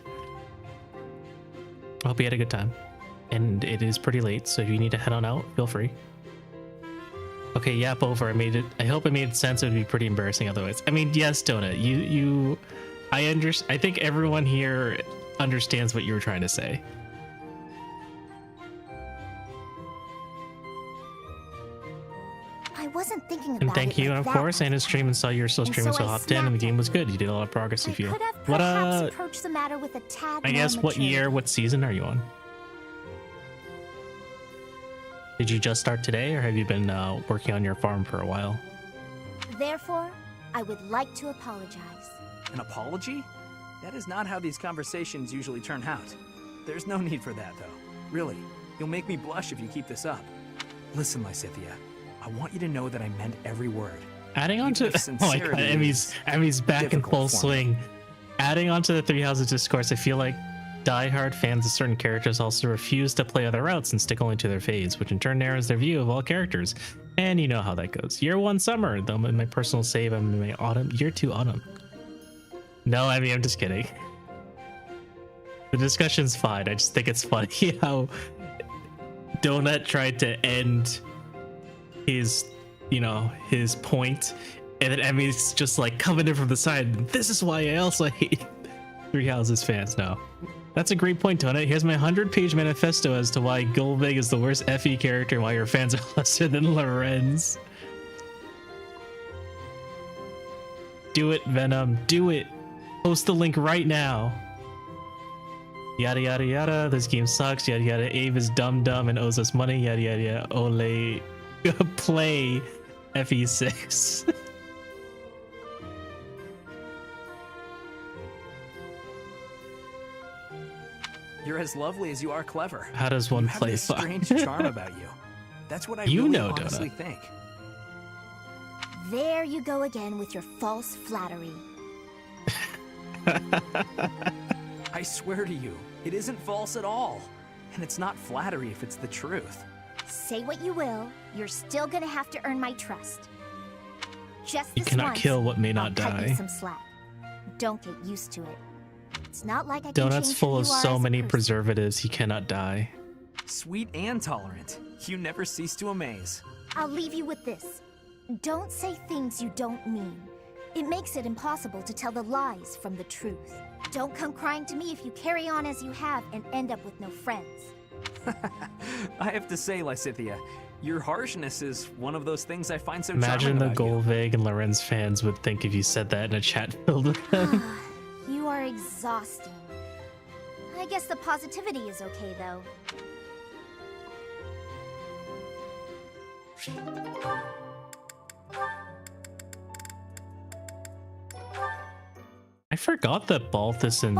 I hope you had a good time. And it is pretty late, so if you need to head on out, feel free. Okay, yap over. I hope it made sense. It would be pretty embarrassing otherwise. I mean, yes, Donut, I think everyone here understands what you were trying to say. I wasn't thinking about And it thank you, like and of that. course, Anna's stream and saw you were still And streaming, so so I hopped in, and the snapped game was good. You did a lot of progress, you feel. Could have What perhaps approached the matter with a tad I more guess what maturity. year, what season are you on? Did you just start today, or have you been working on your farm for a while? Therefore, I would like to apologize. An apology? That is not how these conversations usually turn out. There's no need for that, though. Really, you'll make me blush if you keep this up. Listen, Lysithia, I want you to know that I meant every word. Adding on to Even if oh my god, sincerity Emmy's back in difficult full for me. swing. Adding on to the Three Houses discourse, I feel like diehard fans of certain characters also refuse to play other routes and stick only to their faves, which in turn narrows their view of all characters. And you know how that goes. Year 1 summer, though in my personal save, I'm in my autumn. Year 2 autumn. No, I mean, I'm just kidding. The discussion's fine. I just think it's funny how Donut tried to end his point, and then Emmy's just like coming in from the side. This is why I also hate Three Houses fans. No, that's a great point, Donut. Here's my 100-page manifesto as to why Golvig is the worst FE character and why your fans are lesser than Lorenz. Do it, Venom. Do it. Post the link right now. Yada yada yada. This game sucks. Yada yada. Abe is dumb and owes us money. Yada yada yada. Ole. Play FE6. You're as lovely as you are clever. How does one you have play this fuck? strange charm about you. That's what I You really know, honestly Donut. think. There you go again with your false flattery. I swear to you, It isn't false at all. And it's not flattery if it's the truth. Say what you will, you're still gonna have to earn my trust. Just You this cannot once, kill what may not I'll cut you die. some slack. Don't get used to it. It's not like I can Donut's change full who of you are so as a many person. preservatives, he cannot die. Sweet and tolerant. You never cease to amaze. I'll leave you with this. Don't say things you don't mean. It makes it impossible to tell the lies from the truth. Don't come crying to me if you carry on as you have and end up with no friends. I have to say, Lysithea, your harshness is one of those things I find so Imagine charming the about you. Golvig and Lorenz fans would think if you said that in a chat filled with them. You are exhausting. I guess the positivity is okay, though. I forgot that Balthus and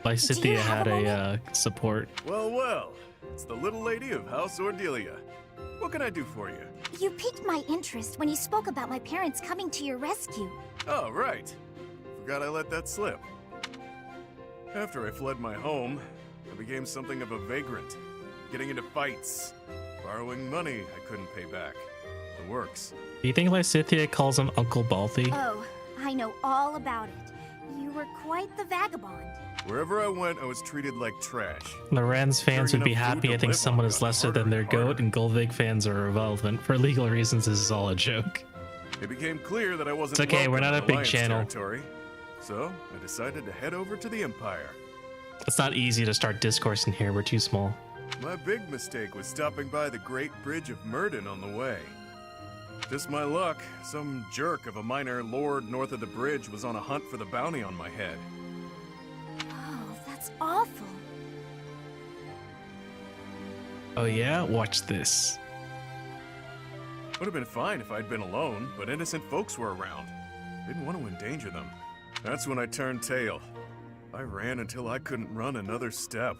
Lysithea had a support. Well, well, it's the little lady of House Ordelia. What can I do for you? You piqued my interest when you spoke about my parents coming to your rescue. Oh, right. Forgot I let that slip. After I fled my home, I became something of a vagrant, getting into fights, borrowing money I couldn't pay back. The works. Do you think Lysithea calls him Uncle Balthy? Oh, I know all about it. You were quite the vagabond. Wherever I went, I was treated like trash. Lorenz fans would be happy. I think someone is lesser than their goat, and Golvig fans are irrelevant. For legal reasons, this is all a joke. It became clear that I wasn't It's okay, we're welcome not in a big Alliance channel. territory, so I decided to head over to the Empire. It's not easy to start discourse in here, we're too small. My big mistake was stopping by the Great Bridge of Murden on the way. Just my luck, some jerk of a minor lord north of the bridge was on a hunt for the bounty on my head. Oh, that's awful. Oh yeah? Watch this. Would have been fine if I'd been alone, but innocent folks were around. Didn't want to endanger them. That's when I turned tail. I ran until I couldn't run another step,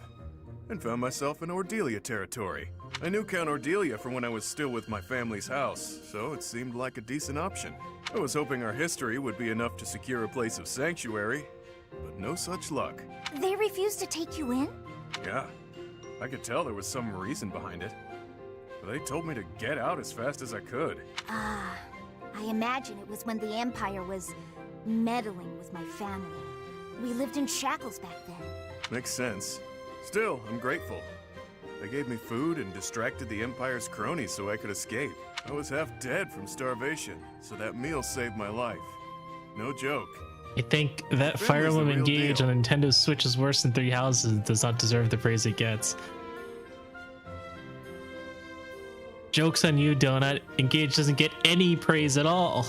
and found myself in Ordelia territory. I knew Count Ordelia from when I was still with my family's house, so it seemed like a decent option. I was hoping our history would be enough to secure a place of sanctuary, but no such luck. They refused to take you in? Yeah, I could tell there was some reason behind it. But they told me to get out as fast as I could. Ah, I imagine it was when the Empire was meddling with my family. We lived in shackles back then. Makes sense. Still, I'm grateful. They gave me food and distracted the Empire's cronies so I could escape. I was half dead from starvation, so that meal saved my life. No joke. I think that Fire Family's the Emblem real Engage deal. on Nintendo Switch is worse than Three Houses and does not deserve the praise it gets. Joke's on you, Donut. Engage doesn't get any praise at all.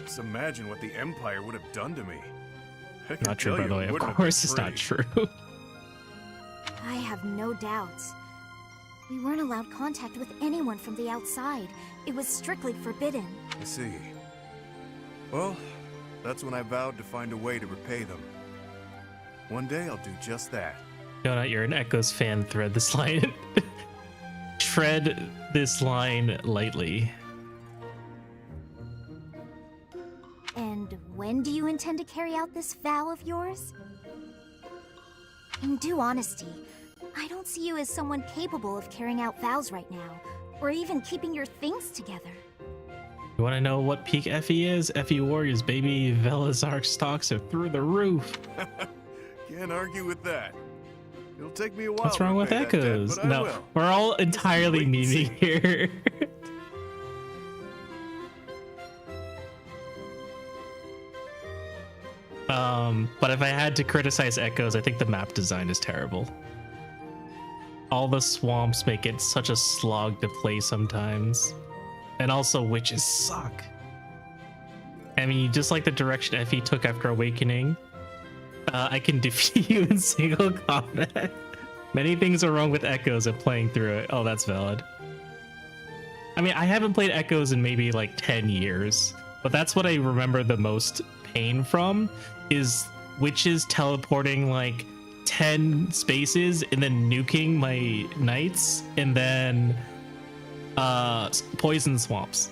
Just imagine what the Empire would have done to me. I can Not true, tell by you the it way. Of wouldn't have course been it's not pretty. true. I have no doubts. We weren't allowed contact with anyone from the outside. It was strictly forbidden. I see. Well, that's when I vowed to find a way to repay them. One day I'll do just that. Donut, you're an Echoes fan. Thread this line. Tread this line lightly. And when do you intend to carry out this vow of yours? In due honesty, I don't see you as someone capable of carrying out vows right now, or even keeping your things together. You want to know what peak FE is? FE Warriors, baby. Velazark stocks are through the roof. Can't argue with that. It'll take me a while. What's to wrong with repay that debt, Echoes? but I No, will. we're all entirely memeing here. But if I had to criticize Echoes, I think the map design is terrible. All the swamps make it such a slog to play sometimes. And also witches suck. I mean, just like the direction FE took after Awakening, I can defeat you in single combat. Many things are wrong with Echoes and playing through it. Oh, that's valid. I mean, I haven't played Echoes in maybe like 10 years, but that's what I remember the most pain from, is witches teleporting like 10 spaces and then nuking my knights and then poison swamps.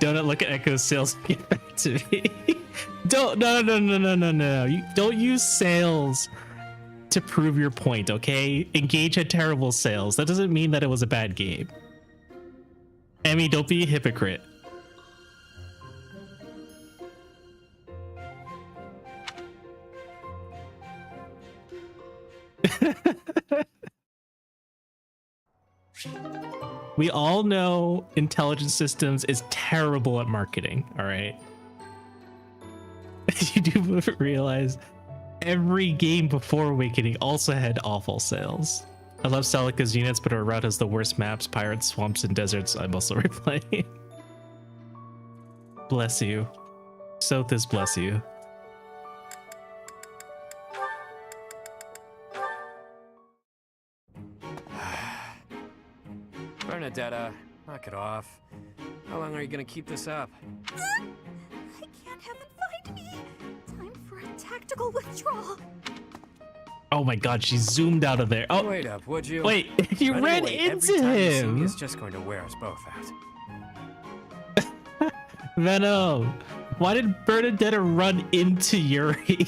Donut, look at Echo's sales and get back to me. Don't no. You don't use sales to prove your point, okay? Engage had terrible sales. That doesn't mean that it was a bad game. Emmy, don't be a hypocrite. We all know intelligence systems is terrible at marketing, all right? You do realize every game before Awakening also had awful sales. I love Celica's units, but her route has the worst maps, pirates, swamps, and deserts. I'm also replaying. Bless you. Sothis bless you. Bernadetta, knock it off. How long are you gonna keep this up? I can't have it find me. Time for a tactical withdrawal. Oh my god, she zoomed out of there. Oh, wait up, would you? Wait, you Running ran away into every time you see me him. is just going to wear us both out. Venom, why did Bernadetta run into Yuri?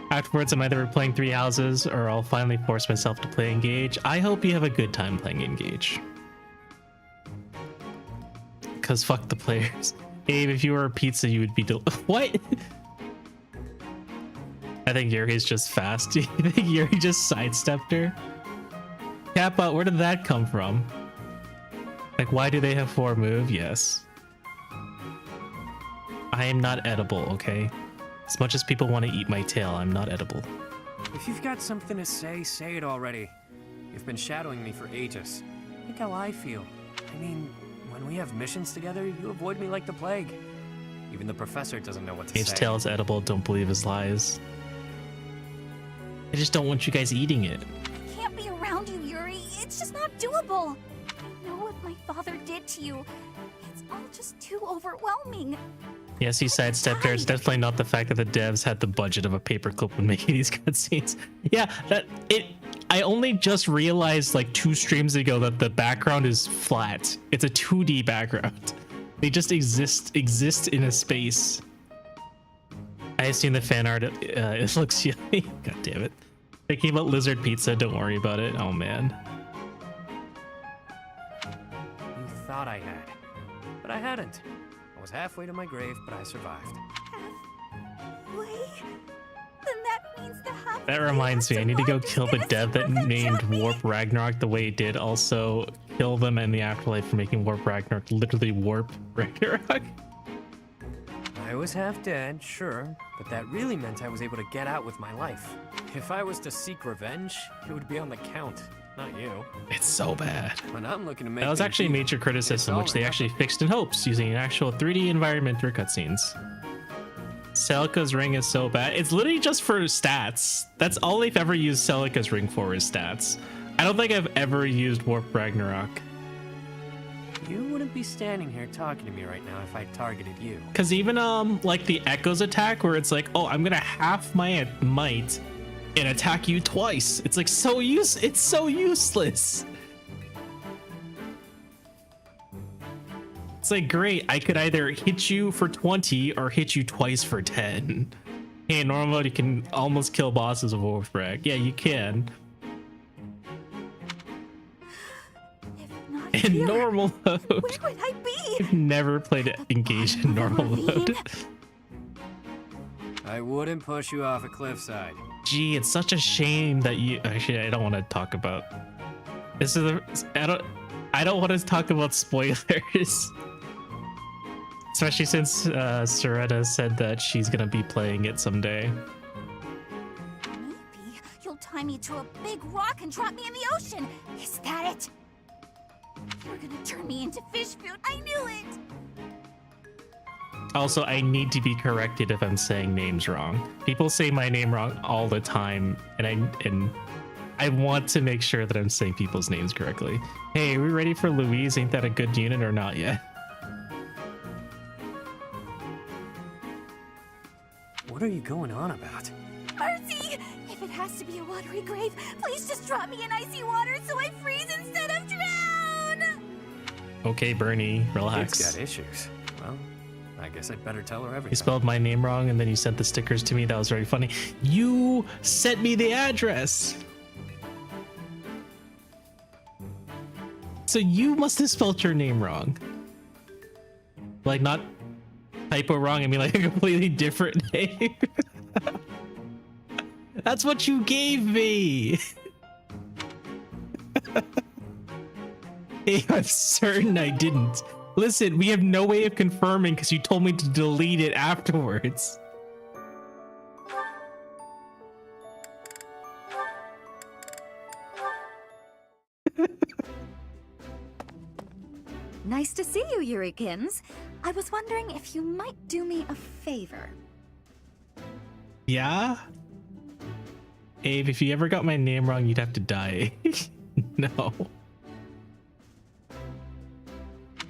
Afterwards, I'm either playing 3 houses or I'll finally force myself to play Engage. I hope you have a good time playing Engage. Cause fuck the players. Abe, if you were a pizza, you would be what? I think Yuri's just fast. You think Yuri just sidestepped her? Kappa, where did that come from? Like, why do they have 4 move? Yes. I am not edible, okay? As much as people want to eat my tail, I'm not edible. If you've got something to say it already. You've been shadowing me for ages. Think how I feel. I mean, when we have missions together, you avoid me like the plague. Even the professor doesn't know what to Abe's say. tail is edible, don't believe his lies. I just don't want you guys eating it. I can't be around you, Yuri. It's just not doable. I know what my father did to you. It's all just too overwhelming. Yes, he sidestepped her. It's definitely not the fact that the devs had the budget of a paperclip when making these cutscenes. Yeah, I only just realized like 2 streams ago that the background is flat. It's a 2D background. They just exist in a space. I have seen the fan art. It looks yummy. God damn it. Thinking about lizard pizza. Don't worry about it. Oh man. You thought I had, but I hadn't. I was halfway to my grave, but I survived. Wait, then that means the half. That reminds me, I need to go kill the dev that named Warp Ragnarok the way it did. Also, kill them in the afterlife for making Warp Ragnarok literally Warp Ragnarok. I was half dead, sure, but that really meant I was able to get out with my life. If I was to seek revenge, it would be on the Count, not you. It's so bad. When I'm looking to make That was actually a major criticism, which they actually fixed in hopes using an actual 3D environment through cutscenes. Celica's ring is so bad. It's literally just for stats. That's all they've ever used Celica's ring for is stats. I don't think I've ever used Warp Ragnarok. You wouldn't be standing here talking to me right now if I targeted you. Cause even like the Echoes attack where it's like, oh, I'm gonna half my might and attack you twice. It's like it's so useless. It's like, great, I could either hit you for 20 or hit you twice for 10. Hey, in normal mode you can almost kill bosses with Warp Rag. Yeah, you can. In here, normal mode. Where would I be? I've never played Engage in normal mode. I wouldn't push you off a cliffside. Gee, it's such a shame that you. Actually, I don't want to talk about. This is I don't want to talk about spoilers. Especially since Soretta said that she's gonna be playing it someday. Maybe you'll tie me to a big rock and drop me in the ocean. Is that it? You're gonna turn me into fish food. I knew it. Also, I need to be corrected if I'm saying names wrong. People say my name wrong all the time, and I want to make sure that I'm saying people's names correctly. Hey, are we ready for Louise? Ain't that a good unit or not yet? What are you going on about? Mercy! If it has to be a watery grave, please just drop me in icy water so I freeze instead of drown! Okay, Bernie, relax. It's got issues. Well, I guess I'd better tell her everything. You spelled my name wrong and then you sent the stickers to me. That was very funny. You sent me the address. So you must have spelled your name wrong. Like not typo wrong, I mean like a completely different name. That's what you gave me. Hey, I'm certain I didn't. Listen, we have no way of confirming because you told me to delete it afterwards. Nice to see you, Yurikins. I was wondering if you might do me a favor. Yeah? Abe, if you ever got my name wrong, you'd have to die. No.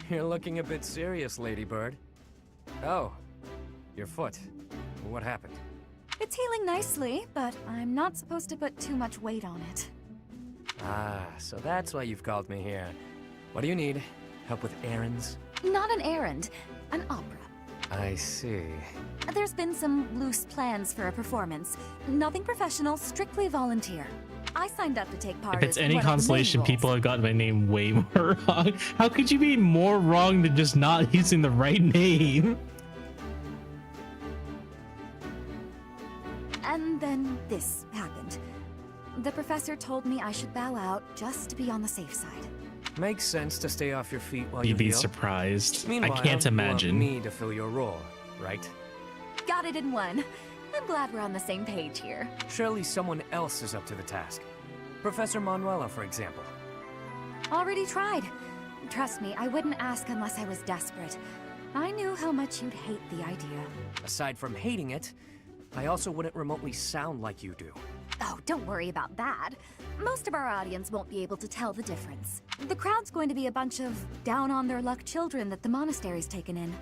You're looking a bit serious, Ladybird. Oh, your foot. What happened? It's healing nicely, but I'm not supposed to put too much weight on it. Ah, so that's why you've called me here. What do you need? Help with errands? Not an errand, an opera. I see. There's been some loose plans for a performance. Nothing professional, strictly volunteer. I signed up to take part. If it's as any one of the main consolation, roles. people have gotten my name way more wrong. How could you be more wrong than just not using the right name? And then this happened. The professor told me I should bow out just to be on the safe side. Makes sense to stay off your feet while You'd you be heal. surprised. I Meanwhile, can't you imagine. want me to fill your role, right? Got it in one. I'm glad we're on the same page here. Surely someone else is up to the task. Professor Manuela, for example. Already tried. Trust me, I wouldn't ask unless I was desperate. I knew how much you'd hate the idea. Aside from hating it, I also wouldn't remotely sound like you do. Oh, don't worry about that. Most of our audience won't be able to tell the difference. The crowd's going to be a bunch of down-on-their-luck children that the monastery's taken in.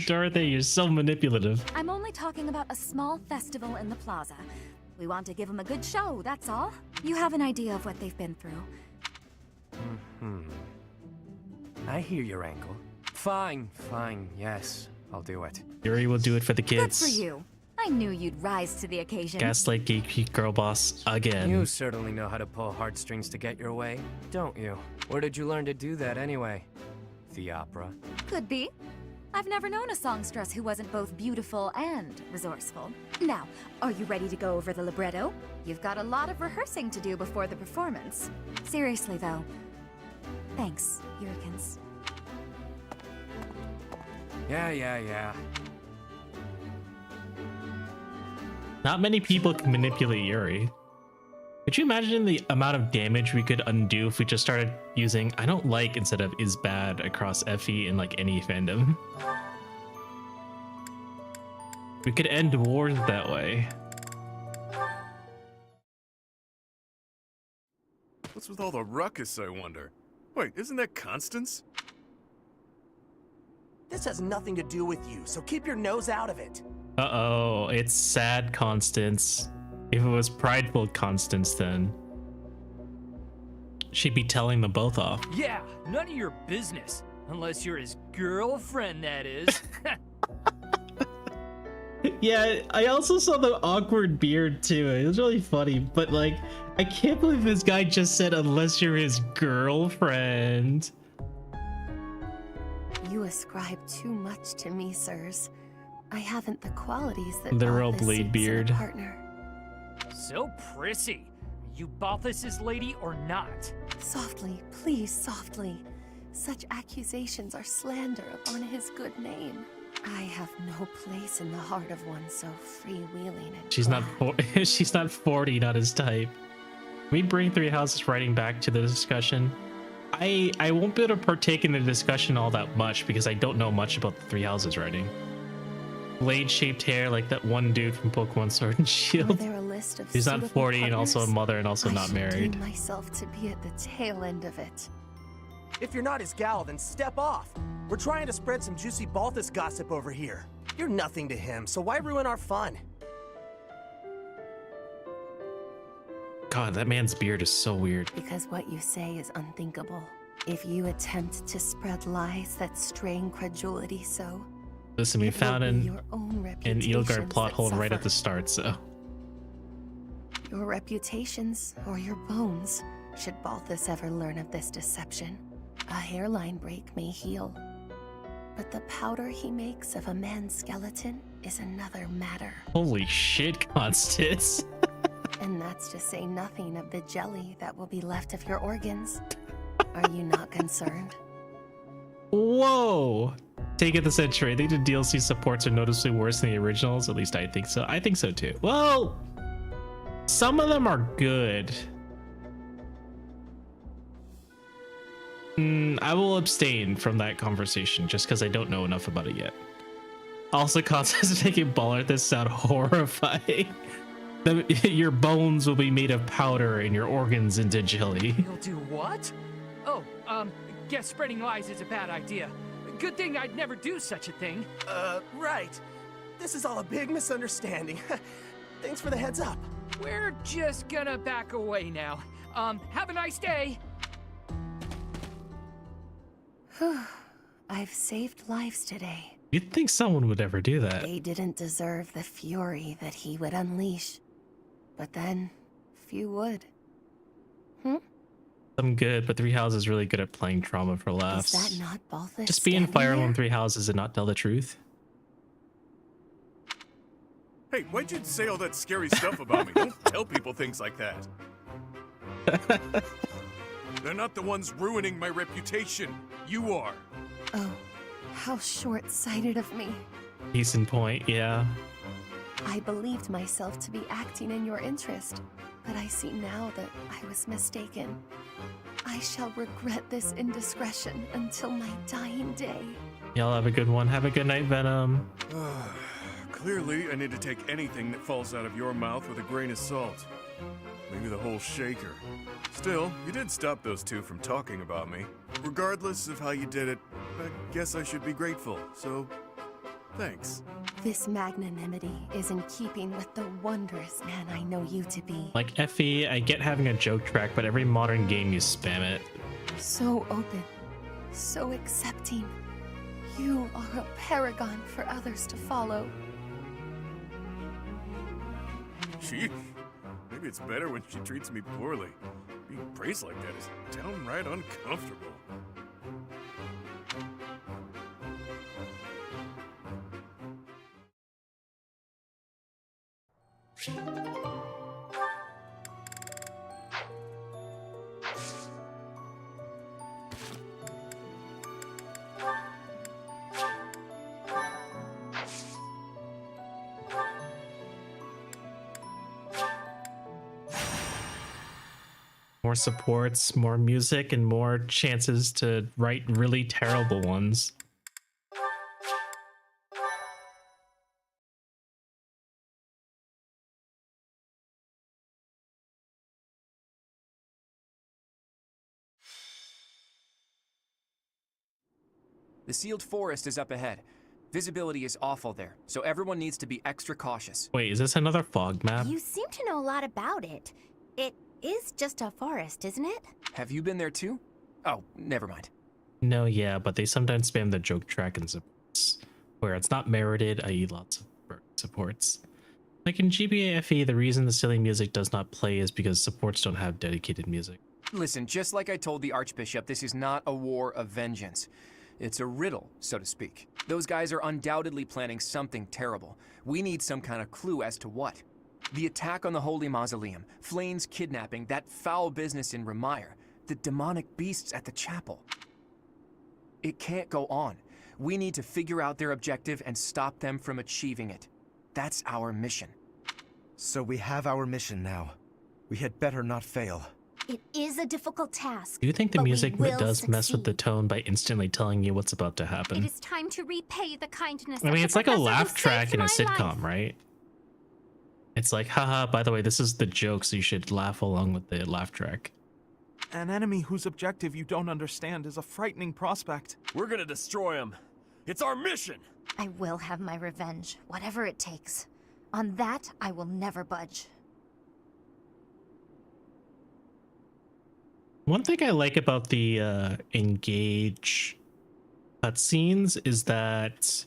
Dorothy, you're so manipulative. I'm only talking about a small festival in the plaza. We want to give them a good show, that's all. You have an idea of what they've been through. I hear your ankle. Fine, yes, I'll do it. Yuri will do it for the Good kids. for you. I knew you'd rise to the occasion. Gaslight geek girl boss again. You certainly know how to pull heartstrings to get your way, don't you? Where did you learn to do that anyway? The opera? Could be. I've never known a songstress who wasn't both beautiful and resourceful. Now, are you ready to go over the libretto? You've got a lot of rehearsing to do before the performance. Seriously, though. Thanks, Yurikins. Yeah. Not many people can manipulate Yuri. Could you imagine the amount of damage we could undo if we just started using I don't like instead of is bad across FE in like any fandom? We could end wars that way. What's with all the ruckus, I wonder? Wait, isn't that Constance? This has nothing to do with you, so keep your nose out of it. Uh-oh, it's sad Constance. If it was prideful Constance, then she'd be telling them both off. Yeah, none of your business. Unless you're his girlfriend, that is. Yeah, I also saw the awkward beard too. It was really funny, but like, I can't believe this guy just said unless you're his girlfriend. You ascribe too much to me, sirs. I haven't the qualities that Literal Balthus blade seeks in a beard. partner. So prissy. You Balthus's lady or not? Softly, please, softly. Such accusations are slander upon his good name. I have no place in the heart of one so freewheeling and She's not she's not 40, not his type. Can we bring Three Houses writing back to the discussion? I won't be able to partake in the discussion all that much because I don't know much about the Three Houses writing. Blade-shaped hair like that one dude from Pokemon Sword and Were Shield. there a list of He's not suitable 40 and also a partners? mother and also I not should married. deem myself to be at the tail end of it. If you're not his gal, then step off. We're trying to spread some juicy Balthus gossip over here. You're nothing to him, so why ruin our fun? God, that man's beard is so weird. Because what you say is unthinkable. If you attempt to spread lies that strain credulity so, Listen, we it will found be an your own Edelgard reputations plot that hole right at suffer. the start, so. Your reputations or your bones, should Balthus ever learn of this deception. A hairline break may heal, but the powder he makes of a man's skeleton is another matter. Holy shit, Constance. And that's to say nothing of the jelly that will be left of your organs. Are you not concerned? Whoa! Take it the century. I think the DLC supports are noticeably worse than the originals. At least I think so. I think so too. Well, some of them are good. I will abstain from that conversation just because I don't know enough about it yet. Also, Constance is making baller this sound horrifying. Your bones will be made of powder and your organs into jelly. You'll do what? Oh, guess spreading lies is a bad idea. Good thing I'd never do such a thing. Right. This is all a big misunderstanding. Thanks for the heads up. We're just gonna back away now. Have a nice day. I've saved lives today. You'd think someone would ever do that. They didn't deserve the fury that he would unleash. But then, few would. I'm good, but Three Houses is really good at playing trauma for laughs. Is that not Balthus? Just be in standing Fire there? Emblem Three Houses and not tell the truth. Hey, why'd you say all that scary stuff about me? Don't tell people things like that. They're not the ones ruining my reputation. You are. Oh, how short-sighted of me. Case in point, yeah. I believed myself to be acting in your interest, but I see now that I was mistaken. I shall regret this indiscretion until my dying day. Y'all have a good one. Have a good night, Venom. Clearly, I need to take anything that falls out of your mouth with a grain of salt. Maybe the whole shaker. Still, you did stop those two from talking about me. Regardless of how you did it, I guess I should be grateful, so thanks. This magnanimity is in keeping with the wondrous man I know you to be. Like FE, I get having a joke track, but every modern game you spam it. So open, so accepting. You are a paragon for others to follow. Sheesh. Maybe it's better when she treats me poorly. Being praised like that is downright uncomfortable. More supports, more music, and more chances to write really terrible ones. The sealed forest is up ahead. Visibility is awful there, so everyone needs to be extra cautious. Wait, is this another fog map? You seem to know a lot about it. It is just a forest, isn't it? Have you been there too? Oh, never mind. No, yeah, but they sometimes spam the joke track and supports, where it's not merited, i.e. lots of supports. Like in GBA FE, the reason the silly music does not play is because supports don't have dedicated music. Listen, just like I told the Archbishop, this is not a war of vengeance. It's a riddle, so to speak. Those guys are undoubtedly planning something terrible. We need some kind of clue as to what. The attack on the Holy Mausoleum, Flayn's kidnapping, that foul business in Remire, the demonic beasts at the chapel. It can't go on. We need to figure out their objective and stop them from achieving it. That's our mission. So we have our mission now. We had better not fail. It is a difficult task. Do you think the but we music will does mess with the succeed. tone by instantly telling you what's about to It happen? is time to repay the kindness I of mean, the it's like a professor who laugh track saved in a my sitcom, life. right? It's like, haha, by the way, this is the joke, so you should laugh along with the laugh track. An enemy whose objective you don't understand is a frightening prospect. We're gonna destroy him. It's our mission! I will have my revenge, whatever it takes. On that, I will never budge. One thing I like about the engage cutscenes is that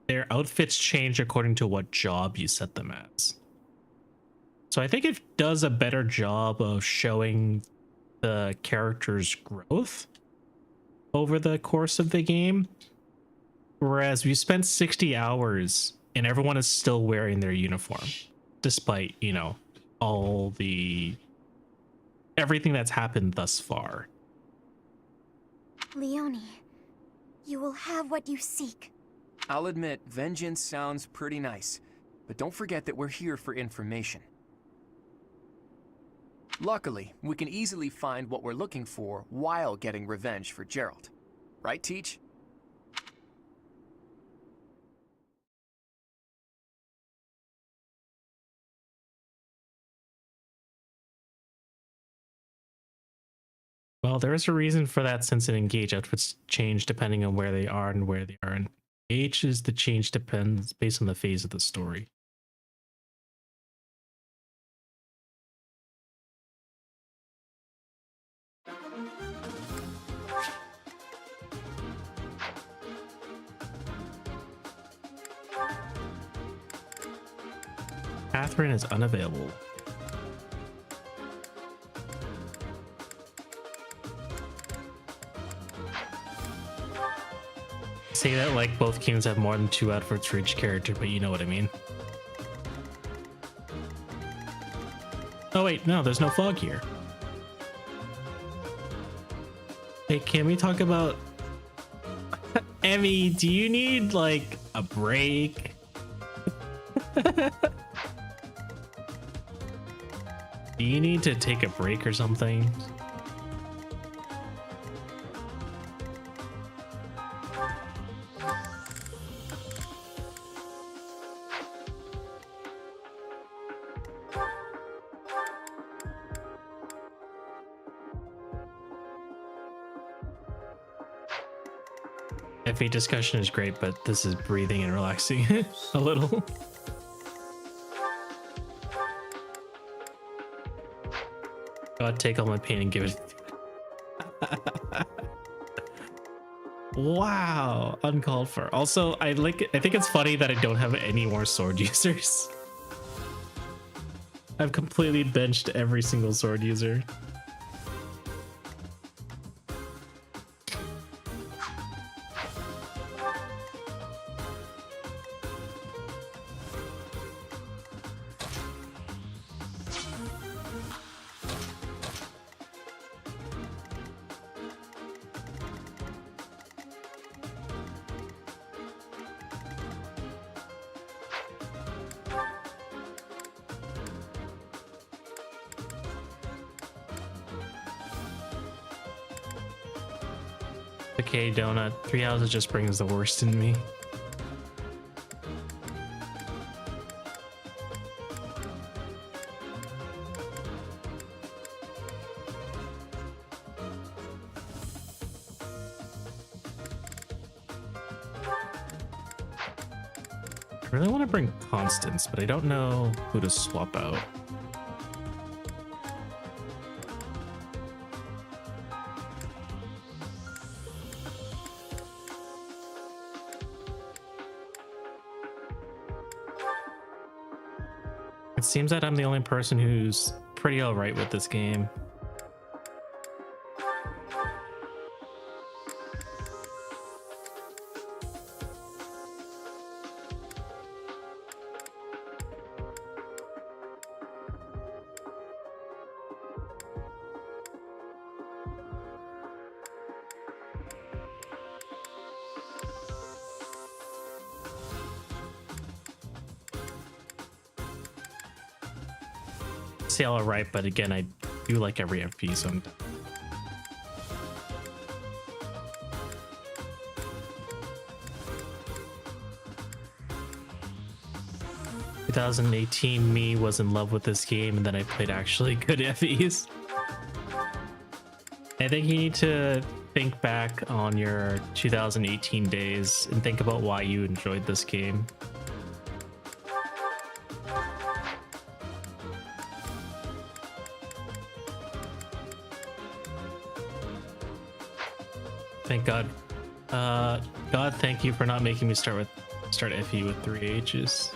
their outfits change according to what job you set them as. So I think it does a better job of showing the character's growth over the course of the game. Whereas we spent 60 hours and everyone is still wearing their uniform, despite, you know, all the everything that's happened thus far. Leonie, you will have what you seek. I'll admit, vengeance sounds pretty nice, but don't forget that we're here for information. Luckily, we can easily find what we're looking for while getting revenge for Gerald. Right, Teach? Well, there is a reason for that, since an engage outfits change depending on where they are and where they are. And age is the change depends based on the phase of the story. Catherine is unavailable. Say that like both games have more than 2 outfits for each character, but you know what I mean. Oh wait, no, there's no fog here. Hey, can we talk about... Emmy, do you need like a break? Do you need to take a break or something? FE discussion is great, but this is breathing and relaxing a little. Gotta take all my pain and give it. Wow, uncalled for. Also, I think it's funny that I don't have any more sword users. I've completely benched every single sword user. Okay, Donut. 3 houses just brings the worst in me. I really want to bring Constance, but I don't know who to swap out. It seems that I'm the only person who's pretty alright with this game. Say all right, but again, I do like every FP, so I'm 2018 me was in love with this game, and then I played actually good FEs. I think you need to think back on your 2018 days and think about why you enjoyed this game. God. God, thank you for not making me start FE with 3 H's.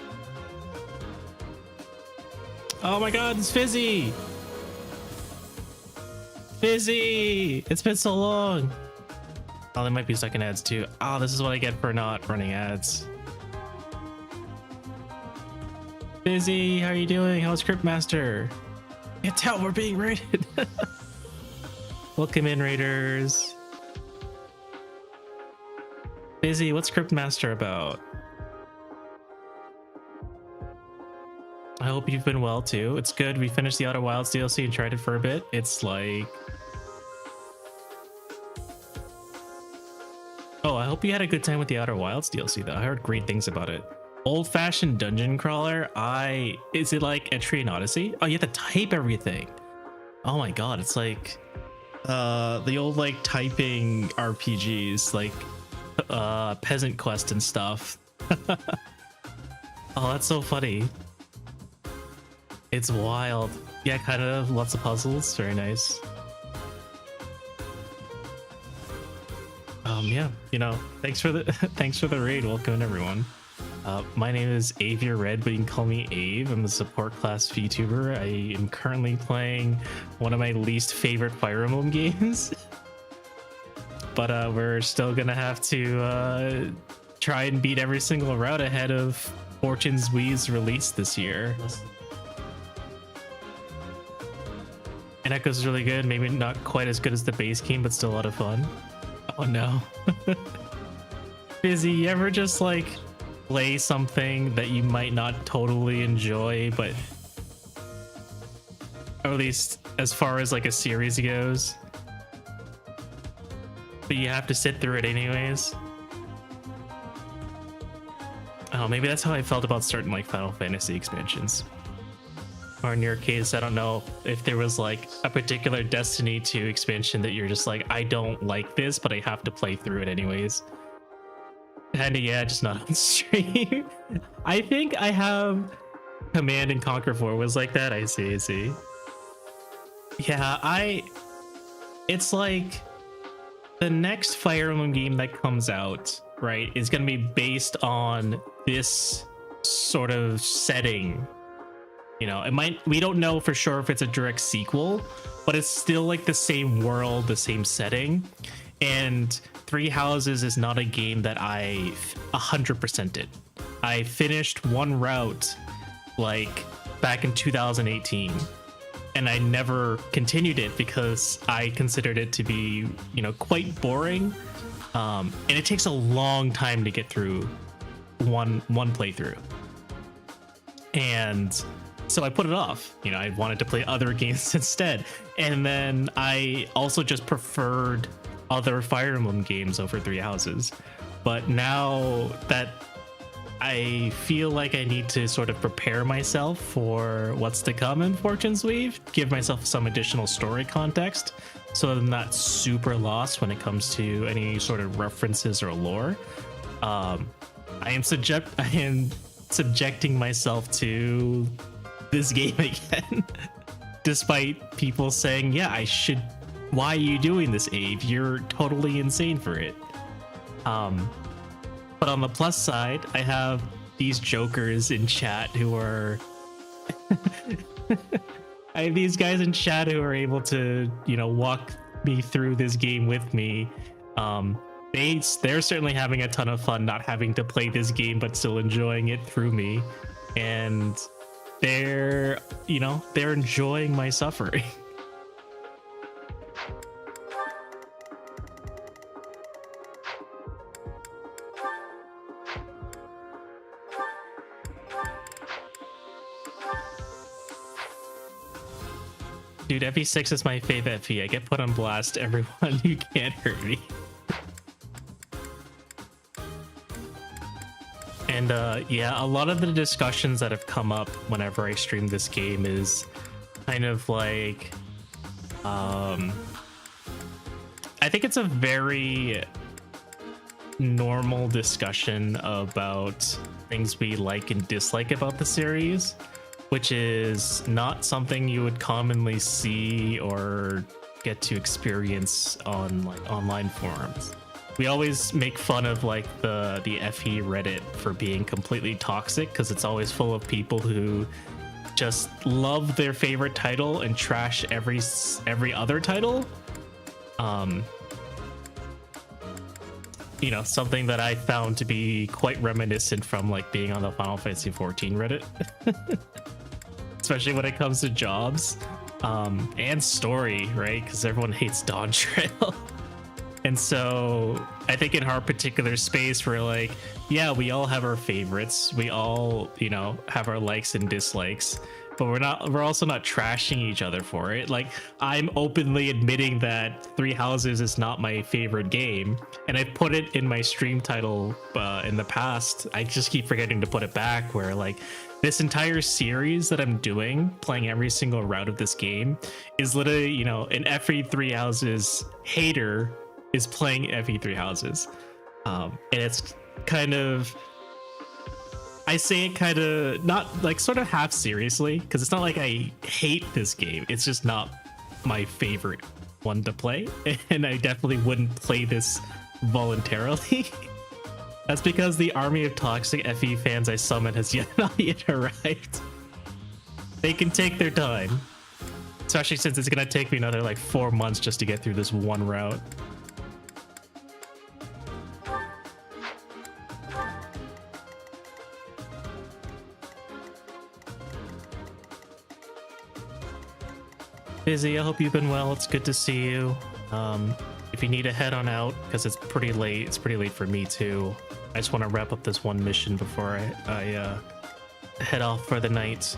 Oh my God, it's Fizzy! Fizzy! It's been so long! Oh, they might be stuck in ads too. Oh, this is what I get for not running ads. Fizzy, how are you doing? How's Cryptmaster? Can't tell, we're being raided. Welcome in, raiders. Fizzy, what's Cryptmaster about? I hope you've been well too. It's good. We finished the Outer Wilds DLC and tried it for a bit. It's like... Oh, I hope you had a good time with the Outer Wilds DLC though. I heard great things about it. Old-fashioned dungeon crawler. Is it like a Tree and Odyssey? Oh, you have to type everything. Oh my God, it's like the old like typing RPGs, like Peasant Quest and stuff. Oh, that's so funny. It's wild. Yeah, kind of lots of puzzles. Very nice. Yeah, you know, thanks for the raid. Welcome everyone. My name is Avier Red, but you can call me Ave. I'm a support class VTuber. I am currently playing one of my least favorite Fire Emblem games. But we're still gonna have to try and beat every single route ahead of Fortune's Wii's release this year. And Echoes is really good. Maybe not quite as good as the base game, but still a lot of fun. Oh no. Fizzy, you ever just like play something that you might not totally enjoy, but or at least as far as like a series goes, but you have to sit through it anyways? Oh, maybe that's how I felt about certain like Final Fantasy expansions. Or in your case, I don't know if there was like a particular Destiny 2 expansion that you're just like, I don't like this, but I have to play through it anyways. And yeah, just not on stream. I think I have Command and Conquer 4 was like that. I see. Yeah, it's like the next Fire Emblem game that comes out, right, is going to be based on this sort of setting. You know, we don't know for sure if it's a direct sequel, but it's still like the same world, the same setting. And Three Houses is not a game that I 100%ed. I finished one route like back in 2018, and I never continued it because I considered it to be, you know, quite boring. And it takes a long time to get through one playthrough. And so I put it off. You know, I wanted to play other games instead. And then I also just preferred other Fire Emblem games over Three Houses. But now that I feel like I need to sort of prepare myself for what's to come in Fortune's Weave, give myself some additional story context so I'm not super lost when it comes to any sort of references or lore. I am subjecting myself to this game again, despite people saying, yeah, I should. Why are you doing this, Abe? You're totally insane for it. But on the plus side, I have these jokers in chat who are I have these guys in chat who are able to, you know, walk me through this game with me. They're certainly having a ton of fun not having to play this game but still enjoying it through me, and they're enjoying my suffering. Dude, FE6 is my fave FE. I get put on blast. Everyone, you can't hurt me. And yeah, a lot of the discussions that have come up whenever I stream this game is kind of like, I think it's a very normal discussion about things we like and dislike about the series, which is not something you would commonly see or get to experience on like online forums. we always make fun of like the FE Reddit for being completely toxic because it's always full of people who just love their favorite title and trash every other title. You know, something that I found to be quite reminiscent from like being on the Final Fantasy XIV Reddit, especially when it comes to jobs and story, right? Because everyone hates Dawn Trail. And so I think in our particular space, we're like, yeah, we all have our favorites. We all, you know, have our likes and dislikes, but we're also not trashing each other for it. Like, I'm openly admitting that Three Houses is not my favorite game. And I put it in my stream title in the past. I just keep forgetting to put it back, where like this entire series that I'm doing, playing every single route of this game, is literally, you know, an FE3 Houses hater is playing FE3 Houses. And it's kind of, I say it kind of not like sort of half seriously, because it's not like I hate this game. It's just not my favorite one to play. And I definitely wouldn't play this voluntarily. That's because the army of toxic FE fans I summon has not yet arrived. They can take their time. Especially since it's gonna take me another like 4 months just to get through this one route. Busy, I hope you've been well. It's good to see you. If you need to head on out, because it's pretty late for me too. I just want to wrap up this one mission before I head off for the night.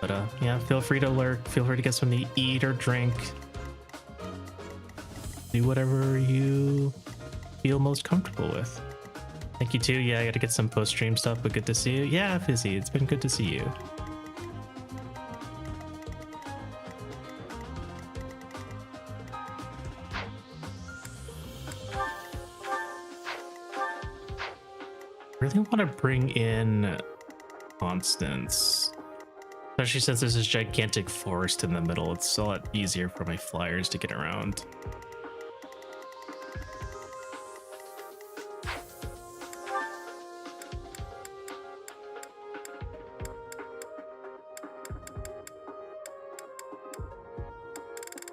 But yeah, feel free to lurk. Feel free to get something to eat or drink. Do whatever you feel most comfortable with. Thank you too. Yeah, I got to get some post-stream stuff, but good to see you. Yeah, Fizzy, it's been good to see you. Really want to bring in Constance, especially since there's this gigantic forest in the middle. It's a lot easier for my flyers to get around.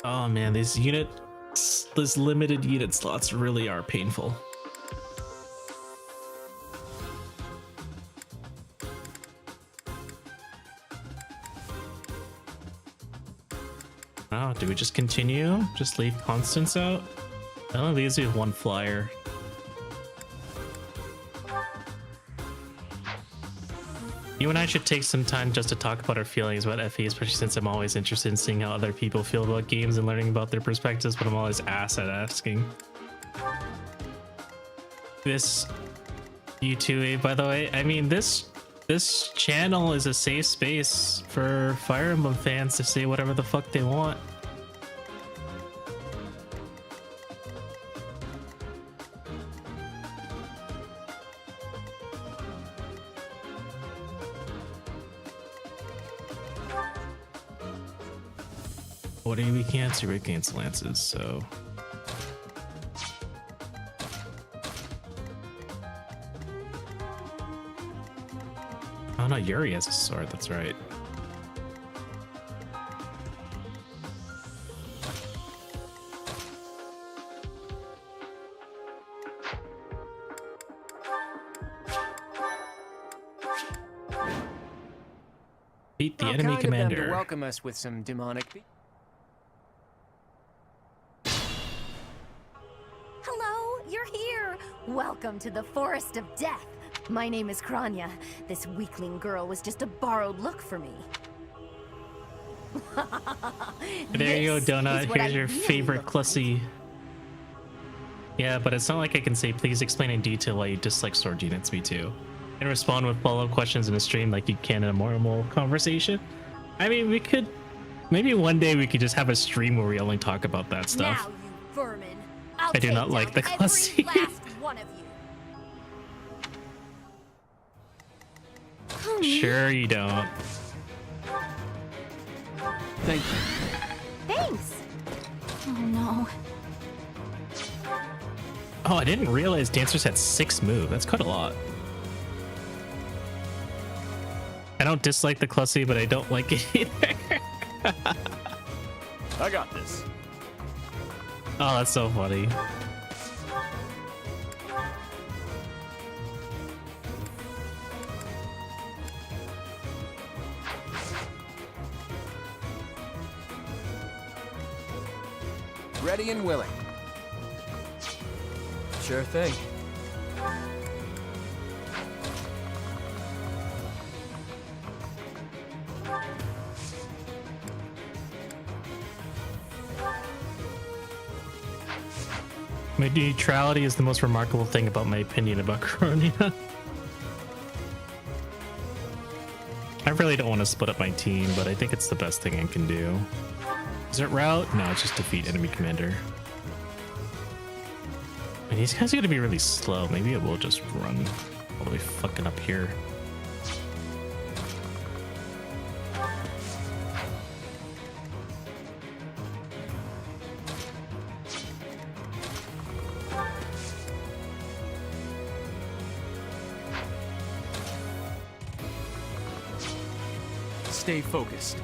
Oh man, these limited unit slots really are painful. Oh, do we just continue? Just leave Constance out? I don't know, these with one flyer. You and I should take some time just to talk about our feelings about FE, especially since I'm always interested in seeing how other people feel about games and learning about their perspectives, but I'm always ass at asking. This you too, by the way. I mean, this channel is a safe space for Fire Emblem fans to say whatever the fuck they want. What do we can't see? We cancel lances, so. Oh no, Yuri has a sword, that's right. Beat the enemy commander. Them to welcome us with some demonic. Hello, you're here. Welcome to the Forest of Death. My name is Kranya. This weakling girl was just a borrowed look for me. There you go, Donut. Here's your favorite Clussy. Yeah, but it's not like I can say, please explain in detail why you dislike sword units. Me too. And respond with follow-up questions in a stream like you can in a normal conversation. I mean, we could... Maybe one day we could just have a stream where we only talk about that stuff. Now, you vermin. I do not like the Clussy. One of you. Sure you don't. Thank you. Thanks. Oh no. Oh, I didn't realize dancers had 6 moves. That's quite a lot. I don't dislike the Clussy, but I don't like it either. I got this. Oh, that's so funny. Ready and willing. Sure thing. My neutrality is the most remarkable thing about my opinion about Coronia. I really don't want to split up my team, but I think it's the best thing I can do. Is it route? No, it's just defeat enemy commander. And these guys are gonna be really slow. Maybe it will just run all the way fucking up here. Stay focused.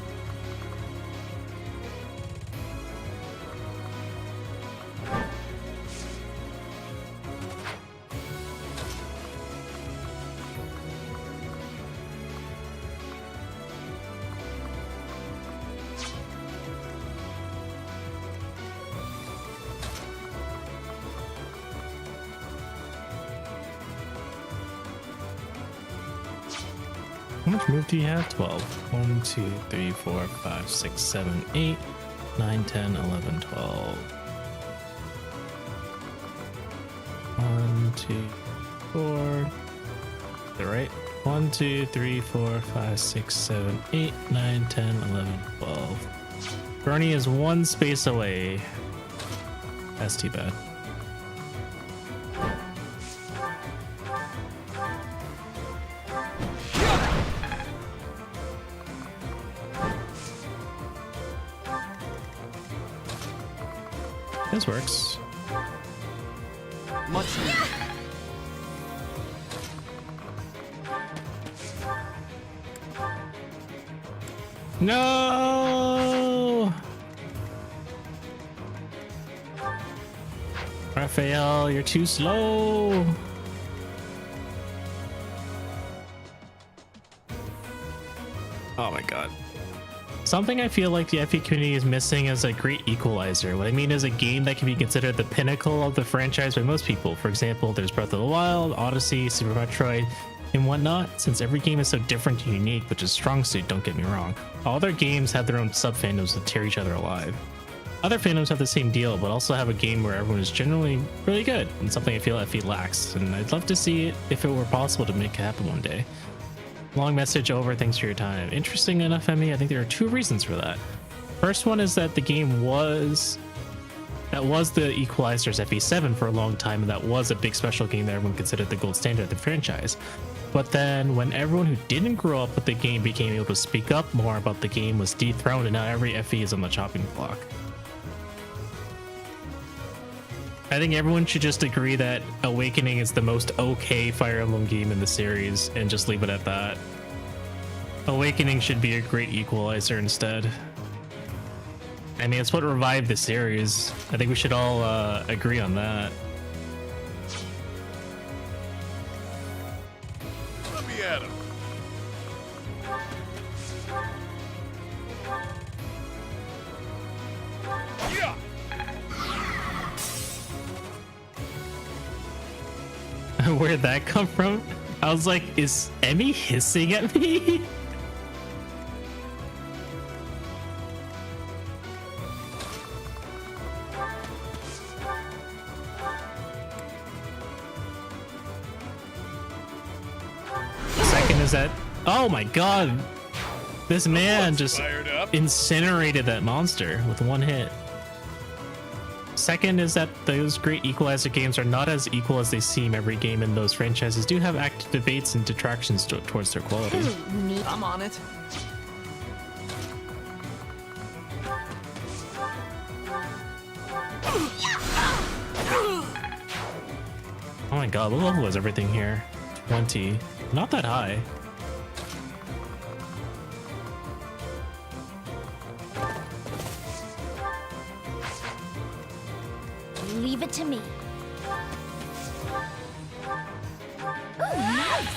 How much move do you have? 12. 1, 2, 3, 4, 5, 6, 7, 8, 9, 10, 11, 12. 1, 2, 4. Is that right? 1, 2, 3, 4, 5, 6, 7, 8, 9, 10, 11, 12. Bernie is 1 space away. That's too bad. This works. Much needed. No! Raphael, you're too slow. Oh my god. Something I feel like the FE community is missing is a great equalizer. What I mean is a game that can be considered the pinnacle of the franchise by most people. For example, there's Breath of the Wild, Odyssey, Super Metroid, and whatnot. Since every game is so different and unique, which is strong suit, don't get me wrong. All their games have their own sub-fandoms that tear each other alive. Other fandoms have the same deal, but also have a game where everyone is generally really good, and something I feel FE lacks, and I'd love to see it if it were possible to make it happen one day. Long message over, thanks for your time. Interesting enough, Emmy, I think there are 2 reasons for that. First one is that the game was the Equalizer's FE7 for a long time, and that was a big special game that everyone considered the gold standard of the franchise. But then when everyone who didn't grow up with the game became able to speak up more about the game was dethroned, and now every FE is on the chopping block. I think everyone should just agree that Awakening is the most okay Fire Emblem game in the series and just leave it at that. Awakening should be a great equalizer instead. I mean, it's what revived the series. I think we should all agree on that. Let me at him. Yeah. Where'd that come from? I was like, is Emmy hissing at me? Second is that, oh my god, this man just incinerated that monster with 1 hit. Second is that those great equalizer games are not as equal as they seem. Every game in those franchises do have active debates and detractions towards their quality. I'm on it. my god, what level is everything here? 20. Not that high. Leave it to me. Ooh, nice!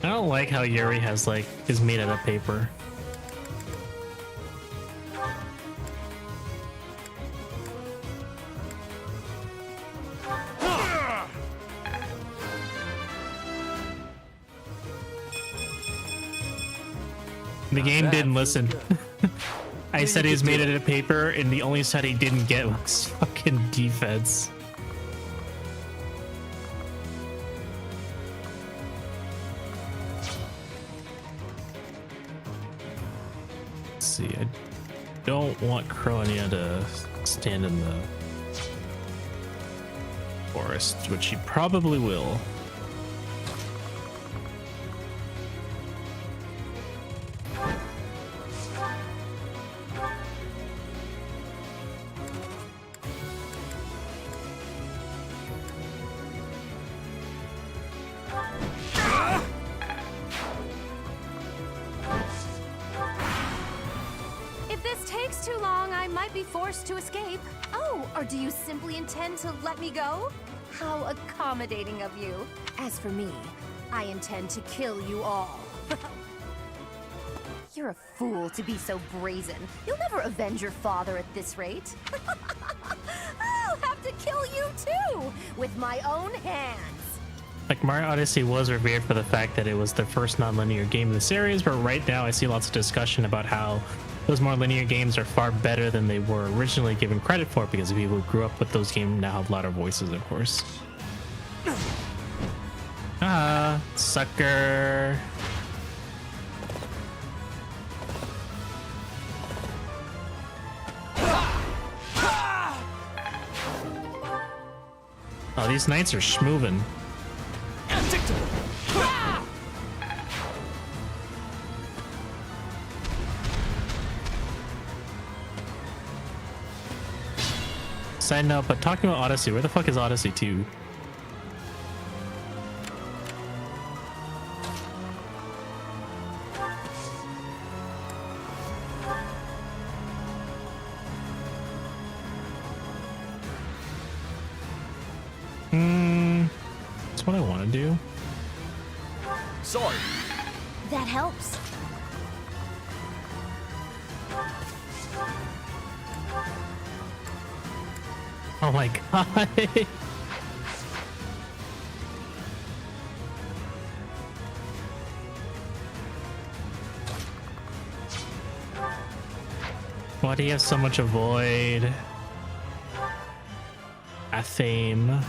I don't like how Yuri has like is made out of paper. The game didn't listen. I said he was made out of paper, and the only side he didn't get was fucking defense. Let's see, I don't want Cronia to stand in the forest, which he probably will. If this takes too long, I might be forced to escape. Oh, or do you simply intend to let me go? How accommodating of you. As for me, I intend to kill you all. You're a fool to be so brazen. You'll never avenge your father at this rate. I'll have to kill you too, with my own hands. Like, Mario Odyssey was revered for the fact that it was the first non-linear game in the series, but right now I see lots of discussion about how those more linear games are far better than they were originally given credit for, because the people who grew up with those games now have louder voices, of course. Ah, sucker. Oh, these knights are schmovin'. Side note, but talking about Odyssey, where the fuck is Odyssey 2? That's what I want to do. Sorry. That helps. Oh my god. Why do you have so much avoid? A theme.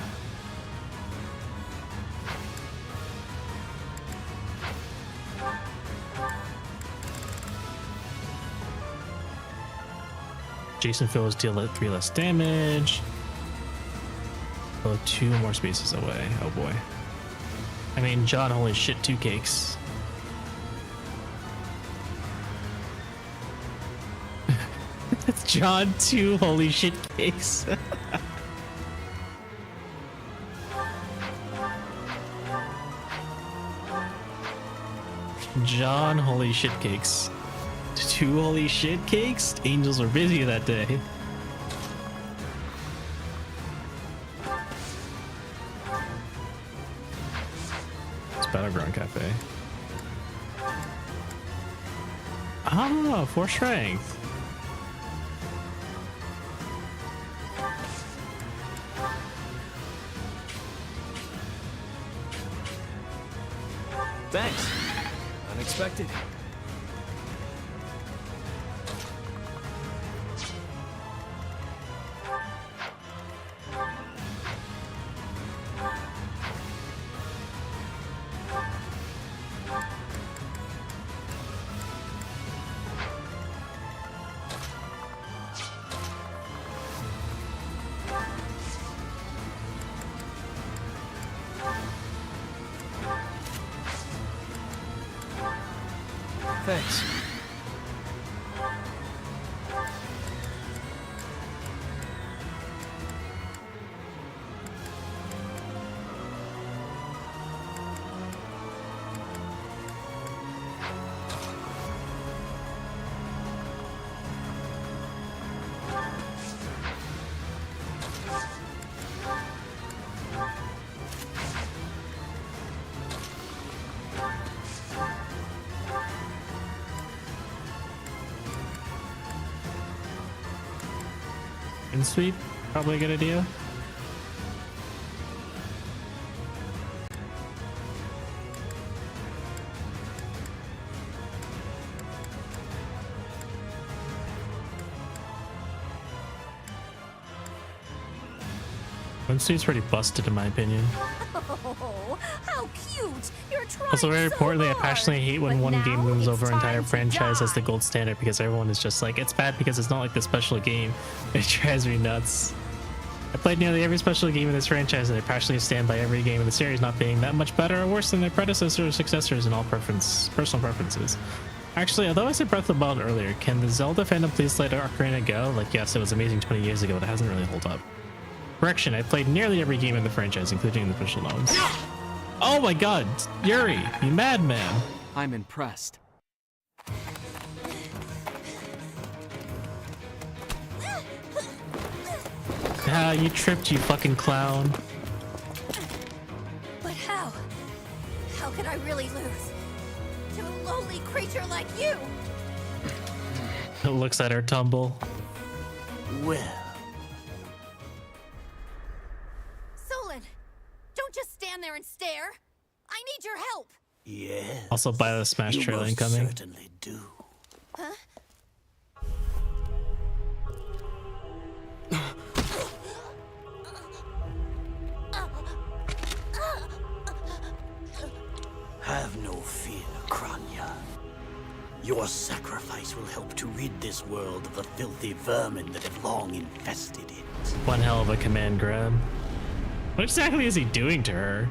Jason Phillips deal 3 less damage. Oh, 2 more spaces away. Oh boy. I mean, John, holy shit, 2 cakes. That's John, 2 holy shit cakes. John, holy shit cakes. 2 holy shit cakes? Angels were busy that day. It's Battleground Cafe. Oh, 4 strength. Thanks. Unexpected. Thanks. In sweep, probably a good idea. One sweep's pretty busted in my opinion. Oh, how cute! You're trying Also, very so importantly, I hard. passionately hate when But one game now moves it's over an entire time to franchise as the die. gold standard because everyone is just like, it's bad because it's not like the special game. It drives me nuts. I played nearly every special game in this franchise and I passionately stand by every game in the series not being that much better or worse than their predecessors or successors in all personal preferences. Actually, although I said Breath of the Wild earlier, can the Zelda fandom please let Ocarina go? Like, yes, it was amazing 20 years ago, but it hasn't really held up. Correction, I played nearly every game in the franchise, including the official ones. Oh my god, Yuri, you madman. I'm impressed. Ah, you tripped, you fucking clown. But how? How could I really lose to a lowly creature like you? It looks at her tumble. Well, Solon, don't just stand there and stare. I need your help. yes. Also, buy the Smash you trailer most incoming. certainly do. Huh? Have no fear, Kranya. Your sacrifice will help to rid this world of the filthy vermin that have long infested it. One hell of a command grab. What exactly is he doing to her?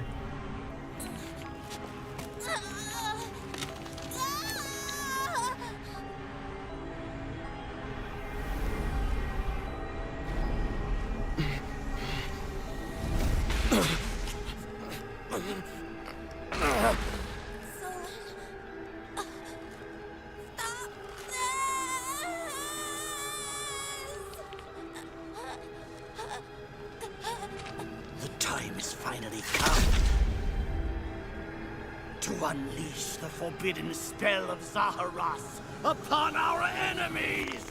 The time has finally come to unleash the forbidden spell of Zaharas upon our enemies!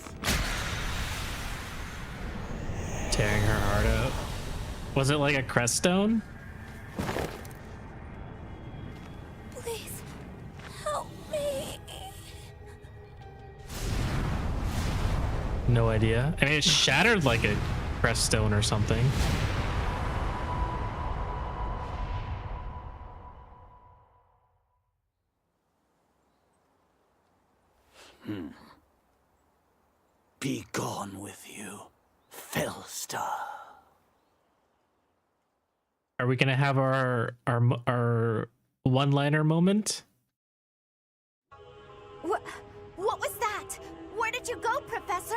Tearing her heart out. Was it like a crest stone? Please, help me. No idea. I mean, it shattered like a crest stone or something. Be gone with you, Fellstar. Are we gonna have our one-liner moment? What was that? Where did you go, Professor?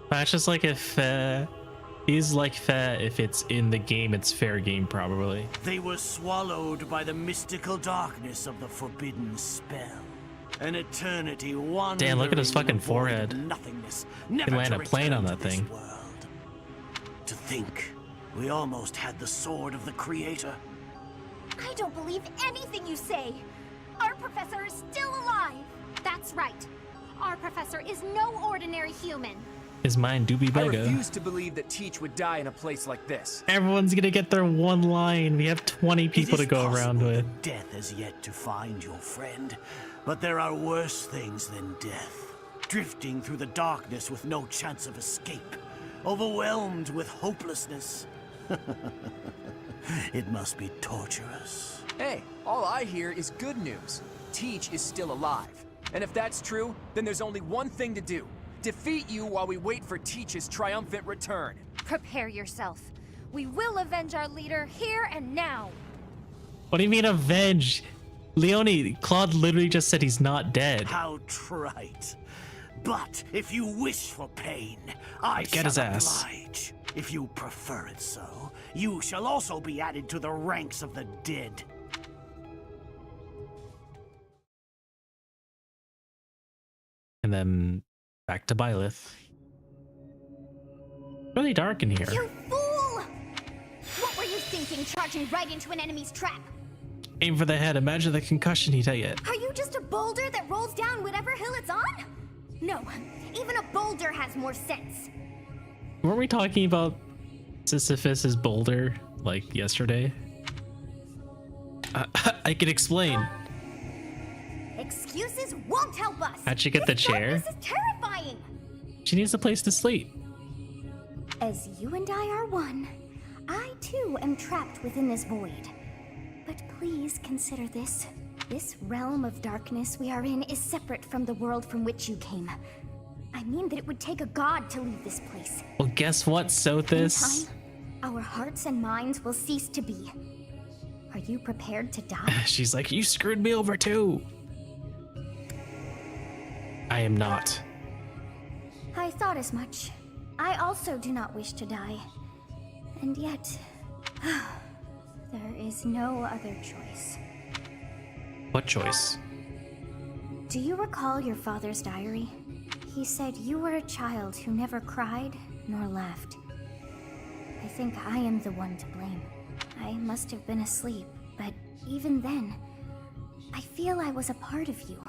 That's just like if he's like fair. If it's in the game, it's fair game probably. They were swallowed by the mystical darkness of the forbidden spell. An eternity wandering. Damn, look at his in the fucking void of forehead. Nothingness, He never can land to a plane return on to that this thing. world. To think, we almost had the sword of the Creator. I don't believe anything you say. Our professor is still alive. That's right. Our professor is no ordinary human. His mind do be I bigger. refuse to believe that Teach would die in a place like this. Everyone's gonna get their one line. We have 20 people to go around with. Death has yet to find your friend, but there are worse things than death. Drifting through the darkness with no chance of escape. Overwhelmed with hopelessness. It must be torturous. Hey, all I hear is good news. Teach is still alive. And if that's true, then there's only one thing to do. Defeat you while we wait for Teach's triumphant return. Prepare yourself. We will avenge our leader here and now. What do you mean avenge? Leonie, Claude literally just said he's not dead. How trite. But if you wish for pain, I Get his shall ass. oblige. If you prefer it so, you shall also be added to the ranks of the dead. And then back to Byleth. Really dark in here. You fool! What were you thinking, charging right into an enemy's trap? Aim for the head. Imagine the concussion he'd get. Are you just a boulder that rolls down whatever hill it's on? No, even a boulder has more sense. Weren't we talking about Sisyphus's boulder like yesterday? I can explain. Excuses won't help us. How'd she get the chair? This is terrifying. She needs a place to sleep. As you and I are one, I too am trapped within this void. But please consider this. This realm of darkness we are in is separate from the world from which you came. I mean that it would take a god to leave this place. Well, guess what, Sothis? In time, our hearts and minds will cease to be. Are you prepared to die? She's like, you screwed me over too. I am not. I thought as much. I also do not wish to die. And yet, there is no other choice. What choice? Do you recall your father's diary? He said you were a child who never cried nor laughed. I think I am the one to blame. I must have been asleep, but even then, I feel I was a part of you.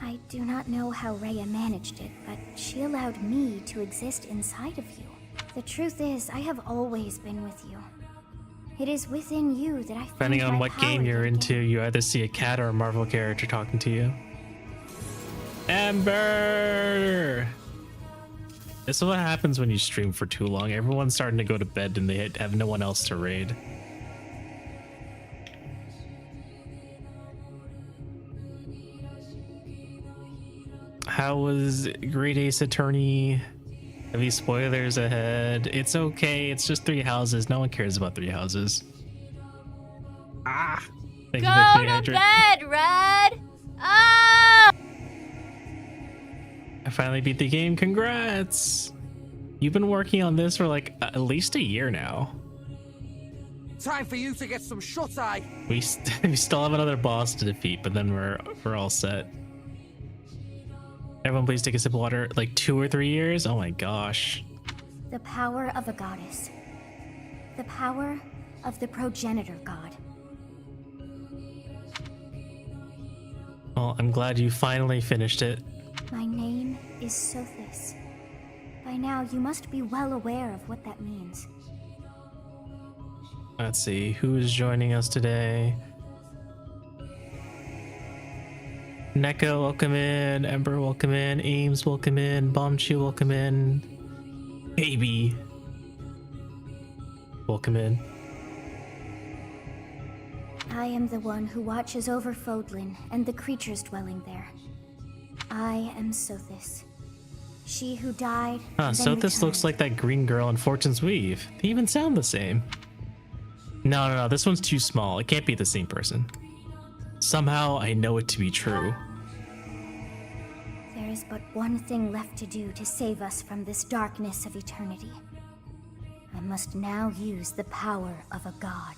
I do not know how Rhea managed it, but she allowed me to exist inside of you. The truth is, I have always been with you. It is within you that I find Depending on my what power game you're lived into, you either see a cat or a Marvel character talking to you. Amber! This is what happens when you stream for too long. Everyone's starting to go to bed and they have no one else to raid. How was Great Ace Attorney? Heavy spoilers ahead. It's okay. It's just 3 houses. No one cares about 3 houses. Ah! Thank you for Go the to hydrate. bed, Red! Ah! I finally beat the game. Congrats! You've been working on this for like at least a year now. Time for you to get some shut-eye. We still have another boss to defeat, but then we're all set. Everyone please take a sip of water. Like 2 or 3 years? Oh my gosh. The power of a goddess. The power of the progenitor god. Well, I'm glad you finally finished it. My name is Sothis. By now, you must be well aware of what that means. Let's see, who is joining us today? Neko, welcome in. Ember, welcome in. Ames, welcome in. Bombchu, welcome in. Baby, welcome in. I am the one who watches over Fodlan and the creatures dwelling there. I am Sothis. She who died. Huh, so this looks like that green girl in Fortune's Weave. They even sound the same. No, this one's too small. It can't be the same person. Somehow I know it to be true. There is but one thing left to do to save us from this darkness of eternity. I must now use the power of a god.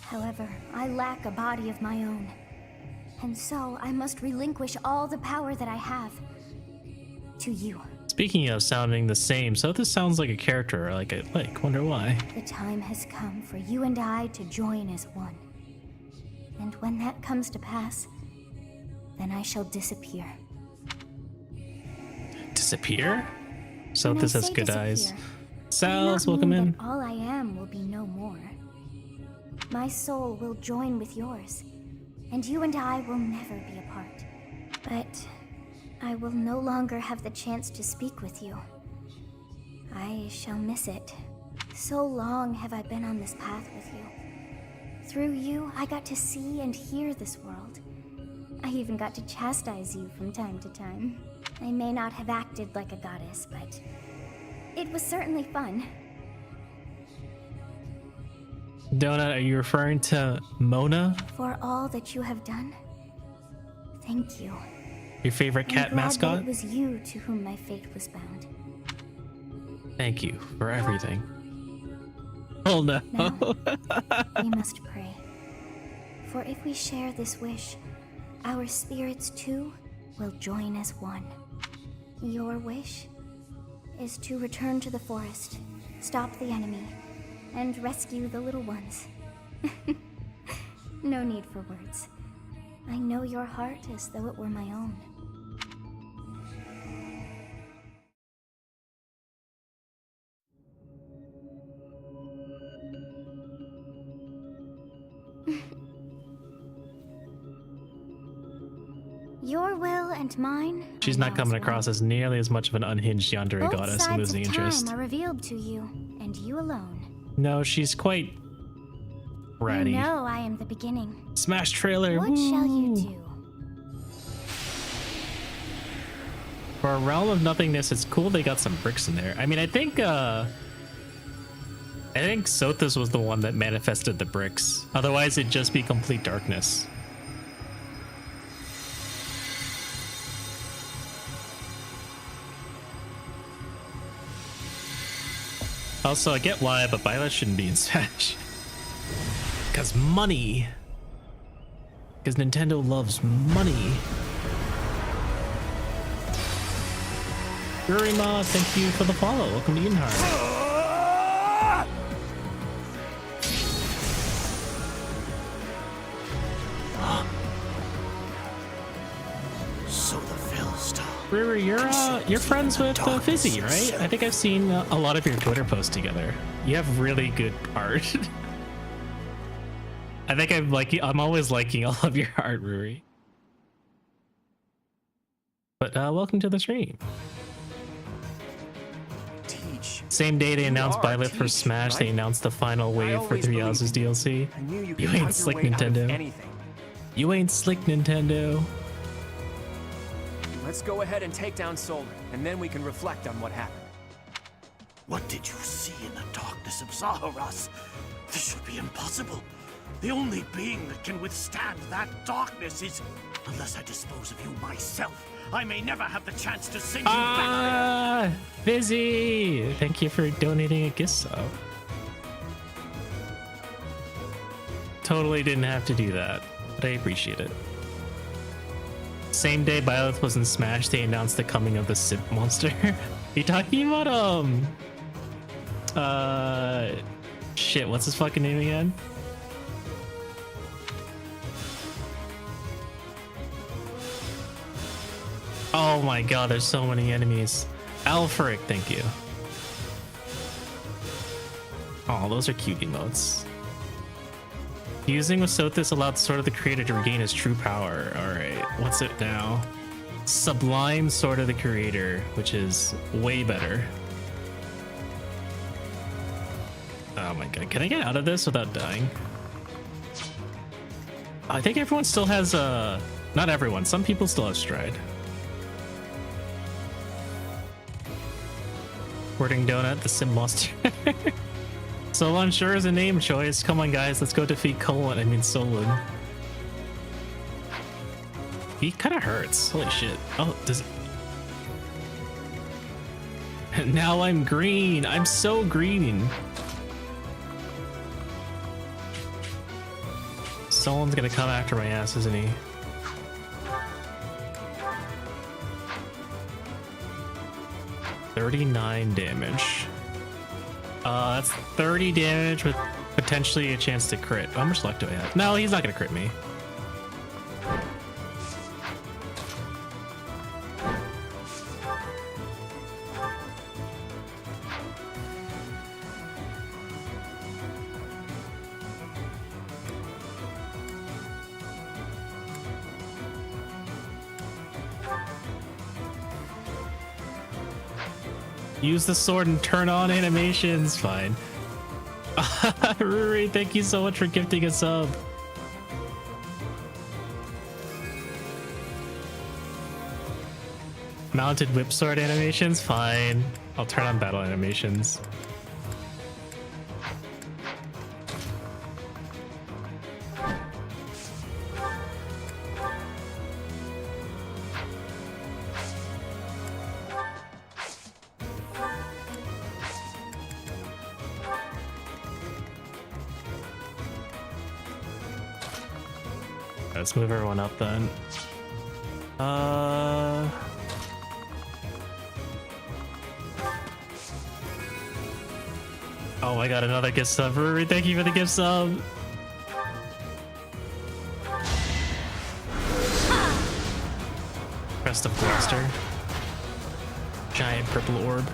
However, I lack a body of my own. And so I must relinquish all the power that I have to you. Speaking of sounding the same, so this sounds like a character I like. Wonder why. The time has come for you and I to join as one. And when that comes to pass, then I shall disappear. Disappear? So this has good eyes. Sal's, do not welcome mean in. that all I am will be no more. My soul will join with yours, and you and I will never be apart. But I will no longer have the chance to speak with you. I shall miss it. So long have I been on this path with you. Through you, I got to see and hear this world. I even got to chastise you from time to time. I may not have acted like a goddess, but it was certainly fun. Donut, are you referring to Mona? For all that you have done, thank you. Your favorite cat I'm glad mascot? that it was you to whom my fate was bound. Thank you for everything. Oh no. We must pray. For if we share this wish, our spirits too will join as one. Your wish is to return to the forest, stop the enemy, and rescue the little ones. No need for words. I know your heart as though it were my own. Your will and mine. She's not coming across as nearly as much of an unhinged yandere Both goddess and sides losing of interest. time are revealed to you, and you alone. No, she's quite ratty. You know I am the beginning. Smash trailer. What shall you do? For a realm of nothingness, it's cool they got some bricks in there. I mean, I think Sothis was the one that manifested the bricks. Otherwise, it'd just be complete darkness. Also, I get why, but Violet shouldn't be in Smash. Because money. Because Nintendo loves money. Urima, thank you for the follow. Welcome to Edenheart. So the Philstar. Riri, you're friends with Fizzy, right? I think I've seen a lot of your Twitter posts together. You have really good art. I think I'm always liking all of your art, Riri. But welcome to the stream. Same day they announced Byleth for Smash, they announced the final wave for 3 Houses DLC. You ain't slick, Nintendo. You ain't slick, Nintendo. Let's go ahead and take down Solar, and then we can reflect on what happened. What did you see in the darkness of Zaharas? This should be impossible. The only being that can withstand that darkness is... Unless I dispose of you myself, I may never have the chance to send you back there. Fizzy! Thank you for donating a gift sub. Totally didn't have to do that, but I appreciate it. Same day Byleth was in Smash, they announced the coming of the Simp monster. You talking about shit, what's his fucking name again? Oh my god, there's so many enemies. Alfric, thank you. Oh, those are cute emotes. Using with Sothis allowed Sword of the Creator to regain his true power. Alright, what's it now? Sublime Sword of the Creator, which is way better. Oh my god, can I get out of this without dying? I think everyone still has not everyone, some people still have Stride. Wording Donut, the Sim Monster. Solon sure is a name choice. Come on, guys, let's go defeat Solon. He kind of hurts. Holy shit. Oh, does it? Now I'm green. I'm so green. Solon's gonna come after my ass, isn't he? $39 damage. That's 30 damage with potentially a chance to crit. How much luck do I have? No, he's not gonna crit me. Use the sword and turn on animations. Fine. Ruri, thank you so much for gifting a sub. Mounted whip sword animations? Fine. I'll turn on battle animations. Let's move everyone up then. Oh, I got another gift sub. Ruri, thank you for the gift sub. Crest of Gloucester. Giant purple orb.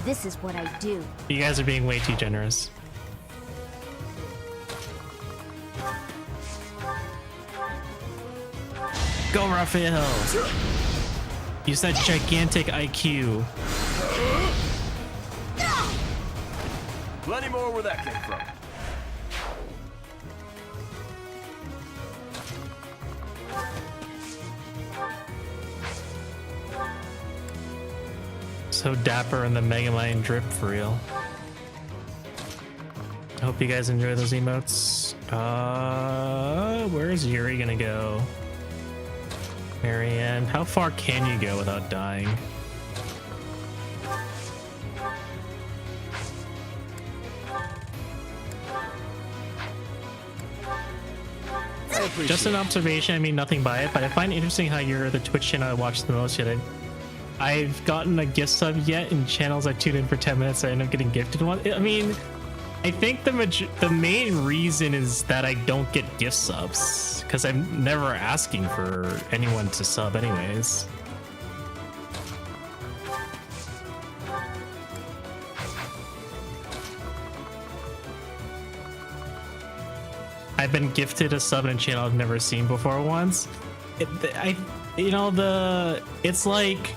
This is what I do. You guys are being way too generous. Go, Raphael! Use that gigantic IQ. Plenty more where that came from. So dapper in the Megamind drip for real. I hope you guys enjoy those emotes. Where is Yuri gonna go? Marianne, how far can you go without dying? Just an observation, I mean nothing by it, but I find it interesting how you're the Twitch channel I watch the most yet. I've gotten a gift sub yet in channels I tune in for 10 minutes, I end up getting gifted one. I mean, I think the main reason is that I don't get gift subs, because I'm never asking for anyone to sub anyways. I've been gifted a sub in a channel I've never seen before once. It's like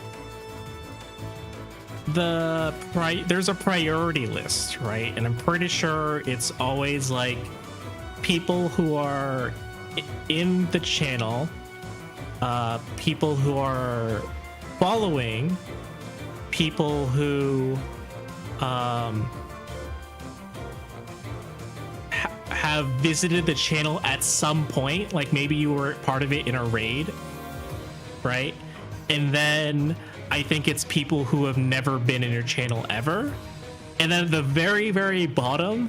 there's a priority list, right? And I'm pretty sure it's always like people who are in the channel, people who are following, people who have visited the channel at some point, like maybe you were part of it in a raid, right? And then I think it's people who have never been in your channel ever. And then the very bottom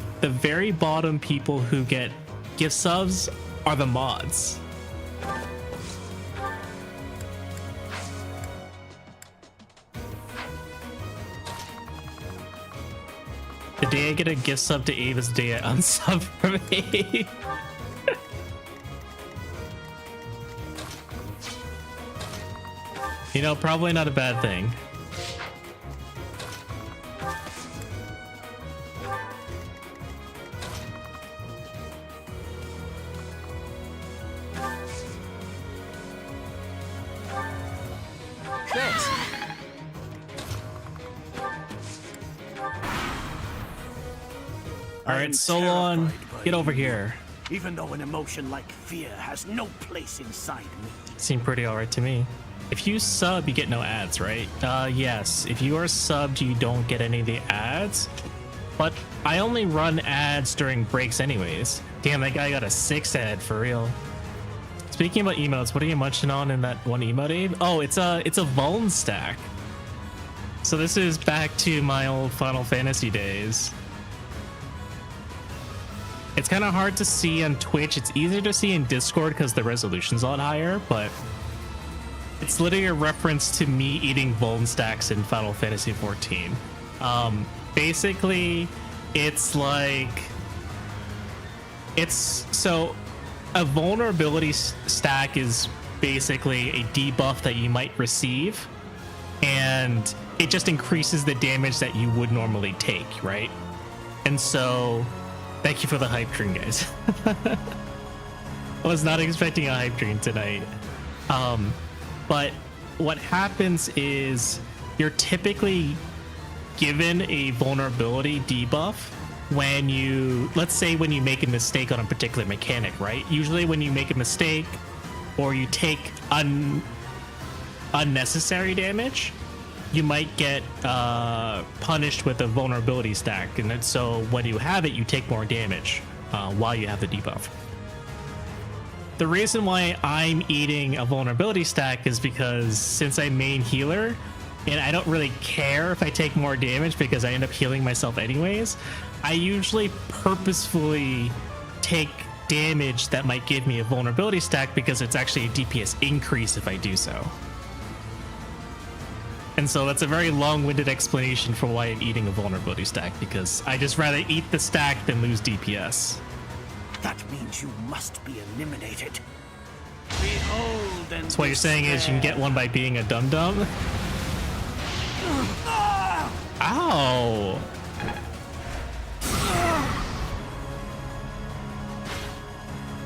people who get gift subs are the mods. The day I get a gift sub to Eve is the day I unsub from Eve. You know, probably not a bad thing. Thanks. All right, Solon, get over here. Even though an emotion like fear has no place inside me. Seemed pretty alright to me. If you sub, you get no ads, right? Yes. If you are subbed, you don't get any of the ads. But I only run ads during breaks anyways. Damn, that guy got a 6 ad for real. Speaking about emotes, what are you munching on in that one emote, Abe? Oh, it's a Vuln stack. So this is back to my old Final Fantasy days. It's kind of hard to see on Twitch. It's easier to see in Discord because the resolution's a lot higher, but it's literally a reference to me eating Vuln stacks in Final Fantasy 14. Basically, it's like... So, a vulnerability stack is basically a debuff that you might receive, and it just increases the damage that you would normally take, right? And so... Thank you for the hype dream, guys. I was not expecting a hype dream tonight. But what happens is you're typically given a vulnerability debuff when you, let's say when you make a mistake on a particular mechanic, right? Usually when you make a mistake or you take unnecessary damage, you might get punished with a vulnerability stack. And then, so when you have it, you take more damage while you have the debuff. The reason why I'm eating a vulnerability stack is because since I'm main healer, and I don't really care if I take more damage because I end up healing myself anyways, I usually purposefully take damage that might give me a vulnerability stack because it's actually a DPS increase if I do so. And so that's a very long-winded explanation for why I'm eating a vulnerability stack, because I just rather eat the stack than lose DPS. That means you must be eliminated. Behold and So what you're saying is you can get one by being a dum-dum? Ow!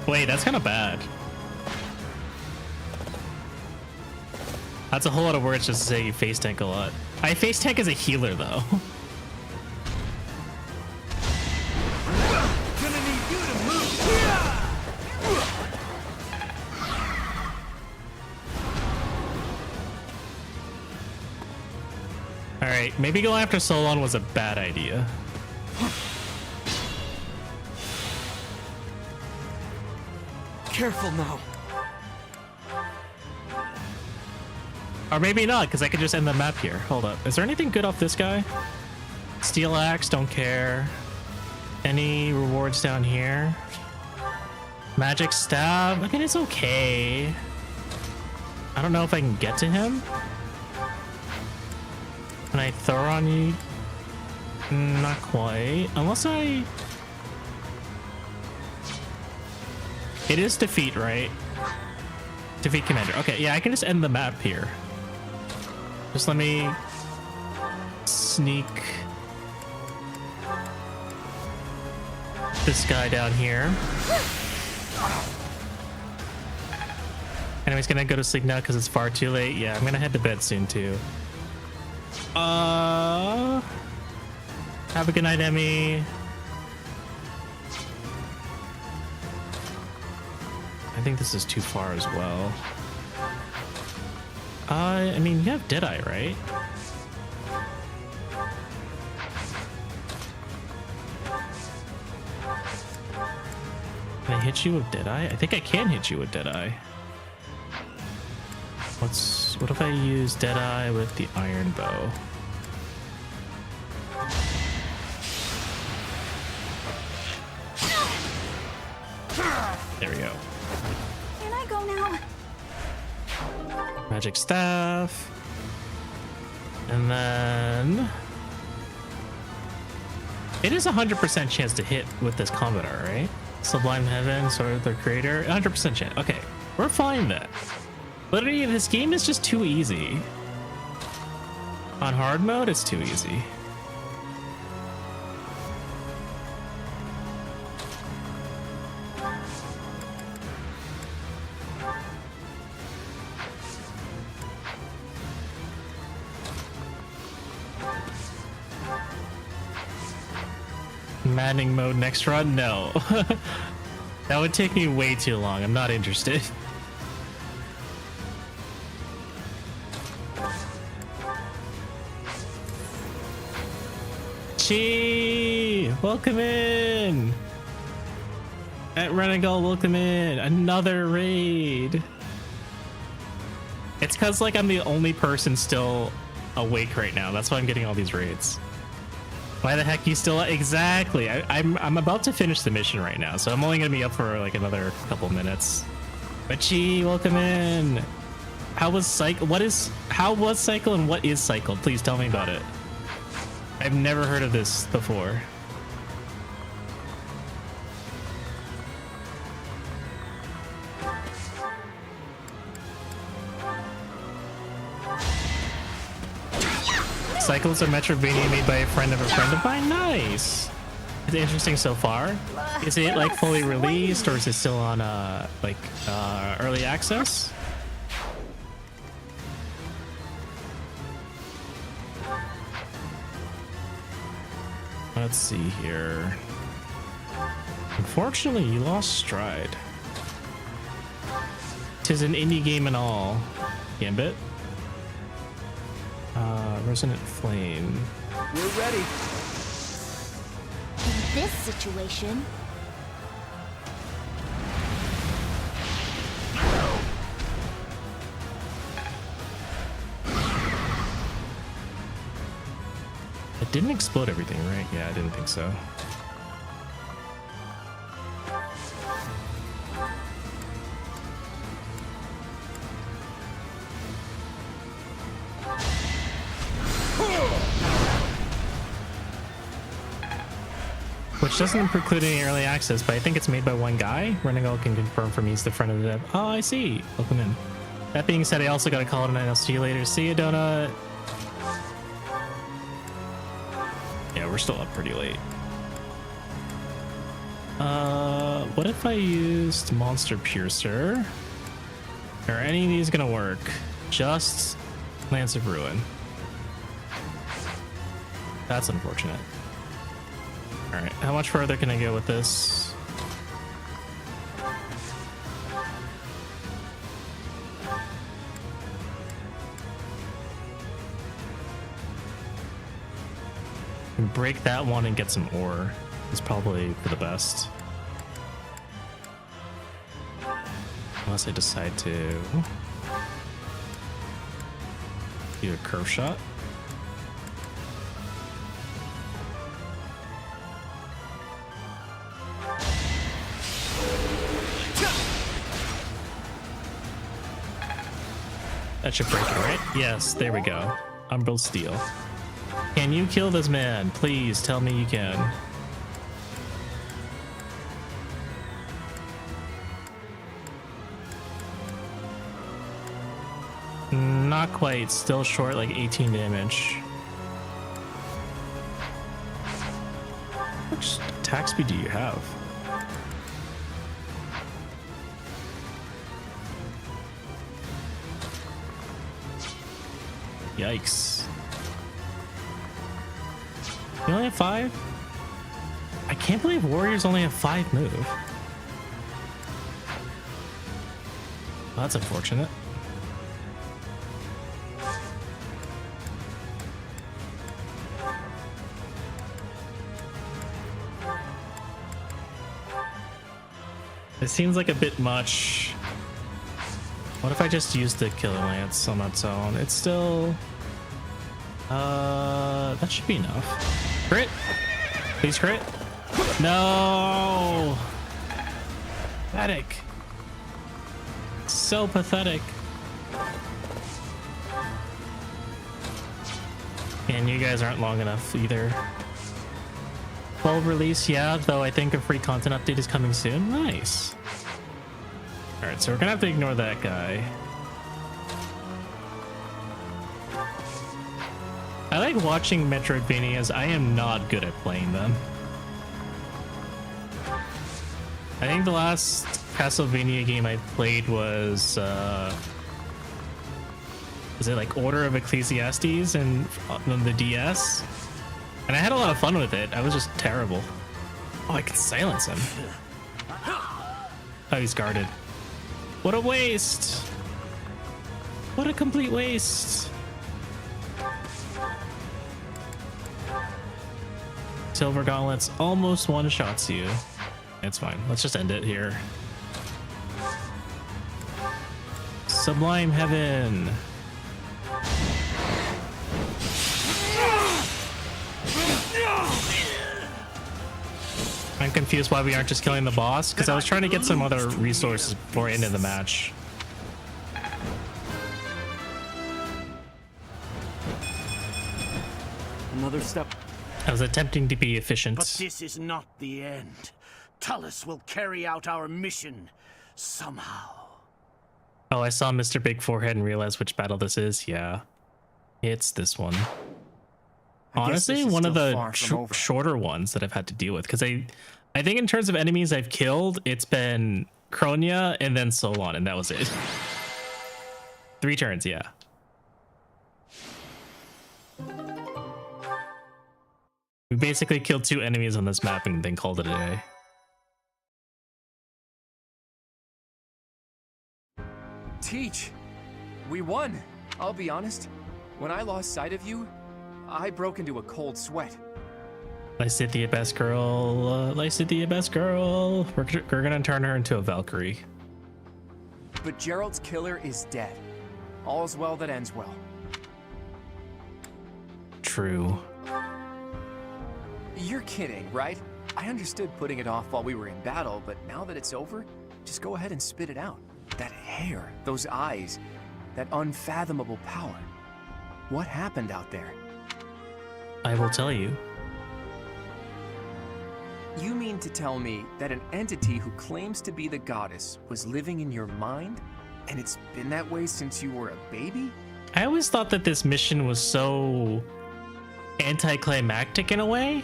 Wait, that's kind of bad. That's a whole lot of words just to say you face tank a lot. I face tank as a healer though. Gonna need you to move. Alright, maybe going after Solon was a bad idea. Careful now. Or maybe not, because I could just end the map here. Hold up. Is there anything good off this guy? Steel axe, don't care. Any rewards down here? Magic stab? I mean, it's okay. I don't know if I can get to him. Can I throw on you? Not quite. Unless I... It is defeat, right? Defeat commander. Okay, yeah, I can just end the map here. Just let me sneak this guy down here. Anyways, gonna go to sleep now because it's far too late. Yeah, I'm gonna head to bed soon too. Have a good night, Emmy. I think this is too far as well. I mean, you have Deadeye, right? Can I hit you with Deadeye? I think I can hit you with Deadeye. What if I use Deadeye with the Iron Bow? There we go. Can I go now? Magic staff. And then it is 100% chance to hit with this combat art, right? Sublime Heaven, Sword of the Creator, 100% chance. Okay, we're fine then. Literally, this game is just too easy. On hard mode, it's too easy. Maddening mode next run? No. That would take me way too long. I'm not interested. Chi! Welcome in! At Renegal, welcome in! Another raid! It's cause like I'm the only person still awake right now. That's why I'm getting all these raids. Why the heck you still... Exactly! I'm about to finish the mission right now, so I'm only gonna be up for like another couple minutes. But Chi, welcome in! How was Cycle? How was Cycle and what is Cycle? Please tell me about it. I've never heard of this before. Cycle is a Metroidvania made by a friend of mine. Nice. It's interesting so far. Is it like fully released or is it still on early access? Let's see here. Unfortunately, you lost stride. 'Tis an indie game and all. Gambit. Resonant Flame. We're ready. In this situation, It didn't explode everything, right? Yeah, I didn't think so. Which doesn't preclude any early access, but I think it's made by one guy. Renegal can confirm for me he's the front of the dev. Oh, I see. Welcome in. That being said, I also got a call tonight. I'll see you later. See you, Donut. Yeah, we're still up pretty late. What if I used Monster Piercer? Are any of these gonna work? Just Lance of Ruin. That's unfortunate. Alright, how much further can I go with this? Break that one and get some ore is probably for the best. Unless I decide to do a curve shot. That should break it, right? Yes, there we go. Umbral Steel. Can you kill this man? Please tell me you can. Not quite, still short, like 18 damage. How much attack speed do you have? Yikes. You only have 5? I can't believe warriors only have 5 move. Well, that's unfortunate. It seems like a bit much. What if I just use the Killer Lance on its own? It's still... that should be enough. Crit! Please crit. No! Pathetic. So pathetic. And you guys aren't long enough either. Full release, yeah, though I think a free content update is coming soon. Nice. Alright, so we're gonna have to ignore that guy. I like watching Metroidvanias. I am not good at playing them. I think the last Castlevania game I played was it like Order of Ecclesiastes and on the DS? And I had a lot of fun with it. I was just terrible. Oh, I can silence him. Oh, he's guarded. What a waste! What a complete waste! Silver Gauntlets almost one-shots you. It's fine. Let's just end it here. Sublime Heaven. I'm confused why we aren't just killing the boss, because I was trying to get some other resources before I ended the match. Another step. I was attempting to be efficient. But this is not the end. Tullus will carry out our mission somehow. Oh, I saw Mr. Big Forehead and realized which battle this is. Yeah, it's this one. Honestly, one of the shorter ones that I've had to deal with, because I think in terms of enemies I've killed, it's been Kronia and then Solon, and that was it. 3 turns, yeah. We basically killed 2 enemies on this map and then called it a day. Teach! We won! I'll be honest, when I lost sight of you, I broke into a cold sweat. Lysithea, best girl. Lysithea, best girl. We're gonna turn her into a Valkyrie. But Gerald's killer is dead. All's well that ends well. True. You're kidding, right? I understood putting it off while we were in battle, but now that it's over, just go ahead and spit it out. That hair, those eyes, that unfathomable power. What happened out there? I will tell you. You mean to tell me that an entity who claims to be the goddess was living in your mind? And it's been that way since you were a baby? I always thought that this mission was so anticlimactic in a way.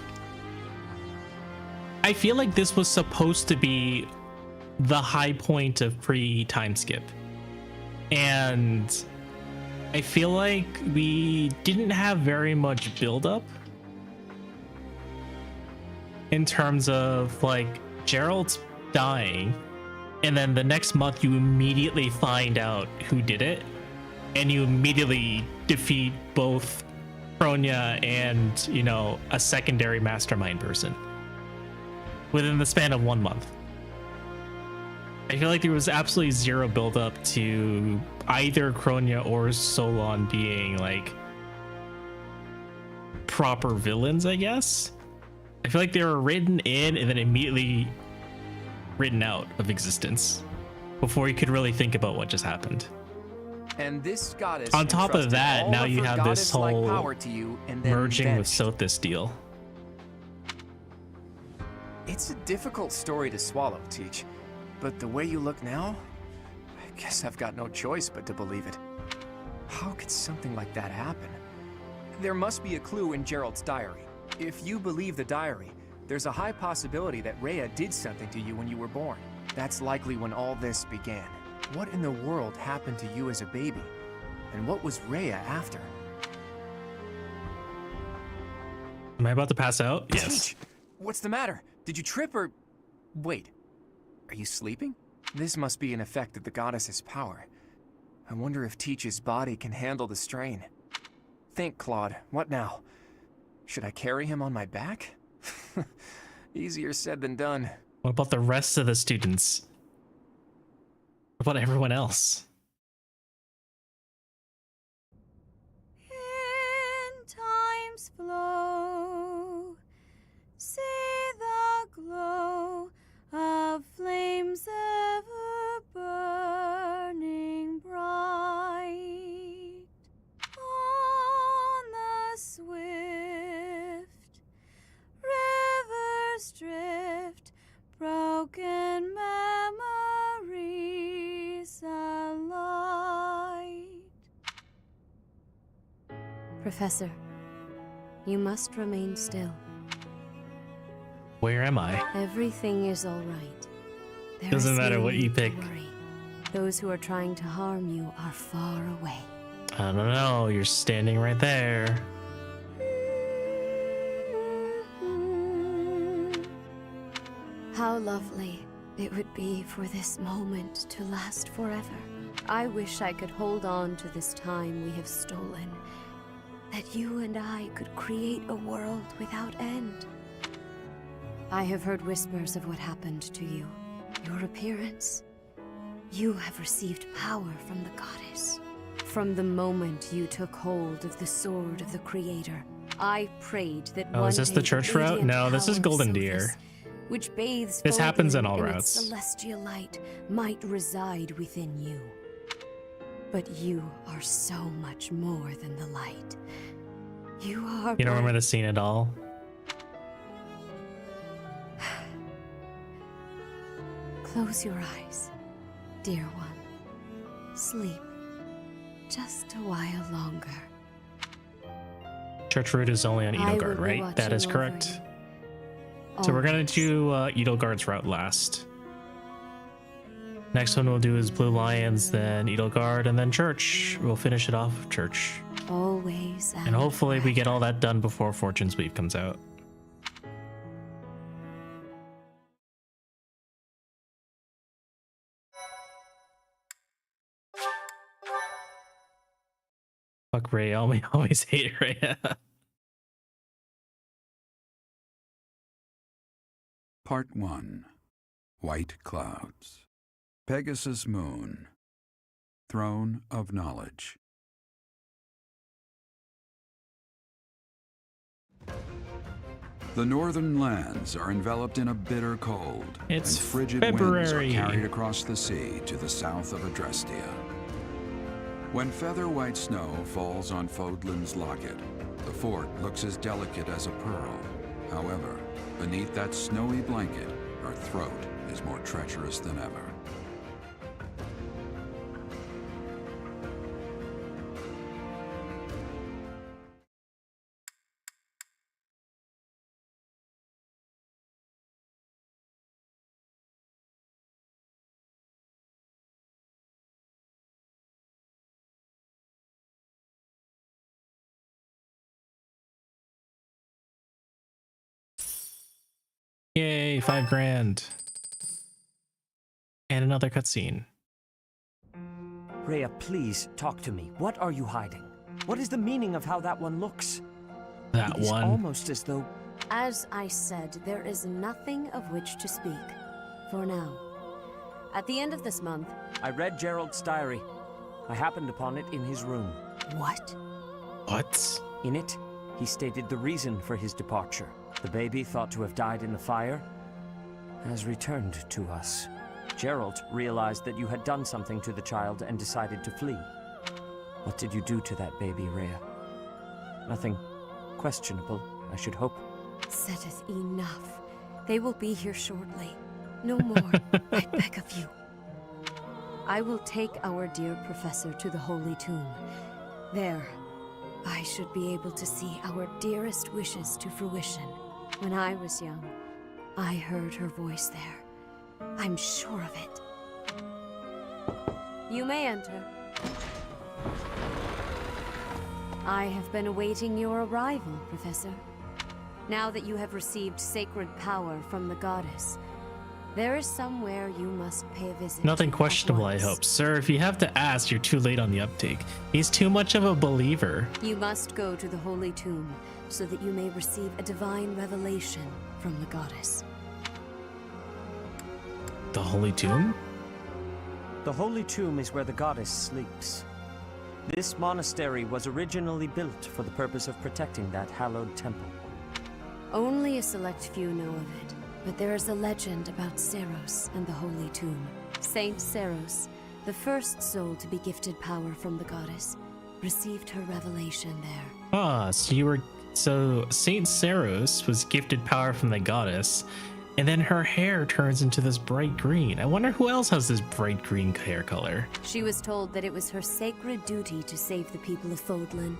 I feel like this was supposed to be the high point of pre-time skip. And I feel like we didn't have very much build-up in terms of like Gerald's dying, and then the next month you immediately find out who did it, and you immediately defeat both Kronia and, you know, a secondary mastermind person within the span of 1 month. I feel like there was absolutely zero build up to either Kronia or Solon being like proper villains, I guess. I feel like they were written in and then immediately written out of existence before you could really think about what just happened. And this goddess on top of that, now you have this whole power to you and then merging with vanished. Sothis deal. It's a difficult story to swallow, Teach. But the way you look now, I guess I've got no choice but to believe it. How could something like that happen? There must be a clue in Gerald's diary. If you believe the diary, there's a high possibility that Rhea did something to you when you were born. That's likely when all this began. What in the world happened to you as a baby? And what was Rhea after? Am I about to pass out? Yes. Teach, what's the matter? Did you trip or... Wait. Are you sleeping? This must be an effect of the goddess's power. I wonder if Teach's body can handle the strain. Think, Claude. What now? Should I carry him on my back? Easier said than done. What about the rest of the students? What about everyone else? In time's flow, see the glow of flames ever burning bright on the swift rivers drift, broken memories alight. Professor, you must remain still. Where am I? Everything is all right. There Doesn't is matter no what you need to pick. worry. Those who are trying to harm you are far away. I don't know. You're standing right there. How lovely it would be for this moment to last forever. I wish I could hold on to this time we have stolen, that you and I could create a world without end. I have heard whispers of what happened to you, your appearance. You have received power from the goddess. From the moment you took hold of the sword of the Creator, I prayed that Oh, one is this day the church route? radiant No, this is power of Golden Sothis, Deer. which bathes This happens in Fodlan all its routes. celestial light, might reside within you. But you are so much more than the light. You are. You don't remember the scene at all? Close your eyes, dear one. Sleep just a while longer. Church route is only on I will Edelgard, be right? That is watching over correct. you. So we're gonna do Edelgard's route last. Next one we'll do is Blue Lions, then Edelgard, and then Church. We'll finish it off with Church. Always And hopefully we get all that done before Fortune's Weave comes out. Fuck Ray, I always hate Ray. Part 1. White Clouds. Pegasus Moon. Throne of Knowledge. The northern lands are enveloped in a bitter cold, It's and frigid February. winds are carried across the sea to the south of Adrestia. When feather white snow falls on Fodlan's locket, the fort looks as delicate as a pearl. However, beneath that snowy blanket, our throat is more treacherous than ever. Yay, 5 grand. And another cutscene. Rhea, please talk to me. What are you hiding? What is the meaning of how that one looks? That It is one. almost as though... As I said, there is nothing of which to speak. For now. At the end of this month... I read Gerald's diary. I happened upon it in his room. What? What? In it, he stated the reason for his departure. The baby, thought to have died in the fire, has returned to us. Gerald realized that you had done something to the child and decided to flee. What did you do to that baby, Rhea? Nothing questionable, I should hope. Setteth enough. They will be here shortly. No more, I beg of you. I will take our dear professor to the Holy Tomb. There, I should be able to see our dearest wishes to fruition. When I was young, I heard her voice there. I'm sure of it. You may enter. I have been awaiting your arrival, Professor. Now that you have received sacred power from the goddess, there is somewhere you must pay a visit. Nothing questionable, I hope. Sir, if you have to ask, you're too late on the uptake. He's too much of a believer. You must go to the Holy Tomb so that you may receive a divine revelation from the goddess. The Holy Tomb? The Holy Tomb is where the goddess sleeps. This monastery was originally built for the purpose of protecting that hallowed temple. Only a select few know of it, but there is a legend about Seros and the Holy Tomb. Saint Seros, the first soul to be gifted power from the goddess, received her revelation there. Ah, so Saint Seros was gifted power from the goddess, and then her hair turns into this bright green. I wonder who else has this bright green hair color. She was told that it was her sacred duty to save the people of Fodlan,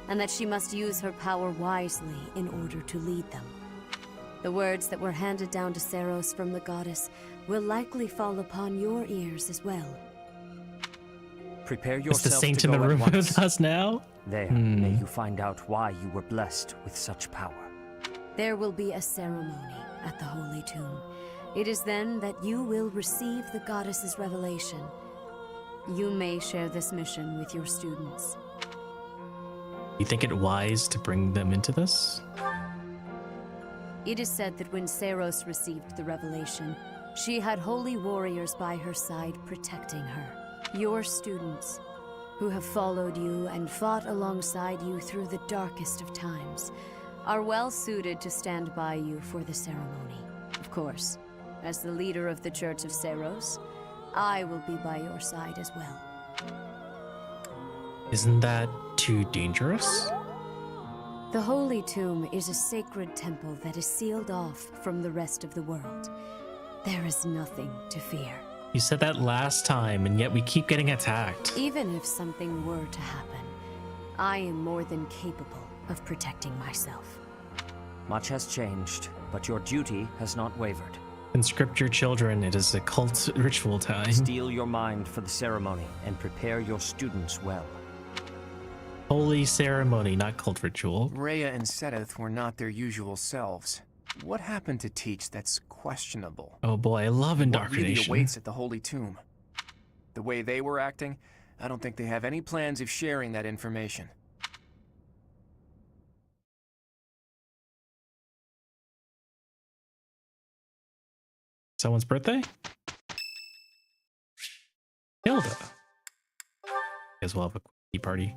and that she must use her power wisely in order to lead them. The words that were handed down to Seros from the goddess will likely fall upon your ears as well. Prepare Is yourself the saint to in the go at room once. with us now? There, may you find out why you were blessed with such power. There will be a ceremony at the Holy Tomb. It is then that you will receive the goddess's revelation. You may share this mission with your students. You think it wise to bring them into this? It is said that when Seros received the revelation, she had holy warriors by her side protecting her. Your students, who have followed you and fought alongside you through the darkest of times, are well suited to stand by you for the ceremony. Of course, as the leader of the Church of Seros, I will be by your side as well. Isn't that too dangerous? The Holy Tomb is a sacred temple that is sealed off from the rest of the world. There is nothing to fear. You said that last time, and yet we keep getting attacked. Even if something were to happen, I am more than capable of protecting myself. Much has changed, but your duty has not wavered. Conscript your children, it is a cult ritual time. Steel your mind for the ceremony and prepare your students well. Holy ceremony, not cult ritual. Rhea and Seteth were not their usual selves. What happened to teach that's questionable? Oh boy, I love What really indoctrination. awaits at the Holy Tomb? The way they were acting, I don't think they have any plans of sharing that information. Someone's birthday? Hilda. As well have a tea party.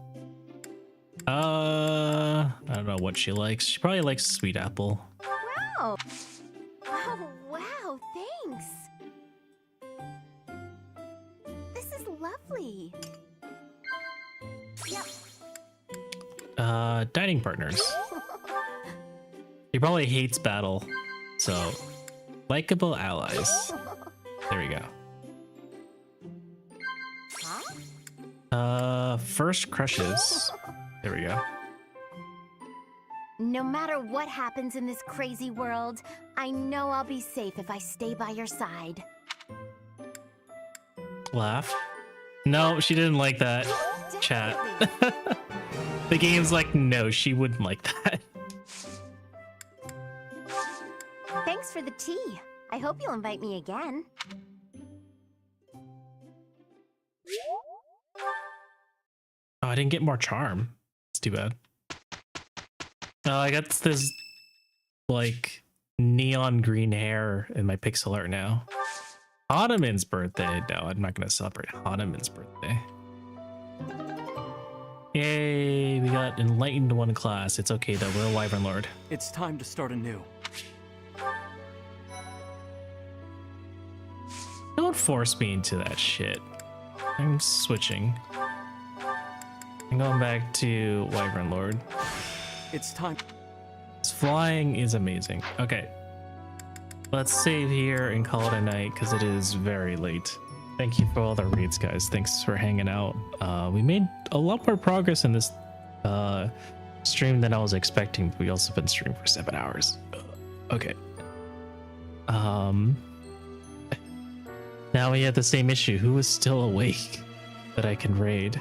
I don't know what she likes. She probably likes sweet apple. Wow. Oh, wow, thanks. This is lovely. Yep. Dining partners. He probably hates battle, so likable allies. There we go. First crushes. There we go. No matter what happens in this crazy world, I know I'll be safe if I stay by your side. Laugh. No, she didn't like that. Chat. The game's like, no, she wouldn't like that. Thanks for the tea. I hope you'll invite me again. Oh, I didn't get more charm. It's too bad. Oh, I got this like neon green hair in my pixel art now. Hanuman's birthday. No, I'm not gonna celebrate Hanuman's birthday. Yay, we got enlightened one class. It's okay though, we're a Wyvern Lord. It's time to start anew. Don't force me into that shit. I'm switching. I'm going back to Wyvern Lord. It's time. This flying is amazing. Okay. Let's save here and call it a night because it is very late. Thank you for all the raids, guys. Thanks for hanging out. We made a lot more progress in this stream than I was expecting. We also been streaming for 7 hours. Okay. Now we have the same issue. Who is still awake that I can raid?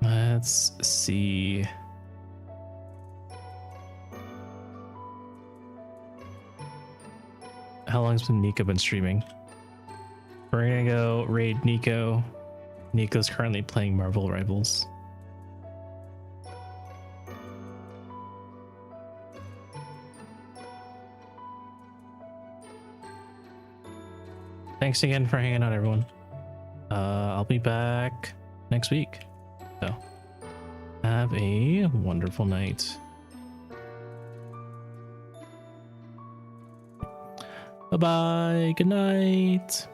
Let's see. How long's Nico been streaming? We're gonna go raid Nico. Nico's currently playing Marvel Rivals. Thanks again for hanging out, everyone. I'll be back next week. So, have a wonderful night. Bye-bye. Good night.